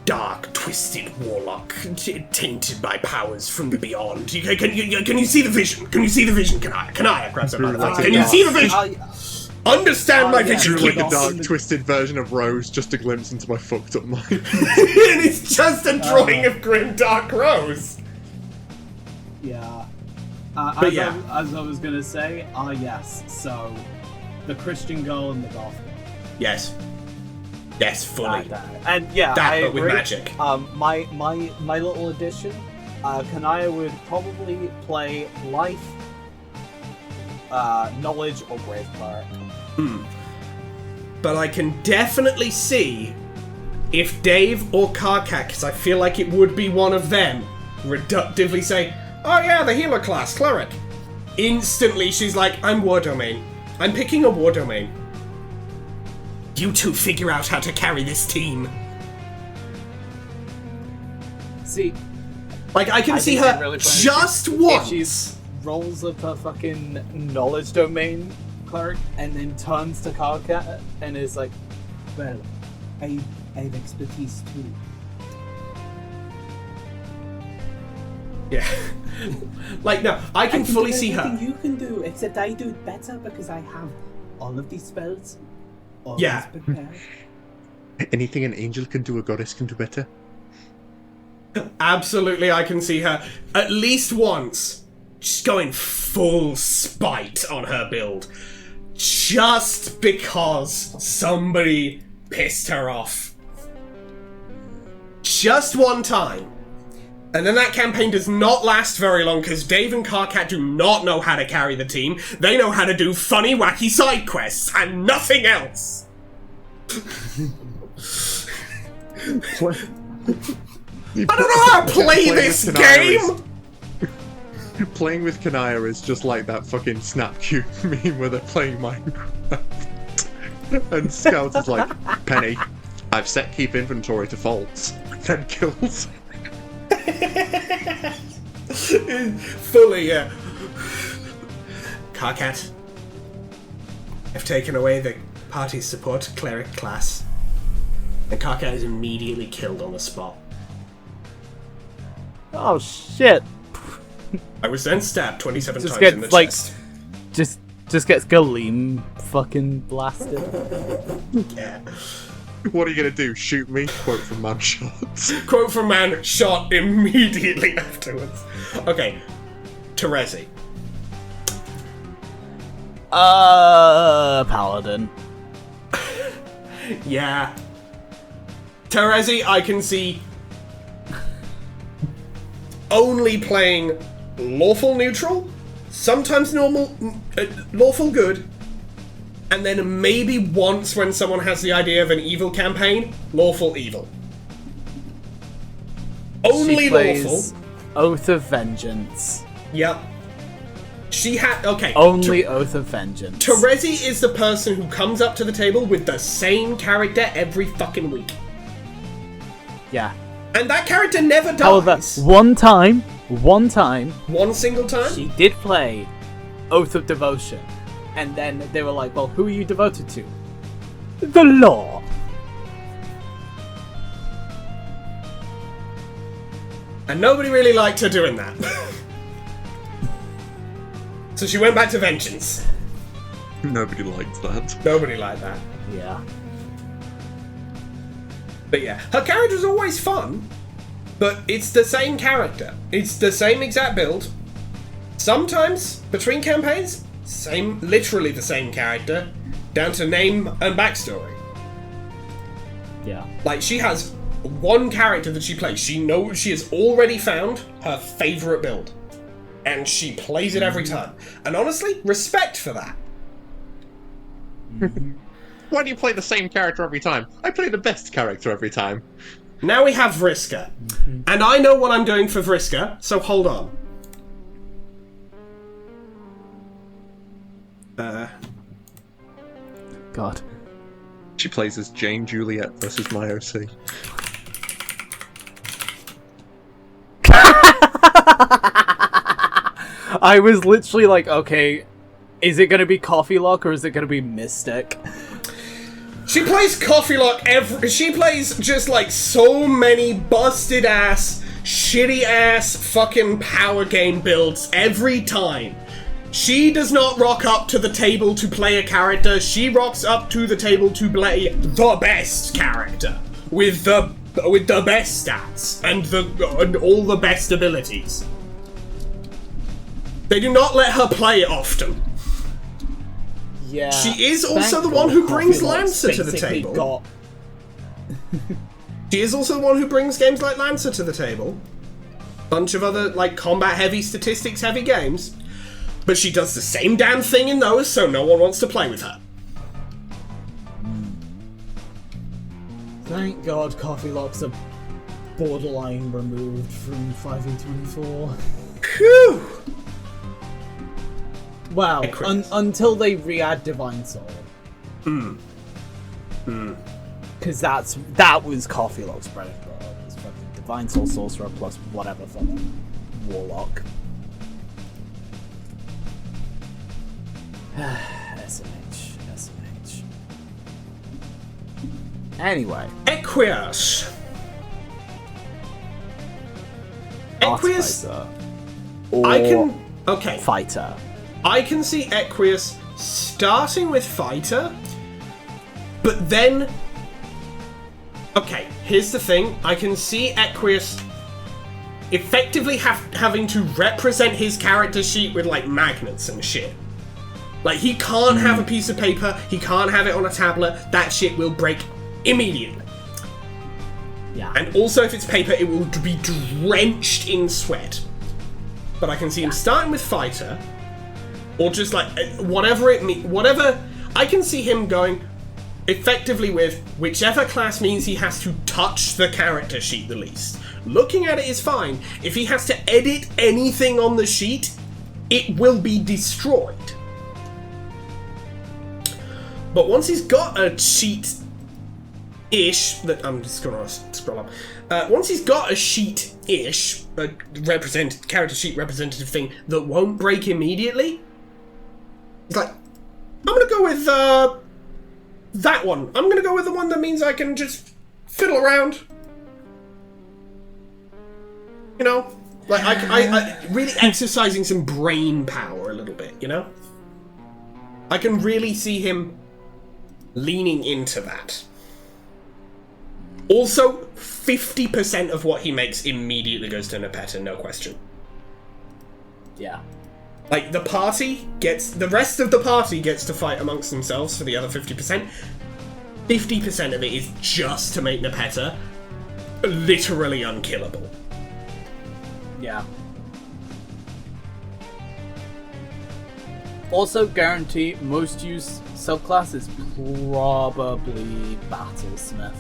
dark, twisted warlock, tainted by powers from the beyond. Can you see the vision? Can you see the vision, Kanaya? Kanaya grabs her by the face. Can you see the vision? Understand my vision, Drew like please. a dark, twisted version of Rose, just a glimpse into my fucked up mind. And it's just a drawing of grim dark Rose. Yeah. But yeah. As I was gonna say, yes. So, the Christian girl and the goth girl. Yes. Yes, fully. And yeah, That, I but agree. with magic. My little addition, Kanaya would probably play life, knowledge, or grave cleric. But I can definitely see if Dave or Karkat, because I feel like it would be one of them, reductively say, oh yeah, the healer class, cleric. Instantly she's like, I'm war domain. I'm picking a war domain. You two figure out how to carry this team. See, like, I can see her really just if once. she's rolls up her fucking knowledge domain cleric and then turns to Karkat and is like, well, I have expertise too. Yeah. Like, no, I can fully see her. You can do, except I do it better because I have all of these spells. Yeah. Anything an angel can do, a goddess can do better. Absolutely, I can see her at least once just going full spite on her build. Just because somebody pissed her off. Just one time. And then that campaign does not last very long because Dave and Karkat do not know how to carry the team. They know how to do funny, wacky side quests and nothing else. I don't know how to play this game! Playing with Kanaya is just like that fucking Snapcube meme where they're playing Minecraft. And Scout is like, Penny, I've set keep inventory to false. Then kills. Fully, yeah. Karkat, I've taken away the party's support cleric class. And Karkat is immediately killed on the spot. Oh shit! I was then stabbed 27 Just times in the gets, like, chest. Just gets Galeem fucking blasted. Yeah. What are you gonna do? Shoot me? Quote from Manshot. Quote from man shot immediately afterwards. Okay, Terezi. Paladin. Yeah. Terezi, I can see only playing lawful neutral, sometimes normal, lawful good, and then maybe once when someone has the idea of an evil campaign, lawful evil. Only She plays lawful. Oath of Vengeance. Yep. She had okay. Only Oath of Vengeance. Terezi is the person who comes up to the table with the same character every fucking week. Yeah. And that character never dies. However, one time, One single time? she did play Oath of Devotion. And then they were like, well, who are you devoted to? The law. And nobody really liked her doing that. So she went back to Vengeance. Nobody liked that. Nobody liked that. Yeah. But yeah, her character's always fun, but it's the same character. It's the same exact build. Sometimes, between campaigns, literally the same character, down to name and backstory. Yeah. Like, she has one character that she plays. She knows she has already found her favourite build. And she plays it every time. And honestly, respect for that. Why do you play the same character every time? I play the best character every time. Now we have Vriska. And I know what I'm doing for Vriska, so hold on. God. She plays as Jane Juliet versus my OC. I was literally like, okay, is it gonna be Coffee Lock or is it gonna be Mystic? She plays Coffee Lock she plays just like so many busted ass, shitty ass fucking power game builds every time. She does not rock up to the table to play a character, she rocks up to the table to play the best character. With the best stats and all the best abilities. They do not let her play often. Yeah. She is also thank the one God who brings Coffee Lock's Lancer to the basically table. She is also the one who brings games like Lancer to the table. Bunch of other, like, combat-heavy, statistics-heavy games. But she does the same damn thing in those, so no one wants to play with her. Thank God Coffee Lock's a borderline removed from 5e24. Phew! Well, until they re-add Divine Soul. Because that was Coffee Lock's bread and butter. It was fucking Divine Soul Sorcerer plus whatever fucking Warlock. SMH. Anyway. Equius. Artificer. Or I can... Okay. Fighter. I can see Equius starting with Fighter, but then... Okay, here's the thing. I can see Equius effectively having to represent his character sheet with, like, magnets and shit. Like, he can't have a piece of paper, he can't have it on a tablet, that shit will break immediately. Yeah. And also, if it's paper, it will be drenched in sweat. But I can see him starting with Fighter, or just like, whatever it means, whatever, I can see him going effectively with whichever class means he has to touch the character sheet the least. Looking at it is fine. If he has to edit anything on the sheet, it will be destroyed. But once he's got a sheet-ish, that I'm just gonna scroll up. Once he's got a sheet-ish, a character sheet representative thing that won't break immediately, he's like, I'm gonna go with that one. I'm gonna go with the one that means I can just fiddle around. You know, like I really exercising some brain power a little bit. You know, I can really see him leaning into that. Also, 50% of what he makes immediately goes to Nepeta, no question. Yeah. Like, the rest of the party gets to fight amongst themselves for the other 50%. 50% of it is just to make Nepeta literally unkillable. Yeah. Also, guarantee most used subclass is probably Battlesmith.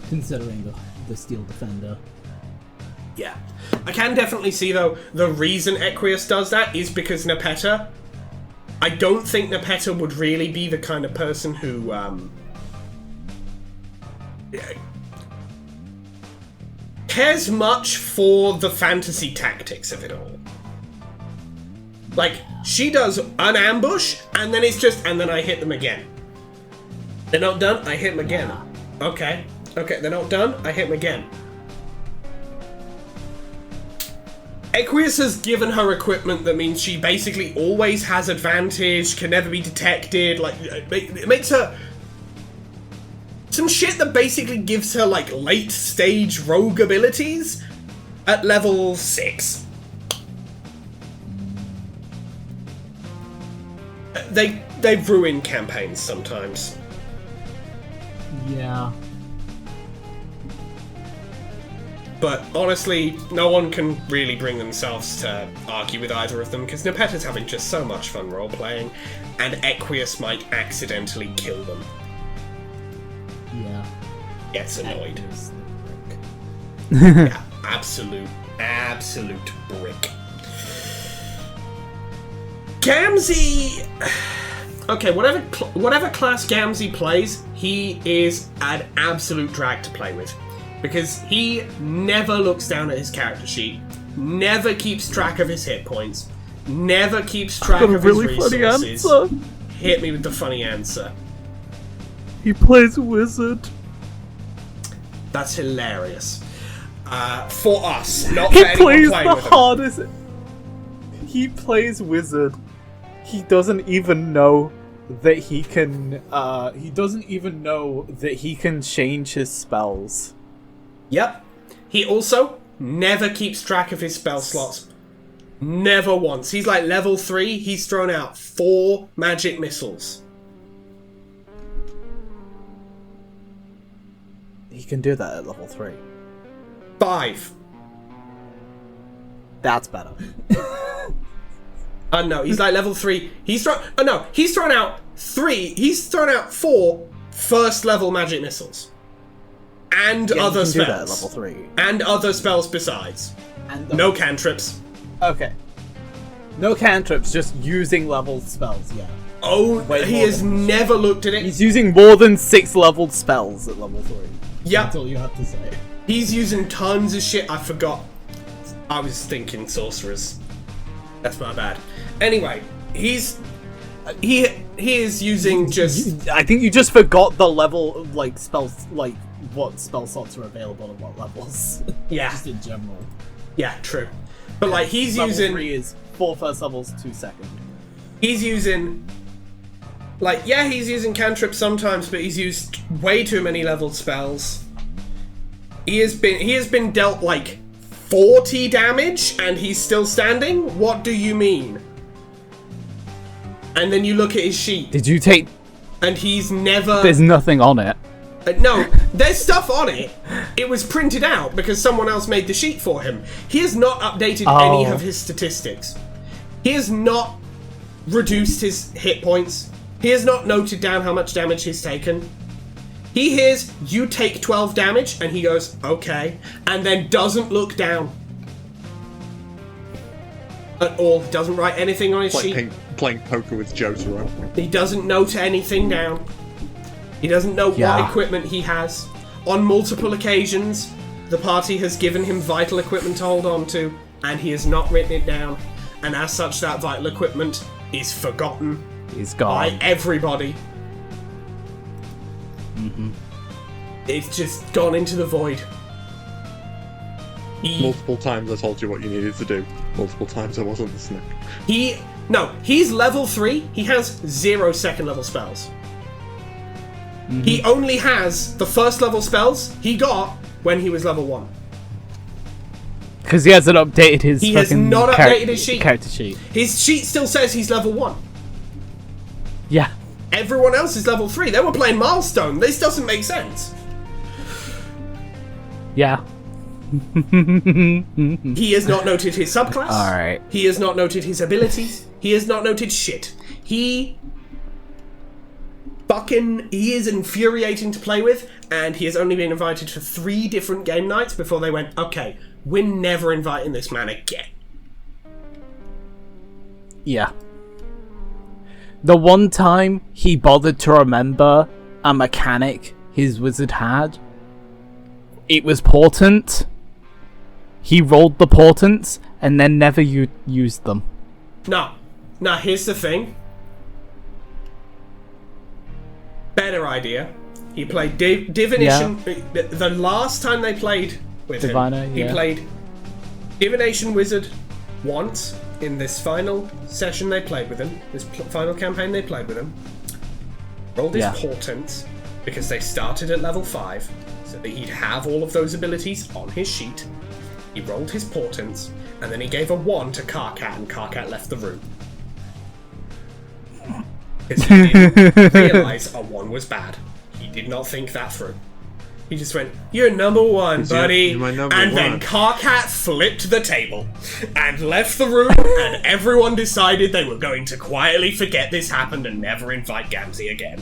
Considering the Steel Defender. Yeah. I can definitely see, though, the reason Equius does that is because Nepeta... I don't think Nepeta would really be the kind of person who, cares much for the fantasy tactics of it all. Like, she does an ambush, and then it's just, and then I hit them again. They're not done, I hit them again. Okay, they're not done, I hit them again. Equius has given her equipment that means she basically always has advantage, can never be detected, like, it makes her... some shit that basically gives her, like, late-stage rogue abilities at level 6. They ruin campaigns sometimes. Yeah. But honestly, no one can really bring themselves to argue with either of them, because Nepeta's having just so much fun role-playing, and Equius might accidentally kill them. Yeah. Gets annoyed. Yeah, absolute brick. Gamzee... Okay, whatever class Gamzee plays, he is an absolute drag to play with. Because he never looks down at his character sheet, never keeps track of his hit points, never keeps track of his resources. Funny answer. Hit me with the funny answer. He plays wizard. That's hilarious. For us, not He for anyone plays playing the with him. hardest. He plays wizard. He doesn't even know that he can. He doesn't even know that he can change his spells. Yep. He also never keeps track of his spell slots. Never once. He's like level 3, he's thrown out 4 magic missiles. He can do that at level 3. 5. That's better. No, he's like level 3. He's thrown out 3. He's thrown out 4 first level magic missiles. And other he can do that at spells. level 3. And other spells besides. And no cantrips. Okay. No cantrips, just using leveled spells, yeah. Oh, he has never looked at it. He's using more than 6 leveled spells at level 3. Yep. That's all you have to say. He's using tons of shit. I forgot. I was thinking sorcerers. That's my bad. Anyway, he is using just... I think you just forgot the level, like, spells, like, what spell slots are available at what levels. Yeah. Just in general. Yeah, true. But, like, he's level using... 3 is 4 first levels, 2 second. He's using... Like, yeah, he's using cantrips sometimes, but he's used way too many leveled spells. He has been dealt, like, 40 damage, and he's still standing? What do you mean? And then you look at his sheet. Did you take... And he's never... There's nothing on it. No, there's stuff on it. It was printed out because someone else made the sheet for him. He has not updated any of his statistics. He has not reduced his hit points. He has not noted down how much damage he's taken. He hears, you take 12 damage, and he goes, okay, and then doesn't look down. At all. Doesn't write anything on his sheet. Playing poker with Jotaro. He doesn't note anything down. He doesn't know what equipment he has. On multiple occasions, the party has given him vital equipment to hold on to, and he has not written it down. And as such, that vital equipment is forgotten. He's gone. By everybody. Mm-hmm. It's just gone into the void. Multiple times I told you what you needed to do. Multiple times I wasn't listening. He's level 3. He has 0 second level spells. He only has the first level spells he got when he was level 1. Because he hasn't updated his He has fucking not updated his sheet. character sheet. His sheet still says he's level 1. Yeah. Everyone else is level 3. They were playing Milestone. This doesn't make sense. Yeah. He has not noted his subclass. Alright. He has not noted his abilities. He has not noted shit. He is infuriating to play with, and he has only been invited to 3 different game nights before they went, okay, we're never inviting this man again. Yeah. The one time he bothered to remember a mechanic his wizard had, it was portent. He rolled the portents and then never used them. No, here's the thing. Better idea. He played Divination. Yeah. The last time they played with him, he played Divination Wizard once in this final session they played with him, this final campaign they played with him. Rolled his portents because they started at level 5, so that he'd have all of those abilities on his sheet. He rolled his portents, and then he gave a 1 to Karkat, and Karkat left the room. Because he didn't realise a 1 was bad. He did not think that through. He just went, "You're number 1, buddy." You're my number and 1. then Karkat flipped the table and left the room, and everyone decided they were going to quietly forget this happened and never invite Gamzee again.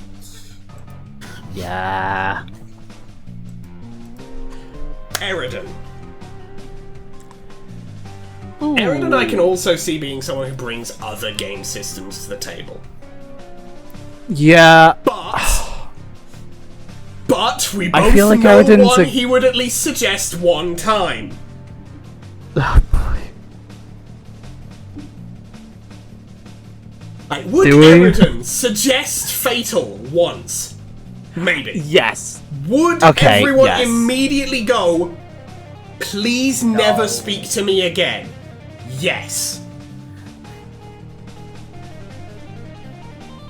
Yeah. Eridan. Eridan I can also see being someone who brings other game systems to the table. Yeah. But we both I feel like know Eridan's one he would at least suggest one time. Would Eridan suggest Fatal once? Maybe. Yes. Would everyone immediately go, "Please never speak to me again"? Yes.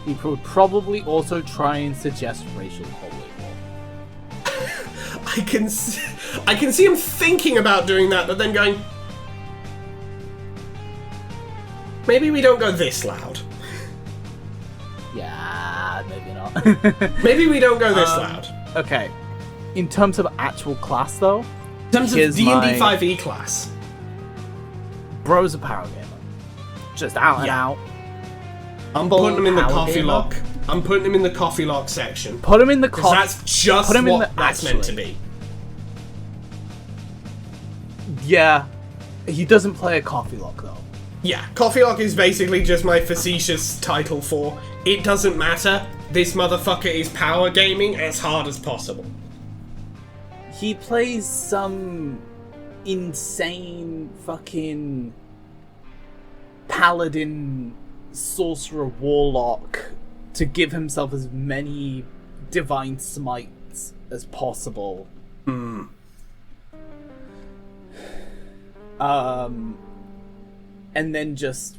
He would probably also try and suggest racial holy war. I can see him thinking about doing that, but then going, maybe we don't go this loud. Yeah, maybe not. Maybe we don't go this loud. Okay. In terms of actual class, though, in terms of D&D 5e class, bro's a power gamer. Just out and out. I'm putting him in the coffee lock. I'm putting him in the coffee lock section. Put him in the coffee. That's just what that's meant to be. Yeah. He doesn't play a coffee lock, though. Yeah, coffee lock is basically just my facetious title for it doesn't matter. This motherfucker is power gaming as hard as possible. He plays some insane fucking paladin sorcerer warlock to give himself as many divine smites as possible. And then just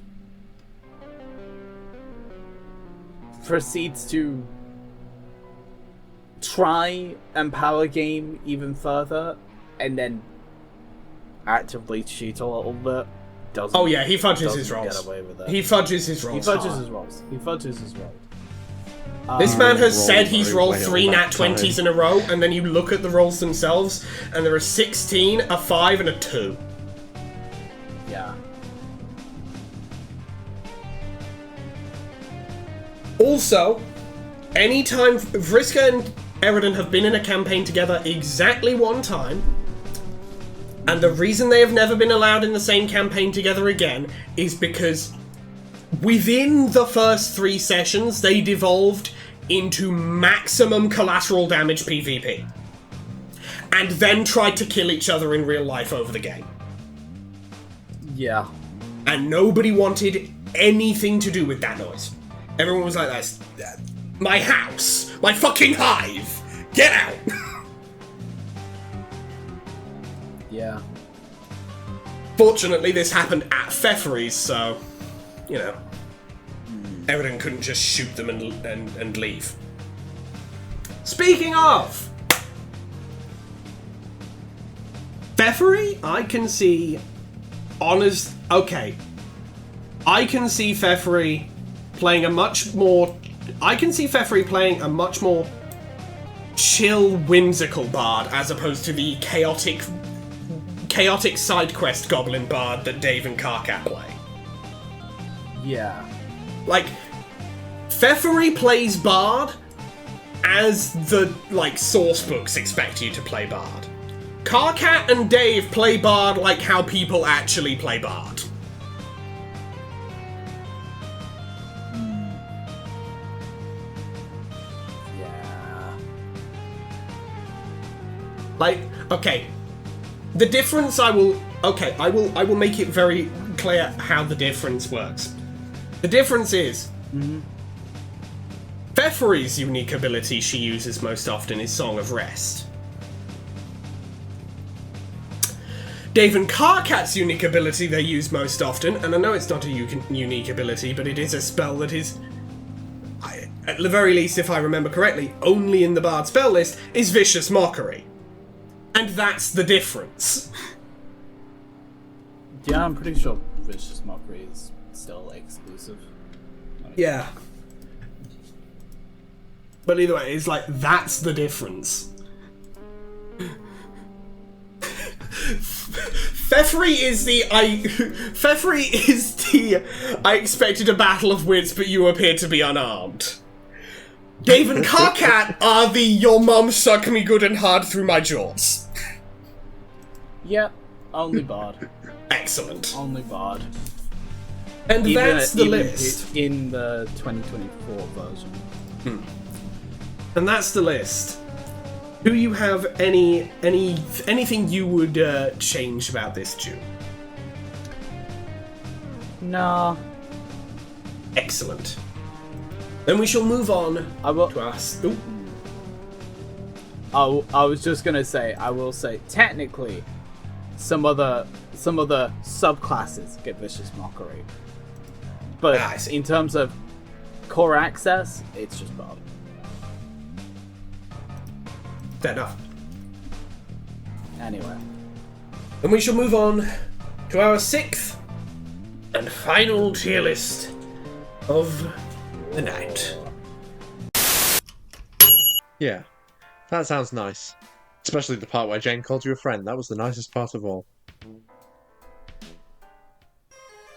proceeds to try and power game even further, and then actively cheat a little bit. Oh yeah, he fudges his rolls. Get away with it. He fudges his rolls. He fudges his rolls. He fudges his rolls. This man has said he's rolled 3 nat 20s in a row, and then you look at the rolls themselves, and there are 16, a 5, and a 2. Yeah. Also, anytime Vriska and Eridan have been in a campaign together exactly one time, and the reason they have never been allowed in the same campaign together again is because within the first 3 sessions, they devolved into maximum collateral damage PvP. And then tried to kill each other in real life over the game. Yeah. And nobody wanted anything to do with that noise. Everyone was like, "That's my house! My fucking hive! Get out!" Yeah. Fortunately, this happened at Pfeffery's, so, you know, Eridan couldn't just shoot them and leave. Speaking of Pfeffery, I can see I can see Pfeffery playing a much more chill, whimsical bard as opposed to the chaotic side quest goblin bard that Dave and Karkat play. Yeah. Like, Pfeffery plays bard as the, like, source books expect you to play bard. Karkat and Dave play bard like how people actually play bard. Yeah. Like, okay. The difference I will make it very clear how the difference works. The difference is Pfeffery's unique ability she uses most often is Song of Rest. Dave and Karkat's unique ability they use most often, and I know it's not a unique ability, but it is a spell that is, at the very least if I remember correctly, only in the Bard spell list, is Vicious Mockery. And that's the difference. Yeah, I'm pretty sure Vicious Mockery is still exclusive. Yeah. But either way, it's like, that's the difference. Pfeffery is the I expected a battle of wits, but you appear to be unarmed. Dave and Karkat are the your mom suck me good and hard through my jaws. Yep, only Bard. Excellent. Only Bard. And that's the list. In the 2024 version. And that's the list. Do you have anything you would change about this, June? Nah. Excellent. Then we shall move on to us. I was just gonna say, I will say, technically, some other subclasses get Vicious Mockery, but in terms of core access, it's just Bard. Fair enough. Anyway. Then we shall move on to our 6th and final tier list of the night. Yeah, that sounds nice. Especially the part where Jane called you a friend. That was the nicest part of all.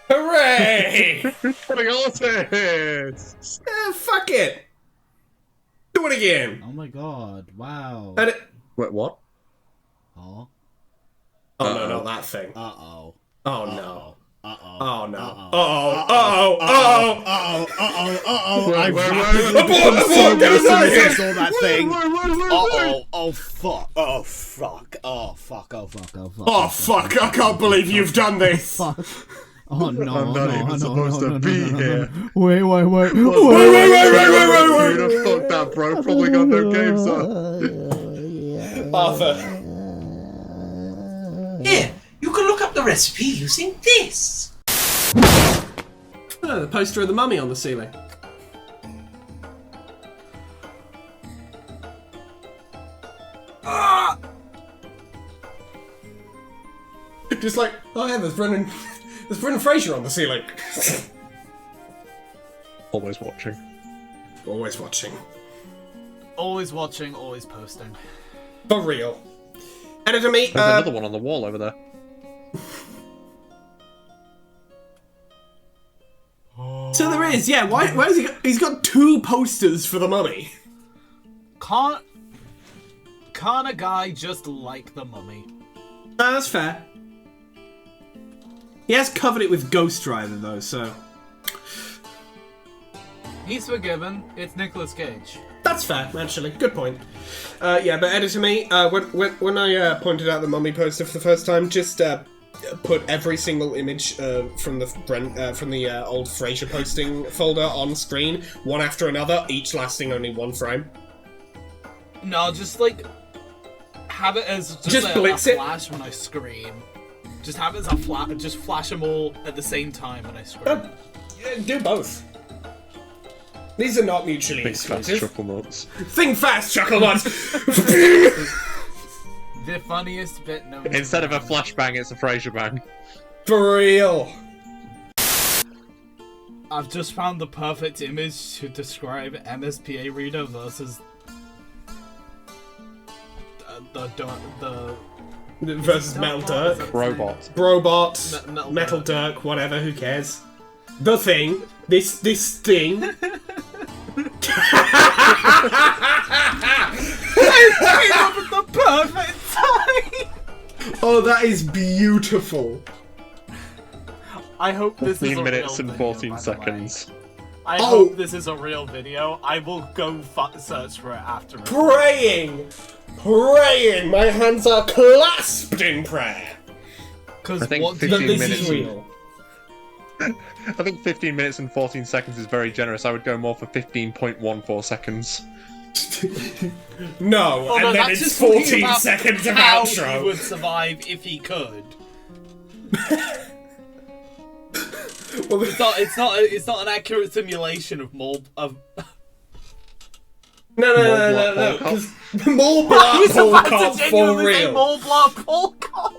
Hooray! Putting artists! Fuck it! Do it again! Oh my god, wow. Wait, what? Oh. Oh no, not that thing. Uh-oh. Oh no. Uh-oh. Oh no. Uh-oh. I'm so guessing I saw that thing. Uh-oh. Oh fuck. Oh fuck. Oh fuck. Oh fuck. Oh fuck. Oh fuck, I can't believe you've done this! Fuck. Oh no, I'm not even supposed to be here. Wait. Wait. Who'd have thought that, bro? Probably got no games on. Arthur. Here, you can look up the recipe using this. Oh, the poster of the mummy on the ceiling. Just like, oh yeah, there's Brendan Fraser on the ceiling. Always watching. Always watching. Always watching, always posting. For real. Editor me. There's another one on the wall over there. So there is, yeah. Why has he got? He's got 2 posters for the mummy. Can't a guy just like the mummy? No, that's fair. He has covered it with Ghost Rider though, so He's forgiven. It's Nicolas Cage. that's fair. Actually, good point. Yeah, but editor me. When I pointed out the mummy poster for the first time, just put every single image from the old Fraser posting folder on screen, one after another, each lasting only 1 frame. No, just like have it as Just like, blitz a it. flash when I scream. Just have it as a flash. Just flash them all at the same time when I scream. Do both. These are not mutually Think fast, exclusive. chuckle nuts. Think fast, chuckle nuts! The funniest bit known to Instead of a man. flashbang, it's a Frasier bang. For real. I've just found the perfect image to describe MSPA reader versus the Versus Metal Dirk. Robot. Brobot. Metal Dirk. Dirk, whatever, who cares? The Thing. This thing. came up at the perfect time. Oh, that is beautiful. I hope this is 15 a minutes real and video, 14 by the way. seconds. I Oh. hope this is a real video. I will go search for it after. Praying. Praying. My hands are clasped in prayer. Because I think what That 15 this minutes. is real. I think 15 minutes and 14 seconds is very generous. I would go more for 15.14 seconds. No, Oh, and no, then that's it's just talking 14 about seconds of how outro. he would survive if he could. Well, It's not an accurate simulation of more of. no, because more black hole cop for real. More block Paul Cop.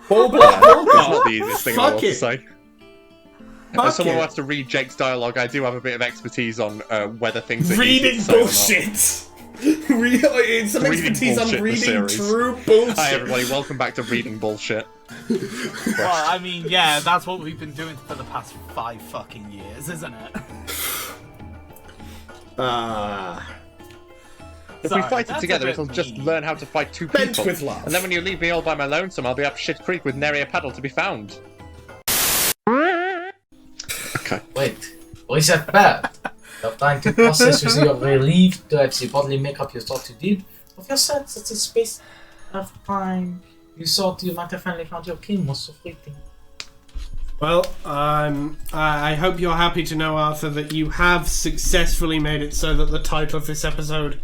More black hole That's not cop. the easiest thing I Fuck want to it. say. Fuck As someone it. who has to read Jake's dialogue, I do have a bit of expertise on whether things are easy Reading to say or not. bullshit. It's some Reading expertise on bullshit, the reading series. true bullshit. Hi everybody, welcome back to Reading Bullshit. Well, I mean, yeah, that's what we've been doing for the past 5 fucking years, isn't it? If Sorry, we fight it that's a together, bit it'll just mean. learn how to fight two Bent people. with love. And then when you leave me all by my lonesome, I'll be up Shit Creek with nary a paddle to be found. Okay. Wait, why is that bad? You have time to process with your relief to actually bodily make up your thought to deed of your sense at the space of time. You thought you might have finally found your kin was so fleeting. Well, I hope you're happy to know, Arthur, that you have successfully made it so that the title of this episode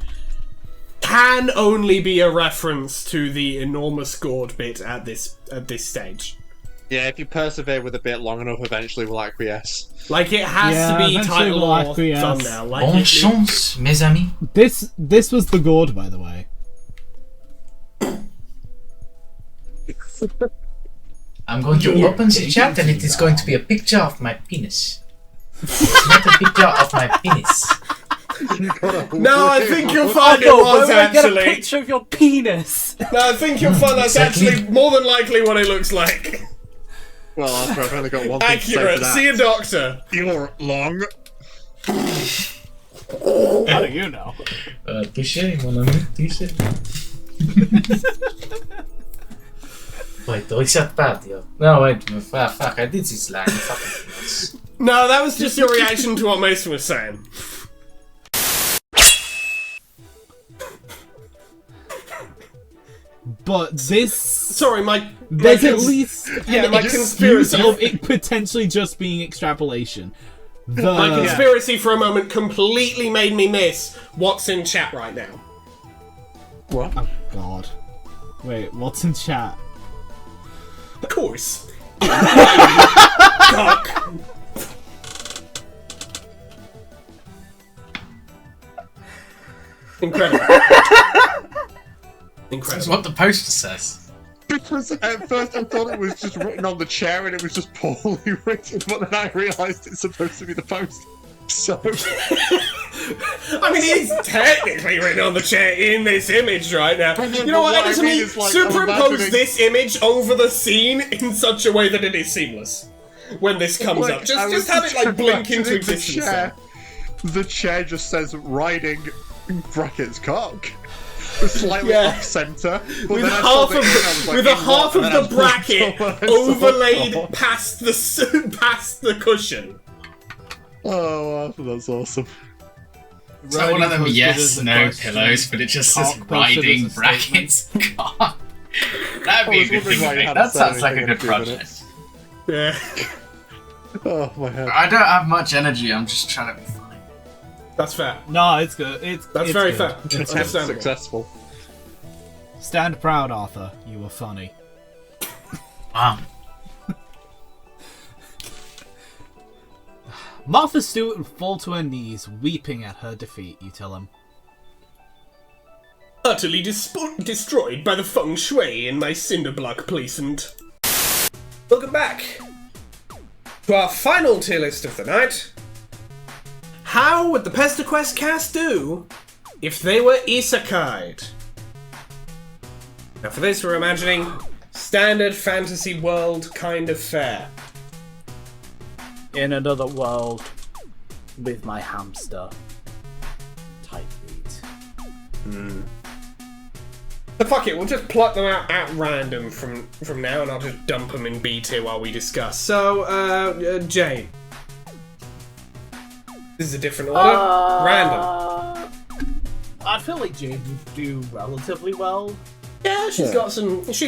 can only be a reference to the enormous gourd bit at this stage. Yeah, if you persevere with a bit long enough, eventually we'll acquiesce. Like, it has Yeah, to be eventually title we'll or acquiesce. thumbnail. Like, Bonne it- chance, mes amis. This was the gourd, by the way. I'm going to open the chat and it is going to be a picture of my penis. It's not a picture of my penis. No, I think you'll find it No, was where do I get a actually. picture of your penis? No, I think you'll find that's Exactly. actually more than likely what it looks like. Well, after I've only got one thing to say Accurate. to that. See a doctor. You're long. How do you know? Touché, mon ami, touché. Wait, reset bad, yo. No, wait, fuck, I did this line. Fucking No, that was just your reaction to what Mason was saying. But this, Sorry, my there's my at cons- least yeah, an my excuse conspiracy. of it potentially just being extrapolation. My The conspiracy for a moment completely made me miss what's in chat right now. What? oh god, wait, what's in chat? Of course. Fuck. Incredible. That's Incredible. what the poster says. Because at first I thought it was just written on the chair and it was just poorly written, but then I realised it's supposed to be the post. So, I mean, it's technically written on the chair in this image right now. You know what? What I Edit mean me. is, like, I'm Superimpose imagining- this image over the scene in such a way that it is seamless when this comes like, up. I Just was have it like blink imagining into the existence. chair. The chair just says riding brackets cock. Slightly Yeah. off centre. With half of the half of the bracket overlaid past the cushion. Oh, that's awesome. It's like one of them posted yes, as a no question. pillows, but it just says Cock posted as riding a brackets. God. That'd be I a was good wondering thing why to you make. hadn't That said sounds like a anything in good a few project. minutes. Yeah, Oh, my head. I don't have much energy, I'm just trying to be funny. that's fair. No, it's good. It's Very good. fair. Attempt Understandable. successful. Stand proud, Arthur. You were funny. Wow. Martha Stewart would fall to her knees, weeping at her defeat, you tell him. Utterly destroyed by the feng shui in my cinderblock placement. Welcome back to our final tier list of the night. How would the Pesterquest cast do if they were isekai'd? Now for this we're imagining standard fantasy world kind of fare. In another world with my hamster. Type beat. So fuck it, we'll just pluck them out at random from now and I'll just dump them in B tier while we discuss. So, Jade. This is a different order. Random. I feel like Jade would do relatively well. Yeah, she's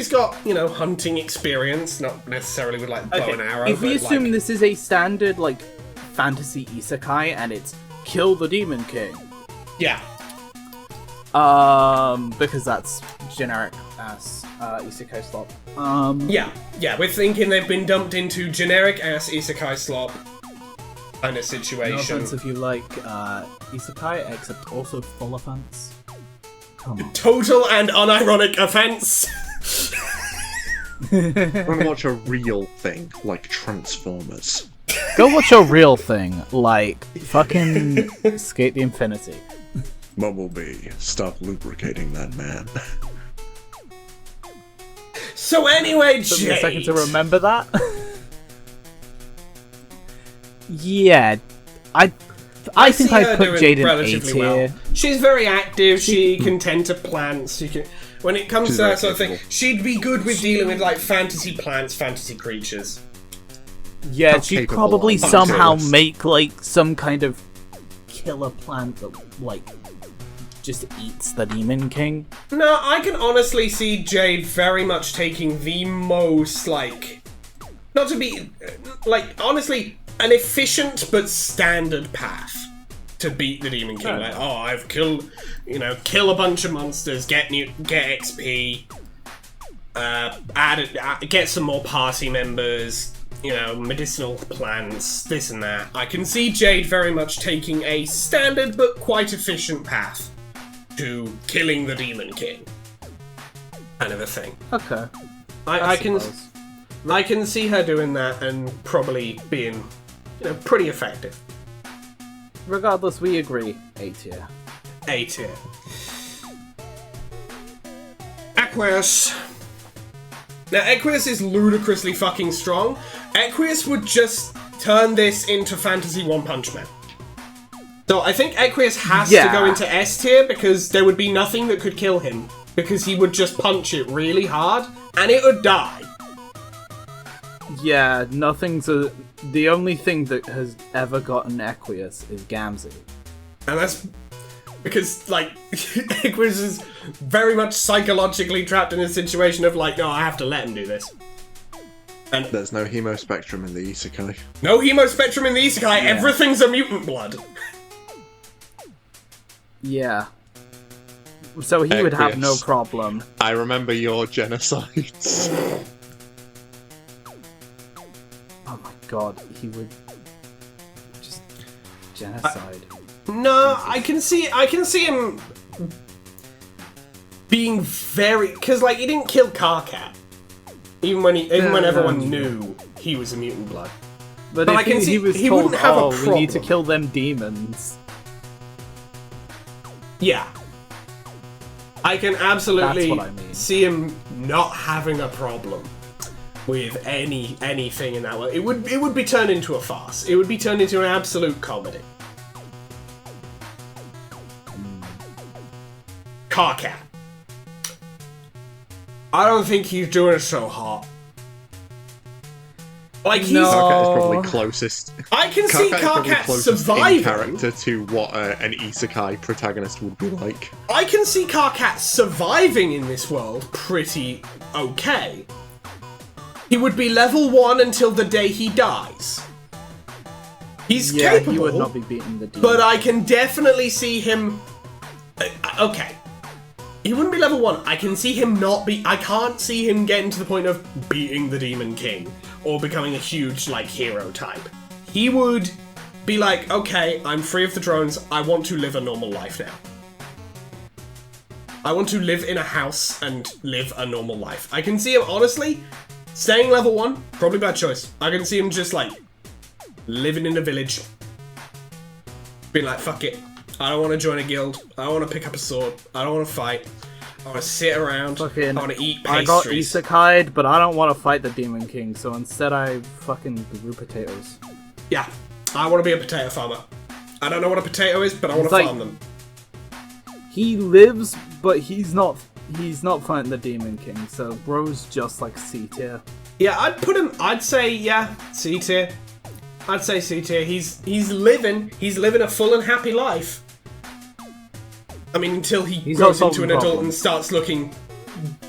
got, you know, hunting experience, not necessarily with, like, bow and arrow. If we but, assume like, this is a standard, like, fantasy isekai and it's kill the Demon King. Yeah. Because that's generic ass isekai slop. Yeah, we're thinking they've been dumped into generic ass isekai slop kind of No situation. offense if you like isekai, except also full offense. Come on. Total and unironic offense. I'm gonna watch a real thing, like Transformers. Go watch a real thing, like fucking Skate the Infinity. Bumblebee, stop lubricating that man. So anyway, Took me a second Jade. to remember that. Yeah, I think see I'd her put doing Jade in A relatively tier. well. She's very active. She can tend to plants. She can. When it comes She's to that very sort of thing, capable. she'd be good with dealing with like fantasy plants, fantasy creatures. Yeah, How she'd capable probably are you? somehow Jealous. make like some kind of killer plant that like just eats the Demon King. No, I can honestly see Jade very much taking the most like, not to be like honestly an efficient but standard path to beat the Demon King. Like, oh, I've killed, kill a bunch of monsters, get XP, get some more party members, medicinal plants, this and that. I can see Jade very much taking a standard but quite efficient path to killing the Demon King, kind of a thing. Okay. I can see her doing that and probably being, pretty effective. Regardless, we agree. A tier. A tier. Aqueous. Now, Aqueous is ludicrously fucking strong. Aqueous would just turn this into Fantasy One Punch Man. So I think Aqueous has to go into S tier because there would be nothing that could kill him. Because he would just punch it really hard and it would die. Yeah, the only thing that has ever gotten Aqueous is Gamzee. And that's because, Aqueous is very much psychologically trapped in a situation of, no, I have to let him do this. And There's no hemospectrum in the Isekai. no hemospectrum in the Isekai, everything's a mutant blood. Yeah. So he would have no Aqueous. problem. I remember your genocides. Oh my god, he would just genocide. No, I can see him being very, because he didn't kill Karkat, even when everyone knew he was a mutant blood. But But if I can see he was he told, wouldn't have a we need to problem. kill them demons. Yeah, I can absolutely That's what I mean. see him not having a problem with anything in that way. It would be turned into a farce. It would be turned into an absolute comedy. Karkat. I don't think he's doing it so hot. He's. No. Karkat is probably closest. I can see Karkat is probably Karkat closest in surviving. character to what an Isekai protagonist would be like. I can see Karkat surviving in this world pretty okay. He would be level 1 until the day he dies. He's capable, he would not be beating the demon. but I can definitely see him... Okay. He wouldn't be level 1. I can see him not be... I can't see him getting to the point of beating the Demon King or becoming a huge, hero type. He would be like, okay, I'm free of the drones, I want to live a normal life now. I want to live in a house and live a normal life. I can see him, honestly, staying level 1, probably bad choice. I can see him just, like, living in a village. Being like, fuck it. I don't want to join a guild. I don't want to pick up a sword. I don't want to fight. I want to sit around. I want to eat I got pastries. isekai'd, but I don't want to fight the Demon King, so instead I fucking grew potatoes. Yeah, I want to be a potato farmer. I don't know what a potato is, but I want to farm them. He lives, but he's not fighting the Demon King, so bro's just like C tier. Yeah, I'd say, yeah, C tier. I'd say C tier. He's living a full and happy life. I mean, until he grows into an adult and starts looking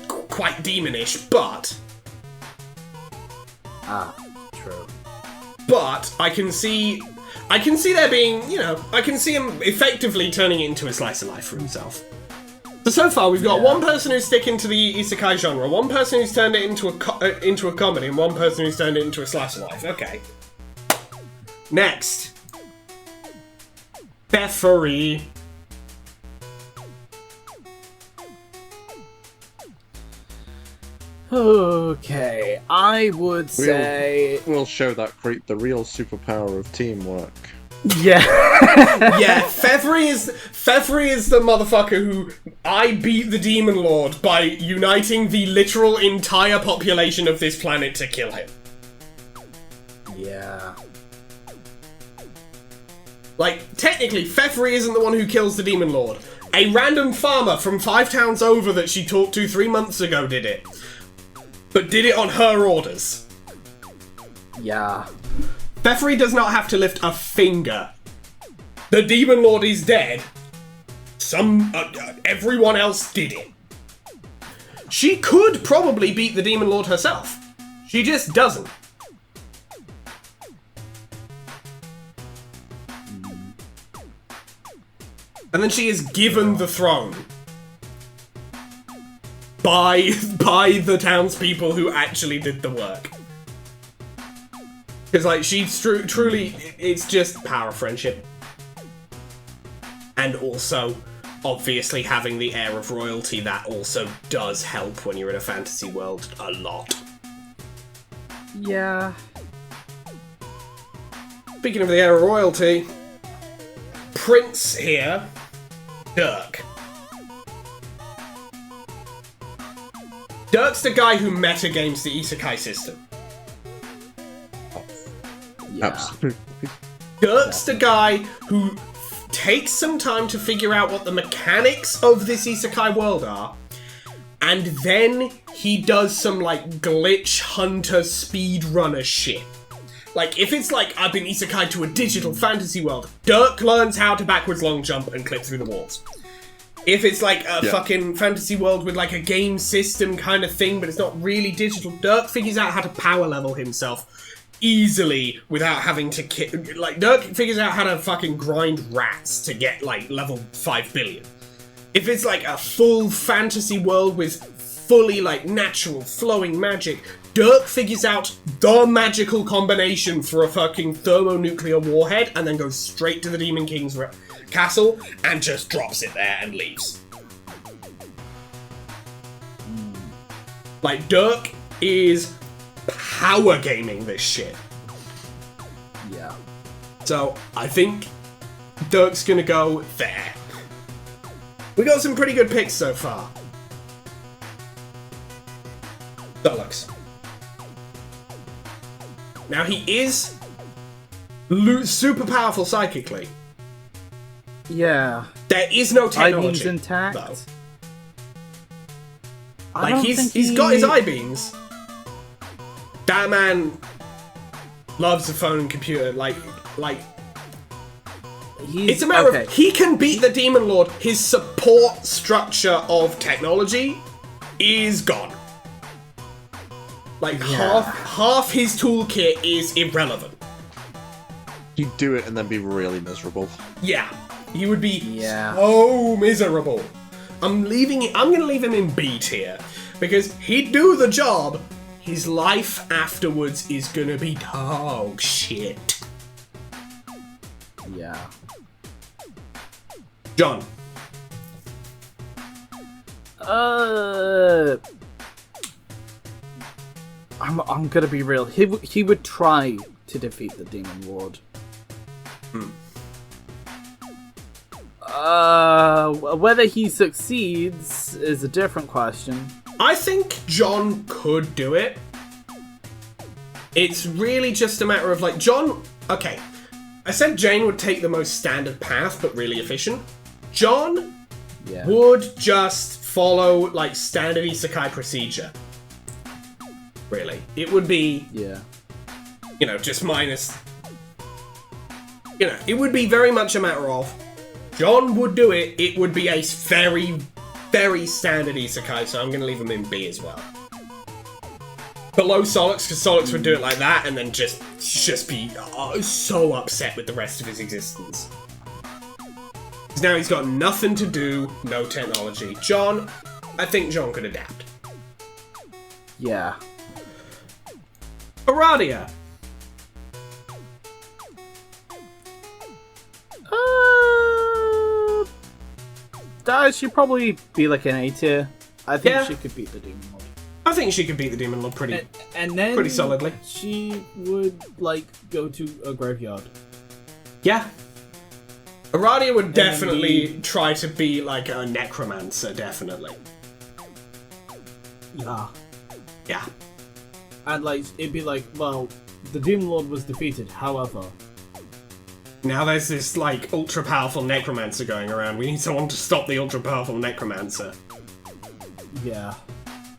quite demonish, but... True. But I can see there being, you know, I can see him effectively turning it into a slice of life for himself. So far, we've got one person who's sticking to the isekai genre, one person who's turned it into a comedy, and one person who's turned it into a slice of life. Okay. Next. Peffery. Okay, I would say... We'll show that creep the real superpower of teamwork. Yeah. Yeah, Fevry is the motherfucker who I beat the Demon Lord by uniting the literal entire population of this planet to kill him. Yeah. Like, technically, Fevry isn't the one who kills the Demon Lord. A random farmer from 5 towns over that she talked to 3 months ago did it. But did it on her orders. Yeah. Fevry does not have to lift a finger. The Demon Lord is dead. Everyone else did it. She could probably beat the Demon Lord herself. She just doesn't. And then she is given the throne by the townspeople who actually did the work. Because, like, she's truly, it's just power of friendship. And also, obviously, having the air of royalty, that also does help when you're in a fantasy world a lot. Yeah. Speaking of the air of royalty, Prince here, Dirk. Dirk's the guy who metagames the Isekai system. Yeah. Absolutely. Dirk's the guy who takes some time to figure out what the mechanics of this Isekai world are, and then he does some, like, glitch hunter speedrunner shit. Like, if it's like, I've been Isekai to a digital fantasy world, Dirk learns how to backwards long jump and clip through the walls. If it's like a fucking fantasy world with like a game system kind of thing, but it's not really digital, Dirk figures out how to power level himself easily without having to Dirk figures out how to fucking grind rats to get like level 5 billion. If it's like a full fantasy world with fully like natural flowing magic, Dirk figures out the magical combination for a fucking thermonuclear warhead and then goes straight to the Demon King's castle and just drops it there and leaves. Like, Dirk is power gaming this shit. Yeah. So, I think Dirk's gonna go there. We got some pretty good picks so far. Deluxe. Now, he is super powerful psychically. Yeah. There is no technology. Eye-beams intact. Though. I Like, he's got his eye beams. That man loves the phone and computer. Like, it's a matter of he can beat the Demon Lord. His support structure of technology is gone. Like half his toolkit is irrelevant. He'd do it and then be really miserable. Yeah, he would be so miserable. I'm gonna leave him in B tier because he'd do the job. His life afterwards is gonna be dog shit. Yeah. John. I'm gonna be real. He would try to defeat the Demon Lord. Whether he succeeds is a different question. I think John could do it. It's really just a matter of, like, John... Okay, I said Jane would take the most standard path, but really efficient. John would just follow, like, standard Isekai procedure. Really. It would be... Yeah. You know, just minus... You know, it would be very much a matter of... John would do it, it would be a very, very standard Isekai, so I'm going to leave him in B as well. Below Solix, because Solix would do it like that, and then just be so upset with the rest of his existence. Because now he's got nothing to do, no technology. John, I think John could adapt. Yeah. Aradia. She'd probably be like an A tier. I think Yeah. she could beat the Demon Lord. I think she could beat the Demon Lord pretty And then pretty solidly. she would like go to a graveyard. Yeah. Aradia would then definitely try to be like a necromancer, definitely. Yeah. Yeah. And like it'd be like, well, the Demon Lord was defeated, however. Now there's this, like, ultra-powerful necromancer going around. We need someone to stop the ultra-powerful necromancer. Yeah.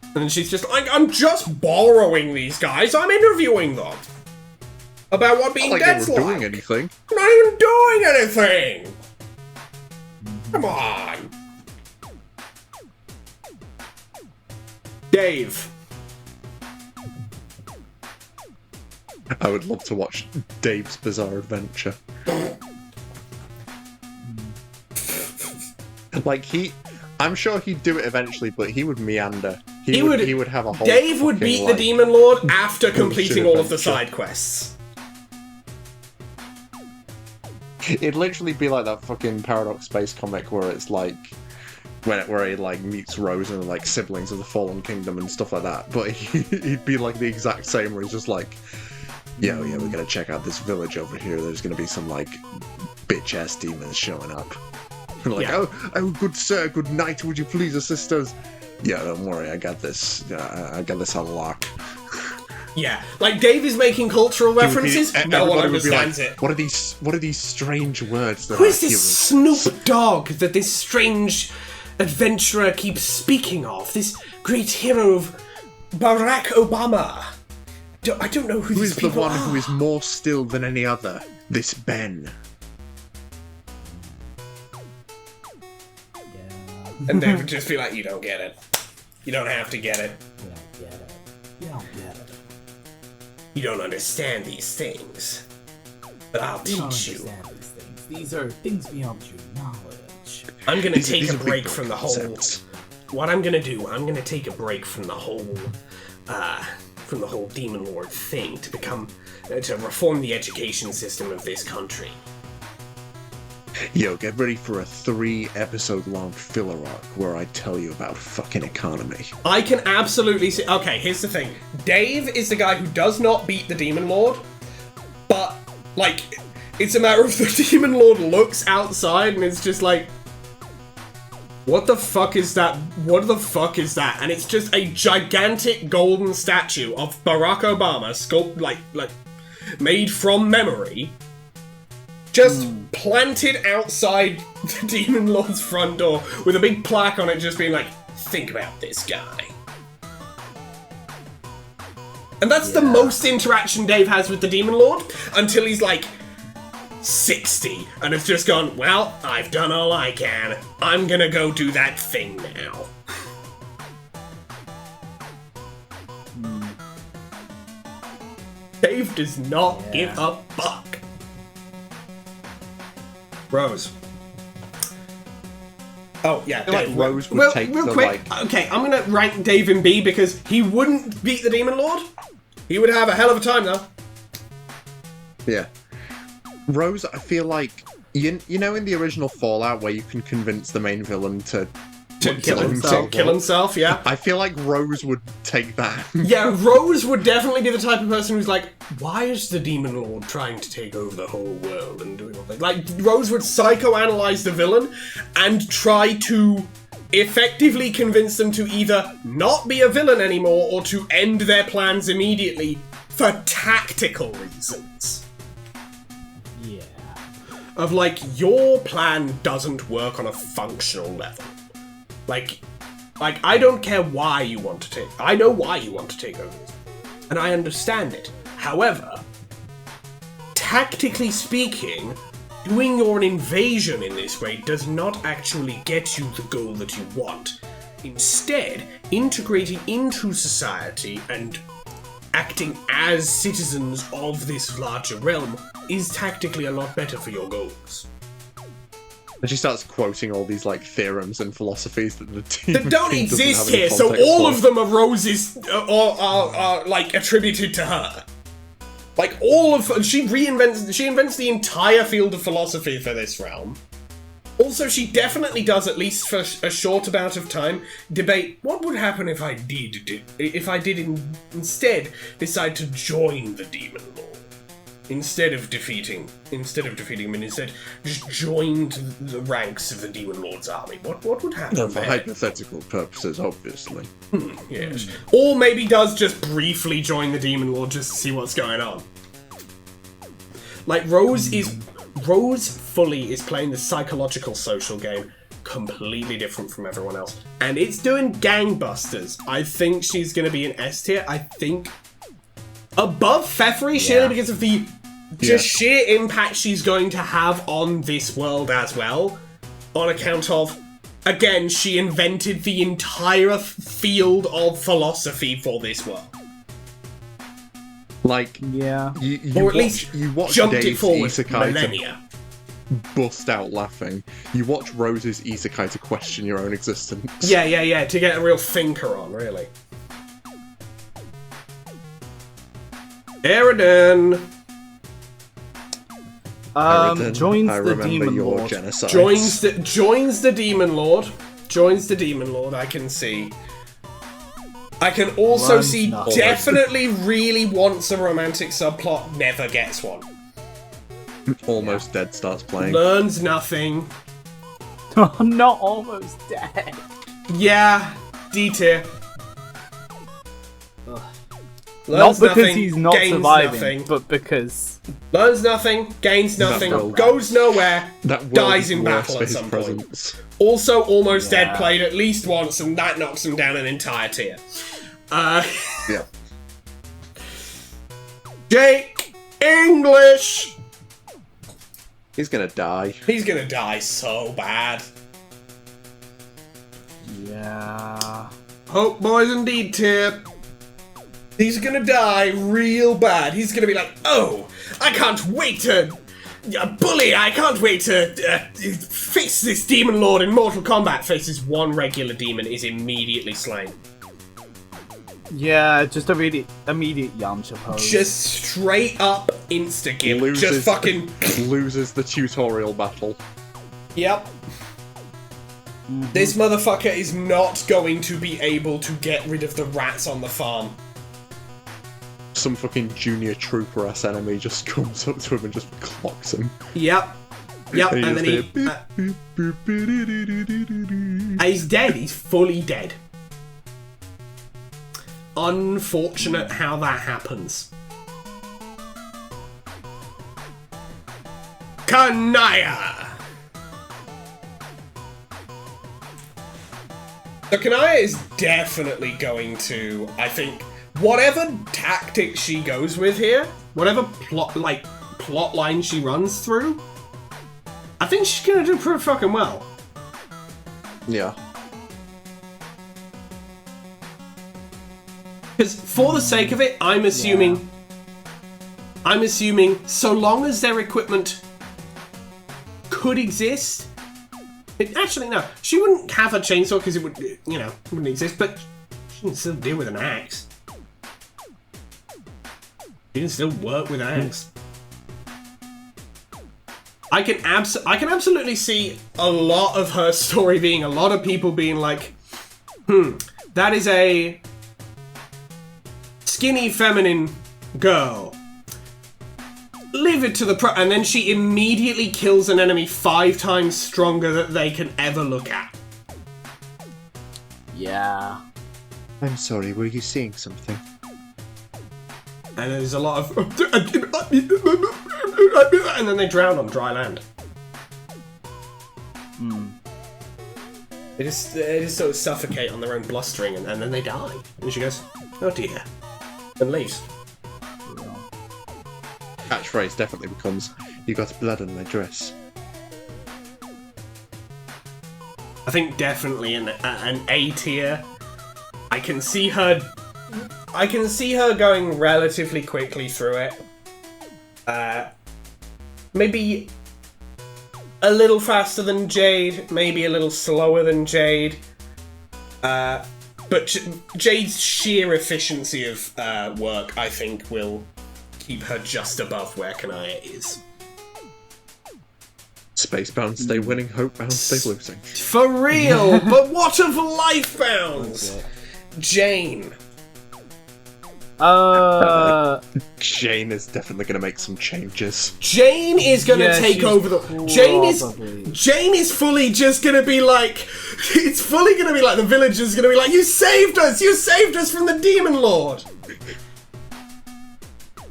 And then she's just like, I'm just borrowing these guys. I'm interviewing them. About what being Not like dead's they were like. doing anything. I'm not even doing anything! Come on. Dave. I would love to watch Dave's Bizarre Adventure. Like, I'm sure he'd do it eventually, but he would meander. He would have a whole Dave would beat the Demon Lord after completing all of the side quests. It'd literally be like that fucking Paradox Space comic where it's like where he like meets Rose and like siblings of the Fallen Kingdom and stuff like that. But he'd be like the exact same where he's just like, yeah, we're gonna check out this village over here. There's gonna be some like bitch ass demons showing up. And like, oh, good sir, good knight, would you please assist us? Yeah, don't worry, I got this. I got this on lock. Yeah, like Dave is making cultural references. No one understands like, it. What are these strange words? That Who is this Snoop Dogg that this strange adventurer keeps speaking of? This great hero of Barack Obama. I don't know who Who these is the people one are. who is more still than any other? This Ben. And they would just be like, you don't get it. You don't have to get it. You don't get it. You don't get it. You don't understand these things. But I'll You don't teach you. understand these things. These are things beyond your knowledge. I'm gonna take these a are break big from the whole... concepts. What I'm gonna do, I'm gonna take a break from the whole Demon Lord thing to become... to reform the education system of this country. Yo, get ready for a 3-episode long filler arc where I tell you about fucking economy. I can absolutely see... Okay, here's the thing. Dave is the guy who does not beat the Demon Lord, but, like, it's a matter of the Demon Lord looks outside and it's just like... What the fuck is that? What the fuck is that? And it's just a gigantic golden statue of Barack Obama, sculpted, like, made from memory, just planted outside the Demon Lord's front door with a big plaque on it just being like, think about this guy. And that's the most interaction Dave has with the Demon Lord until he's like 60 and has just gone, well, I've done all I can. I'm gonna go do that thing now. Dave does not give a fuck. Rose. Oh, yeah, I feel like Dave. Rose would take real the, quick, like... okay, I'm gonna rank Dave in B because he wouldn't beat the Demon Lord. He would have a hell of a time, though. Yeah. Rose, I feel like You know in the original Fallout where you can convince the main villain to kill himself, yeah. I feel like Rose would take that. Yeah, Rose would definitely be the type of person who's like, why is the Demon Lord trying to take over the whole world and doing all that? Like, Rose would psychoanalyze the villain and try to effectively convince them to either not be a villain anymore or to end their plans immediately for tactical reasons. Yeah. Of like, your plan doesn't work on a functional level. Like, I don't care why you want to take... I know why you want to take over this. And I understand it. However, tactically speaking, doing your invasion in this way does not actually get you the goal that you want. Instead, integrating into society and acting as citizens of this larger realm is tactically a lot better for your goals. And she starts quoting all these like theorems and philosophies that the team that don't exist here, so all of them are Rose's, are like attributed to her. Like all of she invents the entire field of philosophy for this realm. Also, she definitely does, at least for a short amount of time, debate what would happen if I did instead decide to join the Demon Lord. Instead of defeating him, and instead just joined the ranks of the Demon Lord's army. What would happen? No, for hypothetical purposes, obviously. Yes. Or maybe does just briefly join the Demon Lord just to see what's going on. Like, Rose fully is playing the psychological social game, completely different from everyone else. And it's doing gangbusters. I think she's going to be an S tier. I think above Pfeffery, surely because of the sheer impact she's going to have on this world as well. On account of, again, she invented the entire field of philosophy for this world. Like, Or at least you watch jumped Dave's it forward Isekai millennia. to bust out laughing. You watch Rose's Isekai to question your own existence. Yeah, to get a real thinker on, really. Eridan! Joins I the remember Demon your Lord. genocide. Joins the Demon Lord. Joins the Demon Lord, I can see. I can also Runs see nothing. definitely really wants a romantic subplot, never gets one. Almost Dead starts playing. Learns nothing. I'm not almost dead. Yeah, D tier. Not Learns because nothing, he's not gains surviving, nothing. but because... Learns nothing, gains nothing, world- goes nowhere, That world dies is in worse battle for at his some point. presence. Also, Almost Dead Yeah. played at least once, and that knocks him down an entire tier. Yeah. Jake English! He's gonna die. He's gonna die so bad. Yeah... Hope Boys indeed tier. He's gonna die real bad. He's gonna be like, oh, I can't wait to... bully, I can't wait to face this Demon Lord in Mortal Kombat. Faces one regular demon, is immediately slain. Yeah, just immediate Yamcha pose. Just straight up insta-gimp. Just fucking... loses the tutorial battle. Yep. This motherfucker is not going to be able to get rid of the rats on the farm. Some fucking junior trooper-ass enemy just comes up to him and just clocks him. Yep. And then he... he... he's dead. He's fully dead. Unfortunate how that happens. Kanaya! So Kanaya is definitely going to, I think, whatever tactic she goes with here, whatever plot line she runs through, I think she's gonna do pretty fucking well. Yeah. Because for the sake of it, I'm assuming so long as their equipment could exist. Actually, no. She wouldn't have a chainsaw because it would, wouldn't exist, but she can still deal with an axe. She can still work with an axe. I can absolutely see a lot of her story being a lot of people being like, that is a skinny feminine girl. Leave it to the and then she immediately kills an enemy 5 times stronger than they can ever look at. Yeah. I'm sorry, were you seeing something? And there's a lot of... and then they drown on dry land. They just sort of suffocate on their own blustering, and then they die. And she goes, oh dear. And leaves. Catchphrase definitely becomes, you got blood on my dress. I think definitely an A tier. I can see her going relatively quickly through it. Maybe a little faster than Jade, maybe a little slower than Jade. But Jade's sheer efficiency of work, I think, will keep her just above where Kanaya is. Spacebound stay winning, Hopebound stay losing. For real! But what of Lifebound? Jane. Jane is definitely going to make some changes. Jane is going to take over the... Jane is fully just going to be like... It's fully going to be like the villagers going to be like, you saved us from the Demon Lord!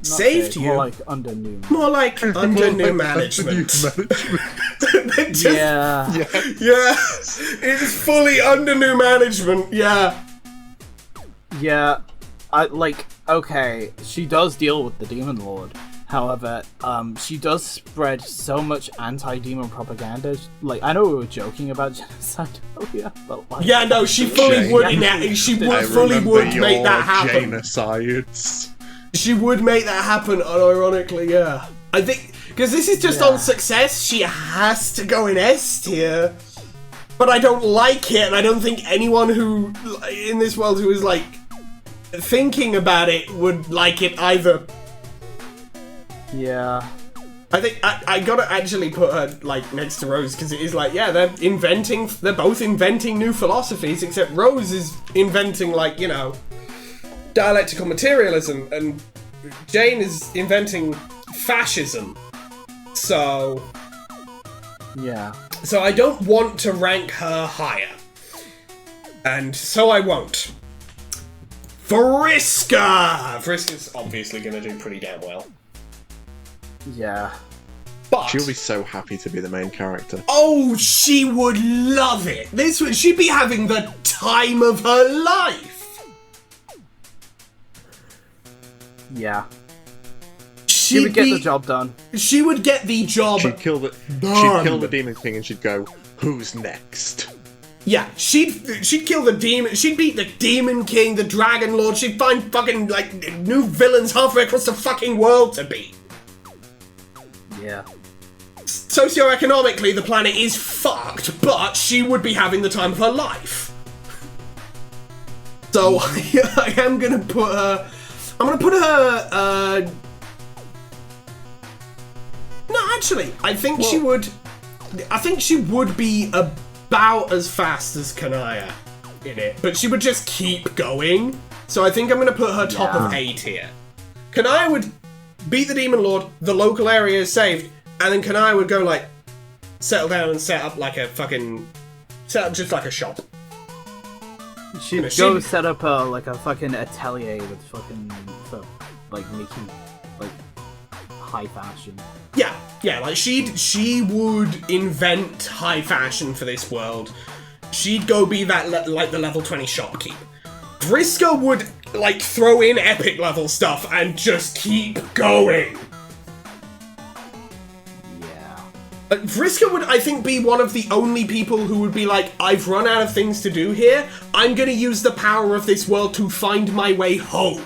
Saved you? More like under new. More like under new management. Yeah. Yeah, it's fully under new management, yeah. Yeah, okay, she does deal with the Demon Lord. However, she does spread so much anti-demon propaganda. Like, I know we were joking about genocide earlier, but like... Yeah, no, she fully would make that happen. Genocides. She would make that happen, unironically, yeah. I think, because this is just on success, she has to go in S tier. But I don't like it, and I don't think anyone who, in this world who is, like, thinking about it would like it either. Yeah. I think I gotta actually put her, like, next to Rose, because it is like, yeah, they're both inventing new philosophies, except Rose is inventing, like, you know, dialectical materialism, and Jane is inventing fascism. So... Yeah. So I don't want to rank her higher. And so I won't. Vriska! Vriska's obviously going to do pretty damn well. Yeah. But... She'll be so happy to be the main character. Oh, she would love it! She'd be having the time of her life! Yeah. She would get the job done. She would get the job She'd kill the Demon King and she'd go, who's next? Yeah, she'd kill the demon. She'd beat the Demon King, the Dragon Lord. She'd find fucking, like, new villains halfway across the fucking world to beat. Yeah. Socioeconomically, the planet is fucked, but she would be having the time of her life. So, I am gonna put her... I'm gonna put her, No, actually, I think she would be about as fast as Kanaya in it, but she would just keep going. So I think I'm gonna put her top of A tier. Kanaya would beat the Demon Lord, the local area is saved, and then Kanaya would go, like, settle down and set up just like a shop. She'd go set up a fucking atelier with fucking, like, making, like, high fashion. Yeah, like, she would invent high fashion for this world. She'd go be that, like, the level 20 shopkeep. Vriska would, like, throw in epic level stuff and just keep going. Vriska would, I think, be one of the only people who would be like, I've run out of things to do here, I'm gonna use the power of this world to find my way home.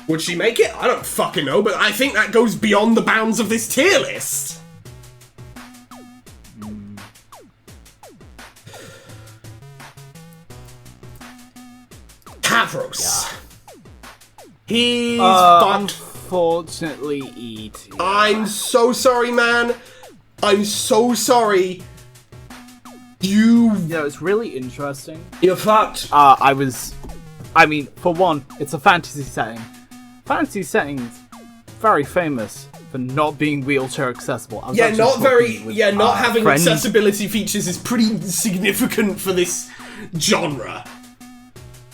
Would she make it? I don't fucking know, but I think that goes beyond the bounds of this tier list. Tavros. Yeah. He's fucked. Unfortunately, E.T. I'm so sorry, man. I'm so sorry. It's really interesting. You're fucked. I mean, for one, it's a fantasy setting. Fantasy settings, very famous for not being wheelchair accessible. Not having accessibility features is pretty significant for this genre.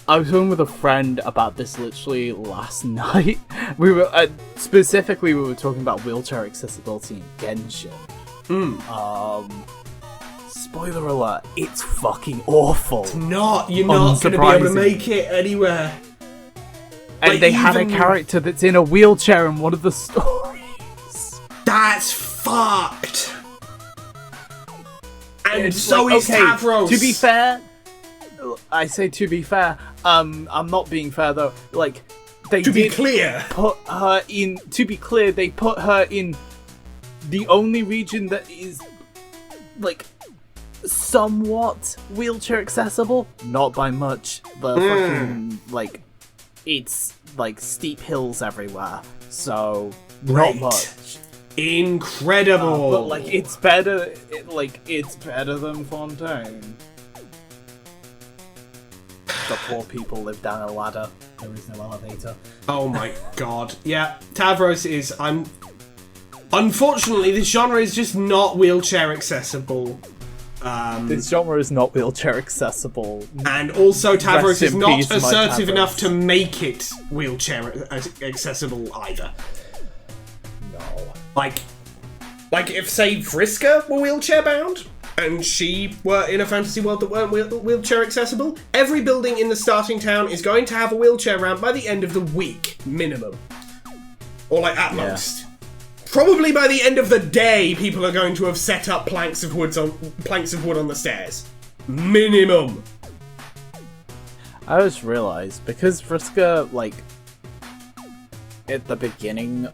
I was talking with a friend about this literally last night. We were specifically talking about wheelchair accessibility in Genshin. Spoiler alert, it's fucking awful. You're not going to be able to make it anywhere. And they had a character that's in a wheelchair in one of the stories. That's fucked. And so is Tavros. To be fair, I say to be fair, I'm not being fair though. Like, they they put her in the only region that is, like, somewhat wheelchair accessible. Not by much. The fucking, like, it's, like, steep hills everywhere. So, not much. Incredible. But, like, it's better, it's better than Fontaine. The poor people live down a ladder. There is no elevator. Oh my god. Yeah, Tavros is... Unfortunately, this genre is just not wheelchair accessible. This genre is not wheelchair accessible. And also, Tavros is not assertive enough to make it wheelchair accessible either. No. Like if, say, Vriska were wheelchair bound, and she were in a fantasy world that weren't wheelchair accessible, every building in the starting town is going to have a wheelchair ramp by the end of the week, minimum. Or, like, at most. Probably by the end of the day, people are going to have set up planks of wood on the stairs. Minimum. I just realized, because Vriska, like, at the beginning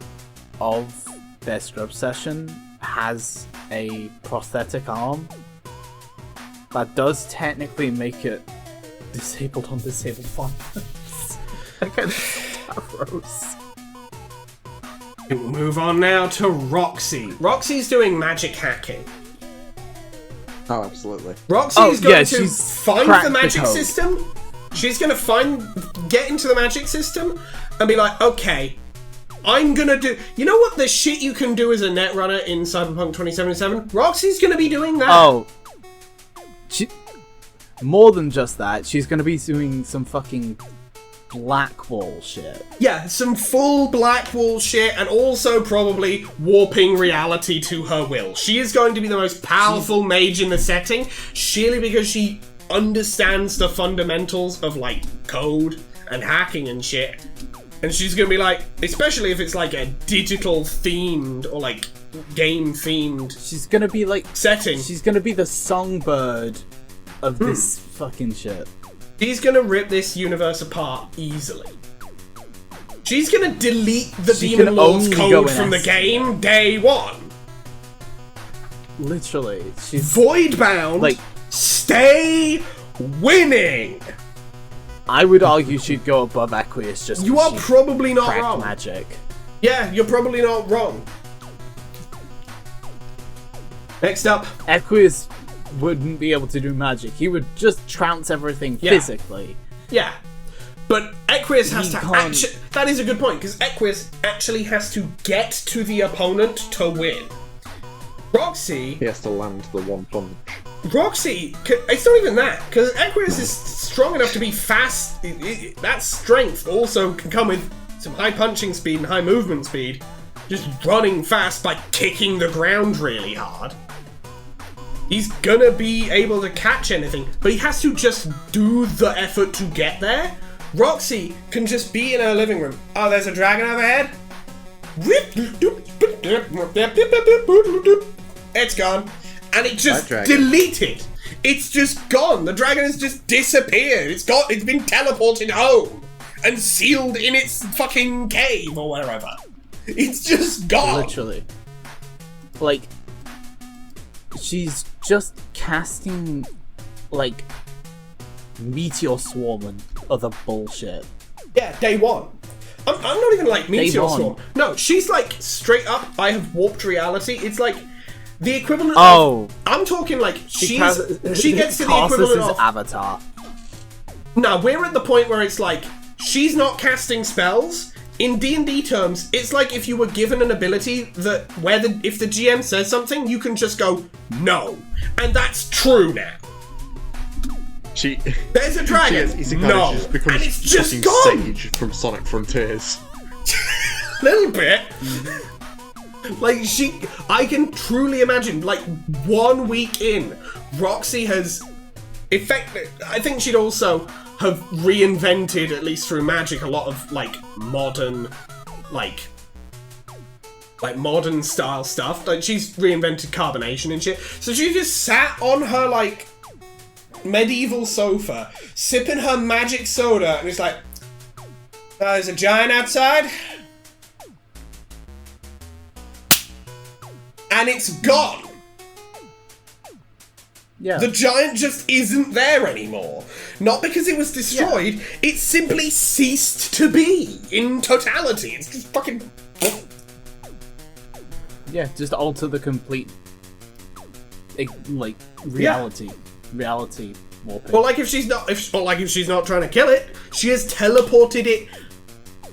of their scrub session, has a prosthetic arm, that does technically make it disabled on disabled violence. Against Tavros. We'll move on now to Roxy. Roxy's doing magic hacking. Oh, absolutely. Roxy's going to find the magic system. She's going to get into the magic system and be like, okay, I'm going to do... You know what the shit you can do as a netrunner in Cyberpunk 2077? Roxy's going to be doing that. Oh. More than just that, she's going to be doing some fucking Blackwall shit. Yeah, some full Blackwall shit, and also probably warping reality to her will. She is going to be the most powerful mage in the setting, sheerly because she understands the fundamentals of, like, code and hacking and shit. And she's gonna be like, especially if it's like a digital themed or like game themed. She's gonna be like setting. She's gonna be the songbird of this fucking shit. She's gonna rip this universe apart easily. She's gonna delete the Demon Lord's code from the game day one. Literally, she's void-bound. Like, stay winning. I would argue she'd go above Equius just. You are probably not wrong. Magic. Yeah, you're probably not wrong. Next up, Equius wouldn't be able to do magic. He would just trounce everything physically. Yeah. But Equius has to actually... That is a good point, because Equius actually has to get to the opponent to win. Roxy... He has to land the one punch. Roxy... It's not even that, because Equius is strong enough to be fast. That strength also can come with some high punching speed and high movement speed. Just running fast by kicking the ground really hard. He's gonna be able to catch anything, but he has to just do the effort to get there. Roxy can just be in her living room. Oh, there's a dragon overhead? It's gone. And it just deleted. It's just gone. The dragon has just disappeared. It's been teleported home and sealed in its fucking cave or wherever. It's just gone. Literally. Like, she's just casting, like, meteor swarm and other bullshit. Yeah, day one. I'm not even like Meteor won. Swarm. No, she's like straight up. I have warped reality. It's like the equivalent. Oh, Of, I'm talking like she gets to the Tarsus' equivalent of. Avatar. No, we're at the point where it's like she's not casting spells. In D&D terms, it's like if you were given an ability that if the GM says something, you can just go no, and that's true now. There's a dragon. No, just becomes and it's just fucking gone. Sage from Sonic Frontiers. Little bit. Like I can truly imagine. Like 1 week in, Roxy has I think she'd also have reinvented, at least through magic, a lot of like modern, like modern style stuff. Like she's reinvented carbonation and shit. So she just sat on her like medieval sofa, sipping her magic soda, and it's like, there's a giant outside, and it's gone. Yeah. The giant just isn't there anymore. Not because it was destroyed, it simply ceased to be in totality. It's just fucking... Yeah, just alter the complete, like, reality. Reality warping. Well, like if she's not trying to kill it, she has teleported it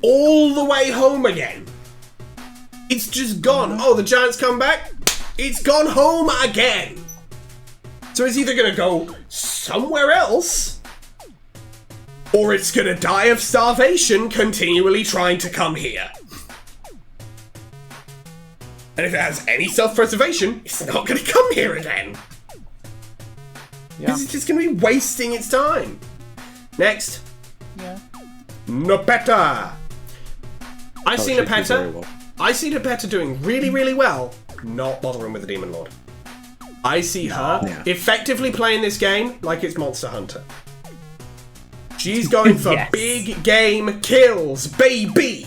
all the way home again. It's just gone. Oh, the giant's come back? It's gone home again. So it's either gonna go somewhere else, or it's gonna die of starvation continually trying to come here. And if it has any self-preservation, it's not gonna come here again. Because it's just gonna be wasting its time. Next. Yeah. Nepeta. I see She did very Nepeta. well. I see Nepeta doing really, really well, not bothering with the Demon Lord. I see her effectively playing this game like it's Monster Hunter. She's going for Yes. big game kills, baby!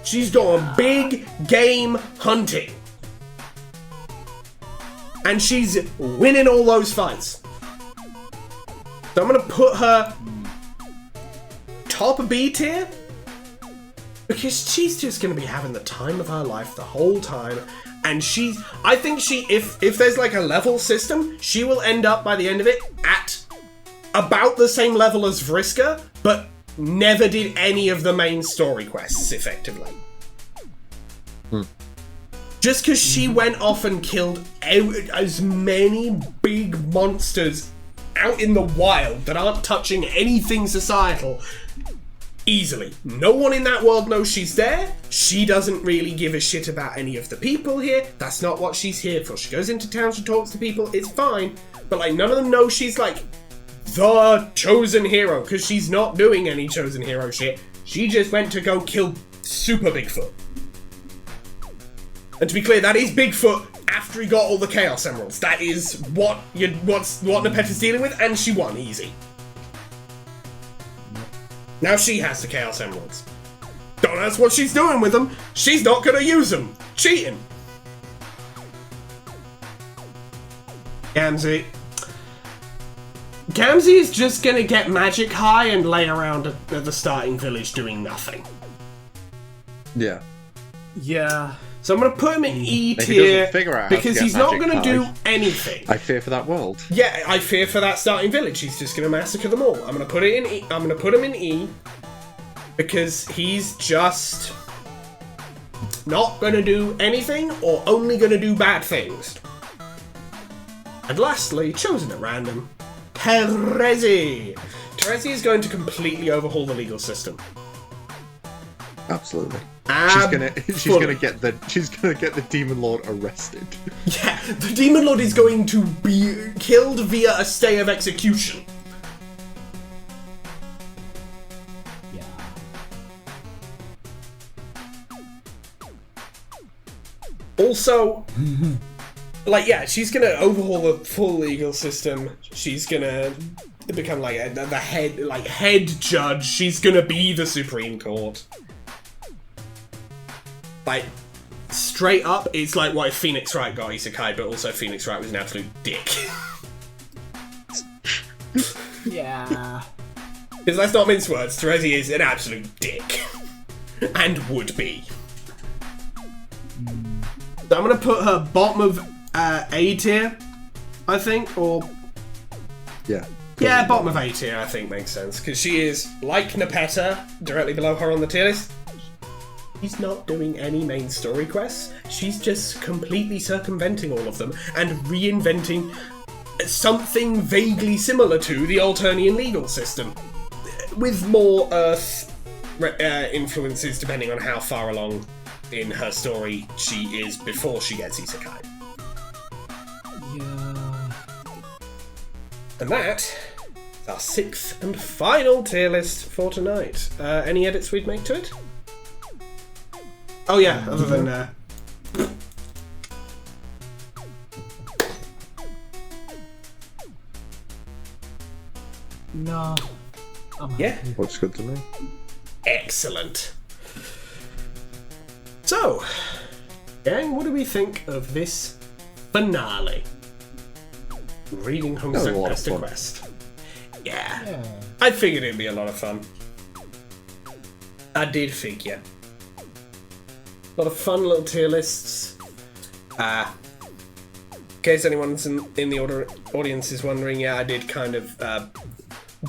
She's going big game hunting. And she's winning all those fights. So I'm gonna put her top B tier, because she's just gonna be having the time of her life the whole time. And I think if there's like a level system, she will end up by the end of it at about the same level as Vriska, but never did any of the main story quests effectively. Just because she went off and killed as many big monsters out in the wild that aren't touching anything societal easily. No one in that world knows she's there. She doesn't really give a shit about any of the people here. That's not what she's here for. She goes into town, she talks to people, it's fine. But like none of them know she's like the chosen hero, because she's not doing any chosen hero shit. She just went to go kill Super Bigfoot. And to be clear, that is Bigfoot after he got all the Chaos Emeralds. That is what Nepeta's dealing with, and she won easy. Now she has the Chaos Emeralds. Don't ask what she's doing with them. She's not gonna use them. Cheating. Gamzee. Gamzee is just gonna get magic high and lay around at the starting village doing nothing. Yeah. Yeah. So I'm gonna put him in E If he tier doesn't figure out how to because get he's not magic gonna do high, anything. I fear for that world. Yeah, I fear for that starting village. He's just gonna massacre them all. I'm gonna put it in E. I'm gonna put him in E because he's just not gonna do anything or only gonna do bad things. And lastly, chosen at random, Terezi. Terezi is going to completely overhaul the legal system. Absolutely. She's gonna get the Demon Lord arrested. Yeah, the Demon Lord is going to be killed via a stay of execution. Yeah. Also, like, yeah, she's gonna overhaul the full legal system. She's gonna become like the head judge. She's gonna be the Supreme Court. Like, straight up, it's like what if Phoenix Wright got Isekai, but also Phoenix Wright was an absolute dick. Yeah. Because let's not mince words, Terezi is an absolute dick. And would be. So I'm going to put her bottom of A tier, I think, or... Yeah. Yeah, bottom of A tier, I think, makes sense. Because she is, like Nepeta, directly below her on the tier list. She's not doing any main story quests. She's just completely circumventing all of them and reinventing something vaguely similar to the Alternian legal system. With more Earth influences, depending on how far along in her story she is before she gets Isekai. Yeah. And that is our 6th and final tier list for tonight. Any edits we'd make to it? Oh yeah, other than... No. Yeah. Looks good to me. Excellent. So, gang, what do we think of this finale? Reading Homestuck Pesterquest. Yeah. I figured it'd be a lot of fun. I did figure. A lot of fun little tier lists. In case anyone's in the audience is wondering, yeah, I did kind of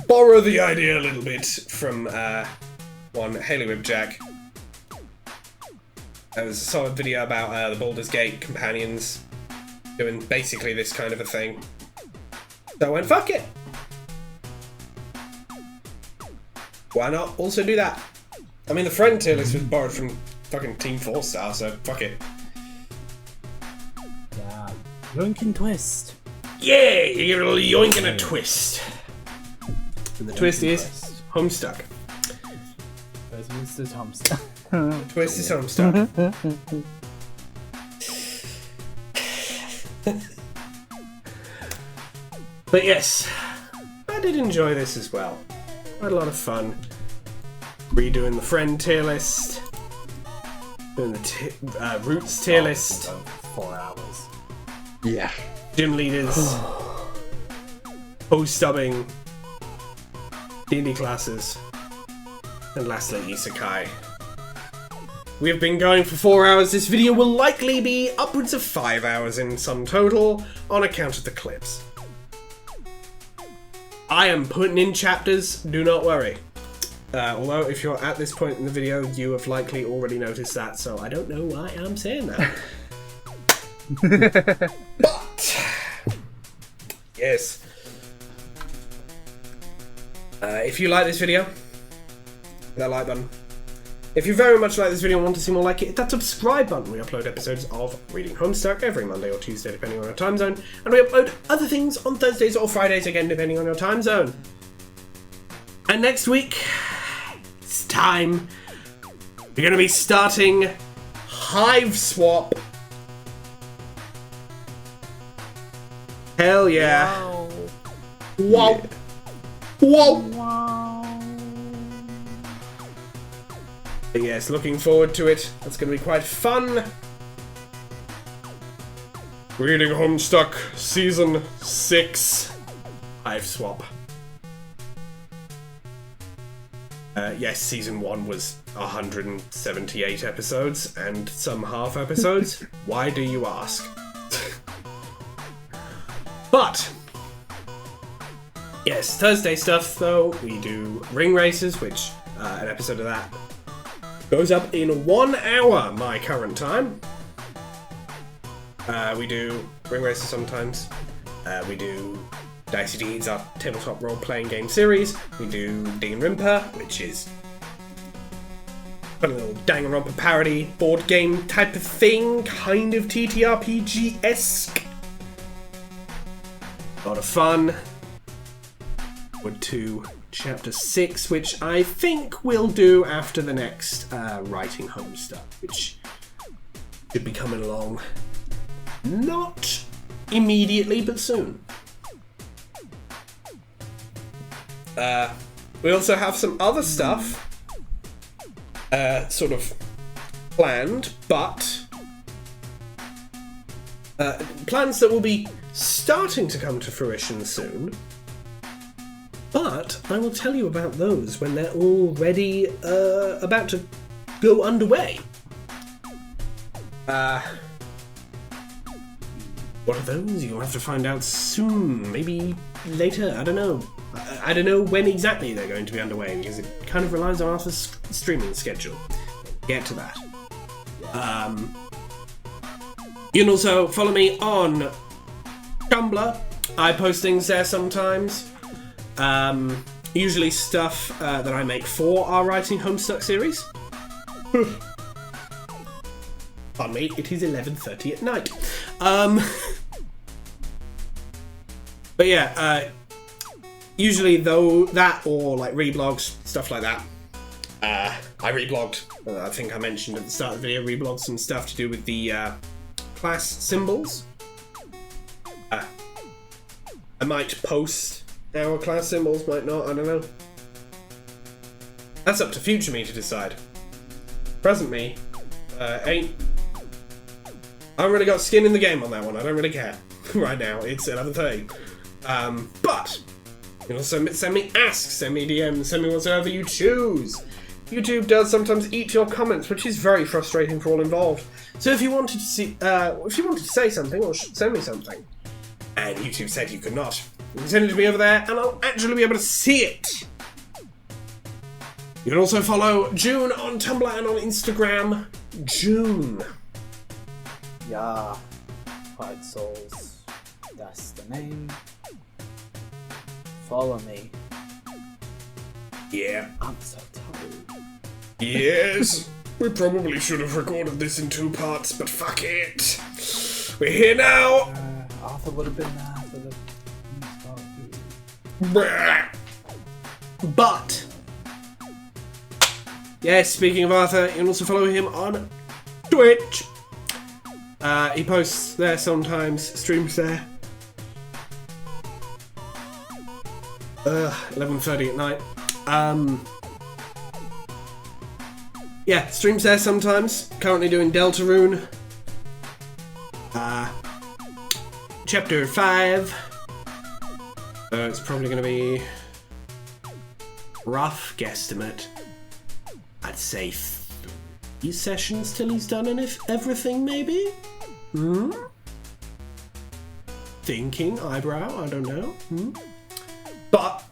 borrow the idea a little bit from one Haley Whipjack. There was a solid video about the Baldur's Gate companions doing basically this kind of a thing. So I went, fuck it! Why not also do that? I mean, the friend tier list was borrowed from fucking Team 4-Star, so fuck it. Yeah. Yoink and twist. Yeah, you get a little yoink and a twist. And the twist is Homestuck. There's Mr. Thompson. The twist is Homestuck. But yes, I did enjoy this as well. I had a lot of fun redoing the friend tier list, doing the roots tier list, 4 hours. Yeah. gym leaders, stubbing, D&D classes, and lastly Isekai. We have been going for 4 hours. This video will likely be upwards of 5 hours in sum total on account of the clips. I am putting in chapters, do not worry. Although, if you're at this point in the video, you have likely already noticed that, so I don't know why I'm saying that. But, yes. If you like this video, hit that like button. If you very much like this video and want to see more like it, hit that subscribe button. We upload episodes of Reading Homestuck every Monday or Tuesday, depending on your time zone. And we upload other things on Thursdays or Fridays, again, depending on your time zone. And next week, it's time. We're going to be starting Hive Swap. Hell yeah. Wow. Whoa. But yes, looking forward to it. That's going to be quite fun. Reading Homestuck Season 6. Hive Swap. Yes, Season 1 was 178 episodes and some half episodes. Why do you ask? But, yes, Thursday stuff though. We do ring races, which an episode of that goes up in 1 hour, my current time. We do ring races sometimes. We do Dicey Deeds, our tabletop role-playing game series. We do Danganronpa, which is a little Danganronpa parody board game type of thing, kind of TTRPG-esque. A lot of fun. We're to Chapter 6, which I think we'll do after the next Writing Homestuck, which should be coming along. Not immediately, but soon. We also have some other stuff sort of planned, but plans that will be starting to come to fruition soon. But I will tell you about those when they're already about to go underway. What are those? You'll have to find out soon. Maybe later. I don't know. I don't know when exactly they're going to be underway because it kind of relies on Arthur's streaming schedule. Get to that. You can also follow me on Tumblr. I post things there sometimes. Usually stuff that I make for our Writing Homestuck series. Pardon me, it is 11:30 at night. But yeah, usually though that or like reblogs, stuff like that. I reblogged, I think I mentioned at the start of the video, reblogged some stuff to do with the class symbols. I might post our class symbols, might not, I don't know. That's up to future me to decide. Present me, I haven't really got skin in the game on that one, I don't really care. Right now, it's 11:30. But you can also send me asks, send me DMs, send me whatsoever you choose. YouTube does sometimes eat your comments, which is very frustrating for all involved. So if you wanted to say something or send me something, and YouTube said you could not, you can send it to me over there, and I'll actually be able to see it. You can also follow June on Tumblr and on Instagram. June. Yeah, Quiet Souls. That's the name. Follow me. Yeah. I'm so tired. Yes. We probably should have recorded this in 2 parts, but fuck it. We're here now. Arthur would have been there for the But yes, speaking of Arthur, you can also follow him on Twitch. He posts there sometimes, streams there. 11:30 at night. Yeah, streams there sometimes. Currently doing Deltarune. Chapter 5. It's probably going to be rough guesstimate. I'd say 3 sessions till he's done everything, maybe? Thinking, eyebrow, I don't know. But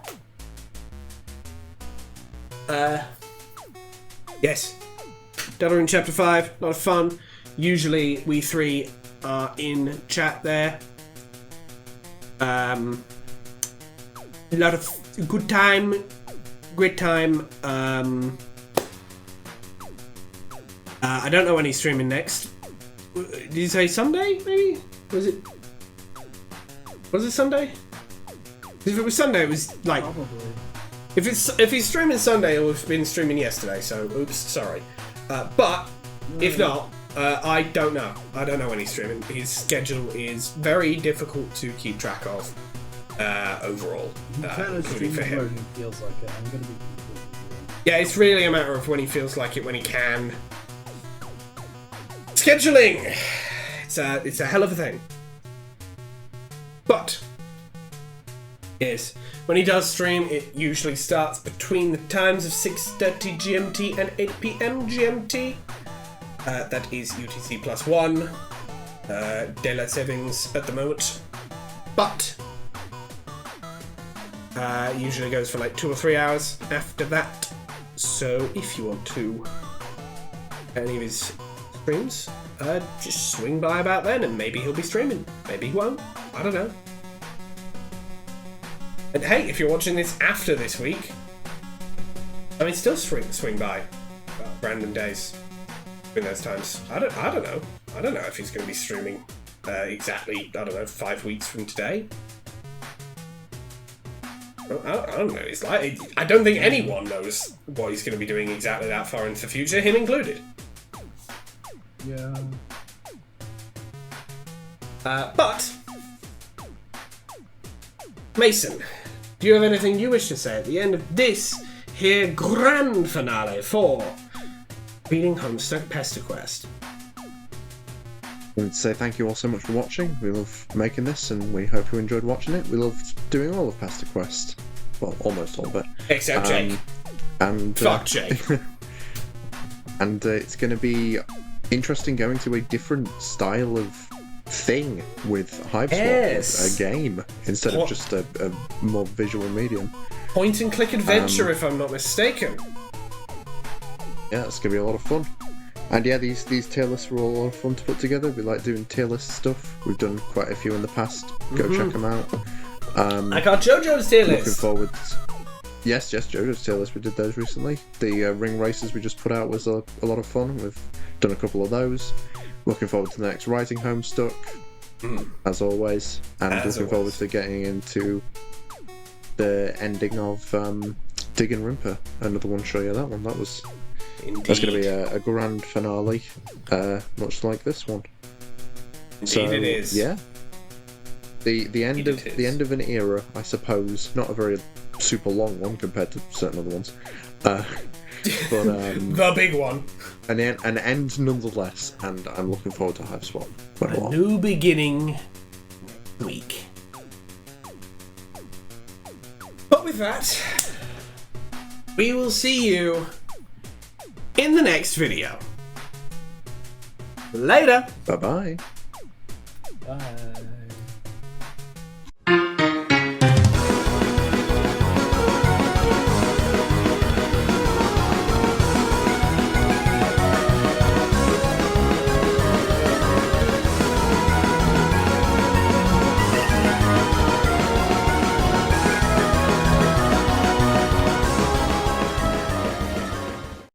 yes. Deltarune Chapter 5, a lot of fun. Usually we 3 are in chat there. A lot of good time, great time. I don't know when he's streaming next. Did you say Sunday, maybe? Was it Sunday? If it was Sunday, it was like... Probably. If he's streaming Sunday, he'll have been streaming yesterday, so oops, sorry. But, if not, I don't know. I don't know when he's streaming. His schedule is very difficult to keep track of, overall. Including for him. When he feels like it. I'm gonna be... Yeah, it's really a matter of when he feels like it, when he can. Scheduling! It's a hell of a thing. But... yes, when he does stream, it usually starts between the times of 6:30 GMT and 8 PM GMT. That is UTC +1. Daylight savings at the moment. But usually goes for like 2 or 3 hours after that. So if you want to any of his streams, just swing by about then and maybe he'll be streaming. Maybe he won't. I don't know. And hey, if you're watching this after this week, I mean, still swing by random days in those times. I don't know. I don't know if he's going to be streaming exactly, I don't know, 5 weeks from today. I don't know. It's like I don't think anyone knows what he's going to be doing exactly that far into the future, him included. Yeah. But Mason, do you have anything you wish to say at the end of this here grand finale for beating Homestuck Pesterquest? And say thank you all so much for watching. We love making this and we hope you enjoyed watching it. We love doing all of Pesterquest. Well, almost all of it. Except Jake. And Fuck Jake. and it's going to be interesting going to a different style of thing with Hive Swap, Yes. a game, instead of just a more visual medium. Point and click adventure, if I'm not mistaken. Yeah, it's going to be a lot of fun. And yeah, these tier lists were all a lot of fun to put together. We like doing tier list stuff. We've done quite a few in the past. Go check them out. I got JoJo's tier Looking list. forward. Yes, JoJo's tier list. We did those recently. The ring races we just put out was a lot of fun. We've done a couple of those. Looking forward to the next Rising Homestuck, as always. And looking forward to getting into the ending of Dig and Rimper. Another one show you that one. That's going to be a grand finale, much like this one. Indeed it is. Yeah. The end of an era, I suppose. Not a very super long one compared to certain other ones. But The big one. an end nonetheless, and I'm looking forward to Hive Swap quite a lot. New beginning week. But with that, we will see you in the next video. Later. Bye bye.